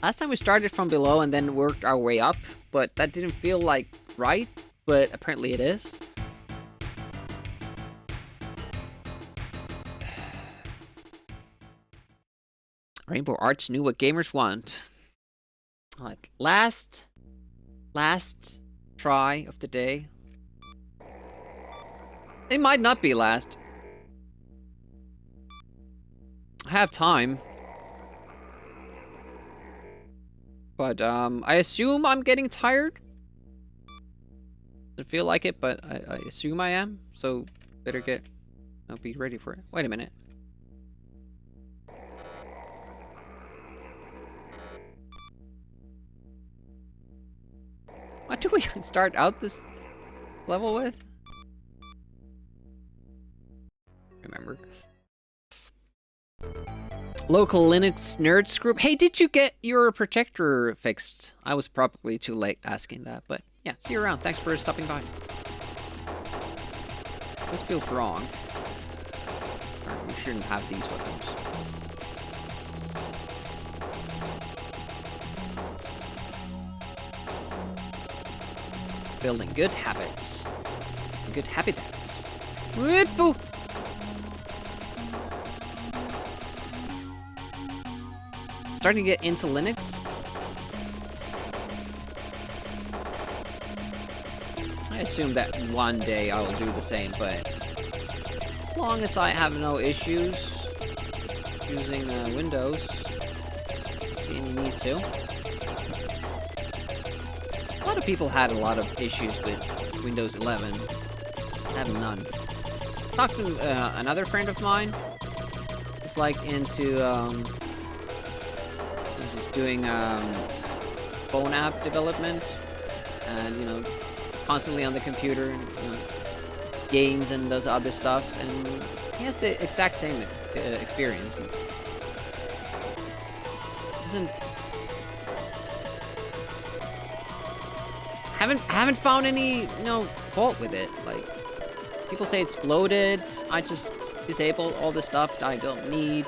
Last time we started from below and then worked our way up, but that didn't feel like right, but apparently it is. Rainbow Arch knew what gamers want. Like, last try of the day. It might not be last. I have time. But, I assume I'm getting tired. Doesn't feel like it, but I assume I am. So, better I'll be ready for it. Wait a minute. What do we start out this level with? Remember. Local Linux nerds group. Hey, did you get your projector fixed? I was probably too late asking that, but yeah, see you around. Thanks for stopping by. This feels wrong. We shouldn't have these weapons. Building good habits. Good habitats. Whip-boo! Starting to get into Linux. I assume that one day I will do the same, but as long as I have no issues using Windows, I don't see any need to. A lot of people had a lot of issues with Windows 11. I have none. Talked to another friend of mine who's like into he's just doing phone app development and constantly on the computer and games and does other stuff, and he has the exact same experience. He doesn't haven't found any fault with it. Like, people say it's bloated. I just disable all the stuff that I don't need.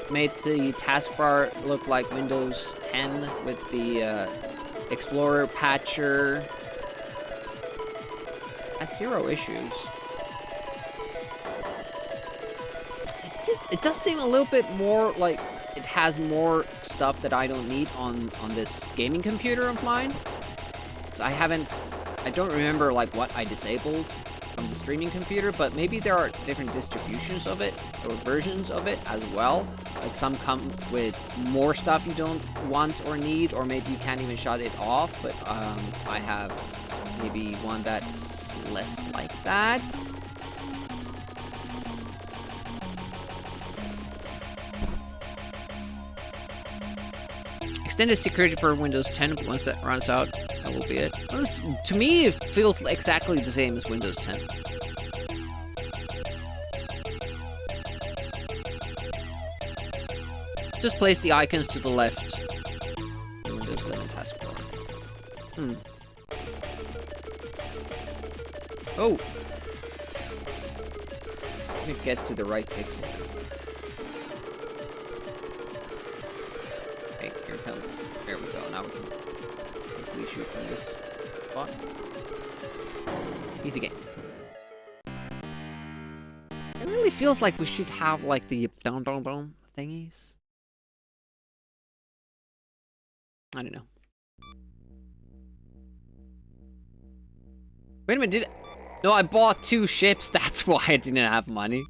Made the taskbar look like Windows 10 with the Explorer patcher. Had zero issues. It does seem a little bit more like it has more stuff that I don't need on this gaming computer of mine. So I don't remember like what I disabled from the streaming computer, but maybe there are different distributions of it or versions of it as well. Like some come with more stuff you don't want or need, or maybe you can't even shut it off, but I have maybe one that's less like that. Extended security for Windows 10, but once that runs out, that will be it. Well, to me, it feels exactly the same as Windows 10. Just place the icons to the left. Windows 11 taskbar. Oh! Let me get to the right pixel. Okay, here comes. There we go. Now we can hopefully shoot from this spot. Easy game. It really feels like we should have like the dum dum dum thingies. I don't know. Wait a minute, did no, I bought 2 ships, that's why I didn't have money.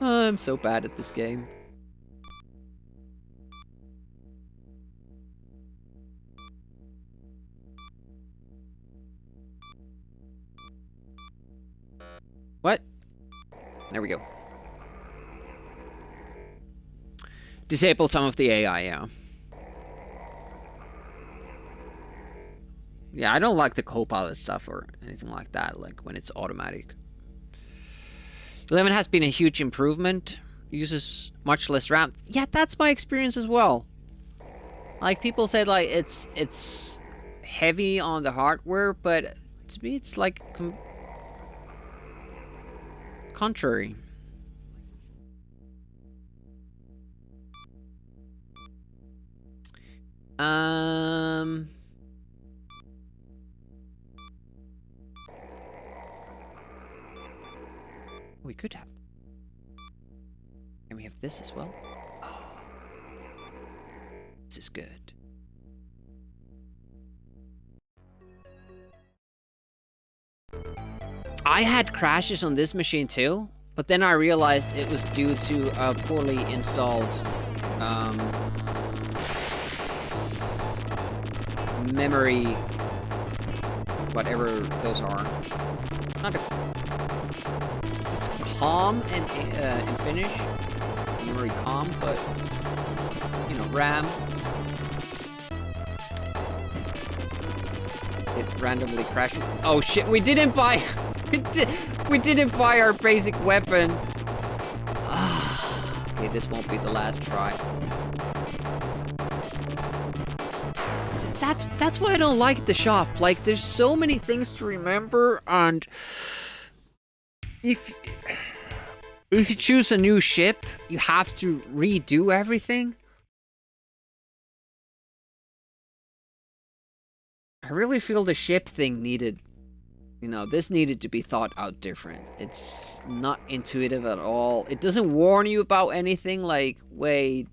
I'm so bad at this game. What? There we go. Disable some of the AI, yeah. Yeah, I don't like the Copilot stuff or anything like that, like when it's automatic. 11 has been a huge improvement. Uses much less RAM. Yeah, that's my experience as well. Like, people said, like, it's heavy on the hardware, but to me, it's like contrary. We could have. And we have this as well. Oh. This is good. I had crashes on this machine too, but then I realized it was due to a poorly installed memory, whatever those are. Not a, it's COM in Finnish, memory COM, but you know, RAM. It randomly crashed. Oh shit! We didn't buy. We didn't buy our basic weapon. Okay, this won't be the last try. That's why I don't like the shop. Like, there's so many things to remember, and if you choose a new ship, you have to redo everything. I really feel the ship thing needed, you know, this needed to be thought out different. It's not intuitive at all. It doesn't warn you about anything, like, wait,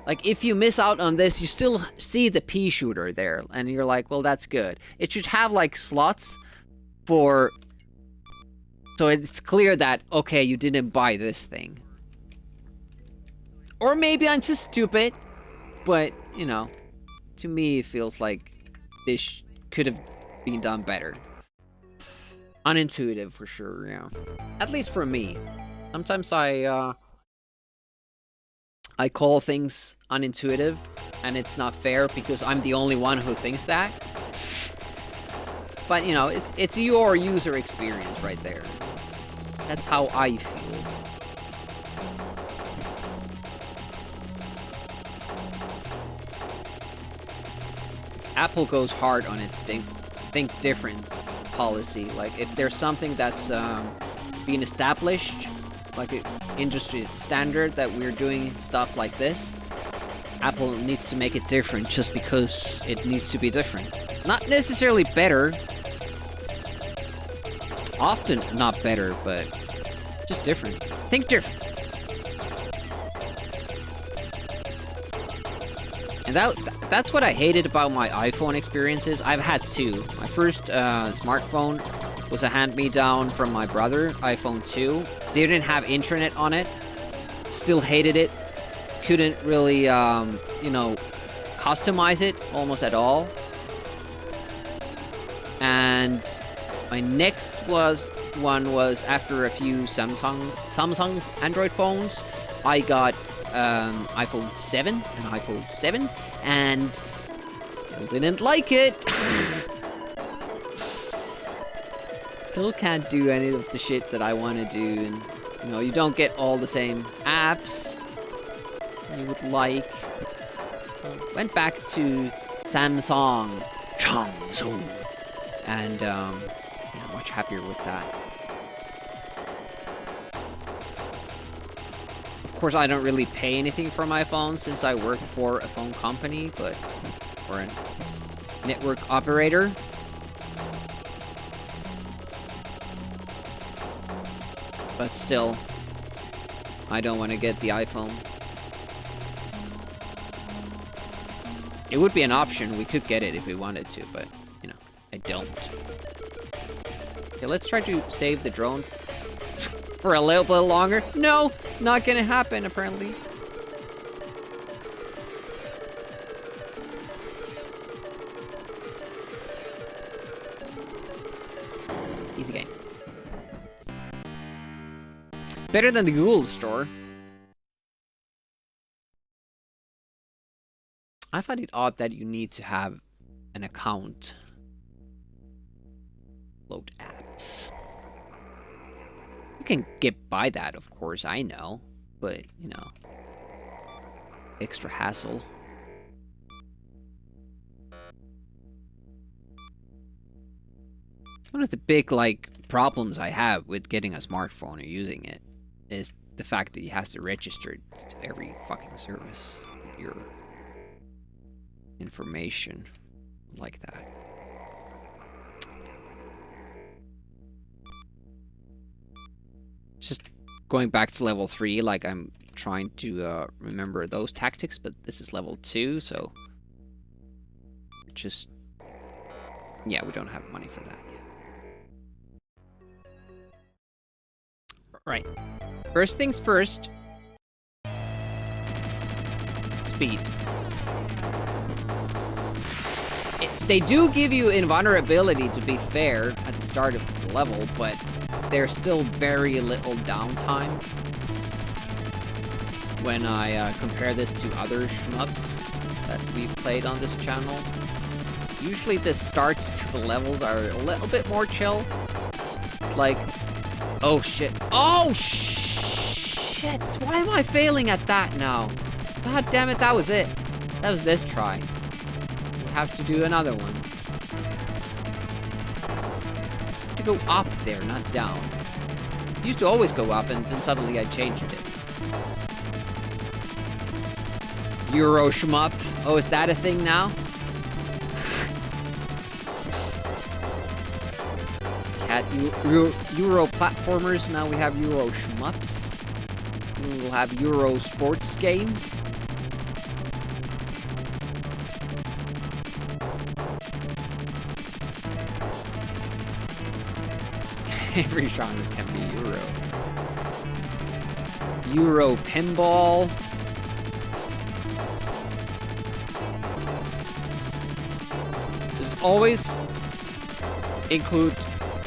like if you miss out on this, you still see the pea shooter there, and you're like, well, that's good. It should have, like, slots for, so it's clear that, okay, you didn't buy this thing. Or maybe I'm just stupid, but, you know, to me, it feels like this could have been done better. Unintuitive for sure, yeah. At least for me. Sometimes I call things unintuitive, and it's not fair because I'm the only one who thinks that. But, you know, it's your user experience right there. That's how I feel. Apple goes hard on its think different policy. Like, if there's something that's being established, like an industry standard that we're doing stuff like this, Apple needs to make it different just because it needs to be different. Not necessarily better. Often not better, but just different. Think different. And that's what I hated about my iPhone experiences. I've had 2. My first smartphone was a hand-me-down from my brother, iPhone 2. Didn't have internet on it. Still hated it. Couldn't really, you know, customize it almost at all. And my next one was after a few Samsung Android phones. I got iPhone 7 and iPhone 7, and still didn't like it. Still can't do any of the shit that I want to do, and You know, you don't get all the same apps you would like. Went back to Samsung. And, yeah, much happier with that. Of course, I don't really pay anything for my phone since I work for a phone company, but... or a network operator. But still, I don't want to get the iPhone. It would be an option. We could get it if we wanted to, but, you know, I don't. Okay, let's try to save the drone for a little bit longer. No, not gonna happen, apparently. Easy game. Better than the Google store. I find it odd that you need to have an account. Load apps. You can get by that, of course, I know. But, you know, extra hassle. One of the big, like, problems I have with getting a smartphone or using it is the fact that you have to register to every fucking service. Your information like that. Just going back to level 3, like I'm trying to remember those tactics, but this is level 2, so just, yeah, we don't have money for that yet. Right. First things first. Speed. They do give you invulnerability, to be fair, at the start of the level, but there's still very little downtime when I compare this to other shmups that we've played on this channel. Usually the starts to the levels are a little bit more chill. Like, oh shit. Oh shit! Why am I failing at that now? God damn it, that was it. That was this try. Have to do another one. To go up there, not down. It used to always go up, and then suddenly I changed it. Euro shmup. Oh, is that a thing now? Had Euro platformers, now we have Euro shmups. We will have Euro sports games. Every genre can be Euro. Euro pinball. Just always include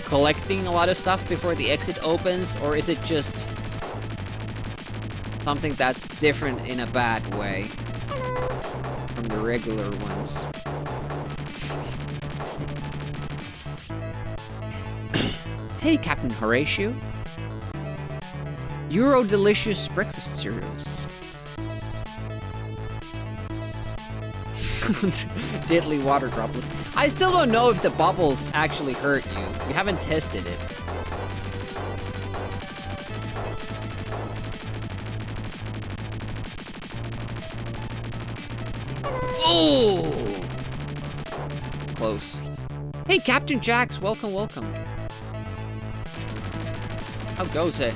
collecting a lot of stuff before the exit opens, or is it just something that's different in a bad way from the regular ones? Hey, Captain Horatio. Euro delicious breakfast cereals. Deadly water droplets. I still don't know if the bubbles actually hurt you. We haven't tested it. Oh! Close. Hey, Captain Jax. Welcome, welcome. How goes it?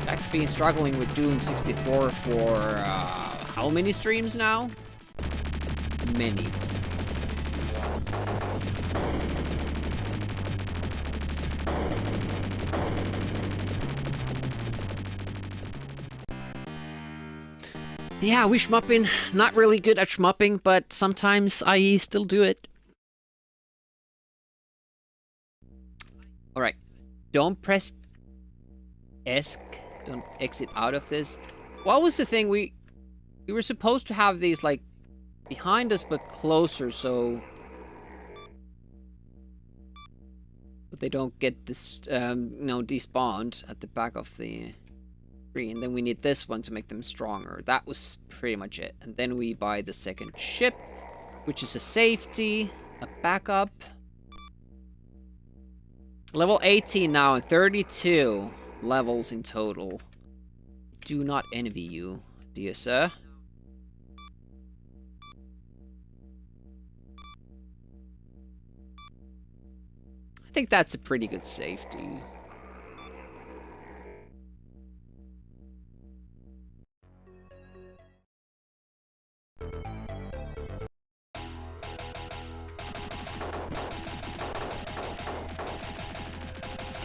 Jack's been struggling with Doom 64 for, how many streams now? Many. Yeah, we shmupping. Not really good at shmupping, but sometimes I still do it. Alright. Don't press ESC. Don't exit out of this. What was the thing? We were supposed to have these, like, behind us, but closer, so... But they don't get this, you know, despawned at the back of the 3, and then we need this one to make them stronger. That was pretty much it. And then we buy the second ship, which is a safety, a backup. Level 18 now, and 32 levels in total. Do not envy you, dear sir. I think that's a pretty good safety.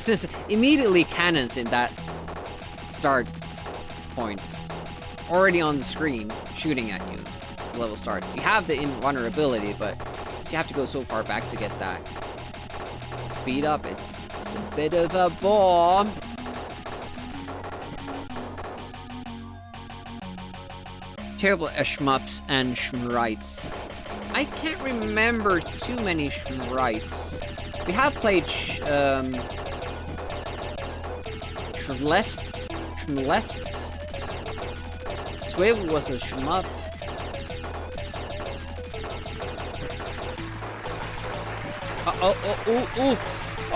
There's immediately cannons in that start point. Already on the screen, shooting at you. The level starts. You have the invulnerability, but you have to go so far back to get that. Speed up, it's a bit of a bore. Terrible shmups and shmrites. I can't remember too many shmrites. We have played Shmlefts. Swivel was a shmup.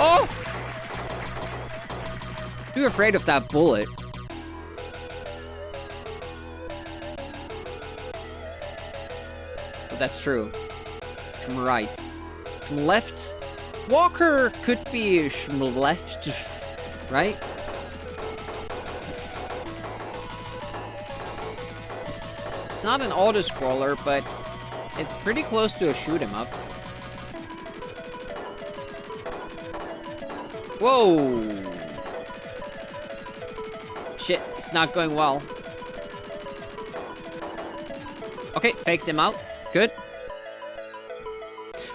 Oh! You're afraid of that bullet. But that's true. From right. From left. Walker could be from left, right? It's not an auto-scroller, but it's pretty close to a shoot-'em-up. Whoa! Shit, it's not going well. Okay, faked him out. Good.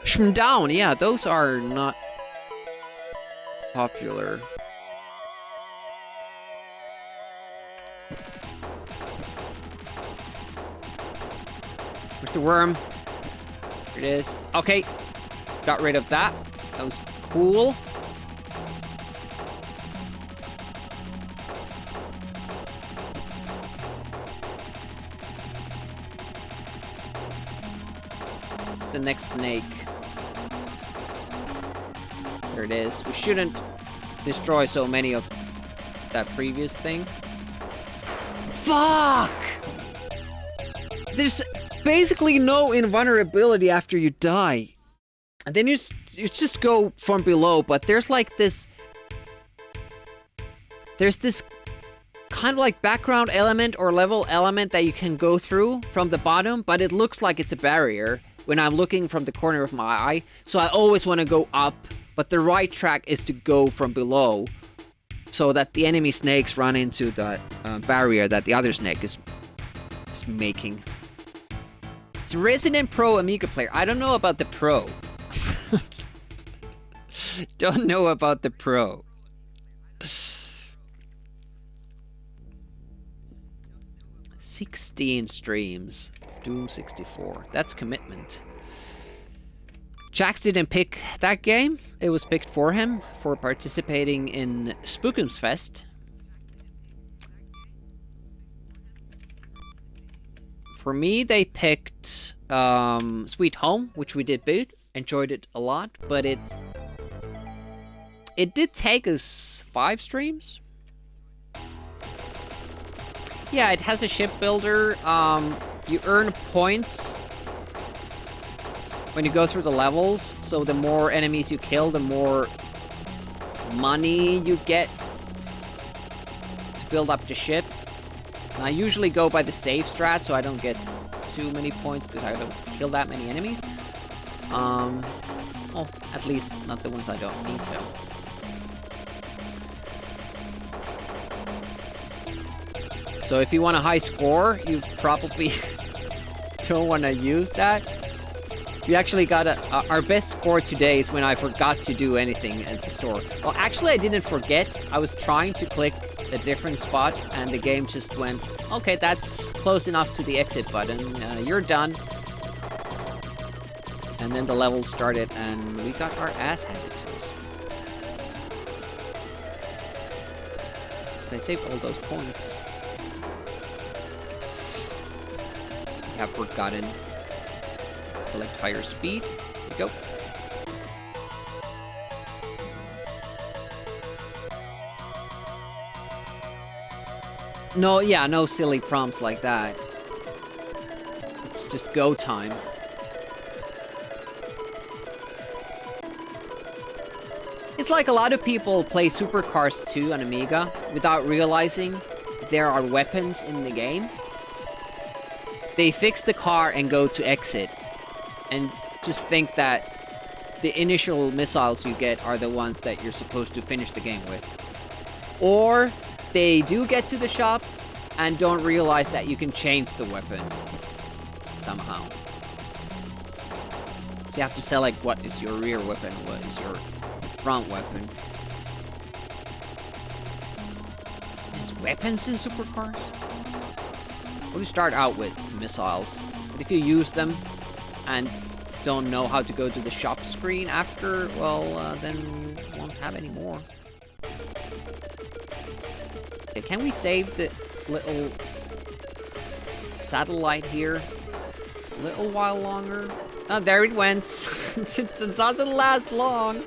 Shm down, yeah, those are not popular. Where's the worm? Here it is. Okay, got rid of that. That was cool. The next snake. There it is. We shouldn't destroy so many of that previous thing. Fuck! There's basically no invulnerability after you die. And then you just go from below, but there's like this... There's this kind of like background element or level element that you can go through from the bottom, but it looks like it's a barrier when I'm looking from the corner of my eye. So I always want to go up, but the right track is to go from below so that the enemy snakes run into the barrier that the other snake is making. It's a Resident Pro Amiga player. I don't know about the Pro. Don't know about the Pro. 16 streams. Doom 64. That's commitment. Jax didn't pick that game. It was picked for him for participating in Spookums Fest. For me, they picked Sweet Home, which we did boot. Enjoyed it a lot, but it did take us 5 streams. Yeah, it has a ship builder. You earn points when you go through the levels, so the more enemies you kill, the more money you get to build up the ship. And I usually go by the safe strat, so I don't get too many points because I don't kill that many enemies. Well, at least not the ones I don't need to. So if you want a high score, you probably don't want to use that. We actually got our best score today is when I forgot to do anything at the store. Well, actually I didn't forget. I was trying to click a different spot and the game just went, okay, that's close enough to the exit button. You're done. And then the level started and we got our ass handed to us. I saved all those points. I have forgotten. Select higher speed. Here we go. No, yeah, no silly prompts like that. It's just go time. It's like a lot of people play Supercars 2 on Amiga without realizing there are weapons in the game. They fix the car and go to exit and just think that the initial missiles you get are the ones that you're supposed to finish the game with. Or they do get to the shop and don't realize that you can change the weapon somehow. So you have to select what is your rear weapon, what is your front weapon. There's weapons in supercars? Well, you start out with missiles, but if you use them and don't know how to go to the shop screen after, well, then you won't have any more. Okay, can we save the little satellite here a little while longer? Oh, there it went. It doesn't last long.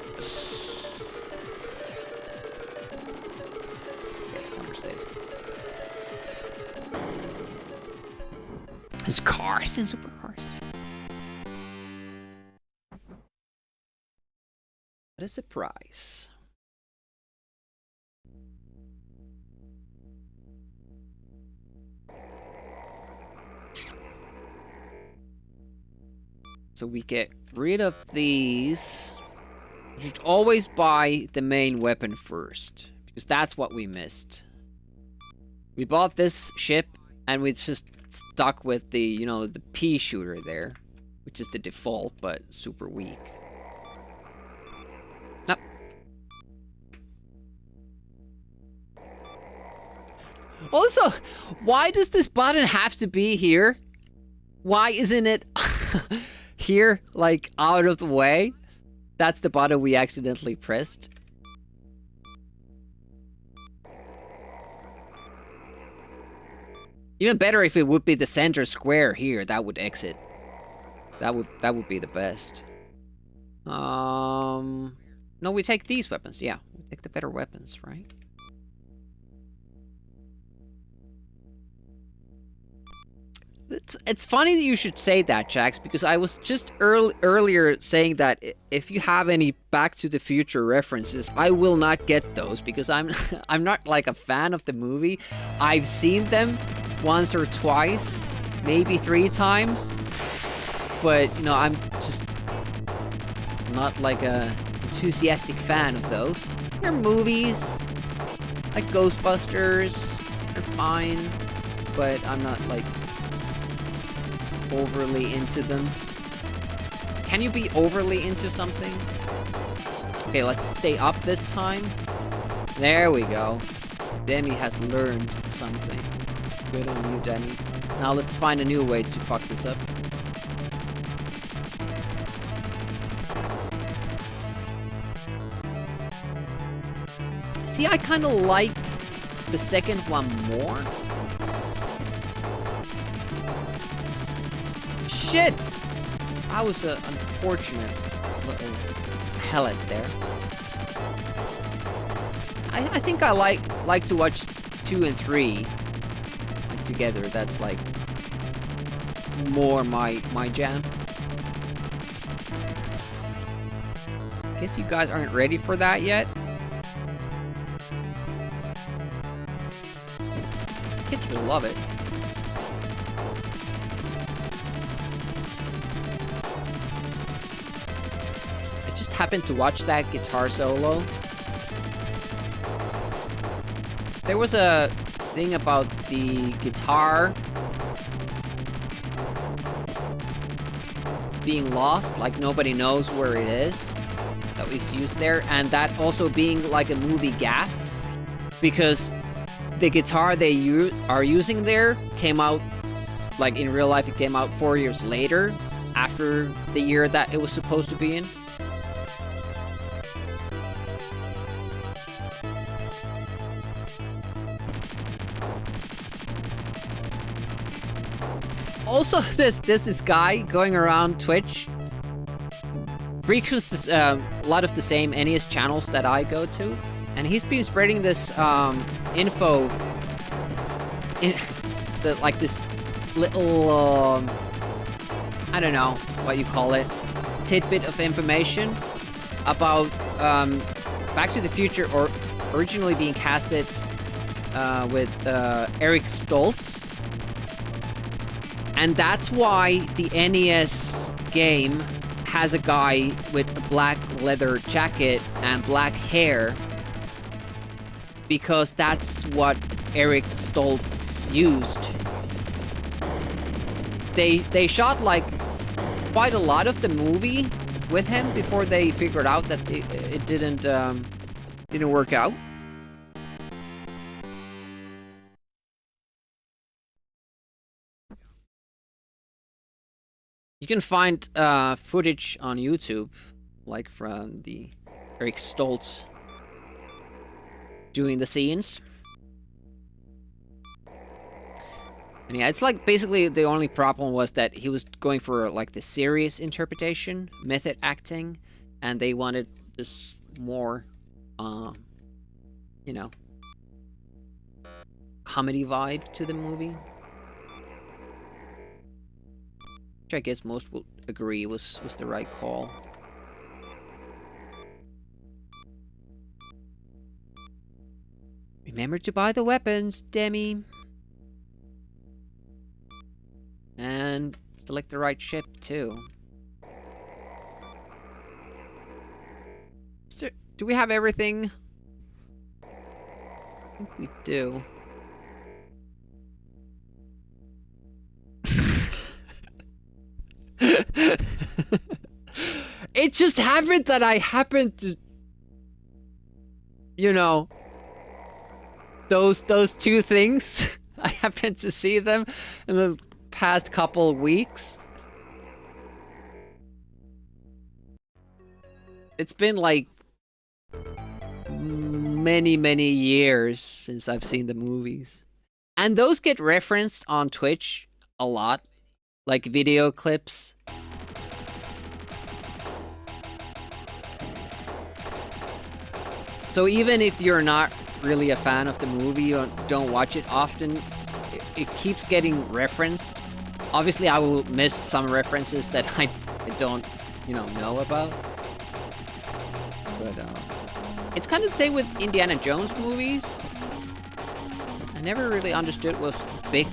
There's cars in supercars. What a surprise. So we get rid of these. We should always buy the main weapon first, because that's what we missed. We bought this ship and we just stuck with the, you know, the pea shooter there, which is the default, but super weak. Nope. Also, why does this button have to be here? Why isn't it here, like, out of the way? That's the button we accidentally pressed. Even better if it would be the center square here. That would exit. That would be the best. No, we take these weapons. Yeah, we take the better weapons, right? It's funny that you should say that, Jax, because I was just earlier saying that if you have any Back to the Future references, I will not get those because I'm not like a fan of the movie. I've seen them once or twice, maybe 3 times, but you know, I'm just not like a enthusiastic fan of those. They're movies like Ghostbusters, they're fine, but I'm not like overly into them. Can you be overly into something? Okay, let's stay up this time. There we go. Demi has learned something. Good on you, Demi. Now let's find a new way to fuck this up. See, I kind of like the second one more. Shit! That was an unfortunate little pellet there. I think I like to watch 2 and 3 like, together. That's like more my jam. Guess you guys aren't ready for that yet. Kids will love it. Happened to watch that guitar solo. There was a thing about the guitar being lost, like nobody knows where it is, that was used there, and that also being like a movie gaffe, because the guitar they are using there came out, like in real life, it came out 4 years later, after the year that it was supposed to be in. also this guy going around Twitch. Frequents this, a lot of the same NES channels that I go to. And he's been spreading this info, like this little, I don't know what you call it, tidbit of information about Back to the Future, or originally being casted with Eric Stoltz. And that's why the NES game has a guy with a black leather jacket and black hair, because that's what Eric Stoltz used. They shot like quite a lot of the movie with him before they figured out that it didn't work out. You can find footage on YouTube, like from the Eric Stoltz doing the scenes. And yeah, it's like basically the only problem was that he was going for like the serious interpretation, method acting, and they wanted this more, you know, comedy vibe to the movie. Which I guess most will agree was the right call. Remember to buy the weapons, Demi. And select the right ship, too. Do we have everything? I think we do. It just happened that I happened to, you know, those two things. I happened to see them in the past couple of weeks. It's been like many years since I've seen the movies. And those get referenced on Twitch a lot. Like video clips. So even if you're not really a fan of the movie or don't watch it often, it keeps getting referenced. Obviously, I will miss some references that I don't, know about. But it's kind of the same with Indiana Jones movies. I never really understood what's the big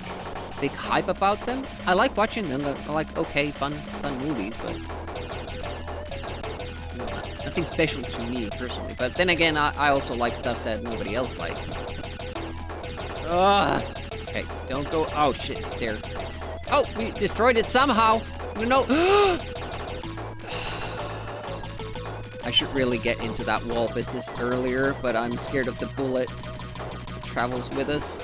hype about them. I like watching them. They're like okay, fun movies, but nothing special to me personally. But then again, I also like stuff that nobody else likes. Ugh. Okay, don't go. Oh shit, it's there. Oh, we destroyed it somehow. No. I should really get into that wall business earlier, but I'm scared of the bullet that travels with us.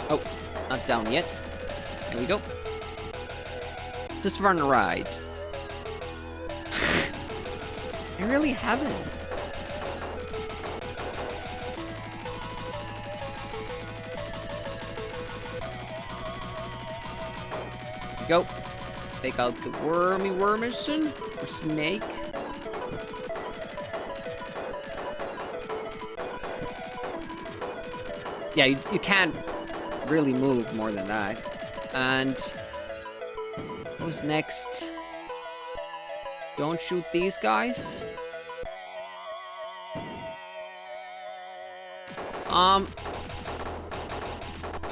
Oh, not down yet. There we go. Just run a ride. I really haven't. Go. Take out the wormison or snake. Yeah, you can't really move more than that. And what was next? Don't shoot these guys.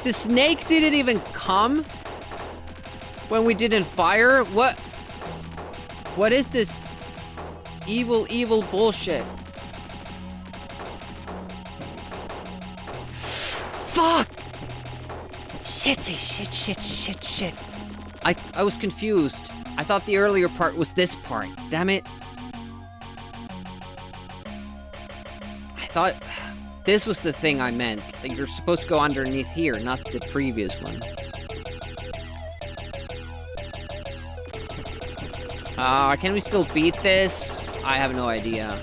The snake didn't even come when we didn't fire? What is this evil bullshit? Fuck! Shit. I was confused. I thought the earlier part was this part. Damn it. I thought this was the thing I meant. Like you're supposed to go underneath here, not the previous one. Can we still beat this? I have no idea.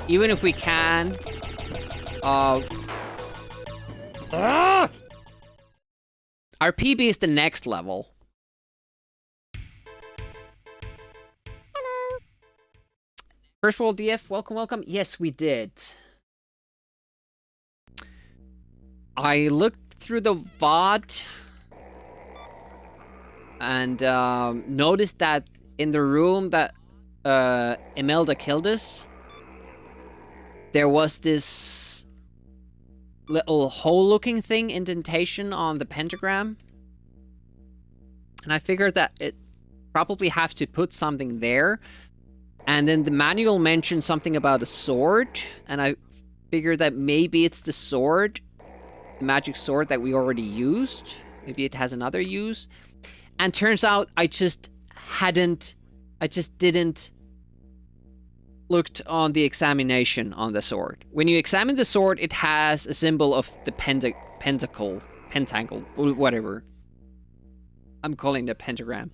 Even if we can... Our PB is the next level. Hello. First World DF, welcome, welcome. Yes, we did. I looked through the VOD and noticed that in the room that Imelda killed us, there was this little hole-looking thing, indentation on the pentagram. And I figured that it probably have to put something there. And then the manual mentioned something about a sword, and I figured that maybe it's the sword, the magic sword that we already used. Maybe it has another use. And turns out I just didn't looked on the examination on the sword. When you examine the sword, it has a symbol of the pentacle, whatever. I'm calling it a pentagram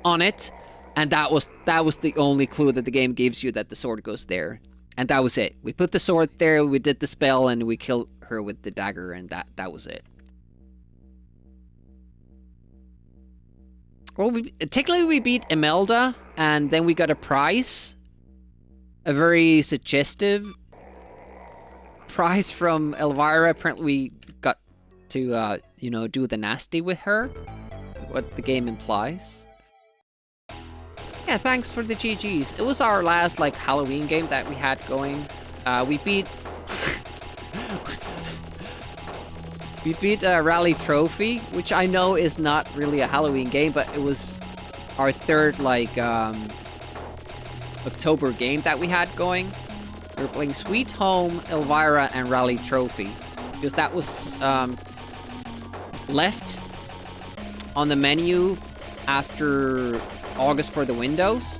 on it, and that was the only clue that the game gives you, that the sword goes there, and that was it. We put the sword there, we did the spell, and we killed her with the dagger, and that was it. Well, technically we beat Imelda, and then we got a prize. A very suggestive prize from Elvira. Apparently we got to, you know, do the nasty with her. What the game implies. Yeah, thanks for the GGs. It was our last, like, Halloween game that we had going. We beat... we beat Rally Trophy, which I know is not really a Halloween game, but it was our third, like, October game that we had going. We were playing Sweet Home, Elvira, and Rally Trophy, because that was left on the menu after August for the Windows.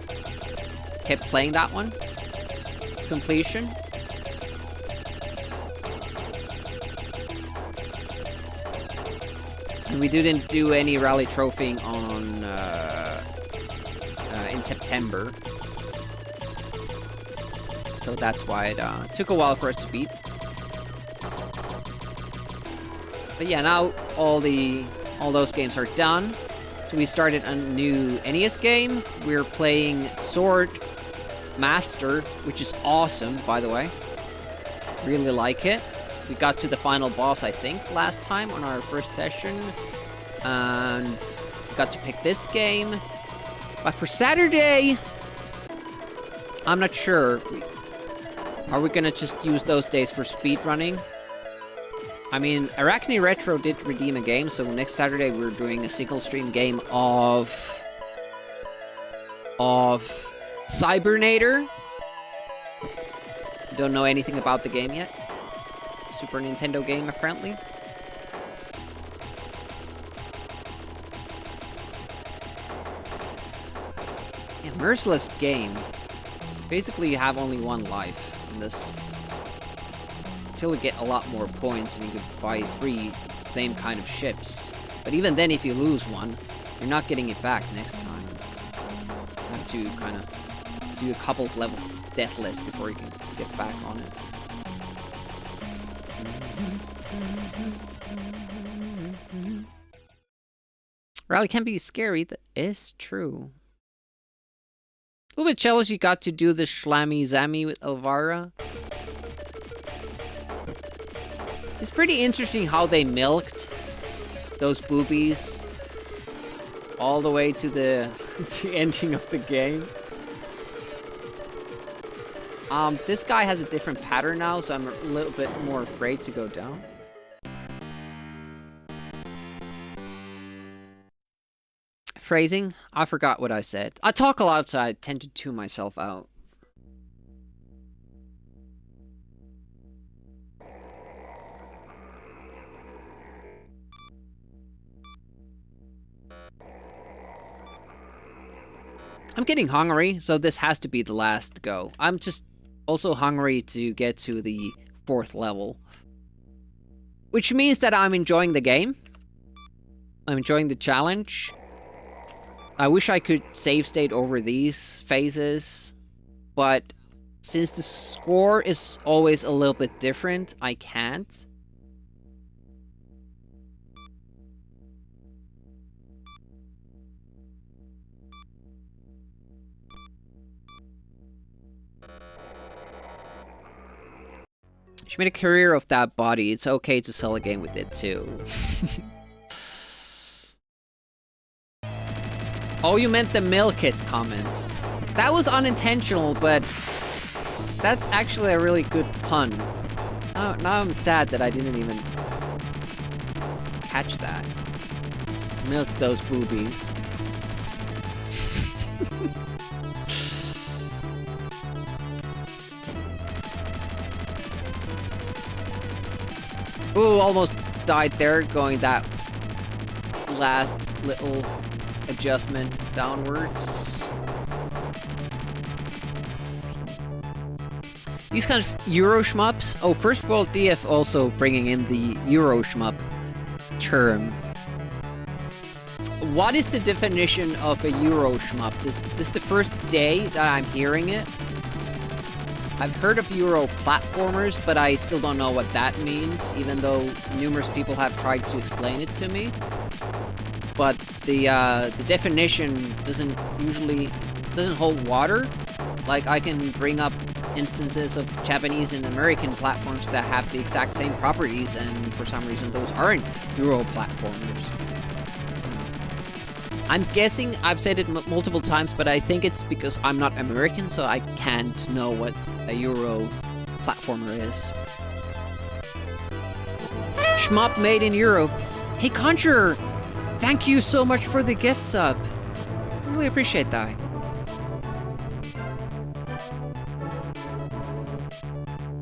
Kept playing that one. Completion. And we didn't do any Rally Trophying on in September. So that's why it took a while for us to beat. But yeah, now all those games are done. So we started a new NES game. We're playing Sword Master, which is awesome, by the way. Really like it. We got to the final boss, I think, last time on our first session. And we got to pick this game. But for Saturday, I'm not sure. Are we gonna just use those days for speedrunning? I mean, Arachne Retro did redeem a game, so next Saturday we're doing a single stream game of Cybernator. Don't know anything about the game yet. Super Nintendo game, apparently. Yeah, merciless game. Basically, you have only one life in this. Until you get a lot more points and you can buy 3 same kind of ships. But even then, if you lose one, you're not getting it back next time. You have to kind of do a couple of levels of deathless before you can get back on it. Rally can be scary, that is true. A little bit jealous you got to do the Shlammy Zammy with Elvira. It's pretty interesting how they milked those boobies all the way to the, the ending of the game. This guy has a different pattern now, so I'm a little bit more afraid to go down. Phrasing? I forgot what I said. I talk a lot, so I tend to tune myself out. I'm getting hungry, so this has to be the last go. I'm just also hungry to get to the 4th level. Which means that I'm enjoying the game. I'm enjoying the challenge. I wish I could save state over these phases, but since the score is always a little bit different, I can't. She made a career of that body. It's okay to sell a game with it too. Oh, you meant the milk it comment. That was unintentional, but that's actually a really good pun. Now I'm sad that I didn't even catch that. Milk those boobies. Ooh, almost died there, going that last little adjustment downwards. These kind of Euro shmups. Oh, First World DF also bringing in the Euro shmup term. What is the definition of a Euro shmup? This is the first day that I'm hearing it. I've heard of Euro platformers, but I still don't know what that means, even though numerous people have tried to explain it to me. But the definition doesn't hold water. Like, I can bring up instances of Japanese and American platforms that have the exact same properties, and for some reason those aren't Euro platformers. So, I'm guessing I've said it multiple times, but I think it's because I'm not American, so I can't know what a Euro platformer is. Shmup made in Europe. Hey, Conjurer! Thank you so much for the gift sub. I really appreciate that.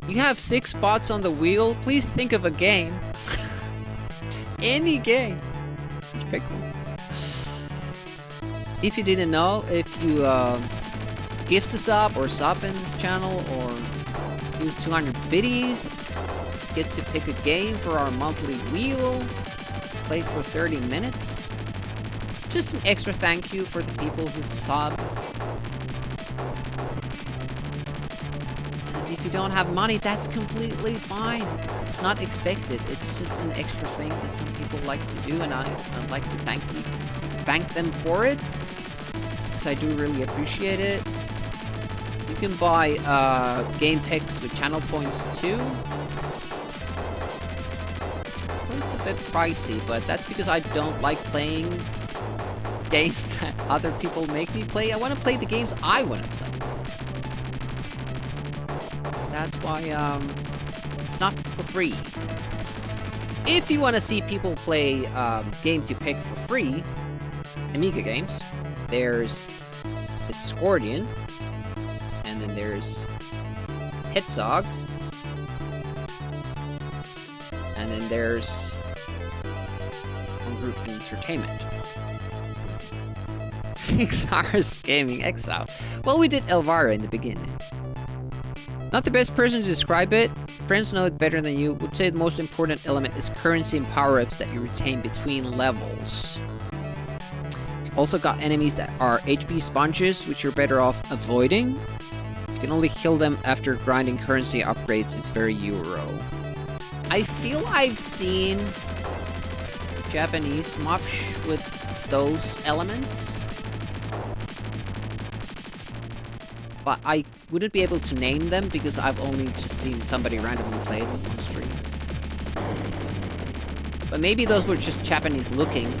You have 6 spots on the wheel. Please think of a game. Any game. Just pick one. If you didn't know, if you gift a sub or sub in this channel or use 200 biddies, get to pick a game for our monthly wheel. Play for 30 minutes. Just an extra thank you for the people who sub. And if you don't have money, that's completely fine. It's not expected. It's just an extra thing that some people like to do, and I'd like to thank them for it, because I do really appreciate it. You can buy game picks with channel points too. It's a bit pricey, but that's because I don't like playing games that other people make me play. I want to play the games I want to play. That's why it's not for free. If you want to see people play games you pick for free, Amiga games, there's Scordian, and then there's Hetzog, and then there's One Group Entertainment. 6 hours gaming exile. Well, we did Elvira in the beginning. Not the best person to describe it. Friends know it better than you. Would say the most important element is currency and power-ups that you retain between levels. Also got enemies that are HP sponges, which you're better off avoiding. You can only kill them after grinding currency upgrades. It's very Euro. I feel I've seen Japanese mops with those elements, but I wouldn't be able to name them because I've only just seen somebody randomly play them on stream. But maybe those were just Japanese looking.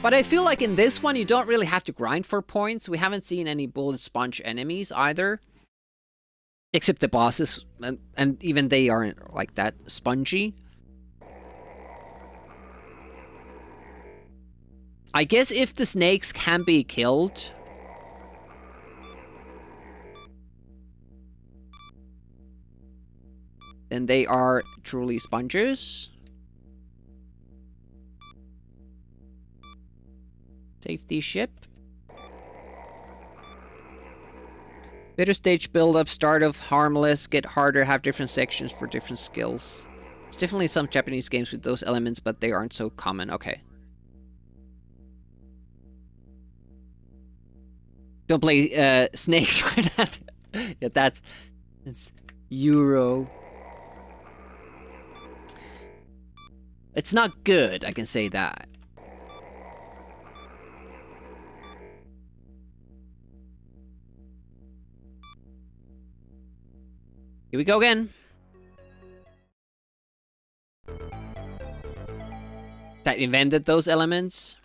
But I feel like in this one, you don't really have to grind for points. We haven't seen any bullet sponge enemies either. Except the bosses, and even they aren't like that spongy. I guess if the snakes can be killed, then they are truly sponges. Safety ship. Better stage build-up, start of harmless, get harder, have different sections for different skills. There's definitely some Japanese games with those elements, but they aren't so common. Okay. Don't play snakes right now. Yeah, that's Euro. It's not good, I can say that. Here we go again. That invented those elements.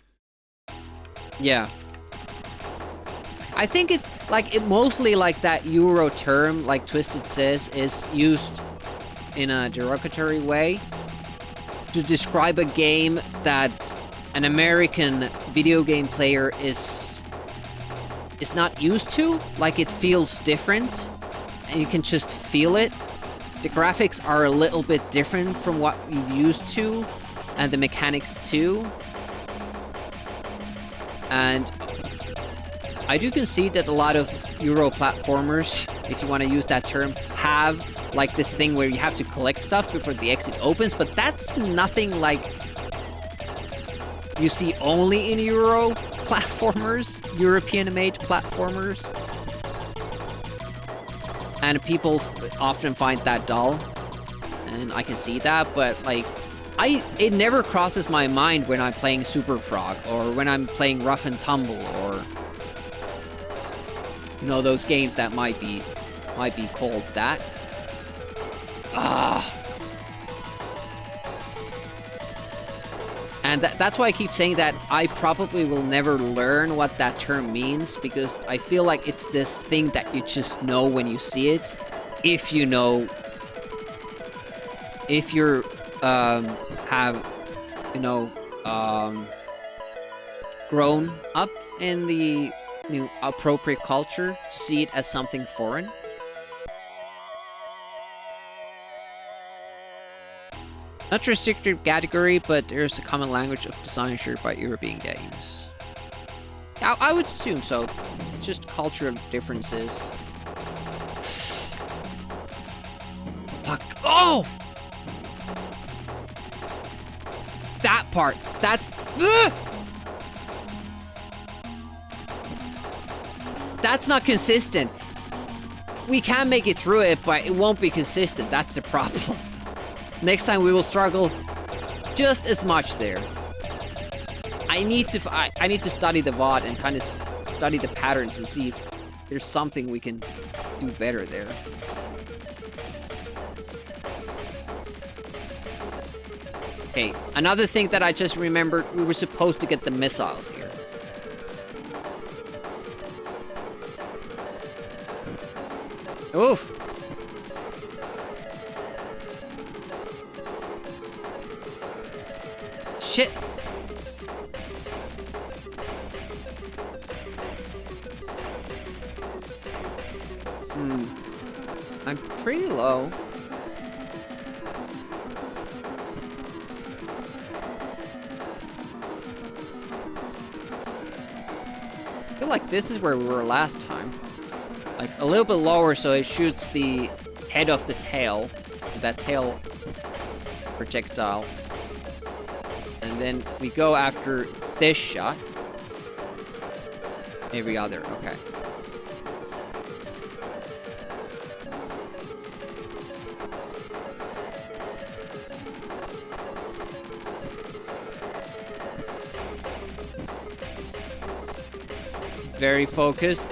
Yeah. I think it's like mostly like that Euro term, like Twisted says, is used in a derogatory way to describe a game that an American video game player is not used to. Like, it feels different and you can just feel it. The graphics are a little bit different from what you're used to, and the mechanics too. And I do concede that a lot of Euro platformers, if you want to use that term, have like this thing where you have to collect stuff before the exit opens, but that's nothing like you see only in Euro platformers, European-made platformers. And people often find that dull, and I can see that, but like, it never crosses my mind when I'm playing Super Frog, or when I'm playing Rough and Tumble, or you know, those games that might be called that. And that's why I keep saying that I probably will never learn what that term means, because I feel like it's this thing that you just know when you see it. If you know, if you're, have, you know, grown up in the appropriate culture to see it as something foreign. Not a restricted category, but there's a common language of design shared by European games. I would assume so. It's just cultural differences. Fuck. Oh! That part. That's... Ugh! That's not consistent. We can make it through it, but it won't be consistent. That's the problem. Next time we will struggle just as much there. I need to study the VOD and kind of study the patterns and see if there's something we can do better there. Okay, another thing that I just remembered, we were supposed to get the missiles here. Oof. Shit. I'm pretty low. I feel like this is where we were last time. Like a little bit lower so it shoots the head of the tail. That tail projectile. And then we go after this shot. Every other, okay. Very focused.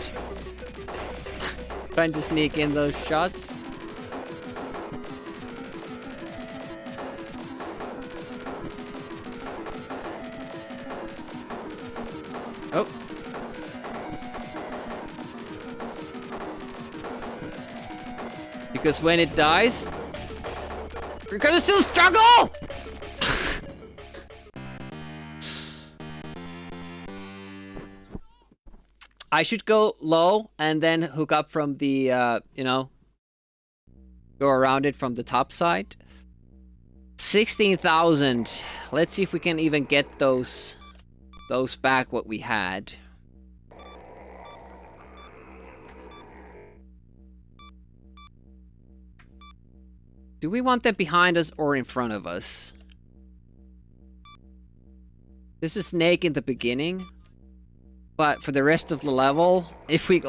Trying to sneak in those shots. Oh. Because when it dies, we're gonna still struggle! I should go low and then hook up from the, you know, go around it from the top side. 16,000. Let's see if we can even get those back what we had. Do we want them behind us or in front of us? This is Snake in the beginning. But for the rest of the level, if we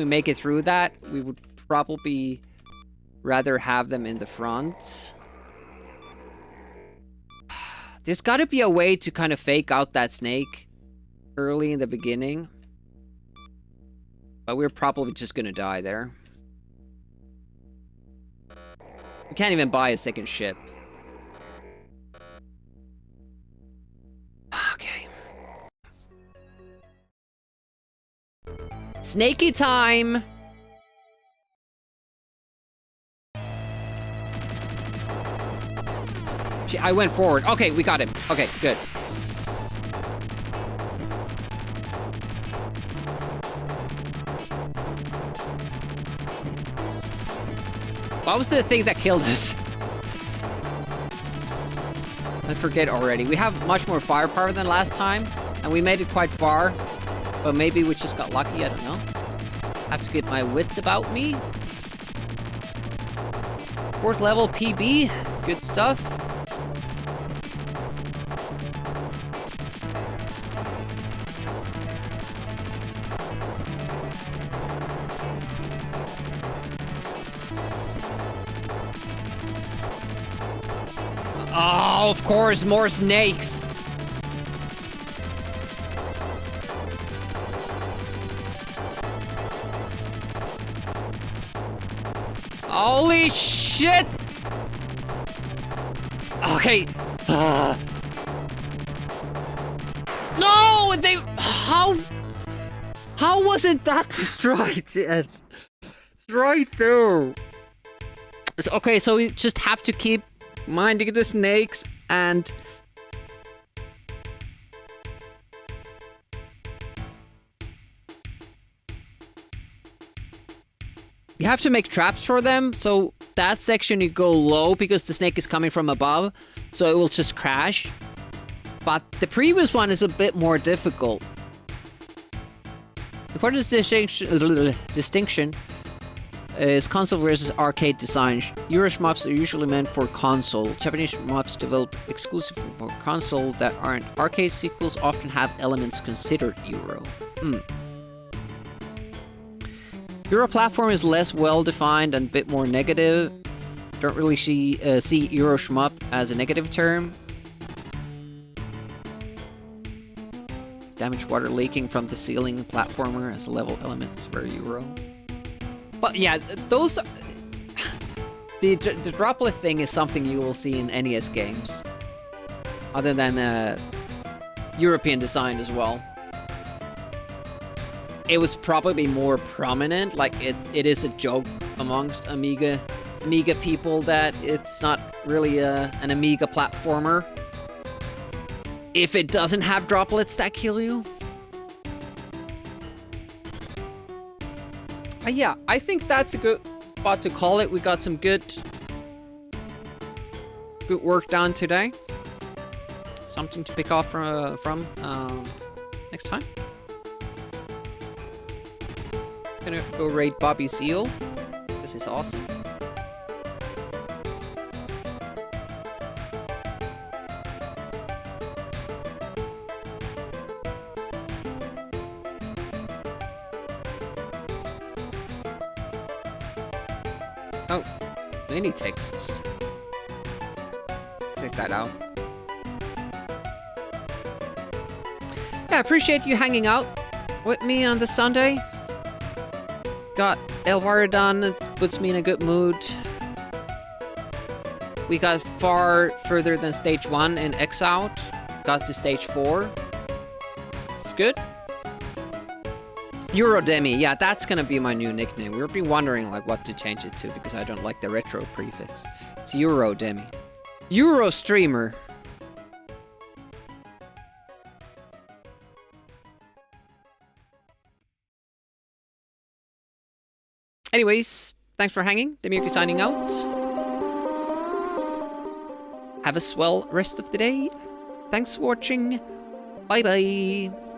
make it through that, we would probably rather have them in the front. There's got to be a way to kind of fake out that snake early in the beginning. But we're probably just going to die there. We can't even buy a second ship. Okay. Snaky time! I went forward. Okay, we got him. Okay, good. What was the thing that killed us? I forget already. We have much more firepower than last time, and we made it quite far. But maybe we just got lucky, I don't know. Have to get my wits about me. 4th level PB. Good stuff. Oh, of course, more snakes. Holy shit! Okay. No, they. How wasn't that destroyed? It's right there. Okay, so we just have to keep minding the snakes and you have to make traps for them, so that section you go low because the snake is coming from above, so it will just crash. But the previous one is a bit more difficult. Important distinction is console versus arcade design. Euro shmups are usually meant for console. Japanese shmups developed exclusively for console that aren't arcade sequels often have elements considered Euro. Euro platform is less well defined and a bit more negative. Don't really see Euro shmup as a negative term. Damaged water leaking from the ceiling platformer as a level element is very Euro. But yeah, those... The droplet thing is something you will see in NES games. Other than European design as well. It was probably more prominent, like it is a joke amongst Amiga people that it's not really an Amiga platformer. If it doesn't have droplets that kill you. Yeah, I think that's a good spot to call it. We got some good work done today. Something to pick off from next time. Gonna go raid Bobby Seal. This is awesome. Oh, mini texts. Check that out. Yeah, I appreciate you hanging out with me on this Sunday. Got Elvira done, it puts me in a good mood. We got far further than stage 1 in X Out. Got to stage 4. It's good. Eurodemi, yeah, that's gonna be my new nickname. We've been wondering like what to change it to because I don't like the retro prefix. It's Eurodemi. Euro streamer. Anyways, thanks for hanging. Demiurge signing out. Have a swell rest of the day. Thanks for watching. Bye bye.